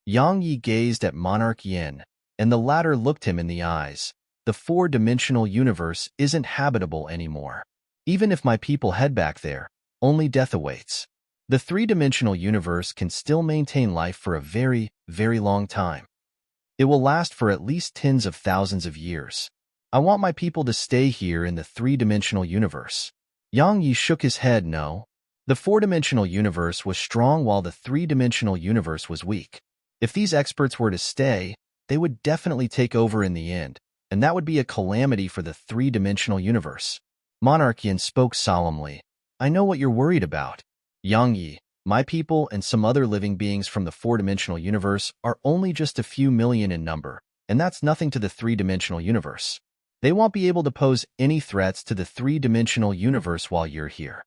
Yang Yi gazed at Monarch Yin, and the latter looked him in the eyes. The four-dimensional universe isn't habitable anymore. Even if my people head back there, only death awaits. The three-dimensional universe can still maintain life for a very, very long time. It will last for at least tens of thousands of years. I want my people to stay here in the three-dimensional universe. Yang Yi shook his head no. The four-dimensional universe was strong while the three-dimensional universe was weak. If these experts were to stay, they would definitely take over in the end, and that would be a calamity for the three-dimensional universe. Monarch Yin spoke solemnly. I know what you're worried about. Yang Yi, my people and some other living beings from the four-dimensional universe are only just a few million in number, and that's nothing to the three-dimensional universe. They won't be able to pose any threats to the three-dimensional universe while you're here.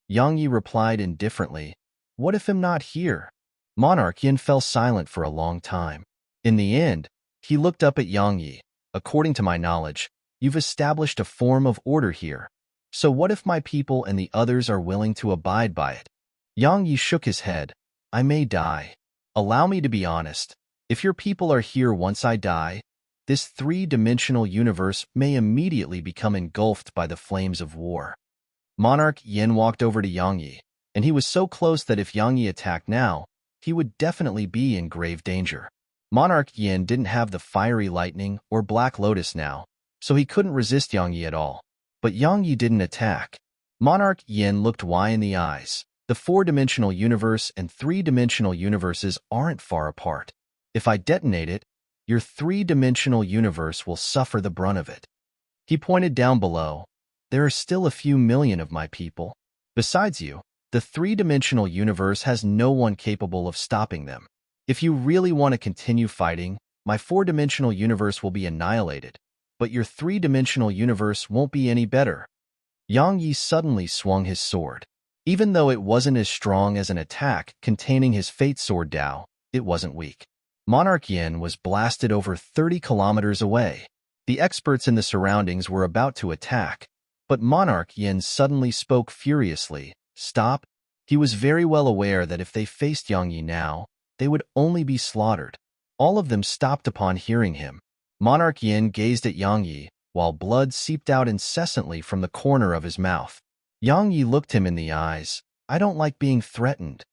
Yang Yi replied indifferently, What if I'm not here? Monarch Yin fell silent for a long time. In the end, he looked up at Yang Yi. According to my knowledge, you've established a form of order here. So what if my people and the others are willing to abide by it? Yang Yi shook his head. I may die. Allow me to be honest. If your people are here once I die, this three-dimensional universe may immediately become engulfed by the flames of war. Monarch Yin walked over to Yang Yi, and he was so close that if Yang Yi attacked now, he would definitely be in grave danger. Monarch Yin didn't have the fiery lightning or black lotus now, so he couldn't resist Yang Yi at all. But Yang Yi didn't attack. Monarch Yin looked Wei in the eyes. The four-dimensional universe and three-dimensional universes aren't far apart. If I detonate it, your three-dimensional universe will suffer the brunt of it. He pointed down below. There are still a few million of my people. Besides you, the three-dimensional universe has no one capable of stopping them. If you really want to continue fighting, my four-dimensional universe will be annihilated, but your three-dimensional universe won't be any better. Yang Yi suddenly swung his sword. Even though it wasn't as strong as an attack containing his fate sword Dao, it wasn't weak. Monarch Yin was blasted over 30 kilometers away. The experts in the surroundings were about to attack, but Monarch Yin suddenly spoke furiously. Stop. He was very well aware that if they faced Yang Yi now, they would only be slaughtered. All of them stopped upon hearing him. Monarch Yin gazed at Yang Yi, while blood seeped out incessantly from the corner of his mouth. Yang Yi looked him in the eyes. I don't like being threatened.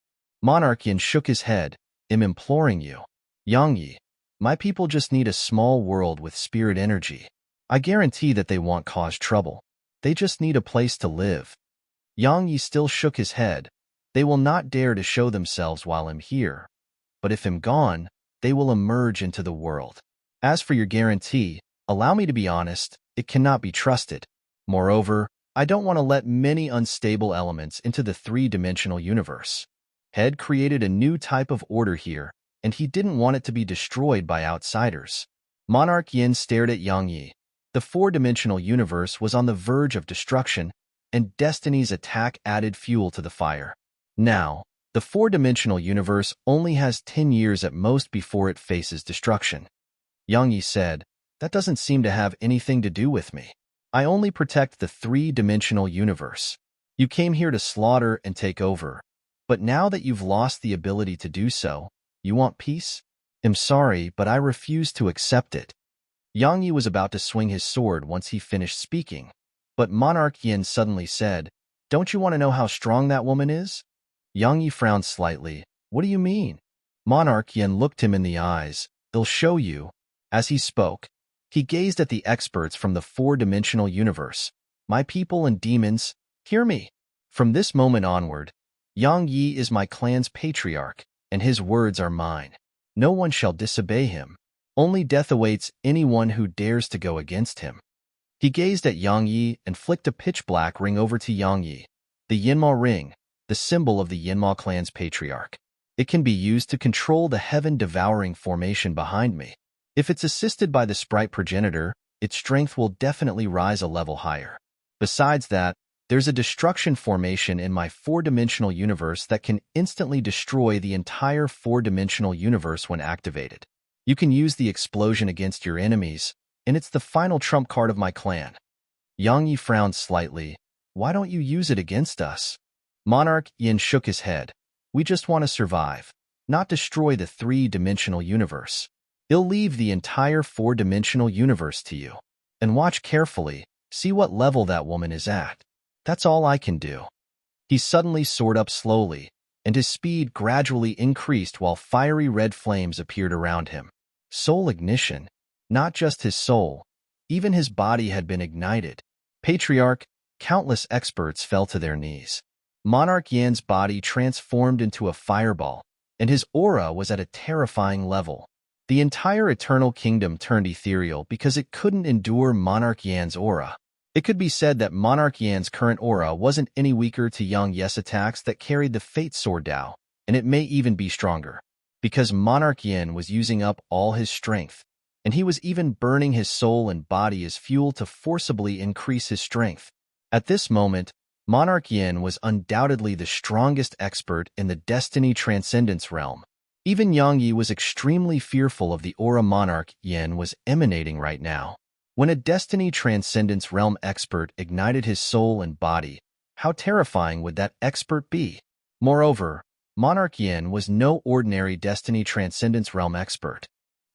Monarch Yin shook his head. I'm imploring you. Yang Yi, my people just need a small world with spirit energy. I guarantee that they won't cause trouble. They just need a place to live. Yang Yi still shook his head. They will not dare to show themselves while I'm here. But if I'm gone, they will emerge into the world. As for your guarantee, allow me to be honest, it cannot be trusted. Moreover, I don't want to let many unstable elements into the three-dimensional universe. Head created a new type of order here, and he didn't want it to be destroyed by outsiders. Monarch Yin stared at Yang Yi. The four-dimensional universe was on the verge of destruction, and Destiny's attack added fuel to the fire. Now, the four-dimensional universe only has 10 years at most before it faces destruction. Yang Yi said, that doesn't seem to have anything to do with me. I only protect the three-dimensional universe. You came here to slaughter and take over, but now that you've lost the ability to do so, you want peace? I'm sorry, but I refuse to accept it. Yang Yi was about to swing his sword once he finished speaking, but Monarch Yin suddenly said, don't you want to know how strong that woman is? Yang Yi frowned slightly. What do you mean? Monarch Yin looked him in the eyes. They'll show you. As he spoke, he gazed at the experts from the four-dimensional universe. My people and demons, hear me. From this moment onward, Yang Yi is my clan's patriarch, and his words are mine. No one shall disobey him. Only death awaits anyone who dares to go against him. He gazed at Yang Yi and flicked a pitch-black ring over to Yang Yi. The Yinma ring, the symbol of the Yinma clan's patriarch. It can be used to control the heaven-devouring formation behind me. If it's assisted by the sprite progenitor, its strength will definitely rise a level higher. Besides that, there's a destruction formation in my four-dimensional universe that can instantly destroy the entire four-dimensional universe when activated. You can use the explosion against your enemies, and it's the final trump card of my clan. Yang Yi frowned slightly. Why don't you use it against us? Monarch Yin shook his head. We just want to survive, not destroy the three-dimensional universe. He'll leave the entire four-dimensional universe to you. And watch carefully, see what level that woman is at. That's all I can do. He suddenly soared up slowly, and his speed gradually increased while fiery red flames appeared around him. Soul ignition. Not just his soul, even his body had been ignited. Patriarch, countless experts fell to their knees. Monarch Yan's body transformed into a fireball, and his aura was at a terrifying level. The entire Eternal Kingdom turned ethereal because it couldn't endure Monarch Yan's aura. It could be said that Monarch Yan's current aura wasn't any weaker to Yang Yi's attacks that carried the Fate Sword Dao, and it may even be stronger, because Monarch Yan was using up all his strength, and he was even burning his soul and body as fuel to forcibly increase his strength. At this moment, Monarch Yan was undoubtedly the strongest expert in the Destiny Transcendence realm, Even Yang Yi was extremely fearful of the aura Monarch Yin was emanating right now. When a Destiny Transcendence Realm expert ignited his soul and body, how terrifying would that expert be? Moreover, Monarch Yin was no ordinary Destiny Transcendence Realm expert.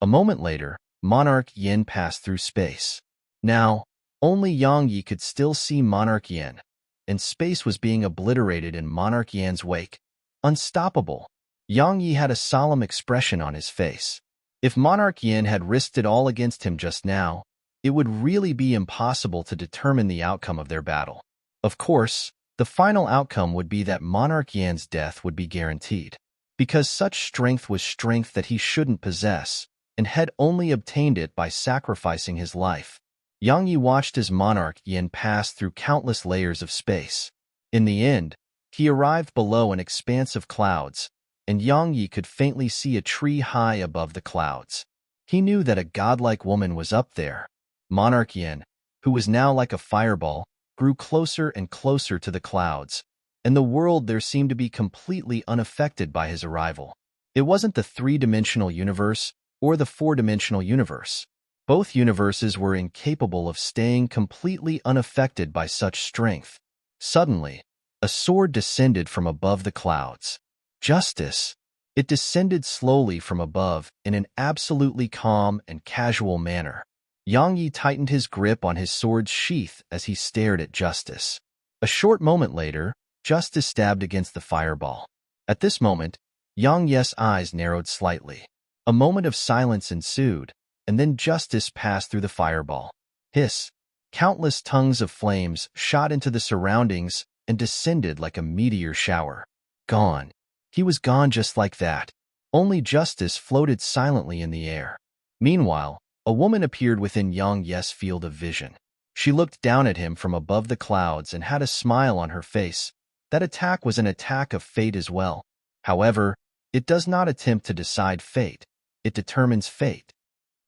A moment later, Monarch Yin passed through space. Now, only Yang Yi could still see Monarch Yin, and space was being obliterated in Monarch Yin's wake. Unstoppable. Yang Yi had a solemn expression on his face. If Monarch Yin had risked it all against him just now, it would really be impossible to determine the outcome of their battle. Of course, the final outcome would be that Monarch Yin's death would be guaranteed, because such strength was strength that he shouldn't possess, and had only obtained it by sacrificing his life. Yang Yi watched as Monarch Yin passed through countless layers of space. In the end, he arrived below an expanse of clouds, and Yang Yi could faintly see a tree high above the clouds. He knew that a godlike woman was up there. Monarch Yin, who was now like a fireball, grew closer and closer to the clouds, and the world there seemed to be completely unaffected by his arrival. It wasn't the three-dimensional universe or the four-dimensional universe. Both universes were incapable of staying completely unaffected by such strength. Suddenly, a sword descended from above the clouds. Justice. It descended slowly from above in an absolutely calm and casual manner. Yang Yi tightened his grip on his sword's sheath as he stared at Justice. A short moment later, Justice stabbed against the fireball. At this moment, Yang Yi's eyes narrowed slightly. A moment of silence ensued, and then Justice passed through the fireball. Hiss! Countless tongues of flames shot into the surroundings and descended like a meteor shower. Gone. He was gone just like that. Only Justice floated silently in the air. Meanwhile, a woman appeared within Yang Yi's field of vision. She looked down at him from above the clouds and had a smile on her face. That attack was an attack of fate as well. However, it does not attempt to decide fate. It determines fate.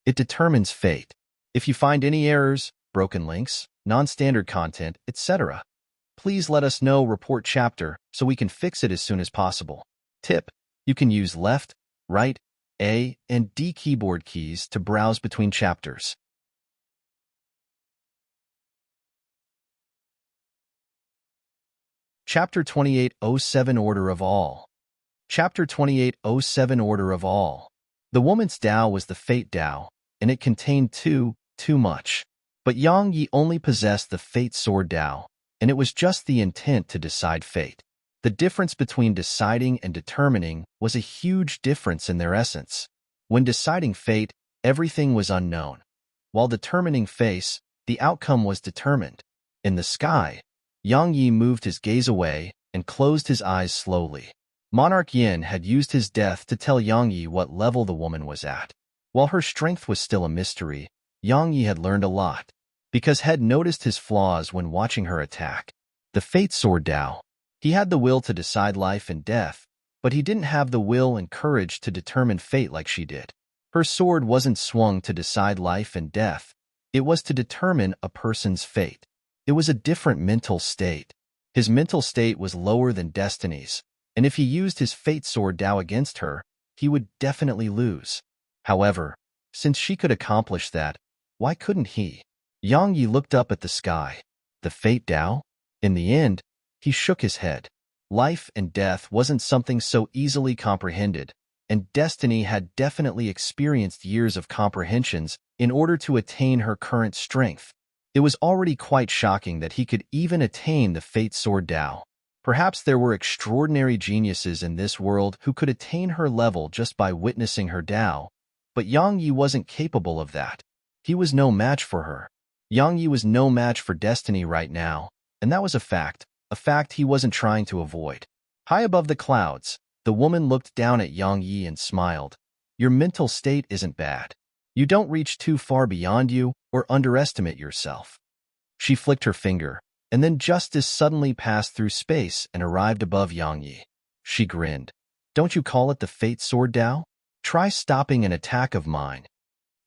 It determines fate. If you find any errors, broken links, non-standard content, etc., please let us know. Report chapter so we can fix it as soon as possible. Tip: you can use left, right, A, and D keyboard keys to browse between chapters. Chapter 2807 Order of All. Chapter 2807 Order of All. The woman's Tao was the Fate Tao, and it contained too much. But Yang Yi only possessed the Fate Sword Tao, and it was just the intent to decide fate. The difference between deciding and determining was a huge difference in their essence. When deciding fate, everything was unknown. While determining fate, the outcome was determined. In the sky, Yang Yi moved his gaze away and closed his eyes slowly. Monarch Yin had used his death to tell Yang Yi what level the woman was at. While her strength was still a mystery, Yang Yi had learned a lot, because had noticed his flaws when watching her attack. The Fate Sword Tao. He had the will to decide life and death, but he didn't have the will and courage to determine fate like she did. Her sword wasn't swung to decide life and death. It was to determine a person's fate. It was a different mental state. His mental state was lower than Destiny's, and if he used his Fate Sword Tao against her, he would definitely lose. However, since she could accomplish that, why couldn't he? Yang Yi looked up at the sky. The Fate Tao? In the end, he shook his head. Life and death wasn't something so easily comprehended, and Destiny had definitely experienced years of comprehensions in order to attain her current strength. It was already quite shocking that he could even attain the Fate Sword Tao. Perhaps there were extraordinary geniuses in this world who could attain her level just by witnessing her Tao, but Yang Yi wasn't capable of that. He was no match for her. Yang Yi was no match for Destiny right now, and that was a fact he wasn't trying to avoid. High above the clouds, the woman looked down at Yang Yi and smiled. Your mental state isn't bad. You don't reach too far beyond you or underestimate yourself. She flicked her finger, and then Justice suddenly passed through space and arrived above Yang Yi. She grinned. Don't you call it the Fate Sword Tao? Try stopping an attack of mine.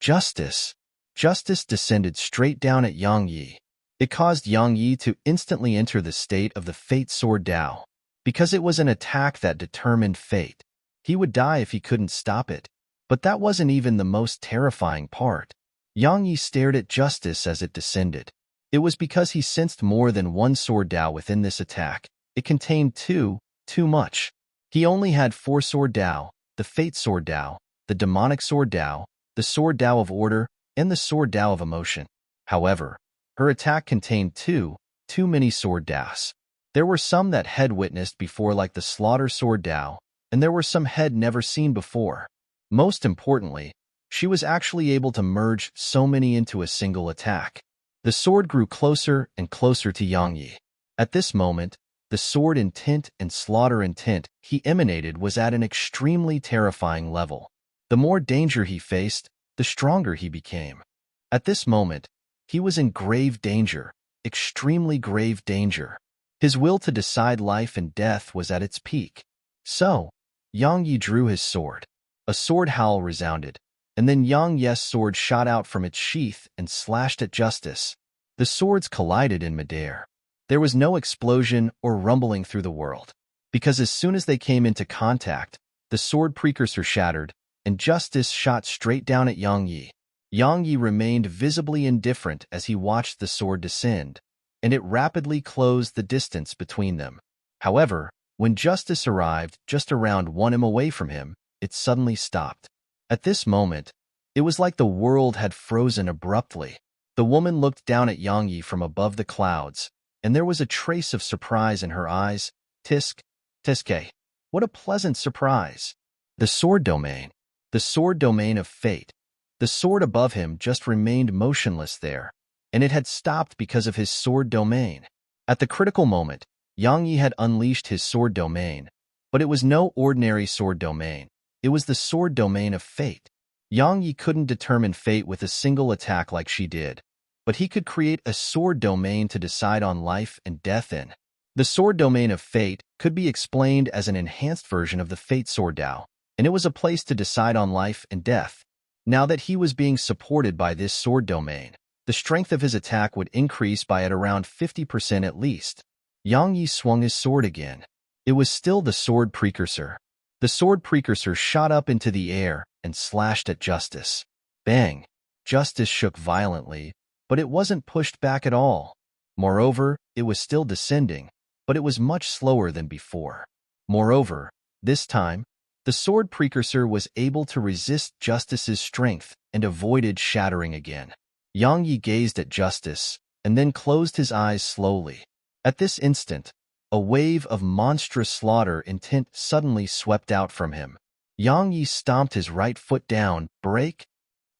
Justice. Justice descended straight down at Yang Yi. It caused Yang Yi to instantly enter the state of the Fate Sword Tao, because it was an attack that determined fate. He would die if he couldn't stop it. But that wasn't even the most terrifying part. Yang Yi stared at Justice as it descended. It was because he sensed more than one sword Dao within this attack. It contained two, too much. He only had 4 sword Dao, the Fate sword Dao, the demonic sword Dao, the sword Dao of order, and the sword Dao of emotion. However, her attack contained too many sword Daos. There were some that had witnessed before like the slaughter sword Dao, and there were some had never seen before. Most importantly, she was actually able to merge so many into a single attack. The sword grew closer and closer to Yang Yi. At this moment, the sword intent and slaughter intent he emanated was at an extremely terrifying level. The more danger he faced, the stronger he became. At this moment, he was in grave danger, extremely grave danger. His will to decide life and death was at its peak. So, Yang Yi drew his sword. A sword howl resounded, and then Yang Yi's sword shot out from its sheath and slashed at Justice. The swords collided in midair. There was no explosion or rumbling through the world, because as soon as they came into contact, the sword precursor shattered, and Justice shot straight down at Yang Yi. Yang Yi remained visibly indifferent as he watched the sword descend, and it rapidly closed the distance between them. However, when Justice arrived just around 1 m away from him, it suddenly stopped. At this moment, it was like the world had frozen abruptly. The woman looked down at Yang Yi from above the clouds, and there was a trace of surprise in her eyes. Tiske, what a pleasant surprise. The sword domain of fate. The sword above him just remained motionless there, and it had stopped because of his sword domain. At the critical moment, Yang Yi had unleashed his sword domain, but it was no ordinary sword domain. It was the sword domain of fate. Yang Yi couldn't determine fate with a single attack like she did, but he could create a sword domain to decide on life and death in. The sword domain of fate could be explained as an enhanced version of the Fate sword Dao, and it was a place to decide on life and death. Now that he was being supported by this sword domain, the strength of his attack would increase by at around 50% at least. Yang Yi swung his sword again. It was still the sword precursor. The sword precursor shot up into the air and slashed at Justice. Bang! Justice shook violently, but it wasn't pushed back at all. Moreover, it was still descending, but it was much slower than before. Moreover, this time, the sword precursor was able to resist Justice's strength and avoided shattering again. Yang Yi gazed at Justice and then closed his eyes slowly. At this instant, a wave of monstrous slaughter intent suddenly swept out from him. Yang Yi stomped his right foot down, break.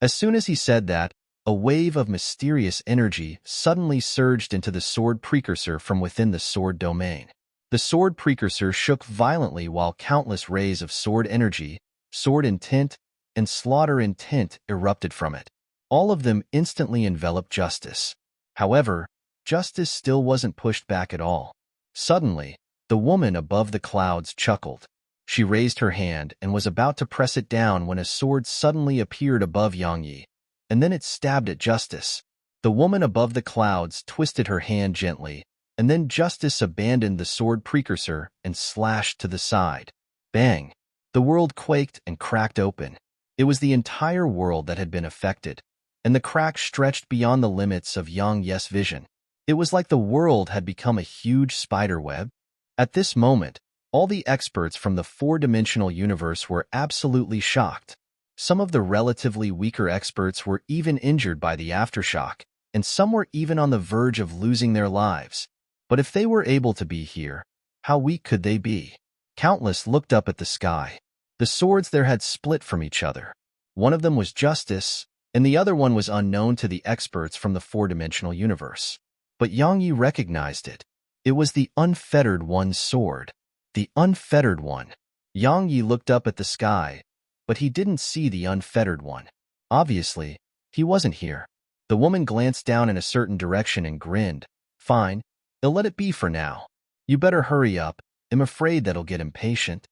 As soon as he said that, a wave of mysterious energy suddenly surged into the sword precursor from within the sword domain. The sword precursor shook violently while countless rays of sword energy, sword intent, and slaughter intent erupted from it. All of them instantly enveloped Justice. However, Justice still wasn't pushed back at all. Suddenly, the woman above the clouds chuckled. She raised her hand and was about to press it down when a sword suddenly appeared above Yang Yi, and then it stabbed at Justice. The woman above the clouds twisted her hand gently, and then Justice abandoned the sword precursor and slashed to the side. Bang! The world quaked and cracked open. It was the entire world that had been affected, and the crack stretched beyond the limits of Yang Yi's vision. It was like the world had become a huge spider web. At this moment, all the experts from the four-dimensional universe were absolutely shocked. Some of the relatively weaker experts were even injured by the aftershock, and some were even on the verge of losing their lives. But if they were able to be here, how weak could they be? Countless looked up at the sky. The swords there had split from each other. One of them was Justice, and the other one was unknown to the experts from the four-dimensional universe. But Yang Yi recognized it. It was the Unfettered One's sword. The Unfettered One. Yang Yi looked up at the sky, but he didn't see the Unfettered One. Obviously, he wasn't here. The woman glanced down in a certain direction and grinned. Fine, I'll let it be for now. You better hurry up. I'm afraid that'll get impatient.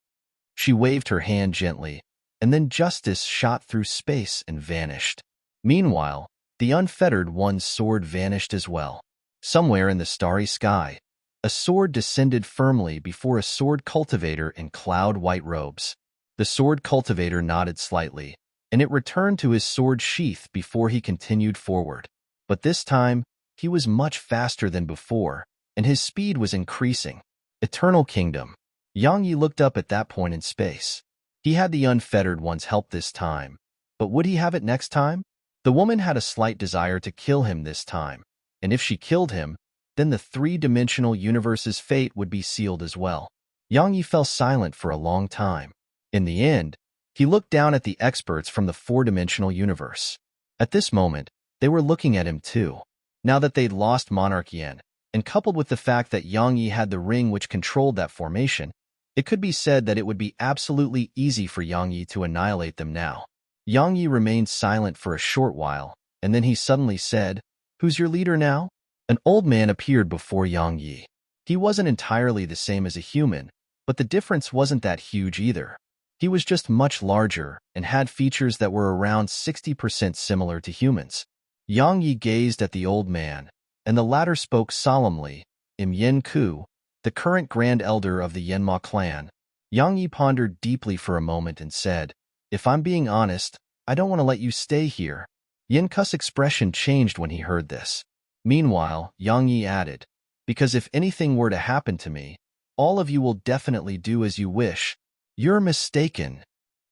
She waved her hand gently, and then Justice shot through space and vanished. Meanwhile, the Unfettered One's sword vanished as well. Somewhere in the starry sky, a sword descended firmly before a sword cultivator in cloud-white robes. The sword cultivator nodded slightly, and it returned to his sword sheath before he continued forward. But this time, he was much faster than before, and his speed was increasing. Eternal Kingdom. Yang Yi looked up at that point in space. He had the unfettered one's help this time, but would he have it next time? The woman had a slight desire to kill him this time, and if she killed him, then the three-dimensional universe's fate would be sealed as well. Yang Yi fell silent for a long time. In the end, he looked down at the experts from the four-dimensional universe. At this moment, they were looking at him too. Now that they'd lost Monarch Yen, and coupled with the fact that Yang Yi had the ring which controlled that formation, it could be said that it would be absolutely easy for Yang Yi to annihilate them now. Yang Yi remained silent for a short while, and then he suddenly said, "Who's your leader now?" An old man appeared before Yang Yi. He wasn't entirely the same as a human, but the difference wasn't that huge either. He was just much larger and had features that were around 60% similar to humans. Yang Yi gazed at the old man, and the latter spoke solemnly, Yen Ku, the current Grand Elder of the Yanma clan. Yang Yi pondered deeply for a moment and said, "If I'm being honest, I don't want to let you stay here." Yen Ku's expression changed when he heard this. Meanwhile, Yang Yi added, "Because if anything were to happen to me, all of you will definitely do as you wish." "You're mistaken."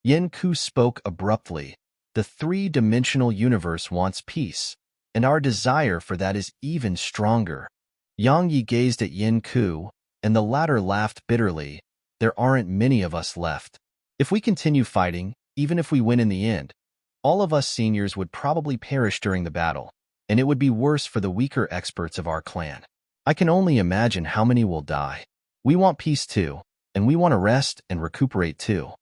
Yen Ku spoke abruptly. "The three-dimensional universe wants peace, and our desire for that is even stronger." Yang Yi gazed at Yen Ku, and the latter laughed bitterly. "There aren't many of us left. If we continue fighting, even if we win in the end, all of us seniors would probably perish during the battle, and it would be worse for the weaker experts of our clan. I can only imagine how many will die. We want peace too, and we want to rest and recuperate too.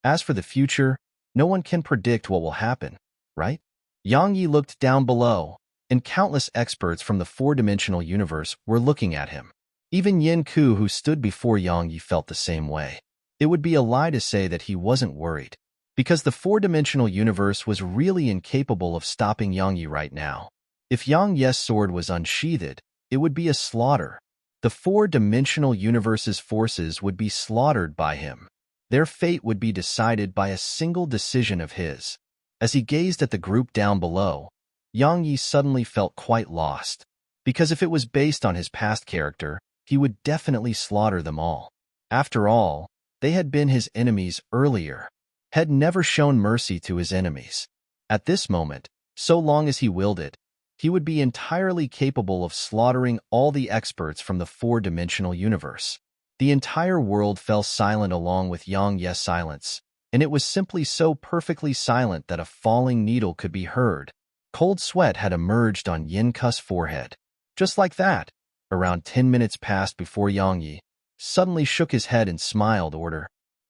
As for the future, no one can predict what will happen, right?" Yang Yi looked down below, and countless experts from the four-dimensional universe were looking at him. Even Yen Ku, who stood before Yang Yi, felt the same way. It would be a lie to say that he wasn't worried, because the four-dimensional universe was really incapable of stopping Yang Yi right now. If Yang Yi's sword was unsheathed, it would be a slaughter. The four-dimensional universe's forces would be slaughtered by him. Their fate would be decided by a single decision of his. As he gazed at the group down below, Yang Yi suddenly felt quite lost, because if it was based on his past character, he would definitely slaughter them all. After all, they had been his enemies earlier, had never shown mercy to his enemies. At this moment, so long as he willed it, he would be entirely capable of slaughtering all the experts from the four-dimensional universe. The entire world fell silent along with Yang Yi's silence, and it was simply so perfectly silent that a falling needle could be heard. Cold sweat had emerged on Yen Ku's forehead. Just like that, around 10 minutes passed before Yang Yi suddenly shook his head and smiled.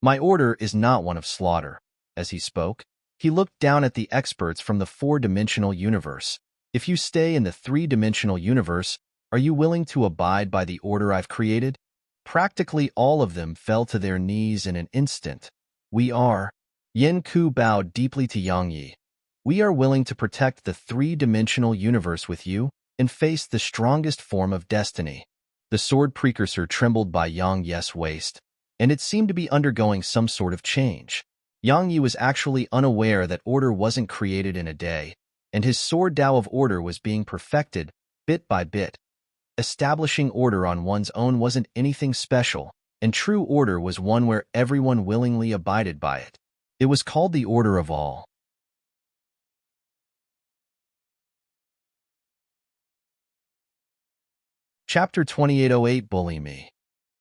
My order is not one of slaughter." As he spoke, he looked down at the experts from the four-dimensional universe. "If you stay in the three-dimensional universe, are you willing to abide by the order I've created?" Practically all of them fell to their knees in an instant. "We are." Yen Ku bowed deeply to Yang Yi. "We are willing to protect the three-dimensional universe with you and face the strongest form of destiny." The sword precursor trembled by Yang Yi's waist, and it seemed to be undergoing some sort of change. Yang Yi was actually unaware that order wasn't created in a day, and his sword Tao of order was being perfected bit by bit. Establishing order on one's own wasn't anything special, and true order was one where everyone willingly abided by it. It was called the order of all. Chapter 2808 Bully Me.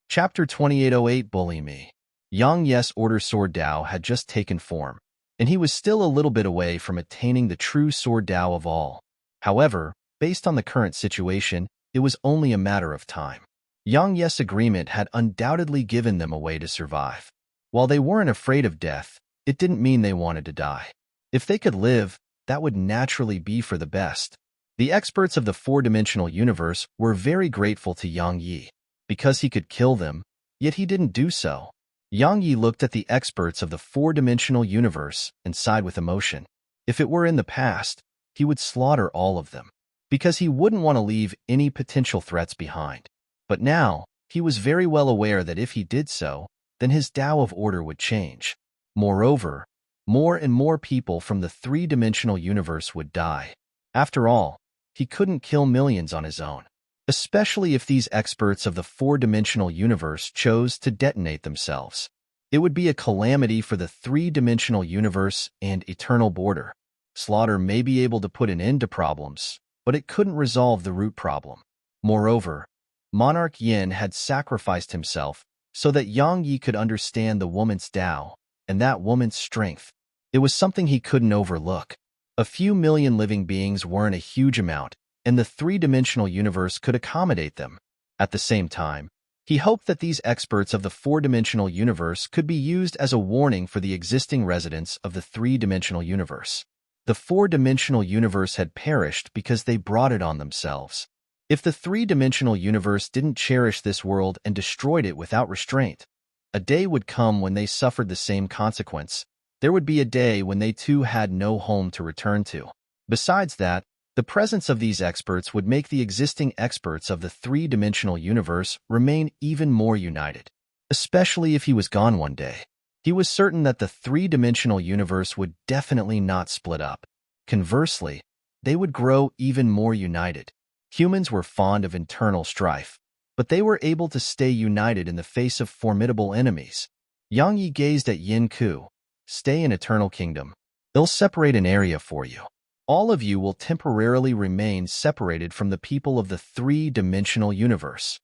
Chapter 2808 Bully Me. Yang Yi's order sword Tao had just taken form, and he was still a little bit away from attaining the true sword Tao of all. However, based on the current situation, it was only a matter of time. Yang Yi's agreement had undoubtedly given them a way to survive. While they weren't afraid of death, it didn't mean they wanted to die. If they could live, that would naturally be for the best. The experts of the four-dimensional universe were very grateful to Yang Yi, because he could kill them, yet he didn't do so. Yang Yi looked at the experts of the four-dimensional universe and sighed with emotion. If it were in the past, he would slaughter all of them, because he wouldn't want to leave any potential threats behind. But now, he was very well aware that if he did so, then his Tao of order would change. Moreover, more and more people from the three-dimensional universe would die. After all, he couldn't kill millions on his own, especially if these experts of the four-dimensional universe chose to detonate themselves. It would be a calamity for the three-dimensional universe and eternal border. Slaughter may be able to put an end to problems, but it couldn't resolve the root problem. Moreover, Monarch Yin had sacrificed himself so that Yang Yi could understand the woman's Tao and that woman's strength. It was something he couldn't overlook. A few million living beings weren't a huge amount, and the three-dimensional universe could accommodate them. At the same time, he hoped that these experts of the four-dimensional universe could be used as a warning for the existing residents of the three-dimensional universe. The four-dimensional universe had perished because they brought it on themselves. If the three-dimensional universe didn't cherish this world and destroyed it without restraint, a day would come when they suffered the same consequence. There would be a day when they too had no home to return to. Besides that, the presence of these experts would make the existing experts of the three-dimensional universe remain even more united, especially if he was gone one day. He was certain that the three-dimensional universe would definitely not split up. Conversely, they would grow even more united. Humans were fond of internal strife, but they were able to stay united in the face of formidable enemies. Yang Yi gazed at Yin Ku. Stay in Eternal Kingdom. They'll separate an area for you. All of you will temporarily remain separated from the people of the three-dimensional universe.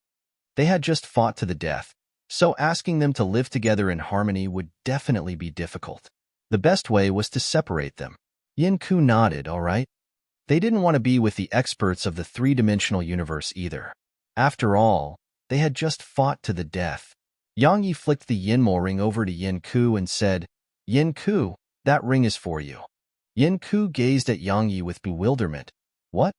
They had just fought to the death, so asking them to live together in harmony would definitely be difficult. The best way was to separate them. Yin Ku nodded, all right. They didn't want to be with the experts of the three-dimensional universe either. After all, they had just fought to the death. Yang Yi flicked the Yinmo ring over to Yin Ku and said, Yin Ku, that ring is for you. Yin Ku gazed at Yang Yi with bewilderment. What?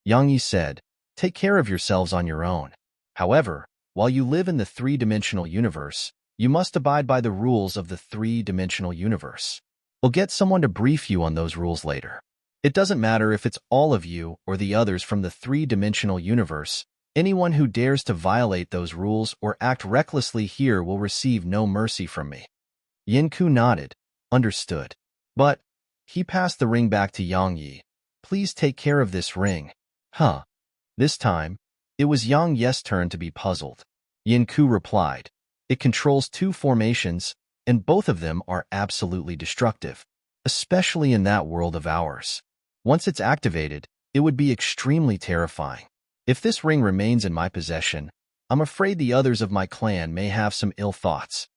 Yang Yi said, take care of yourselves on your own. However, while you live in the three-dimensional universe, you must abide by the rules of the three-dimensional universe. We'll get someone to brief you on those rules later. It doesn't matter if it's all of you or the others from the three-dimensional universe. Anyone who dares to violate those rules or act recklessly here will receive no mercy from me. Yin Ku nodded. Understood. But, he passed the ring back to Yang Yi. Please take care of this ring. Huh. This time, it was Yang Yi's turn to be puzzled. Yin Ku replied. It controls two formations, and both of them are absolutely destructive, especially in that world of ours. Once it's activated, it would be extremely terrifying. If this ring remains in my possession, I'm afraid the others of my clan may have some ill thoughts.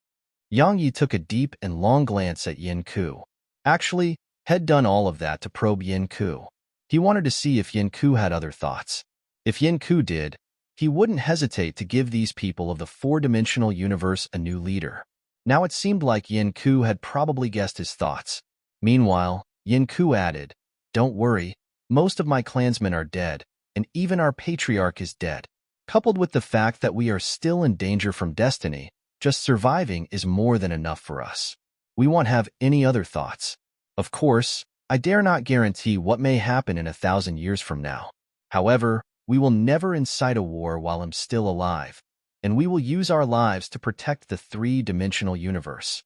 Yang Yi took a deep and long glance at Yin Ku. Actually, had done all of that to probe Yin Ku. He wanted to see if Yin Ku had other thoughts. If Yin Ku did, he wouldn't hesitate to give these people of the four-dimensional universe a new leader. Now it seemed like Yin Ku had probably guessed his thoughts. Meanwhile, Yin Ku added, Don't worry, most of my clansmen are dead, and even our patriarch is dead. Coupled with the fact that we are still in danger from destiny, just surviving is more than enough for us. We won't have any other thoughts. Of course, I dare not guarantee what may happen in 1,000 years from now. However, we will never incite a war while I'm still alive, and we will use our lives to protect the three-dimensional universe.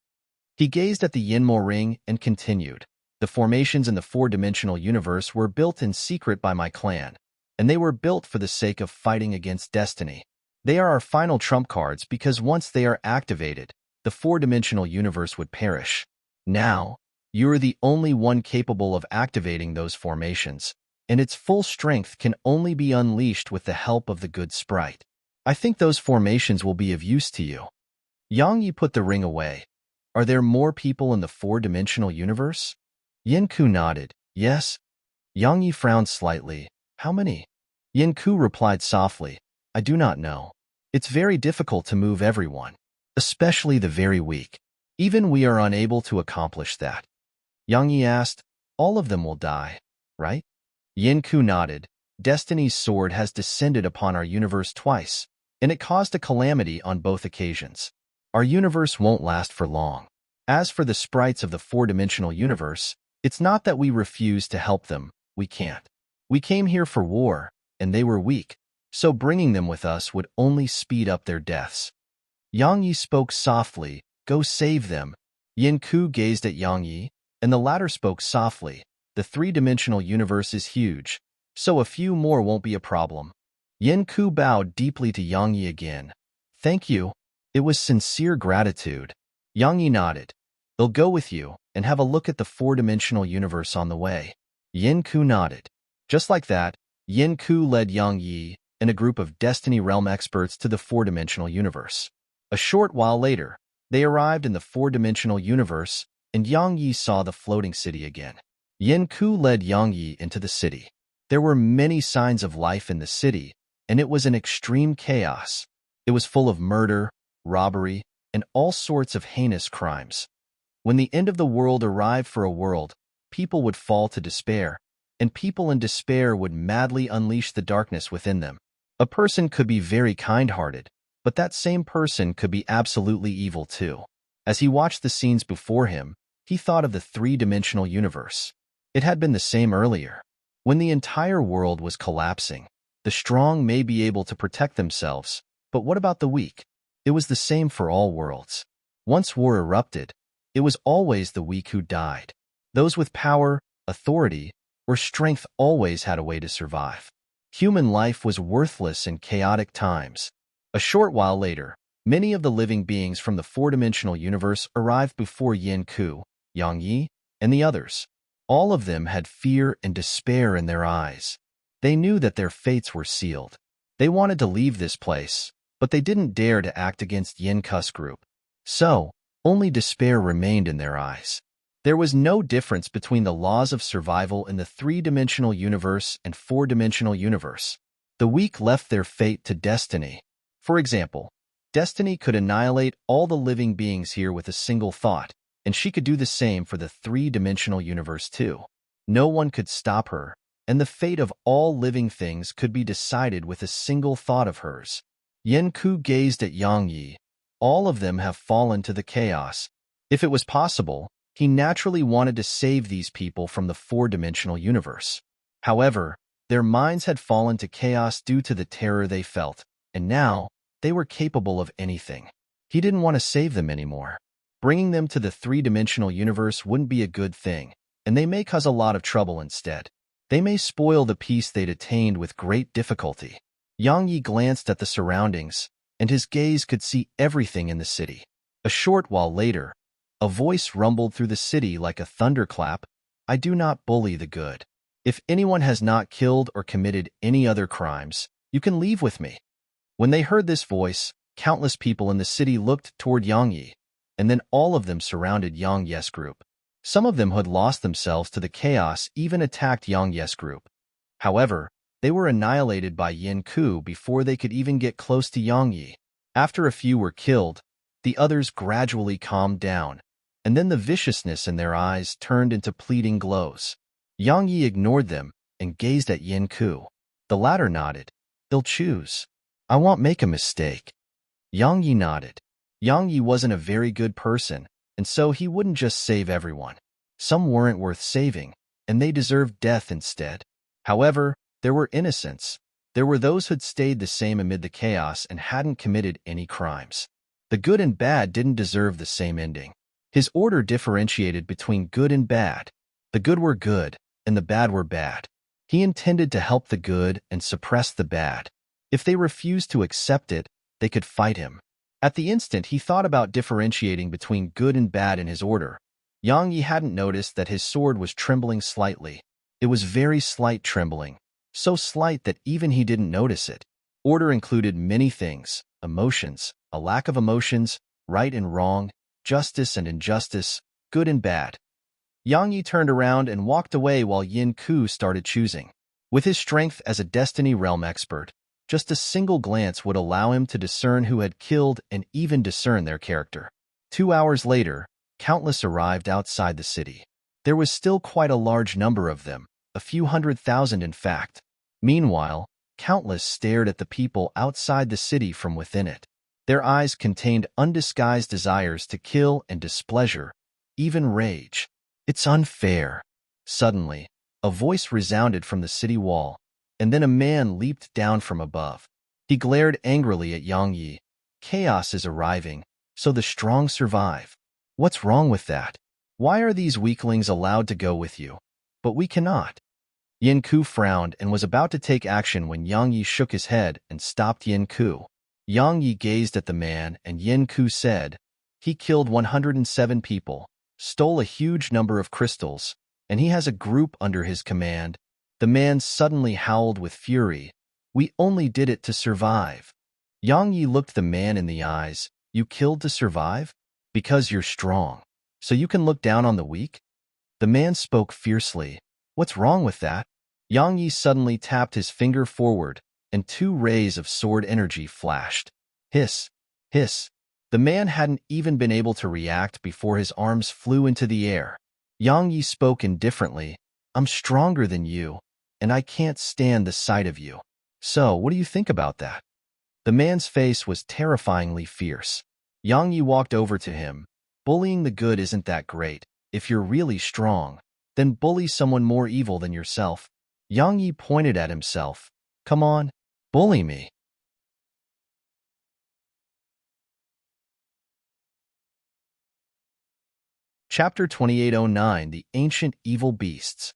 He gazed at the Yinmo ring and continued. The formations in the four-dimensional universe were built in secret by my clan, and they were built for the sake of fighting against destiny. They are our final trump cards because once they are activated, the four-dimensional universe would perish. Now, you are the only one capable of activating those formations, and its full strength can only be unleashed with the help of the good sprite. I think those formations will be of use to you. Yang Yi put the ring away. Are there more people in the four-dimensional universe? Yin Ku nodded. Yes. Yang Yi frowned slightly. How many? Yin Ku replied softly. I do not know. It's very difficult to move everyone, especially the very weak. Even we are unable to accomplish that. Yang Yi asked, all of them will die, right? Yin Ku nodded. Destiny's sword has descended upon our universe twice, and it caused a calamity on both occasions. Our universe won't last for long. As for the sprites of the four-dimensional universe, it's not that we refuse to help them, we can't. We came here for war, and they were weak, so bringing them with us would only speed up their deaths. Yang Yi spoke softly, go save them, Yin Ku gazed at Yang Yi, and the latter spoke softly. The three-dimensional universe is huge, so a few more won't be a problem. Yin Ku bowed deeply to Yang Yi again. Thank you. It was sincere gratitude. Yang Yi nodded. They'll go with you and have a look at the four-dimensional universe on the way. Yin Ku nodded. Just like that, Yin Ku led Yang Yi and a group of Destiny Realm experts to the four-dimensional universe. A short while later, they arrived in the four-dimensional universe, and Yang Yi saw the floating city again. Yin Ku led Yang Yi into the city. There were many signs of life in the city, and it was an extreme chaos. It was full of murder, robbery, and all sorts of heinous crimes. When the end of the world arrived for a world, people would fall to despair, and people in despair would madly unleash the darkness within them. A person could be very kind-hearted, but that same person could be absolutely evil too. As he watched the scenes before him, he thought of the three-dimensional universe. It had been the same earlier. When the entire world was collapsing, the strong may be able to protect themselves, but what about the weak? It was the same for all worlds. Once war erupted, it was always the weak who died. Those with power, authority, or strength always had a way to survive. Human life was worthless in chaotic times. A short while later, many of the living beings from the four-dimensional universe arrived before Yin Ku, Yang Yi, and the others. All of them had fear and despair in their eyes. They knew that their fates were sealed. They wanted to leave this place, but they didn't dare to act against Yin Ku's group. So, only despair remained in their eyes. There was no difference between the laws of survival in the three-dimensional universe and four-dimensional universe. The weak left their fate to destiny. For example, Destiny could annihilate all the living beings here with a single thought, and she could do the same for the three-dimensional universe too. No one could stop her, and the fate of all living things could be decided with a single thought of hers. Yin Ku gazed at Yang Yi. All of them have fallen to the chaos. If it was possible, he naturally wanted to save these people from the four-dimensional universe. However, their minds had fallen to chaos due to the terror they felt, and now they were capable of anything. He didn't want to save them anymore. Bringing them to the three-dimensional universe wouldn't be a good thing, and they may cause a lot of trouble instead. They may spoil the peace they'd attained with great difficulty. Yang Yi glanced at the surroundings, and his gaze could see everything in the city. A short while later, a voice rumbled through the city like a thunderclap. I do not bully the good. If anyone has not killed or committed any other crimes, you can leave with me. When they heard this voice, countless people in the city looked toward Yang Yi, and then all of them surrounded Yang Yi's group. Some of them who had lost themselves to the chaos even attacked Yang Yi's group. However, they were annihilated by Yin Ku before they could even get close to Yang Yi. After a few were killed, the others gradually calmed down, and then the viciousness in their eyes turned into pleading glows. Yang Yi ignored them and gazed at Yin Ku. The latter nodded. They'll choose. I won't make a mistake. Yang Yi nodded. Yang Yi wasn't a very good person, and so he wouldn't just save everyone. Some weren't worth saving, and they deserved death instead. However, there were innocents. There were those who'd stayed the same amid the chaos and hadn't committed any crimes. The good and bad didn't deserve the same ending. His order differentiated between good and bad. The good were good, and the bad were bad. He intended to help the good and suppress the bad. If they refused to accept it, they could fight him. At the instant he thought about differentiating between good and bad in his order, Yang Yi hadn't noticed that his sword was trembling slightly. It was very slight trembling, so slight that even he didn't notice it. Order included many things: emotions, a lack of emotions, right and wrong, justice and injustice, good and bad. Yang Yi turned around and walked away while Yin Ku started choosing. With his strength as a Destiny Realm expert, just a single glance would allow him to discern who had killed and even discern their character. 2 hours later, countless arrived outside the city. There was still quite a large number of them, a few 100,000 in fact. Meanwhile, countless stared at the people outside the city from within it. Their eyes contained undisguised desires to kill and displeasure, even rage. It's unfair. Suddenly, a voice resounded from the city wall, and then a man leaped down from above. He glared angrily at Yang Yi. Chaos is arriving, so the strong survive. What's wrong with that? Why are these weaklings allowed to go with you? But we cannot. Yin Ku frowned and was about to take action when Yang Yi shook his head and stopped Yin Ku. Yang Yi gazed at the man and Yin Ku said, "He killed 107 people, stole a huge number of crystals, and he has a group under his command." The man suddenly howled with fury. "We only did it to survive." Yang Yi looked the man in the eyes. "You killed to survive? Because you're strong. So you can look down on the weak?" The man spoke fiercely. "What's wrong with that?" Yang Yi suddenly tapped his finger forward, and 2 rays of sword energy flashed. Hiss, hiss. The man hadn't even been able to react before his arms flew into the air. Yang Yi spoke indifferently. "I'm stronger than you, and I can't stand the sight of you. So, what do you think about that?" The man's face was terrifyingly fierce. Yang Yi walked over to him. "Bullying the good isn't that great. If you're really strong, then bully someone more evil than yourself." Yang Yi pointed at himself. "Come on, bully me." Chapter 2809, The Ancient Evil Beasts.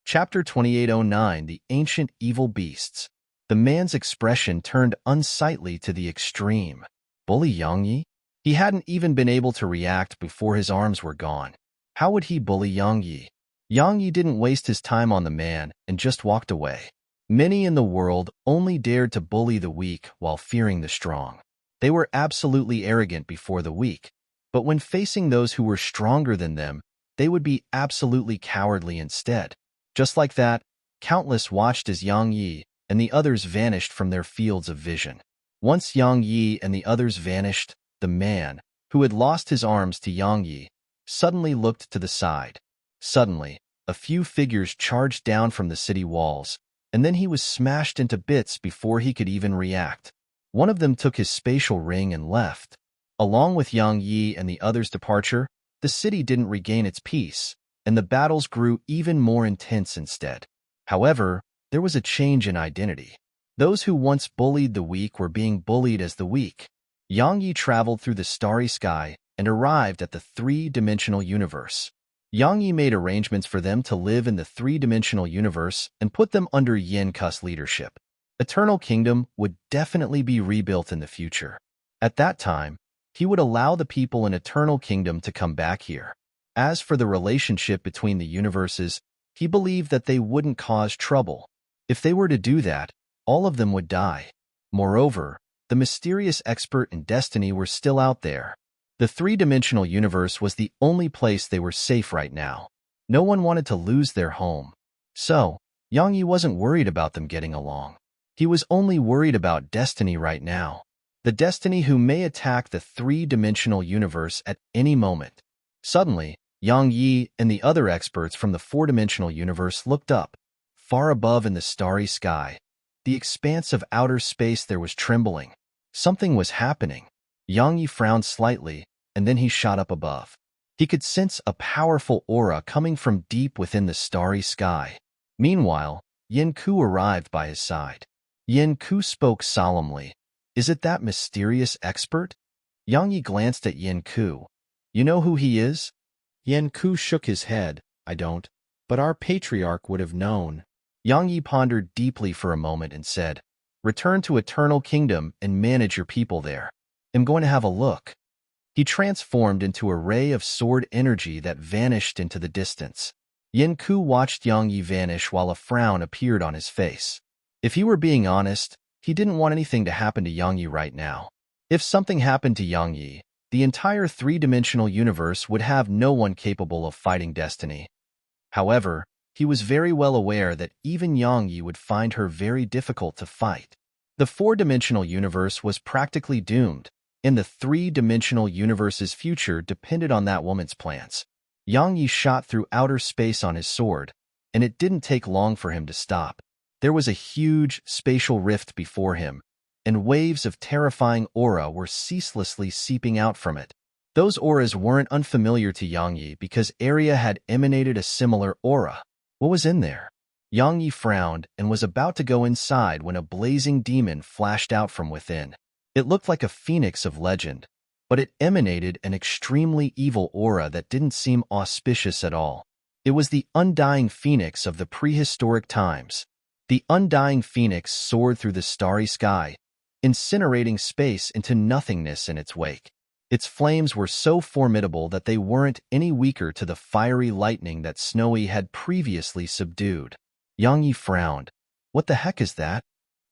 Chapter 2809, The Ancient Evil Beasts. The man's expression turned unsightly to the extreme. Bully Yang Yi? He hadn't even been able to react before his arms were gone. How would he bully Yang Yi? Yang Yi didn't waste his time on the man and just walked away. Many in the world only dared to bully the weak while fearing the strong. They were absolutely arrogant before the weak, but when facing those who were stronger than them, they would be absolutely cowardly instead. Just like that, countless watched as Yang Yi and the others vanished from their fields of vision. Once Yang Yi and the others vanished, the man, who had lost his arms to Yang Yi, suddenly looked to the side. Suddenly, a few figures charged down from the city walls, and then he was smashed into bits before he could even react. One of them took his spatial ring and left. Along with Yang Yi and the others' departure, the city didn't regain its peace, and the battles grew even more intense instead. However, there was a change in identity. Those who once bullied the weak were being bullied as the weak. Yang Yi traveled through the starry sky and arrived at the 3-dimensional universe. Yang Yi made arrangements for them to live in the 3-dimensional universe and put them under Yin Ku's leadership. Eternal Kingdom would definitely be rebuilt in the future. At that time, he would allow the people in Eternal Kingdom to come back here. As for the relationship between the universes, he believed that they wouldn't cause trouble. If they were to do that, all of them would die. Moreover, the mysterious expert in destiny were still out there. The 3-dimensional universe was the only place they were safe right now. No one wanted to lose their home. So, Yang Yi wasn't worried about them getting along. He was only worried about destiny right now. The destiny who may attack the 3-dimensional universe at any moment. Suddenly, Yang Yi and the other experts from the 4-dimensional universe looked up. Far above in the starry sky, the expanse of outer space there was trembling. Something was happening. Yang Yi frowned slightly, and then he shot up above. He could sense a powerful aura coming from deep within the starry sky. Meanwhile, Yin Ku arrived by his side. Yin Ku spoke solemnly. "Is it that mysterious expert?" Yang Yi glanced at Yin Ku. "You know who he is?" Yin Ku shook his head. "I don't, but our patriarch would have known." Yang Yi pondered deeply for a moment and said, "Return to Eternal Kingdom and manage your people there. I'm going to have a look." He transformed into a ray of sword energy that vanished into the distance. Yin Ku watched Yang Yi vanish while a frown appeared on his face. If he were being honest, he didn't want anything to happen to Yang Yi right now. If something happened to Yang Yi, the entire 3-dimensional universe would have no one capable of fighting destiny. However, he was very well aware that even Yang Yi would find her very difficult to fight. The 4-dimensional universe was practically doomed, and the 3-dimensional universe's future depended on that woman's plans. Yang Yi shot through outer space on his sword, and it didn't take long for him to stop. There was a huge spatial rift before him, and waves of terrifying aura were ceaselessly seeping out from it. Those auras weren't unfamiliar to Yang Yi because Area had emanated a similar aura. What was in there? Yang Yi frowned and was about to go inside when a blazing demon flashed out from within. It looked like a phoenix of legend, but it emanated an extremely evil aura that didn't seem auspicious at all. It was the undying phoenix of the prehistoric times. The undying phoenix soared through the starry sky, incinerating space into nothingness in its wake. Its flames were so formidable that they weren't any weaker to the fiery lightning that Snowy had previously subdued. Yang Yi frowned. What the heck is that?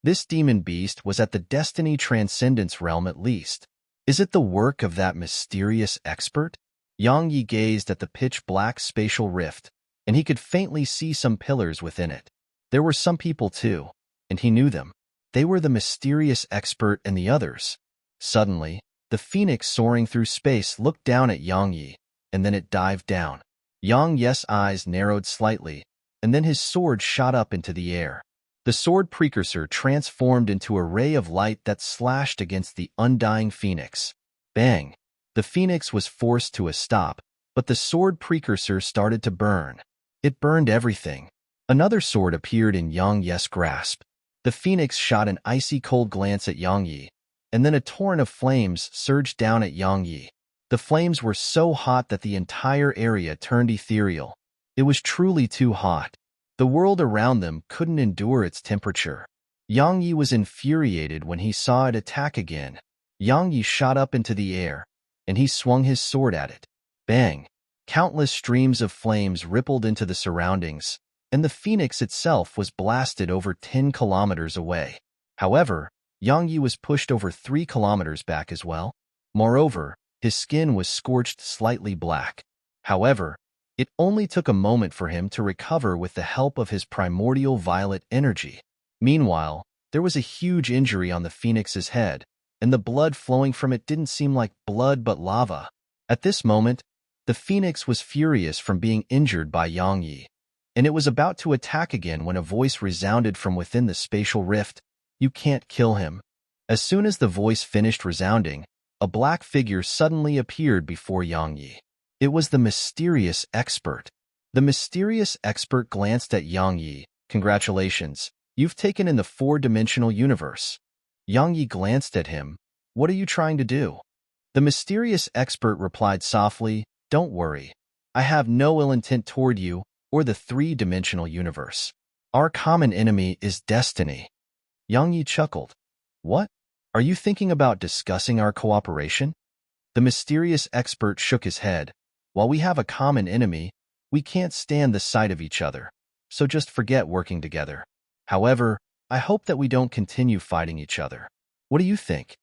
This demon beast was at the Destiny Transcendence realm at least. Is it the work of that mysterious expert? Yang Yi gazed at the pitch-black spatial rift, and he could faintly see some pillars within it. There were some people too, and he knew them. They were the mysterious expert and the others. Suddenly, the phoenix soaring through space looked down at Yang Yi, and then it dived down. Yang Yi's eyes narrowed slightly, and then his sword shot up into the air. The sword precursor transformed into a ray of light that slashed against the undying phoenix. Bang! The phoenix was forced to a stop, but the sword precursor started to burn. It burned everything. Another sword appeared in Yang Yi's grasp. The phoenix shot an icy cold glance at Yang Yi, and then a torrent of flames surged down at Yang Yi. The flames were so hot that the entire area turned ethereal. It was truly too hot. The world around them couldn't endure its temperature. Yang Yi was infuriated when he saw it attack again. Yang Yi shot up into the air, and he swung his sword at it. Bang! Countless streams of flames rippled into the surroundings, and the phoenix itself was blasted over 10 kilometers away. However, Yang Yi was pushed over 3 kilometers back as well. Moreover, his skin was scorched slightly black. However, it only took a moment for him to recover with the help of his primordial violet energy. Meanwhile, there was a huge injury on the phoenix's head, and the blood flowing from it didn't seem like blood but lava. At this moment, the phoenix was furious from being injured by Yang Yi, and it was about to attack again when a voice resounded from within the spatial rift. You can't kill him. As soon as the voice finished resounding, a black figure suddenly appeared before Yang Yi. It was the mysterious expert. The mysterious expert glanced at Yang Yi. Congratulations, you've taken in the 4-dimensional universe. Yang Yi glanced at him. What are you trying to do? The mysterious expert replied softly, Don't worry. I have no ill intent toward you or the 3-dimensional universe. Our common enemy is destiny. Yang Yi chuckled. What? Are you thinking about discussing our cooperation? The mysterious expert shook his head. While we have a common enemy, we can't stand the sight of each other, so just forget working together. However, I hope that we don't continue fighting each other. What do you think?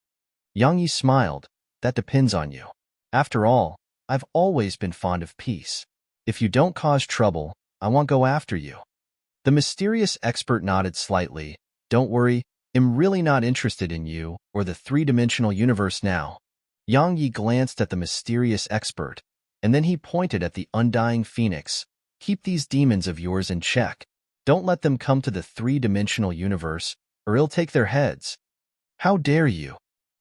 Yang Yi smiled. That depends on you. After all, I've always been fond of peace. If you don't cause trouble, I won't go after you. The mysterious expert nodded slightly. Don't worry, I'm really not interested in you or the 3-dimensional universe now. Yang Yi glanced at the mysterious expert, and then he pointed at the undying phoenix. Keep these demons of yours in check. Don't let them come to the 3-dimensional universe, or it'll take their heads. How dare you?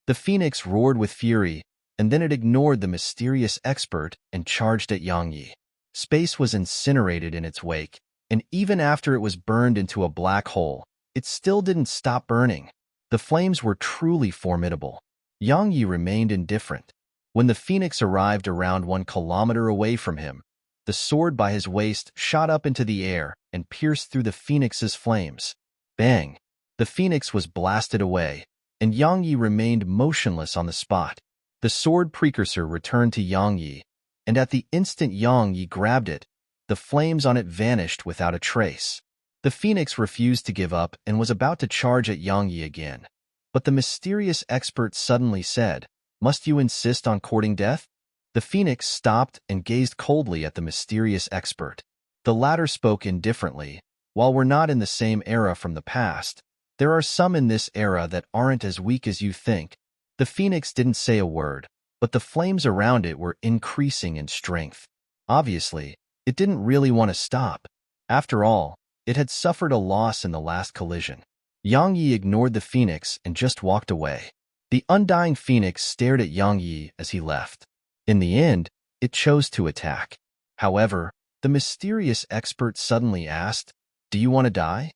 The phoenix roared with fury, and then it ignored the mysterious expert and charged at Yang Yi. Space was incinerated in its wake, and even after it was burned into a black hole, it still didn't stop burning. The flames were truly formidable. Yang Yi remained indifferent. When the phoenix arrived around 1 kilometer away from him, the sword by his waist shot up into the air and pierced through the phoenix's flames. Bang! The phoenix was blasted away, and Yang Yi remained motionless on the spot. The sword precursor returned to Yang Yi, and at the instant Yang Yi grabbed it, the flames on it vanished without a trace. The phoenix refused to give up and was about to charge at Yang Yi again. But the mysterious expert suddenly said, Must you insist on courting death? The phoenix stopped and gazed coldly at the mysterious expert. The latter spoke indifferently. While we're not in the same era from the past, there are some in this era that aren't as weak as you think. The phoenix didn't say a word, but the flames around it were increasing in strength. Obviously, it didn't really want to stop. After all, it had suffered a loss in the last collision. Yang Yi ignored the phoenix and just walked away. The undying phoenix stared at Yang Yi as he left. In the end, it chose to attack. However, the mysterious expert suddenly asked, Do you want to die?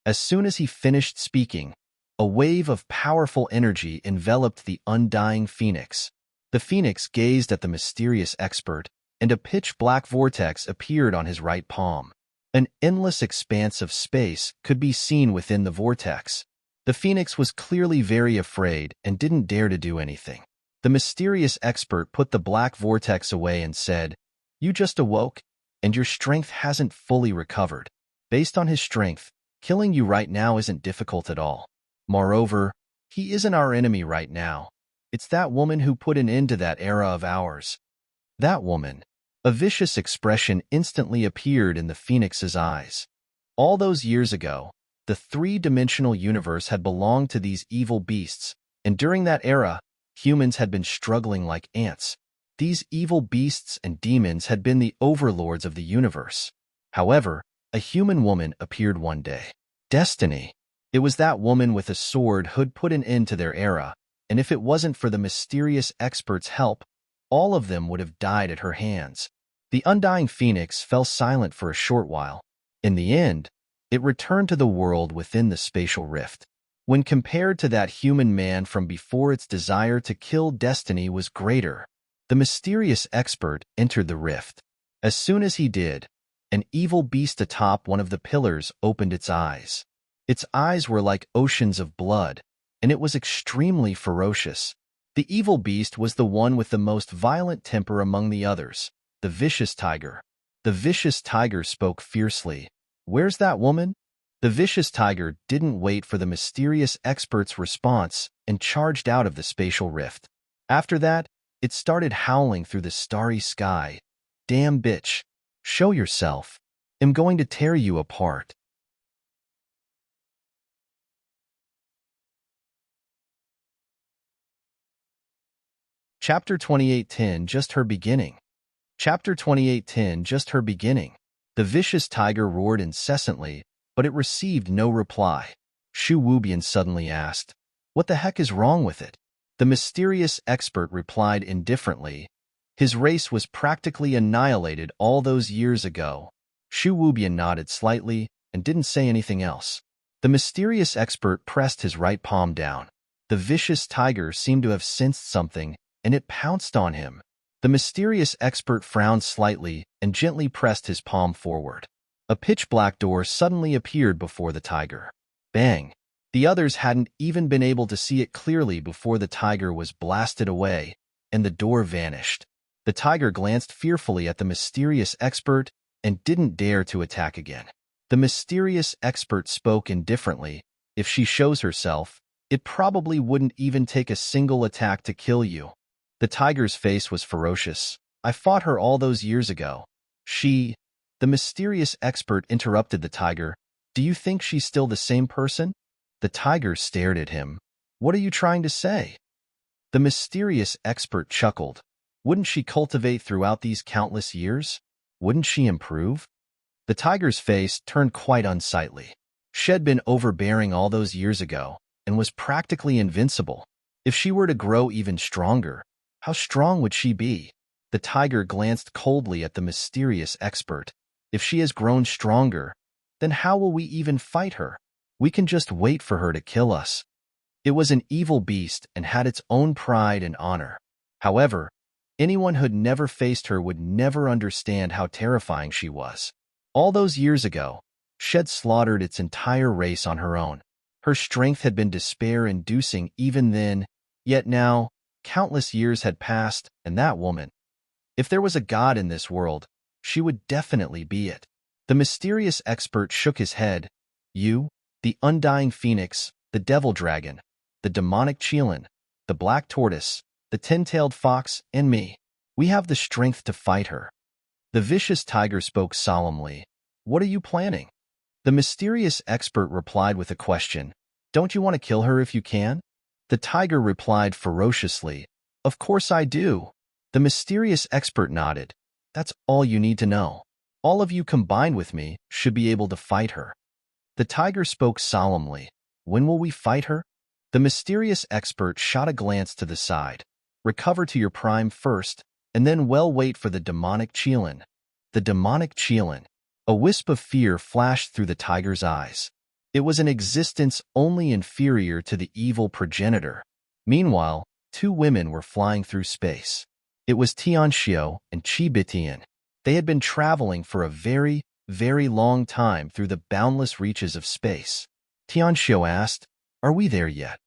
As soon as he finished speaking, a wave of powerful energy enveloped the undying phoenix. The phoenix gazed at the mysterious expert, and a pitch-black vortex appeared on his right palm. An endless expanse of space could be seen within the vortex. The phoenix was clearly very afraid and didn't dare to do anything. The mysterious expert put the black vortex away and said, "You just awoke, and your strength hasn't fully recovered. Based on his strength, killing you right now isn't difficult at all. Moreover, he isn't our enemy right now. It's that woman who put an end to that era of ours." That woman. A vicious expression instantly appeared in the phoenix's eyes. All those years ago, the three-dimensional universe had belonged to these evil beasts, and during that era, humans had been struggling like ants. These evil beasts and demons had been the overlords of the universe. However, a human woman appeared one day. Destiny. It was that woman with a sword who'd put an end to their era, and if it wasn't for the mysterious expert's help, all of them would have died at her hands. The undying phoenix fell silent for a short while. In the end, it returned to the world within the spatial rift. When compared to that human man from before, its desire to kill destiny was greater. The mysterious expert entered the rift. As soon as he did, an evil beast atop one of the pillars opened its eyes. Its eyes were like oceans of blood, and it was extremely ferocious. The evil beast was the one with the most violent temper among the others, the vicious tiger. The vicious tiger spoke fiercely. "Where's that woman?" The vicious tiger didn't wait for the mysterious expert's response and charged out of the spatial rift. After that, it started howling through the starry sky. "Damn bitch. Show yourself. I'm going to tear you apart." Chapter 28:10 Just Her Beginning. Chapter 28:10 Just Her Beginning. The vicious tiger roared incessantly, but it received no reply. Shu Wubian suddenly asked, "What the heck is wrong with it?" The mysterious expert replied indifferently, "His race was practically annihilated all those years ago." Shu Wubian nodded slightly and didn't say anything else. The mysterious expert pressed his right palm down. The vicious tiger seemed to have sensed something, and it pounced on him. The mysterious expert frowned slightly and gently pressed his palm forward. A pitch-black door suddenly appeared before the tiger. Bang! The others hadn't even been able to see it clearly before the tiger was blasted away, and the door vanished. The tiger glanced fearfully at the mysterious expert and didn't dare to attack again. The mysterious expert spoke indifferently. "If she shows herself, it probably wouldn't even take a single attack to kill you." The tiger's face was ferocious. "I fought her all those years ago. She..." The mysterious expert interrupted the tiger. "Do you think she's still the same person?" The tiger stared at him. "What are you trying to say?" The mysterious expert chuckled. "Wouldn't she cultivate throughout these countless years? Wouldn't she improve?" The tiger's face turned quite unsightly. She'd been overbearing all those years ago and was practically invincible. If she were to grow even stronger, how strong would she be? The tiger glanced coldly at the mysterious expert. "If she has grown stronger, then how will we even fight her? We can just wait for her to kill us." It was an evil beast and had its own pride and honor. However, anyone who'd never faced her would never understand how terrifying she was. All those years ago, she'd slaughtered its entire race on her own. Her strength had been despair-inducing even then, yet now, countless years had passed, and that woman, if there was a god in this world, she would definitely be it. The mysterious expert shook his head. "You, the undying phoenix, the devil dragon, the demonic Qilin, the black tortoise, the ten-tailed fox, and me. We have the strength to fight her." The vicious tiger spoke solemnly. "What are you planning?" The mysterious expert replied with a question. "Don't you want to kill her if you can?" The tiger replied ferociously. "Of course I do." The mysterious expert nodded. "That's all you need to know. All of you combined with me should be able to fight her." The tiger spoke solemnly. "When will we fight her?" The mysterious expert shot a glance to the side. "Recover to your prime first, and then wait for the demonic Qilin." The demonic Qilin. A wisp of fear flashed through the tiger's eyes. It was an existence only inferior to the evil progenitor. Meanwhile, two women were flying through space. It was Tianxiu and Qibitian. They had been traveling for a very, very long time through the boundless reaches of space. Tianxiu asked, "Are we there yet?"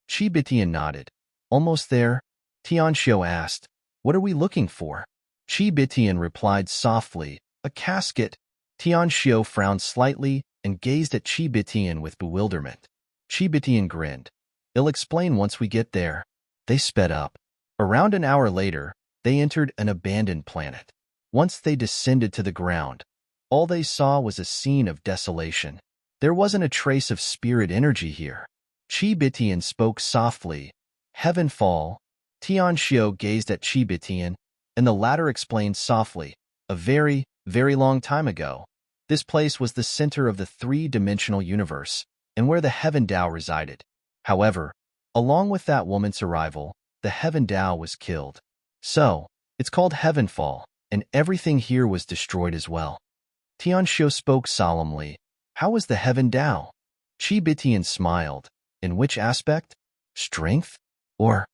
Qibitian nodded. "Almost there." Tianxiu asked, "What are we looking for?" Qibitian replied softly, "A casket." Tianxiu frowned slightly and gazed at Qibitian with bewilderment. Qibitian grinned. "I'll explain once we get there." They sped up. Around an hour later, they entered an abandoned planet. Once they descended to the ground, all they saw was a scene of desolation. There wasn't a trace of spirit energy here. Qibitian spoke softly. "Heaven fall." Tianxiu gazed at Qibitian, and the latter explained softly, "A very, very long time ago, this place was the center of the three-dimensional universe, and where the Heaven Tao resided. However, along with that woman's arrival, the Heaven Tao was killed. So, it's called Heavenfall, and everything here was destroyed as well." Tianxiu spoke solemnly. "How was the Heaven Tao?" Qibitian smiled. "In which aspect? Strength? Or?"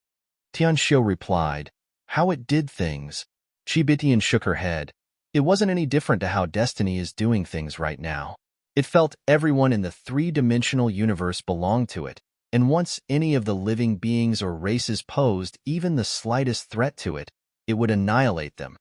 Tianxiu replied, "How it did things." Qibitian shook her head. "It wasn't any different to how destiny is doing things right now. It felt everyone in the three-dimensional universe belonged to it, and once any of the living beings or races posed even the slightest threat to it, it would annihilate them."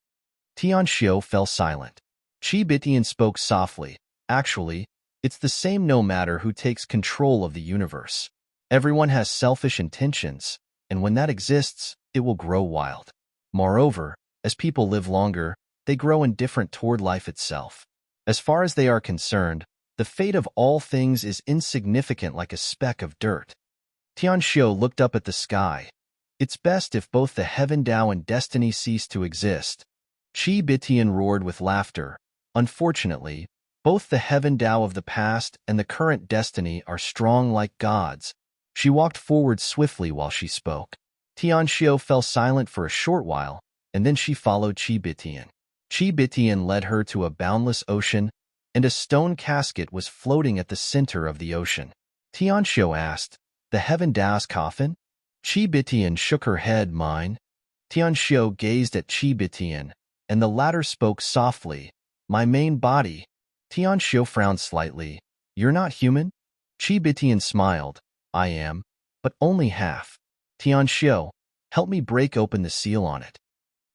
Tianxiu fell silent. Qibitian spoke softly. "Actually, it's the same no matter who takes control of the universe. Everyone has selfish intentions, and when that exists, it will grow wild. Moreover, as people live longer, they grow indifferent toward life itself. As far as they are concerned, the fate of all things is insignificant like a speck of dirt." Tianxiu looked up at the sky. "It's best if both the Heaven Tao and destiny cease to exist." Qibitian roared with laughter. "Unfortunately, both the Heaven Tao of the past and the current destiny are strong like gods." She walked forward swiftly while she spoke. Tianxiu fell silent for a short while, and then she followed Qibitian. Qibitian led her to a boundless ocean, and a stone casket was floating at the center of the ocean. Tianxiu asked, "The Heaven Tao's coffin?" Qibitian shook her head. "Mine." Tianxiu gazed at Qibitian, and the latter spoke softly, "My main body." Tianxiu frowned slightly. "You're not human?" Qibitian smiled. "I am, but only half." "Tianxiu, help me break open the seal on it."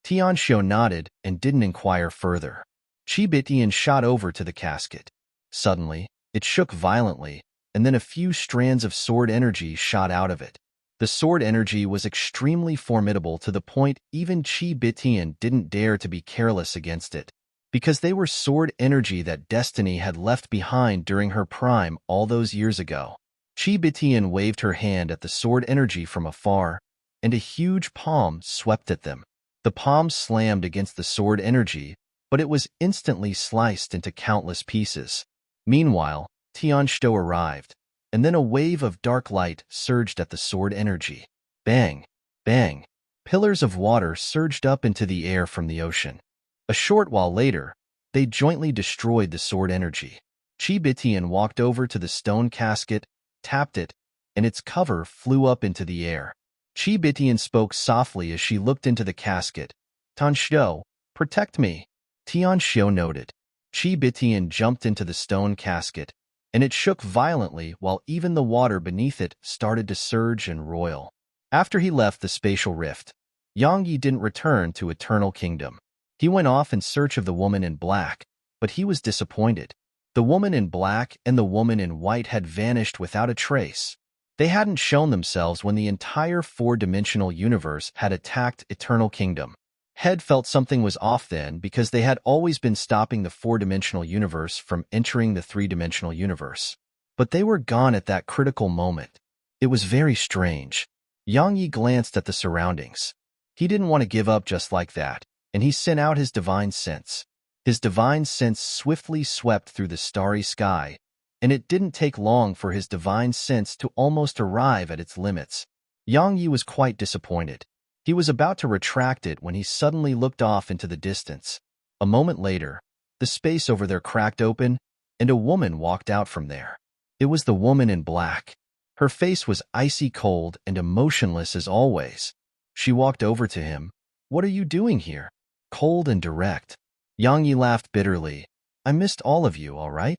Tianxiu nodded and didn't inquire further. Qibitian shot over to the casket. Suddenly, it shook violently, and then a few strands of sword energy shot out of it. The sword energy was extremely formidable to the point even Qibitian didn't dare to be careless against it, because they were sword energy that destiny had left behind during her prime all those years ago. Qibitian waved her hand at the sword energy from afar, and a huge palm swept at them. The palm slammed against the sword energy, but it was instantly sliced into countless pieces. Meanwhile, Tianxiu arrived, and then a wave of dark light surged at the sword energy. Bang! Bang! Pillars of water surged up into the air from the ocean. A short while later, they jointly destroyed the sword energy. Qibitian walked over to the stone casket, tapped it, and its cover flew up into the air. Qibitian spoke softly as she looked into the casket. "Tianxiu, protect me." Tianxiu noted. Qibitian jumped into the stone casket, and it shook violently while even the water beneath it started to surge and roil. After he left the spatial rift, Yang Yi didn't return to Eternal Kingdom. He went off in search of the woman in black, but he was disappointed. The woman in black and the woman in white had vanished without a trace. They hadn't shown themselves when the entire four-dimensional universe had attacked Eternal Kingdom. Head felt something was off then because they had always been stopping the four-dimensional universe from entering the three-dimensional universe. But they were gone at that critical moment. It was very strange. Yang Yi glanced at the surroundings. He didn't want to give up just like that, and he sent out his divine sense. His divine sense swiftly swept through the starry sky, and it didn't take long for his divine sense to almost arrive at its limits. Yang Yi was quite disappointed. He was about to retract it when he suddenly looked off into the distance. A moment later, the space over there cracked open, and a woman walked out from there. It was the woman in black. Her face was icy cold and emotionless as always. She walked over to him. What are you doing here? Cold and direct. Yang Yi laughed bitterly. I missed all of you, all right?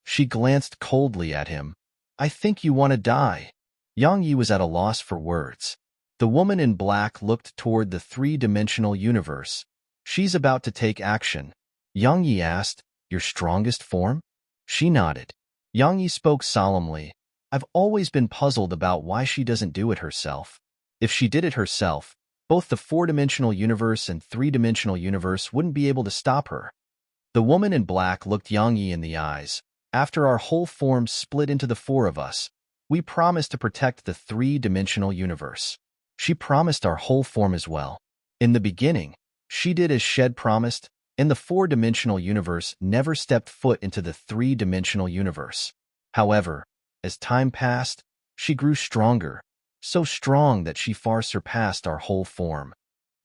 She glanced coldly at him. I think you want to die. Yang Yi was at a loss for words. The woman in black looked toward the three-dimensional universe. She's about to take action. Yang Yi asked, Your strongest form? She nodded. Yang Yi spoke solemnly. I've always been puzzled about why she doesn't do it herself. If she did it herself, both the four-dimensional universe and three-dimensional universe wouldn't be able to stop her. The woman in black looked Yang Yi in the eyes. After our whole form split into the four of us, we promised to protect the three-dimensional universe. She promised our whole form as well. In the beginning, she did as Shed promised, and the four-dimensional universe never stepped foot into the three-dimensional universe. However, as time passed, she grew stronger, so strong that she far surpassed our whole form.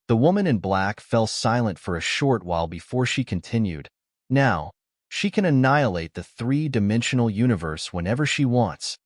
The woman in black fell silent for a short while before she continued. Now, she can annihilate the three-dimensional universe whenever she wants.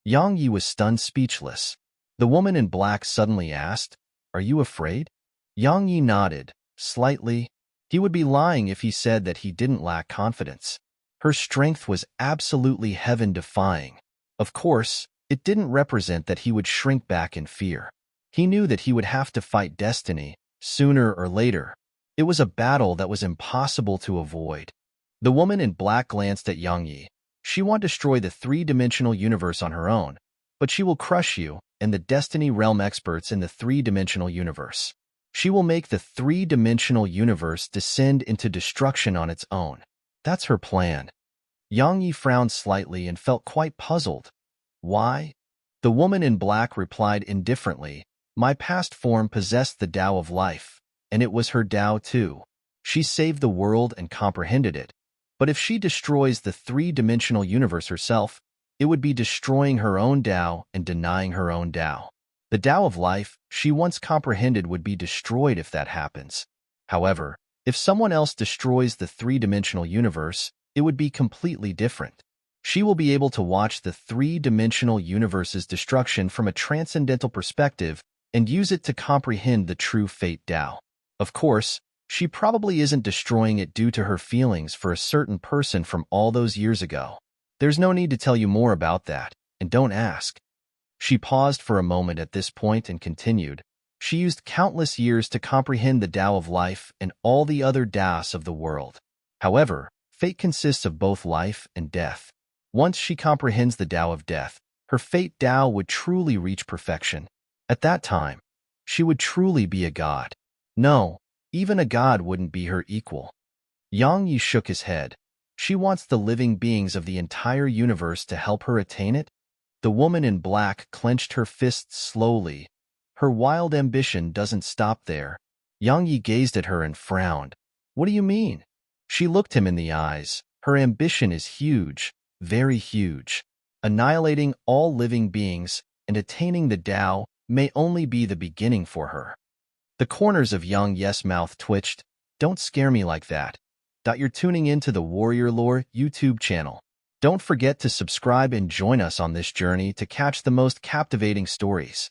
Yang Yi was stunned speechless. The woman in black suddenly asked, Are you afraid? Yang Yi nodded, slightly. He would be lying if he said that he didn't lack confidence. Her strength was absolutely heaven-defying. Of course, it didn't represent that he would shrink back in fear. He knew that he would have to fight destiny, sooner or later. It was a battle that was impossible to avoid. The woman in black glanced at Yang Yi. She won't destroy the three-dimensional universe on her own, but she will crush you and the Destiny Realm experts in the three-dimensional universe. She will make the three-dimensional universe descend into destruction on its own. That's her plan. Yang Yi frowned slightly and felt quite puzzled. Why? The woman in black replied indifferently, My past form possessed the Tao of life, and it was her Tao too. She saved the world and comprehended it. But if she destroys the three-dimensional universe herself, it would be destroying her own Tao and denying her own Tao. The Tao of life she once comprehended would be destroyed if that happens. However, if someone else destroys the three-dimensional universe, it would be completely different. She will be able to watch the three-dimensional universe's destruction from a transcendental perspective and use it to comprehend the true fate Tao. Of course, she probably isn't destroying it due to her feelings for a certain person from all those years ago. There's no need to tell you more about that, and don't ask. She paused for a moment at this point and continued. She used countless years to comprehend the Tao of life and all the other Taos of the world. However, fate consists of both life and death. Once she comprehends the Tao of death, her fate Tao would truly reach perfection. At that time, she would truly be a god. No, even a god wouldn't be her equal. Yang Yi shook his head. She wants the living beings of the entire universe to help her attain it? The woman in black clenched her fists slowly. Her wild ambition doesn't stop there. Yang Yi gazed at her and frowned. What do you mean? She looked him in the eyes. Her ambition is huge, very huge. Annihilating all living beings and attaining the Tao may only be the beginning for her. The corners of Yang Yi's mouth twitched. Don't scare me like that. You're tuning in to the Warrior Lore YouTube channel. Don't forget to subscribe and join us on this journey to catch the most captivating stories.